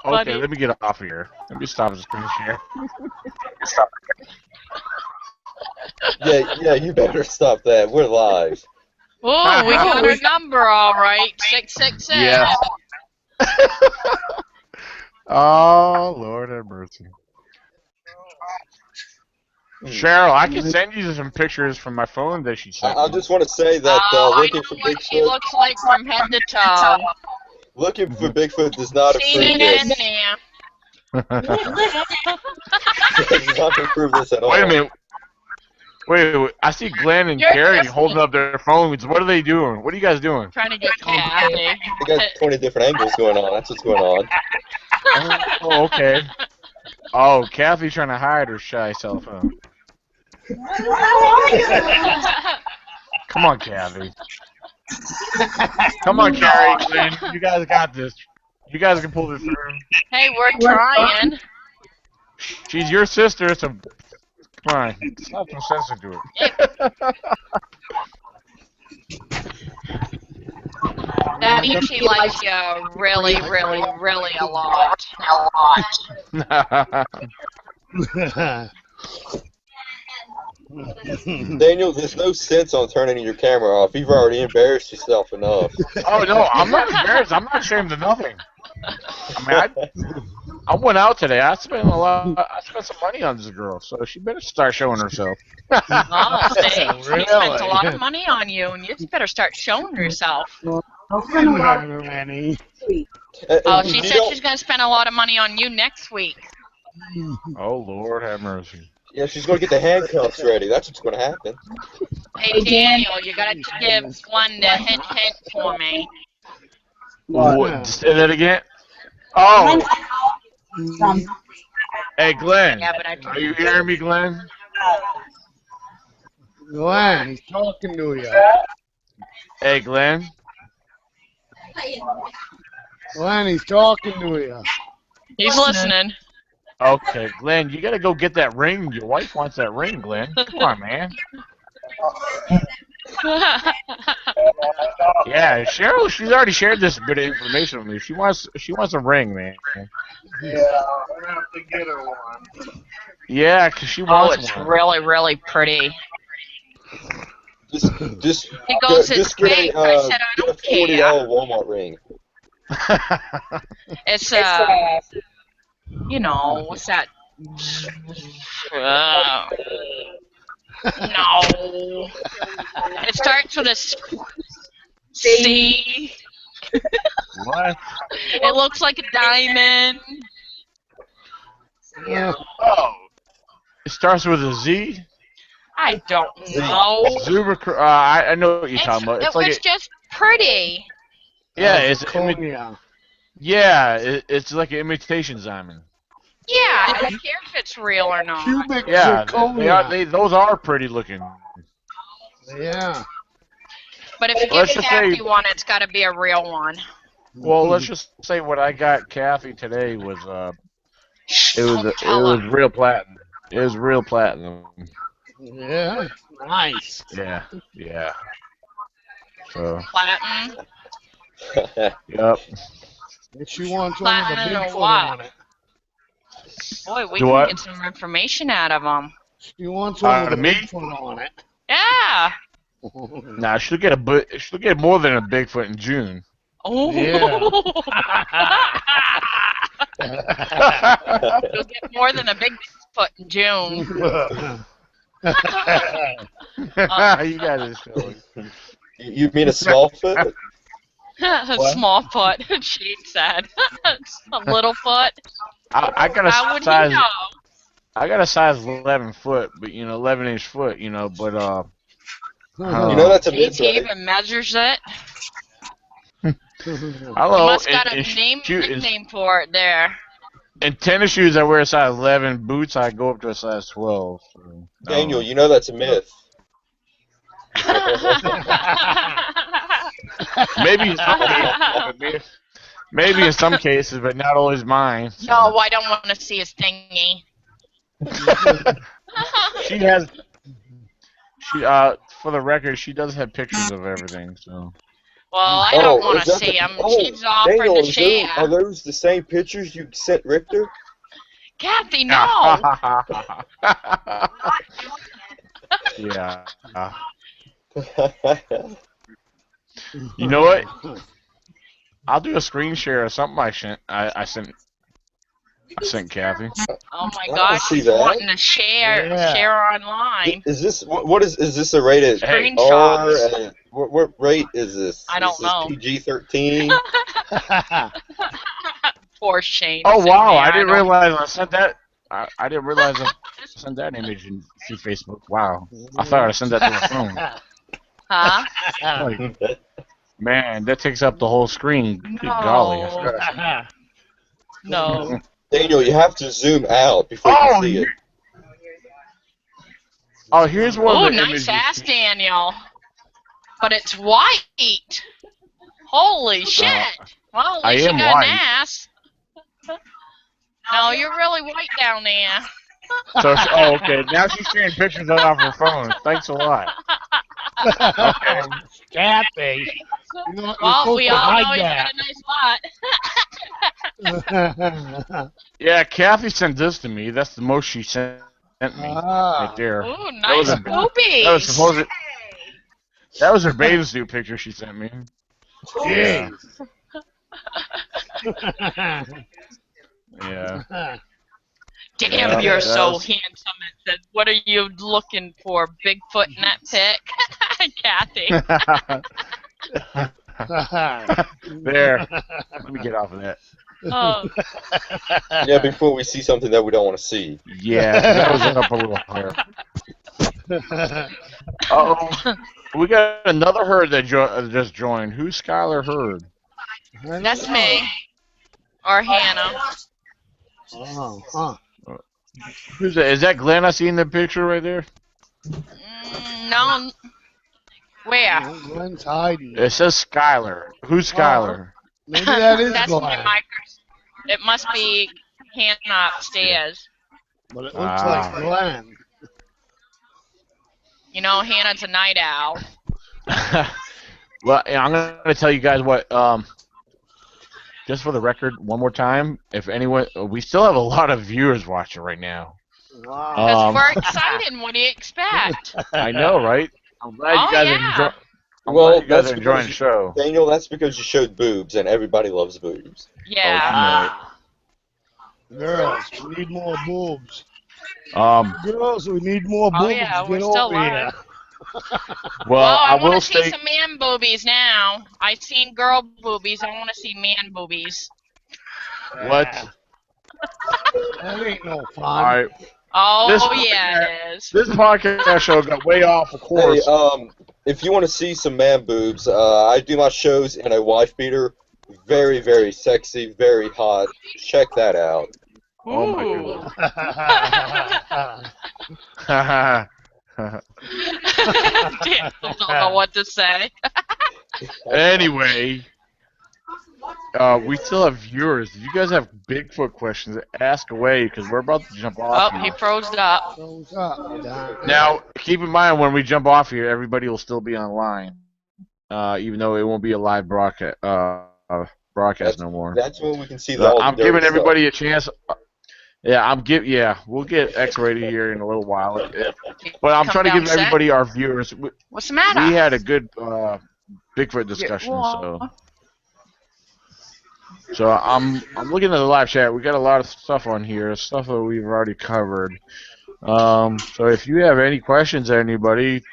Okay, let me get off of here. Let me stop this screen share. Yeah, you better stop that. We're live. Oh, we got her number all right. 666. Yeah. Oh, Lord have mercy. Cheryl, I can send you some pictures from my phone that she sent I me. just want to say that Oh, I looking know for what she Bigfoot, looks like from head to toe. looking for Bigfoot does not Seen approve it in this. there. It does not approve this at all. Wait a minute. Wait, I see Glenn and Carrie holding up their phones. What are they doing? What are you guys doing? Trying to get Kathy. They got 20 different angles going on. That's what's going on. Oh, okay. Oh, Kathy's trying to hide her shy self, huh? Come on, Kathy. Come on, Carrie, Glenn. You guys got this. You guys can pull this through. Hey, we're trying. She's your sister, so come on. Let's have some sense into it. That means she likes you really, really, really a lot. Daniel, there's no sense on turning your camera off. You've already embarrassed yourself enough. Oh no, I'm not embarrassed. I'm not ashamed of nothing. I mean, I went out today. I spent some money on this girl, so she better start showing herself. Oh, see, she Really? spent a lot of money on you, and you better start showing yourself. Rennie. Oh, she said she's going to spend a lot of money on you next week. Oh Lord, have mercy. Yeah, she's going to get the handcuffs ready. That's what's going to happen. Hey, Daniel, you got to give Glenn the hint for me. What? Say that again. Oh. Hey, Glenn. Yeah, but Are you hearing me, Glenn? Glenn, he's talking to you. Hey, Glenn. Glenn, he's talking to you. He's listening. Okay, Glenn, you gotta go get that ring. Your wife wants that ring, Glenn. Come on, man. Yeah, Cheryl, she's already shared this bit of information with me. She wants a ring, man. Yeah, I'm gonna have to get her one. Yeah, 'cause she Oh, wants it's one. really, really pretty. Just He goes, it's get fake. a, I said, I get a don't $40 care. Walmart ring. It's, you know, what's that? No. It starts with a C. What? It looks like a diamond. Yeah. Oh. It starts with a Z. I don't know. Zuber. I know what you're talking about. It It's like was just pretty. yeah, it's Zirconia. it's like an imitation diamond. Yeah, I don't care if it's real or not. Cubic Yeah, zirconia. those are pretty looking. Yeah. But if you Let's get just Kathy say- one, it's got to be a real one. Well, let's just say what I got Kathy today was it was real platinum. It was real platinum. Yeah. Nice. Yeah. So, Platinum. yep. And she wants one with a Platinum or Bigfoot what? on it. Boy, we Do can what? get some information out of them. She wants one with a me? Bigfoot on it. Yeah. Nah, she'll get more than a Bigfoot in June. Oh. Yeah. You'll get more than a Bigfoot in June. You guys are silly. You mean a small foot? A small foot, she said. A little foot. I got How a would size. he know? I got a size 11 foot, but 11-inch foot, but You know that's a myth, JT right? even measures it. I You don't know. must got a nickname for it there. In tennis shoes, I wear a size 11. Boots, I go up to a size 12. So, Daniel, you know that's a myth. maybe in some cases, but not always mine. So. No, I don't want to see his thingy. She has. For the record, she does have pictures of everything. So. Well, I don't want is to that see him. Oh, She's offered Daniel, to share. are those the same pictures you sent Richter? Kathy, no. Yeah. You know what? I'll do a screen share of something I sent Kathy. Oh my I don't gosh, see she's that. wanting to share online. Is this what is this a rated Hey. R? Screenshots. What rate is this? I don't know. PG-13? Poor Shane. Oh sitting wow! there, I didn't don't- realize I sent that. I didn't realize I sent that image through Facebook. Wow! I thought I sent that to my phone. Huh? Like, man, that takes up the whole screen. Good golly! I forgot. No. Daniel, you have to zoom out before you can see it. Oh, here's one Oh, of the nice images. ass, Daniel. But it's white. Holy shit. Well, at I least you am got white. an ass. No, you're really white down there. So, okay. Now she's sharing pictures off her phone. Thanks a lot. Okay. Kathy. You're not Well, supposed we to all know hide he's got a nice butt. Yeah, Kathy sent this to me. That's the most she sent me right there. Ooh, That nice was boobies. That was her bathing suit picture she sent me. Yeah. Yeah. Damn, Yeah, you're it so does. handsome. It said, what are you looking for? Bigfoot in that pic? Kathy. There. Let me get off of that. Oh. Yeah, before we see something that we don't want to see. Yeah, that was up a little higher. Uh-oh. We got another herd that just joined. Who's Skylar Hurd? That's me. Or Hannah. Oh, huh. Who's that? Is that Glenn I see in the picture right there? No. Where? Oh, Glenn's hiding. It says Skylar. Who's Skylar? Maybe that is That's my Glenn. microphone. It must be Hannah upstairs. But it looks like Glenn. You know, Hannah's a night owl. Well, I'm going to tell you guys what, just for the record, one more time, if anyone, we still have a lot of viewers watching right now. Wow. Because we're excited. What do you expect? I know, right? I'm glad you guys yeah. glad you guys are enjoying the show. Daniel, that's because you showed boobs, and everybody loves boobs. Yeah. Girls, we need more boobs. Girls, we need more boobs. Oh, yeah, to we're get still over live. here. Well, I I will want to see state, some man boobies now. I've seen girl boobies. I want to see man boobies. what? That ain't no fun. All right. Oh, yeah, it is. This podcast show got way off of course. Hey, if you want to see some man boobs, I do my shows in a wife beater. Very, very sexy, very hot. Check that out. Oh my Ooh. goodness. Damn, I don't know what to say. Anyway, we still have viewers. If you guys have Bigfoot questions, ask away because we're about to jump off. Oh, here. he froze up. Goes up, down. Now, keep in mind when we jump off here, everybody will still be online, even though it won't be a live broadcast no more. That's when we can see the I'm giving everybody a chance. Yeah, we'll get X-rated here in a little while. But I'm trying to give everybody, our viewers. What's the matter? We had a good Bigfoot discussion, so I'm looking at the live chat. We got a lot of stuff on here, stuff that we've already covered. So if you have any questions, anybody,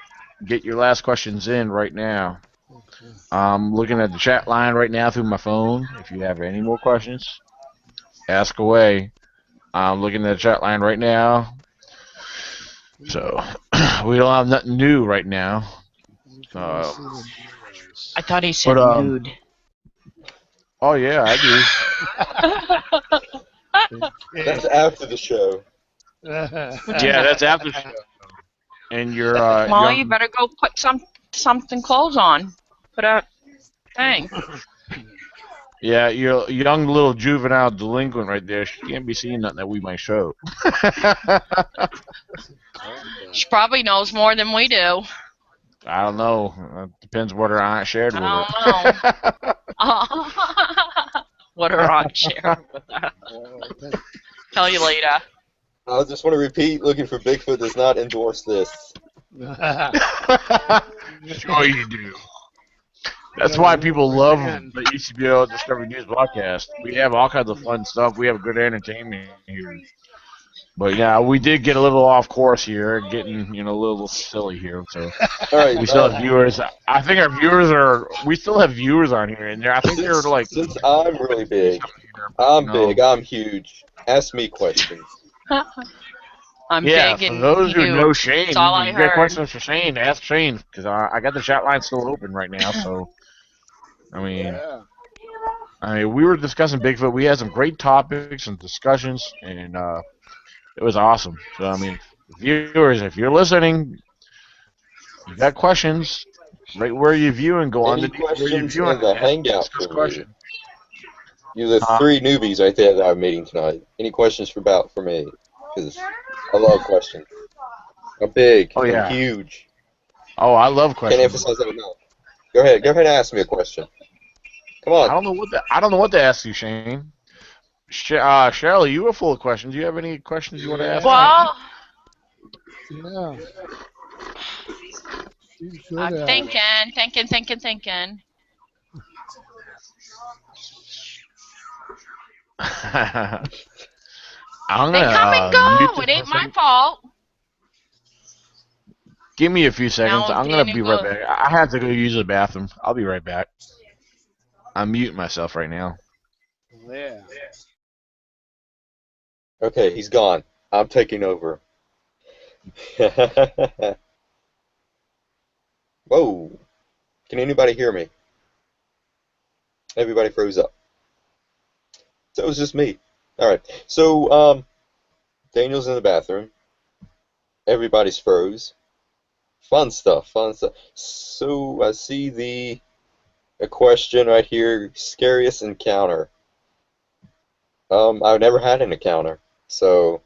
get your last questions in right now. I'm looking at the chat line right now through my phone. If you have any more questions, ask away. I'm looking at the chat line right now. So we don't have nothing new right now. I thought he said nude. Oh yeah, I do. That's after the show. Yeah, that's after the show. And you're Well, you better go put something clothes on. Put a thing. Yeah, you're a young little juvenile delinquent right there. She can't be seeing nothing that we might show. She probably knows more than we do. I don't know. Depends what her aunt shared with her. I don't know. What her aunt shared with her. Tell you later. I just want to repeat, looking for Bigfoot does not endorse this. Sure you do. That's why people love the ECBO Discovery News broadcast. We have all kinds of fun stuff. We have good entertainment here. But yeah, we did get a little off course here, getting a little silly here. So All right. we still have viewers. I think our viewers are. We still have viewers on here, and I think they're like. Since I'm really big, I'm big. I'm huge. Ask me questions. I'm Yeah, big for and those who huge. know Shane, That's all I you got heard. questions for Shane, ask Shane, because I got the chat line still open right now. So, I mean, we were discussing Bigfoot. We had some great topics and discussions, and it was awesome. So, I mean, viewers, if you're listening, you got questions, right where you view and go on Any to where you questions view in and the ask hangout us for me? questions. You're the three newbies right there that I'm meeting tonight. Any questions for me? Because I love questions. I'm big. Oh, yeah. I'm huge. Oh, I love questions. Can't emphasize that enough. Go ahead and ask me a question. Come on. I don't know what to ask you, Shane. Cheryl, you were full of questions. Do you have any questions you want to ask? Well, Yeah. I'm thinking. I'm They gonna come and go. It ain't my fault. Give me a few seconds. Now, I'm gonna Danny be right will- back. I have to go use the bathroom. I'll be right back. I'm muting myself right now. Yeah. Okay, he's gone. I'm taking over. Whoa. Can anybody hear me? Everybody froze up. So it was just me. Alright. So, Daniel's in the bathroom. Everybody's froze. Fun stuff. So, I see a question right here. Scariest encounter. I've never had an encounter. So,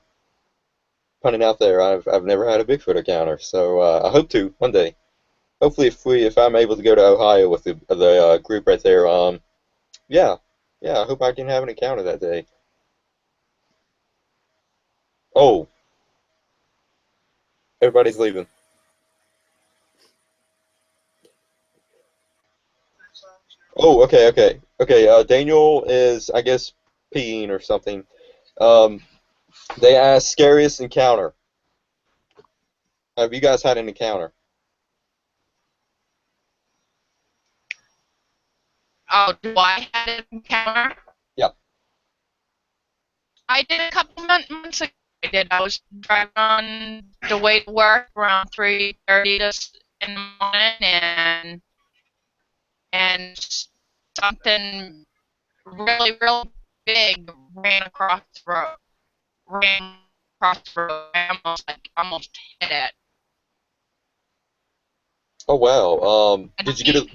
putting out there, I've never had a Bigfoot encounter. So, I hope to one day. Hopefully, if I'm able to go to Ohio with the group right there, yeah, I hope I can have an encounter that day. Oh, everybody's leaving. Oh, okay. Daniel is, I guess, peeing or something. They asked scariest encounter. Have you guys had an encounter? Oh, do I have an encounter? Yep. I did a couple months ago. I was driving on the way to work around 3:30 in the morning, and something really, really big ran across the road. I almost hit it. Oh wow. Did you get it?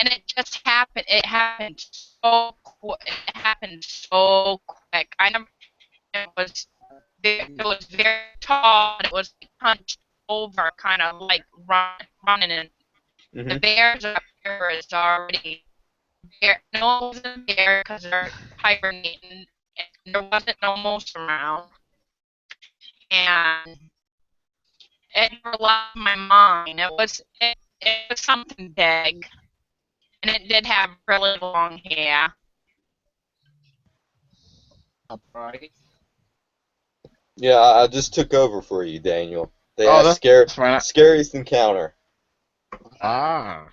And it just happened. It happened so quick. I never. It was very tall. And it was hunched over, kind of like running. And the bears up here is already there. No one was in there because they're hibernating. And there wasn't no moose around. And it never left my mind. It was something big. And it did have really long hair. Upright. Yeah, I just took over for you, Daniel. They asked that's fine. scariest encounter. Ah,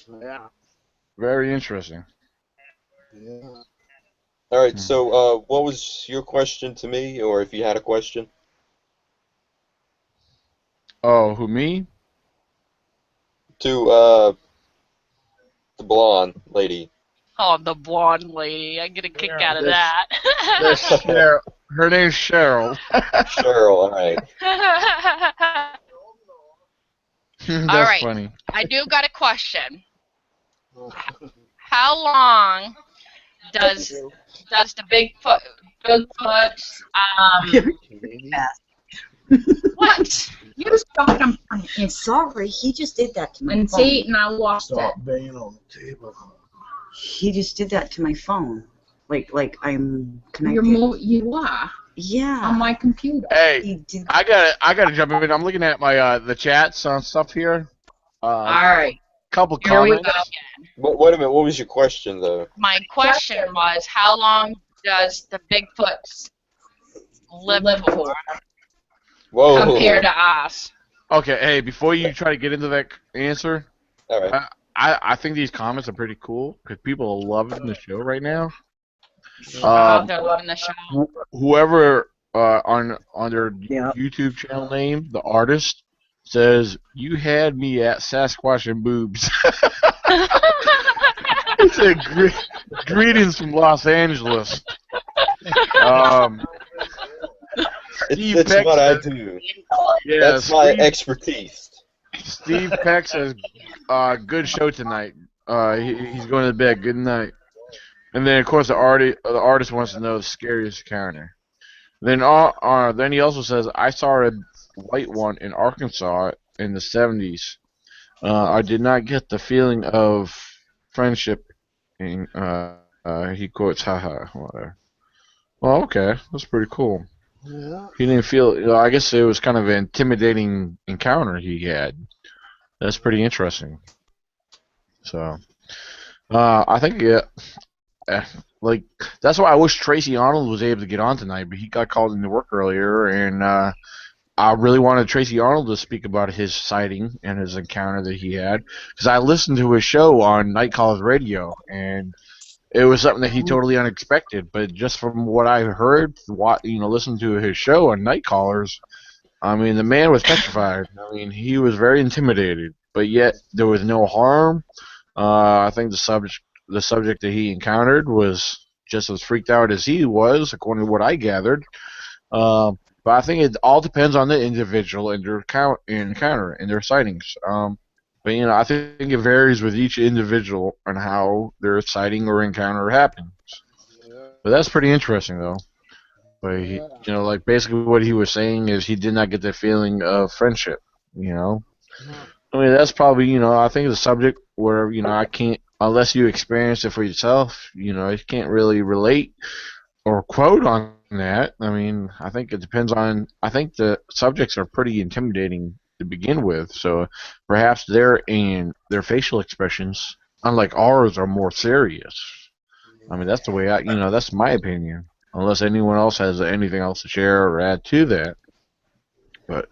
Yeah. very interesting. Yeah. All right. So, what was your question to me, or if you had a question? Oh, who, me? To the blonde lady. Oh, the blonde lady. I get a kick out of that. Her name's Cheryl. Cheryl, all right. That's All right. funny. I do got a question. How long does the Bigfoot what? You stopped him. I'm sorry. He just did that to my phone. See, and I lost Stop it. banging on the table. He just did that to my phone. Like I'm connected. You are Yeah. on my computer. Hey, He did. I gotta jump in. I'm looking at my the chats on stuff here. All right. couple Here we comments. go. Wait a minute. What was your question, though? My question was, how long does the Bigfoot live for Whoa. compared to us? Okay, hey, before you try to get into that answer, All right. I think these comments are pretty cool because people are loving the show right now. They're loving the show. Whoever on their Yeah. YouTube channel name, the artist, says, "You had me at Sasquatch and boobs." He said, "Greetings from Los Angeles." Steve It's Peck what I says, do. yeah, That's my expertise. Steve Peck says, "Good show tonight." He's going to bed. Good night. And then, of course, the artist wants to know the scariest encounter. Then he also says, "I saw a white one in Arkansas in the 70s. I did not get the feeling of friendship." And, he quotes, "Haha, whatever." Well, okay, that's pretty cool. Yeah. He didn't feel. I guess it was kind of an intimidating encounter he had. That's pretty interesting. So, I think like that's why I wish Tracy Arnold was able to get on tonight, but he got called into work earlier, and I really wanted Tracy Arnold to speak about his sighting and his encounter that he had, because I listened to his show on Night Calls Radio, and it was something that he totally unexpected. But just from what I heard, listen to his show on Night Callers, I mean, the man was petrified. I mean, he was very intimidated, but yet there was no harm. I think the subject that he encountered was just as freaked out as he was, according to what I gathered. But I think it all depends on the individual and their encounter and their sightings. But I think it varies with each individual on how their sighting or encounter happens. But that's pretty interesting, though. But like basically what he was saying is he did not get the feeling of friendship. I mean, that's probably, I think the subject where, I can't, unless you experience it for yourself, you can't really relate or quote on that. I mean, I think it depends on, I think the subjects are pretty intimidating to begin with, so perhaps their facial expressions, unlike ours, are more serious. I mean, that's the way that's my opinion, unless anyone else has anything else to share or add to that. But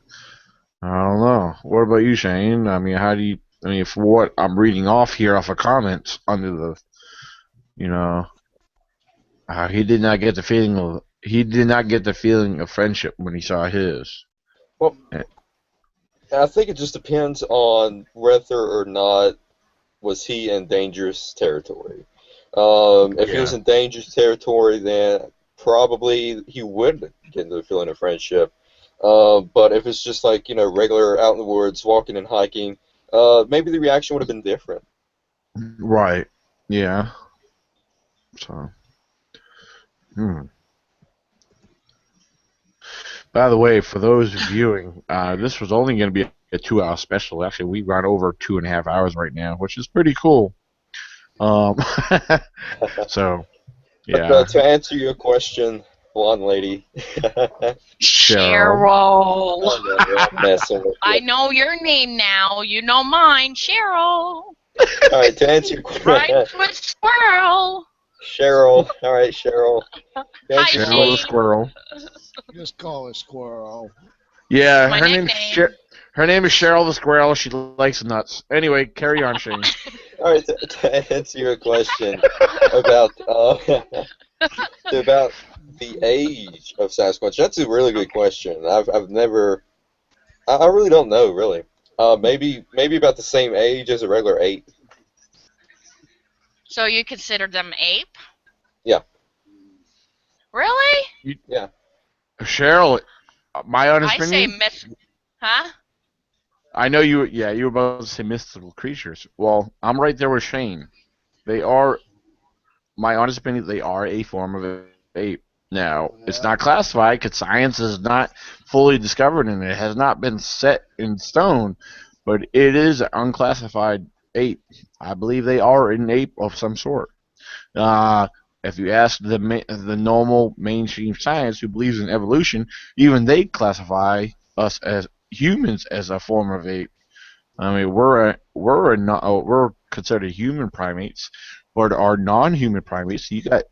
I don't know. What about you, Shane? I mean, for what I'm reading off here off of comments under the, he did not get the feeling of friendship when he saw his. Well, I think it just depends on whether or not was he in dangerous territory. If he was in dangerous territory, then probably he would get the feeling of friendship. But if it's just like, regular out in the woods, walking and hiking, maybe the reaction would have been different. Right. Yeah. So. By the way, for those viewing, this was only going to be a 2-hour special. Actually, we ran over 2.5 hours right now, which is pretty cool. So, yeah. But, to answer your question, blonde lady. Cheryl. I know your name now. You know mine, Cheryl. All right, to answer your question. Rhymes with squirrel. Cheryl. All right, Cheryl. Hi, Cheryl the squirrel. Just call her Squirrel. Yeah, My her name is Cheryl the squirrel. She likes nuts. Anyway, carry on, Shane. All right, to answer your question about about the age of Sasquatch, that's a really good question. I've never, I really don't know, really. Maybe about the same age as a regular ape. So you consider them ape? Yeah. Really? Yeah. Cheryl, my honest I say opinion. Huh? I know you. Yeah, you were about to say mystical creatures. Well, I'm right there with Shane. They are, my honest opinion, they are a form of ape. Now, it's not classified because science is not fully discovered and it has not been set in stone, but it is an unclassified ape. I believe they are an ape of some sort. If you ask the normal mainstream science who believes in evolution, even they classify us as humans as a form of ape. I mean, we're considered human primates, but our non-human primates, you got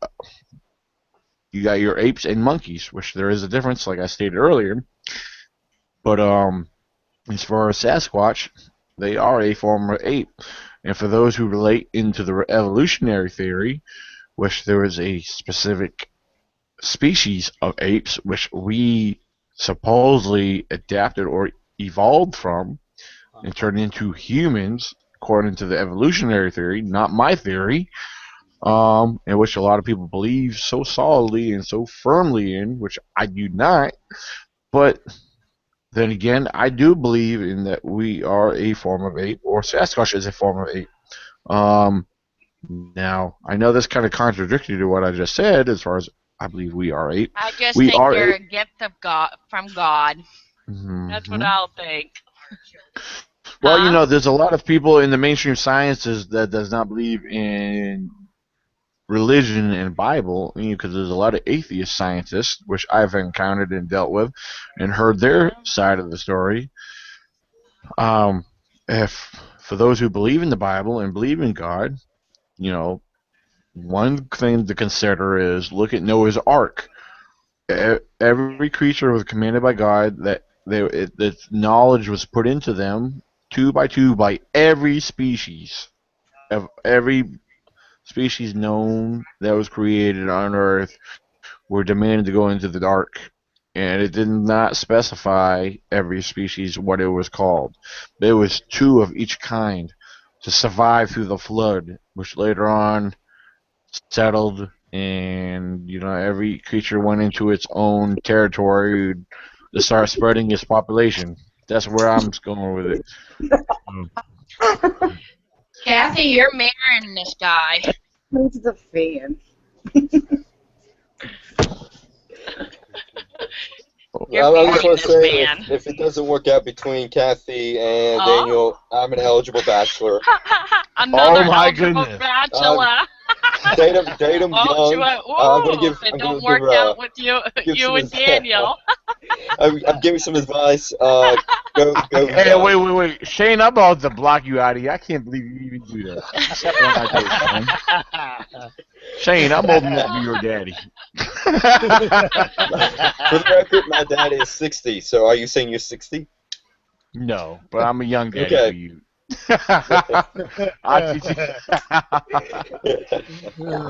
your apes and monkeys, which there is a difference, like I stated earlier. But as far as Sasquatch, they are a form of ape, and for those who relate into the evolutionary theory, which there is a specific species of apes which we supposedly adapted or evolved from and turned into humans, according to the evolutionary theory, not my theory, in which a lot of people believe so solidly and so firmly in, which I do not. But then again, I do believe in that we are a form of ape, or Sasquatch is a form of ape. Um, Now, I know this kind of contradictory to what I just said, as far as I believe we are ape. I just We think are you're ape. a gift of God from God. That's what Hmm. I'll think. Well, Huh? there's a lot of people in the mainstream sciences that does not believe in religion and Bible, because there's a lot of atheist scientists, which I've encountered and dealt with, and heard their side of the story. Um, if for those who believe in the Bible and believe in God, you know, one thing to consider is look at Noah's Ark. Every creature was commanded by God that knowledge was put into them two by two by every species of every species known that was created on Earth were demanded to go into the ark, and it did not specify every species what it was called. There was two of each kind to survive through the flood, which later on settled, and every creature went into its own territory to start spreading its population. That's where I'm going with it. Kathy, you're marrying this guy. Who's the fan? You're I just marrying want to this say, man. if it doesn't work out between Kathy and Oh. Daniel, I'm an eligible bachelor. Another Oh my eligible goodness. bachelor. Date him Oh, young. ooh, I'm gonna if it I'm don't gonna work out with you, give you some and Daniel. I'm giving some advice. Go Hey, young. wait. Shane, I'm about to block you out of here. I can't believe you even do that. Step on my toes, Shane. Shane, I'm old enough to be your daddy. For the record, my dad is 60. So are you saying you're 60? No, but I'm a young daddy Okay. for you. I'll teach you.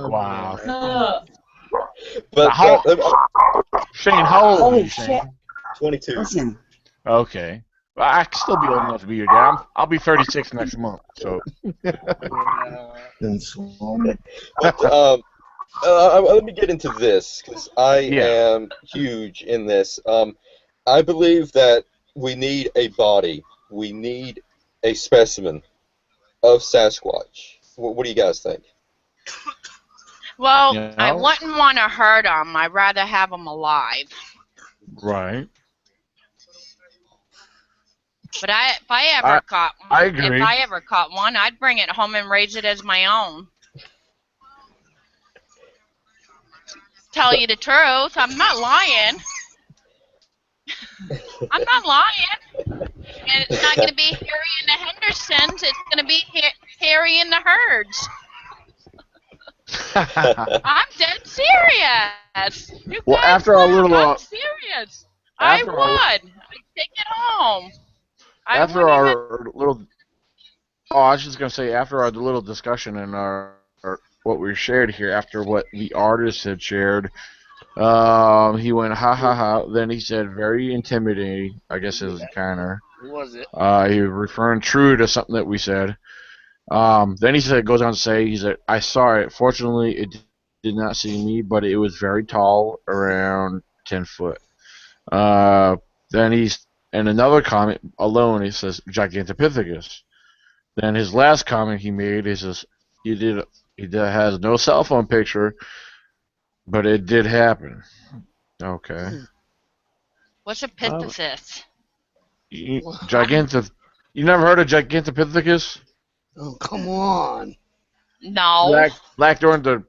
Wow. But Shane, how old are Holy you, shit. Shane? 22. Listen. Okay. Well, I can still be old enough to be your dad. I'll be 36 next month. So. But, let me get into this, because I am huge in this. I believe that we need a body. We need a specimen of Sasquatch. What do you guys think? Well, You I know? wouldn't want to hurt him. I'd rather have him alive. Right. But if I ever caught one, I agree. I'd bring it home and raise it as my own. Tell you the truth, I'm not lying. I'm not lying. And it's not going to be Harry and the Hendersons. It's going to be Harry and the Herds. I'm dead serious. You Well, guys after our little, I'm serious. I would. I'd take it home. After our little, I was just gonna say, after our little discussion and our what we shared here, after what the artist had shared, he went ha ha ha. Then he said very intimidating. I guess it was kind of. Was it? He was referring true to something that we said. Then he goes on to say, he said, I saw it. Fortunately, it did not see me, but it was very tall, around 10 foot. Then in another comment alone, he says, Gigantopithecus. Then his last comment he made is, has no cell phone picture, but it did happen. Okay. What's a pithecus? You never heard of Gigantopithecus? Oh, come on. No. Black during the,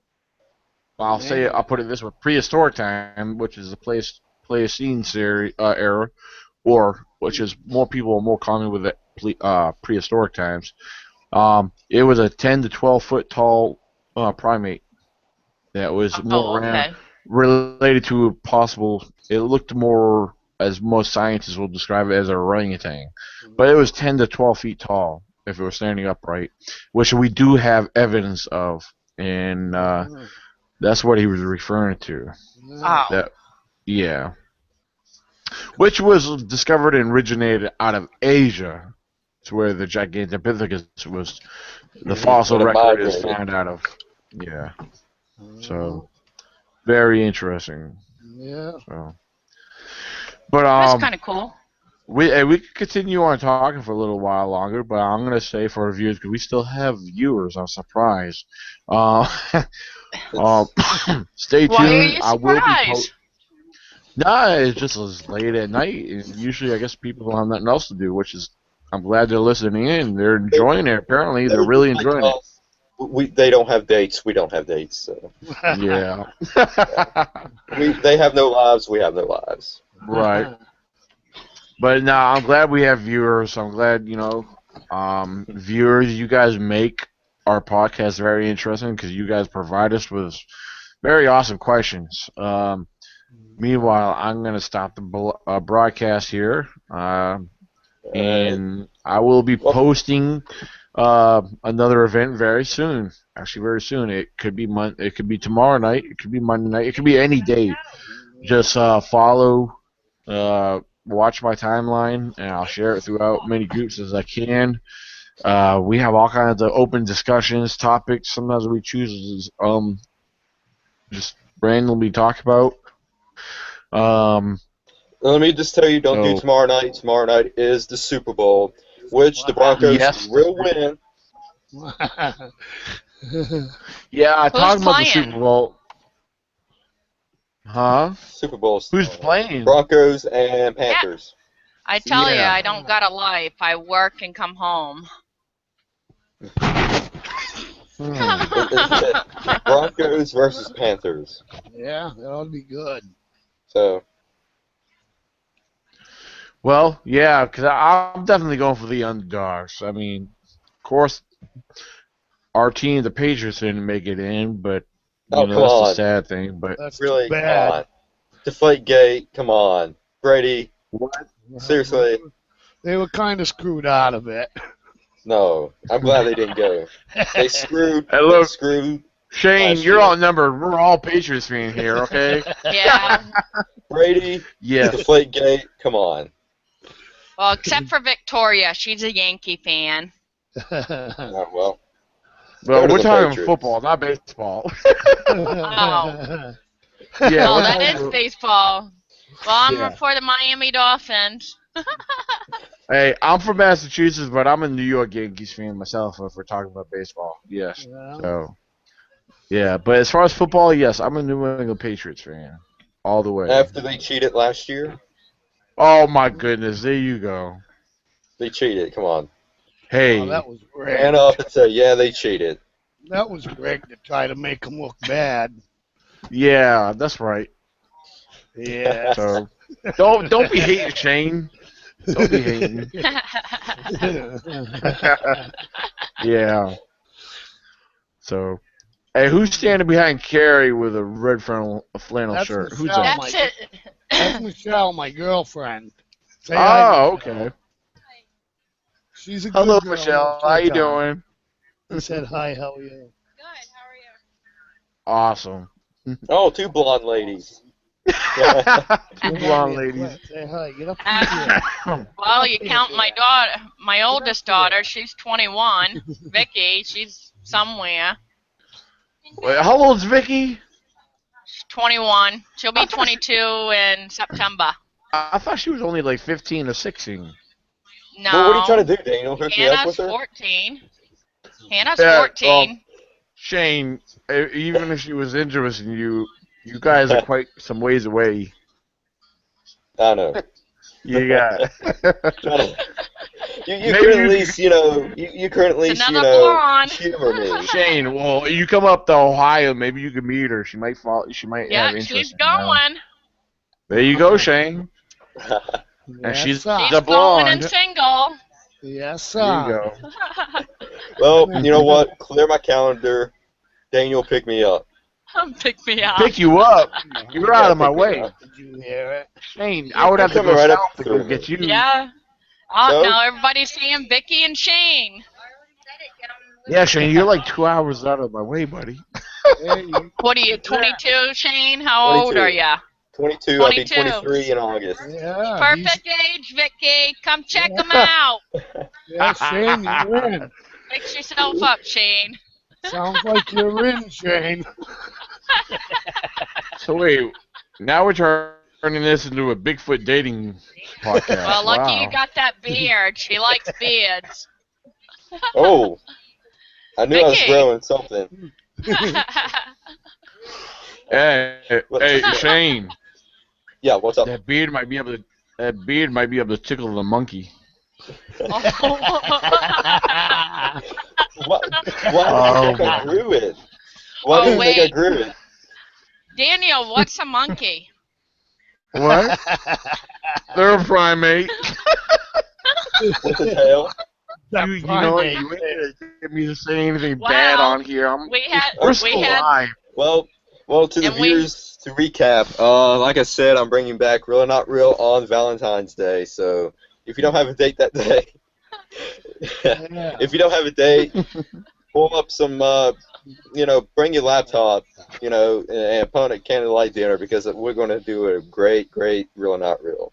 I'll put it this way, prehistoric time, which is the Pleistocene era, or which is more people are more common with it prehistoric times. It was a 10 to 12 foot tall primate that was more around, okay. related to a possible. It looked more, as most scientists will describe it, as a orangutan, but it was 10 to 12 feet tall if it was standing upright, which we do have evidence of, and that's what he was referring to. Oh. That, yeah, which was discovered and originated out of Asia. It's where the Gigantopithecus was. The fossil When it record is migrated. found out of. Yeah. So very interesting. Yeah. So, but That's kind of cool. we could continue on talking for a little while longer, but I'm gonna say for our viewers, because we still have viewers. I'm surprised. Stay Why are tuned. you I will be. surprised? Nah, it's just as late at night, and usually I guess people have nothing else to do, which is I'm glad they're listening in. They're enjoying it. Apparently, they're really enjoying it. They don't have dates. We don't have dates. So. Yeah. They have no lives. We have no lives. Right. But no, I'm glad we have viewers. I'm glad, viewers, you guys make our podcast very interesting because you guys provide us with very awesome questions. Meanwhile, I'm going to stop the broadcast here, and I will be posting another event very soon. Actually, very soon. It could be It could be tomorrow night. It could be Monday night. It could be any day. Just follow, watch my timeline, and I'll share it throughout many groups as I can. We have all kinds of open discussions, topics. Sometimes we choose just randomly talk about. Let me just tell you, don't do tomorrow night. Tomorrow night is the Super Bowl, which the Broncos will win. Yeah, talking about the playing? Super Bowl. Huh? Super Bowl. Who's playing? Broncos and Panthers. I tell you, Yeah. I don't got a life. I work and come home. Broncos versus Panthers. Yeah, that ought to be good. So. Well, yeah, because I'm definitely going for the underdogs. I mean, of course, our team, the Patriots, didn't make it in, but Come that's on. the sad thing. But That's Really, bad. come on. Deflategate, come on. Brady, seriously. They were kind of screwed out of it. No, I'm glad they didn't go. They screwed. Hey, look. They screwed. Shane, last you're year. outnumbered. We're all Patriots fans here, okay? Yeah. Brady, Yes. Deflategate, come on. Well, except for Victoria. She's a Yankee fan. Oh, well. Well, Go to we're the talking Patriots. football, not baseball. Oh. Yeah, Well, we're that talking is baseball. Well, I'm Yeah. for the Miami Dolphins. Hey, I'm from Massachusetts, but I'm a New York Yankees fan myself if we're talking about baseball. Yes. Yeah. So, yeah, but as far as football, yes, I'm a New England Patriots fan. All the way. After they cheated last year, Oh, my goodness. There you go. they cheated. Come on. Hey. Oh, that was rigged. Stand up and say, yeah, they cheated. That was rigged to try to make them look bad. Yeah, that's right. Yeah. So, don't be hating, Shane. Don't be hating. Yeah. So, hey, who's standing behind Carrie with a red flannel That's shirt? Who's Michelle. that? That's it. That's Michelle, my girlfriend. Say hi, Oh, Michelle. okay. She's a good Hello, girl Michelle. most of How the you time. doing? He said, hi, how are you? Awesome. Oh, two blonde ladies. Two Get blonde up here, ladies. quick. Say hi. Get up here. Well, you count my daughter, my oldest daughter. She's 21. Vicky, she's somewhere. Wait, how old's Vicky? She's 21. She'll be 22 in September. I thought she was only like 15 or 16. No. Well, what are you trying to do, Daniel? Hook me up Hannah's with her? 14. Hannah's Yeah, 14. Shane, even if she was interested in you, you guys are quite some ways away. I know. You got. You could at least, you could at least, Another blonde. humor me. Shane, well, you come up to Ohio, maybe you can meet her. She might fall. She might have Yeah, interest. she's in you. going. There you go, Shane. And Yes, she's sir. She's a going and blonde. single. Yes, There you sir. go. Well, you know what? Clear my calendar. Daniel, pick me up. Pick me up. Pick you up. You're out Yeah, of my pick me way. up. Did you hear it? Shane, I would I'm have to coming go right up south to go through get it. you. Yeah. Oh, So? now everybody's saying Vicky and Shane. Yeah, Shane, you're like 2 hours out of my way, buddy. Hey, What are you, 22, Shane? How old are 22. ya? 22. I'll be 22. 23 in August. yeah, Perfect age, Vicky. Come check them out. yeah, Shane, you're in. Fix yourself up, Shane. Sounds like you're in, Shane. So wait, now we're turning this into a Bigfoot dating podcast. Well, lucky you Wow. got that beard. She likes beards. Oh, I knew I was Vicky. growing something. Hey, Shane. Yeah, what's up? That beard might be able to tickle the monkey. Why do you think I grew it? Why do you think I grew it? Daniel, what's a monkey? What? They're a primate. With a tail? You know what? You ain't gonna get me to say anything bad Well, on here. we We're still alive. Well, to the viewers, to recap, like I said, I'm bringing back Real or Not Real on Valentine's Day. So if you don't have a date that day, if you don't have a date, pull up some, bring your laptop, and put on a candlelight dinner because we're going to do a great Real or Not Real.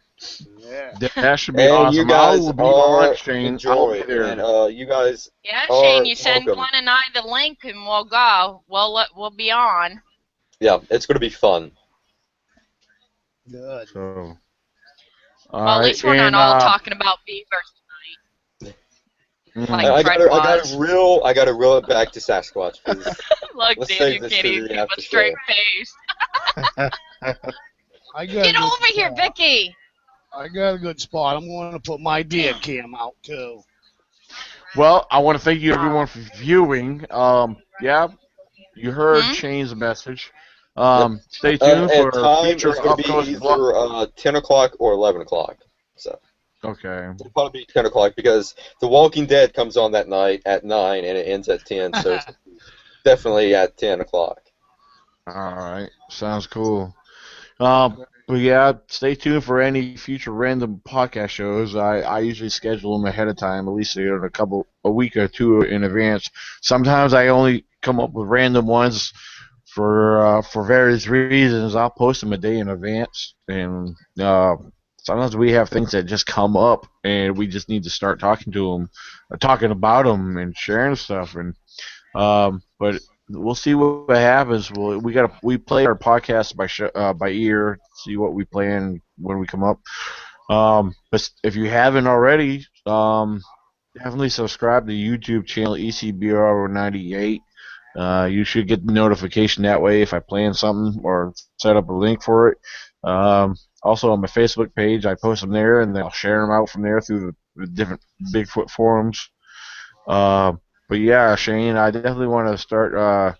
Yeah. That should be And awesome. you guys I will be on are Shane. I'll enjoy be it, there. and you guys Yeah, are Shane, you send welcome. Glenn and I the link and we'll go. We'll be on. Yeah, it's going to be fun. Good. So, Well, at least we're not all talking about beavers tonight. Like I Fred was. gotta reel it back to Sasquatch. 'Cause Look, let's Dan, save you this can't to even the keep a after straight show. face. I got Get a good over here, spot. Vicky. I got a good spot. I'm going to put my deer cam out too. Well, I want to thank you everyone for viewing. Yeah, you heard Shane's message. Stay tuned And for time future is going to be uploads. either 10 o'clock or 11 o'clock. So Okay. it'll probably be 10 o'clock because The Walking Dead comes on that night at 9 and it ends at 10. So it's definitely at 10 o'clock. All right. Sounds cool. But yeah, stay tuned for any future random podcast shows. I usually schedule them ahead of time, at least a week or two in advance. Sometimes I only come up with random ones for various reasons. I'll post them a day in advance, and sometimes we have things that just come up, and we just need to start talking to them, talking about them, and sharing stuff. And but we'll see what happens. We play our podcast by ear, see what we plan when we come up. But if you haven't already, definitely subscribe to the YouTube channel ECBR98. You should get the notification that way if I plan something or set up a link for it. Also on my Facebook page, I post them there, and then I'll share them out from there through the different Bigfoot forums. But yeah, Shane, I definitely want to start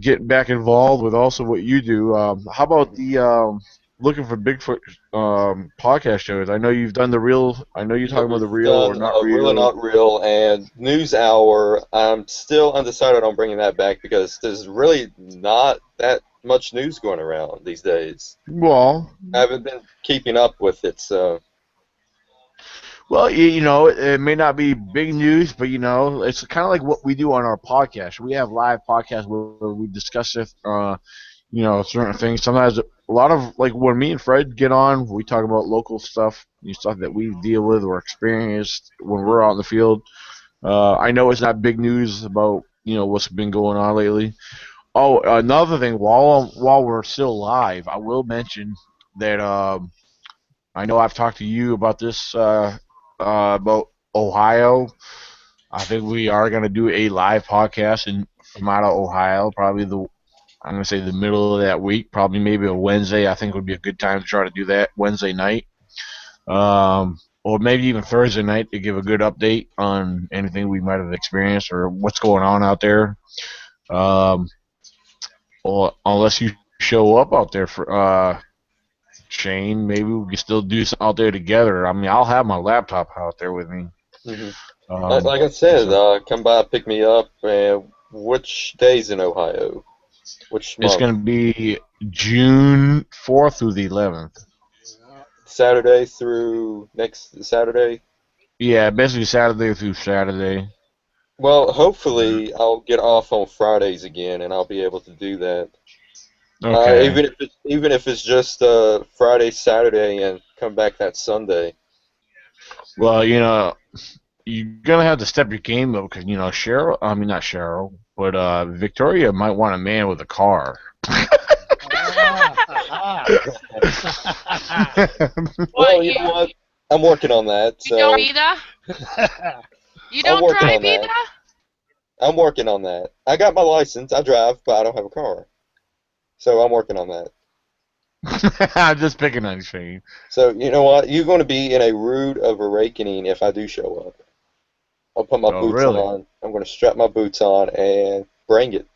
getting back involved with also what you do. How about the looking for Bigfoot podcast shows? I know you've done the real. I know you're talking about the real or Done not Real or real. Not Real and News Hour. I'm still undecided on bringing that back because there's really not that much news going around these days. Well, I haven't been keeping up with it, so. Well, it may not be big news, but it's kind of like what we do on our podcast. We have live podcasts where we discuss it, certain things. Sometimes a lot of like when me and Fred get on, we talk about local stuff, stuff that we deal with or experienced when we're out in the field. I know it's not big news about what's been going on lately. Oh, another thing, while we're still live, I will mention that I know I've talked to you about this. About Ohio. I think we are going to do a live podcast from out of Ohio. Probably I'm going to say the middle of that week. Probably maybe a Wednesday. I think would be a good time to try to do that Wednesday night, or maybe even Thursday night to give a good update on anything we might have experienced or what's going on out there. Or unless you show up out there for Shane. Maybe we can still do something out there together. I mean, I'll have my laptop out there with me. Hmm. Um, Like I said, so come by, pick me up. And which days in Ohio? Which it's month? going to be June 4th through the 11th. Saturday through next Saturday? Yeah, basically Saturday through Saturday. Well, hopefully I'll get off on Fridays again, and I'll be able to do that. Okay. Even if it's just Friday, Saturday, and come back that Sunday. Well, you're gonna have to step your game up because Cheryl. I mean, not Cheryl, but Victoria might want a man with a car. Well, you know what? I'm working on that. You don't So either? You I'm don't working drive on that. either? I'm working on that. I got my license. I drive, but I don't have a car. So I'm working on that. I'm just picking on Shane. So you know what? You're going to be in a rude of awakening if I do show up. I'll put my Oh, boots really? on. I'm going to strap my boots on and bring it.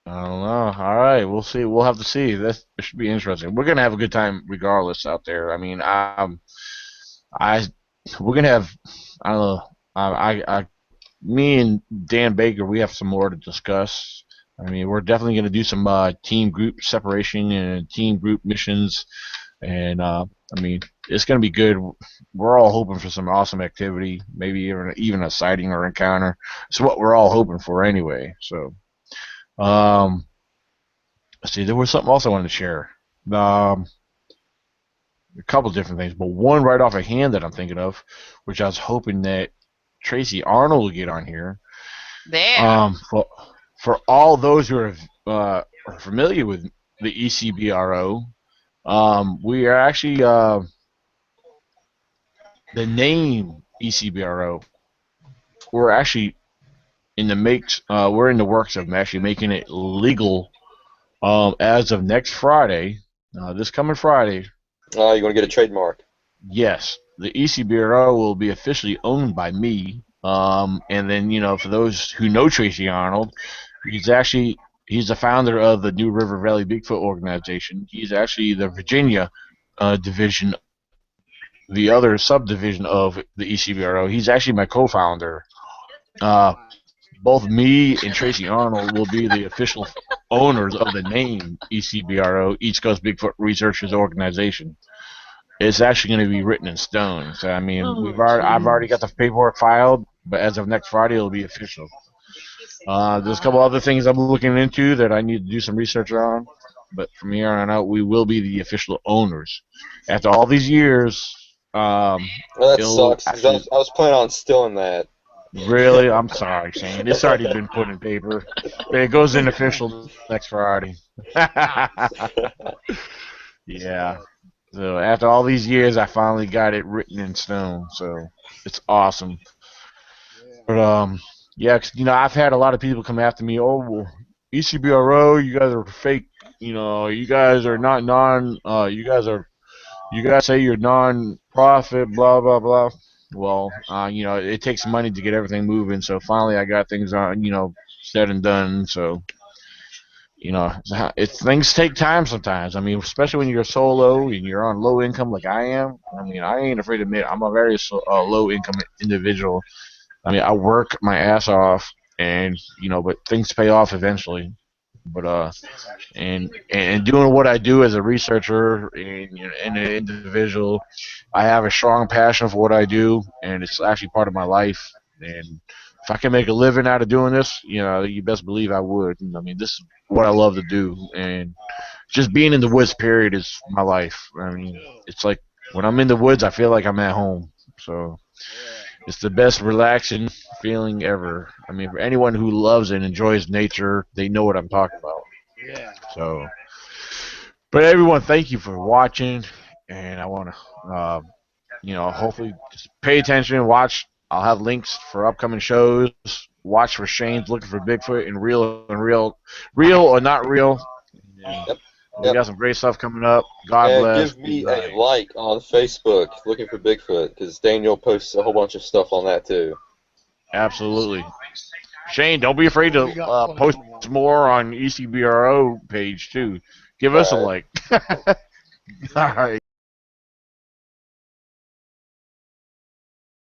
I don't know. All right, we'll see. We'll have to see. It should be interesting. We're gonna have a good time regardless out there. I mean, I, we're gonna have. I don't know. Me and Dan Baker, we have some more to discuss. I mean, we're definitely gonna do some team group separation and team group missions, and I mean, it's gonna be good. We're all hoping for some awesome activity, maybe even a sighting or encounter. It's what we're all hoping for anyway. So. Um, let's see, there was something else I wanted to share. Um, a couple different things, but one right off a hand that I'm thinking of, which I was hoping that Tracy Arnold would get on here. There. For all those who are familiar with the ECBRO, we are actually the name ECBRO. We're actually in the makes. We're in the works of actually making it legal as of next Friday, this coming Friday. You're going to get a trademark. Yes, the ECBRO will be officially owned by me. And then for those who know Tracy Arnold, he's the founder of the New River Valley Bigfoot organization. He's actually the Virginia division, the other subdivision of the ECBRO. He's actually my co-founder. Uh, Both me and Tracy Arnold will be the official owners of the name ECBRO, East Coast Bigfoot Researchers Organization. It's actually going to be written in stone. So I mean, I've already got the paperwork filed, but as of next Friday, it'll be official. There's a couple other things I'm looking into that I need to do some research on, but from here on out, we will be the official owners. After all these years, Well, that sucks. 'Cause I was planning on stealing that. Really? I'm sorry, Shane. It's already been put in paper. But it goes in official next Friday. Yeah. So after all these years, I finally got it written in stone. So it's awesome. But yeah, 'cause, I've had a lot of people come after me. Oh, well, ECBRO, you guys are fake. You guys are not you guys say you're non-profit, blah blah blah. Well, it takes money to get everything moving. So finally, I got things on, said and done. So, things take time sometimes. I mean, especially when you're solo and you're on low income like I am. I mean, I ain't afraid to admit I'm a very low income individual. I mean, I work my ass off, and but things pay off eventually. But and doing what I do as a researcher and an individual, I have a strong passion for what I do, and it's actually part of my life. And if I can make a living out of doing this, you best believe I would. I mean, this is what I love to do, and just being in the woods, period, is my life. I mean, it's like when I'm in the woods, I feel like I'm at home. So it's the best relaxing feeling ever. I mean, for anyone who loves and enjoys nature, they know what I'm talking about. Yeah. So, but everyone, thank you for watching, and I want to, hopefully just pay attention, watch. I'll have links for upcoming shows. Watch for Shane's looking for Bigfoot and real or not real. And Yep. we got some great stuff coming up. God And bless. give me a like on Facebook looking for Bigfoot, because Daniel posts a whole bunch of stuff on that too. Absolutely. Shane, don't be afraid to post more on ECBRO page too. Give us a like. All right.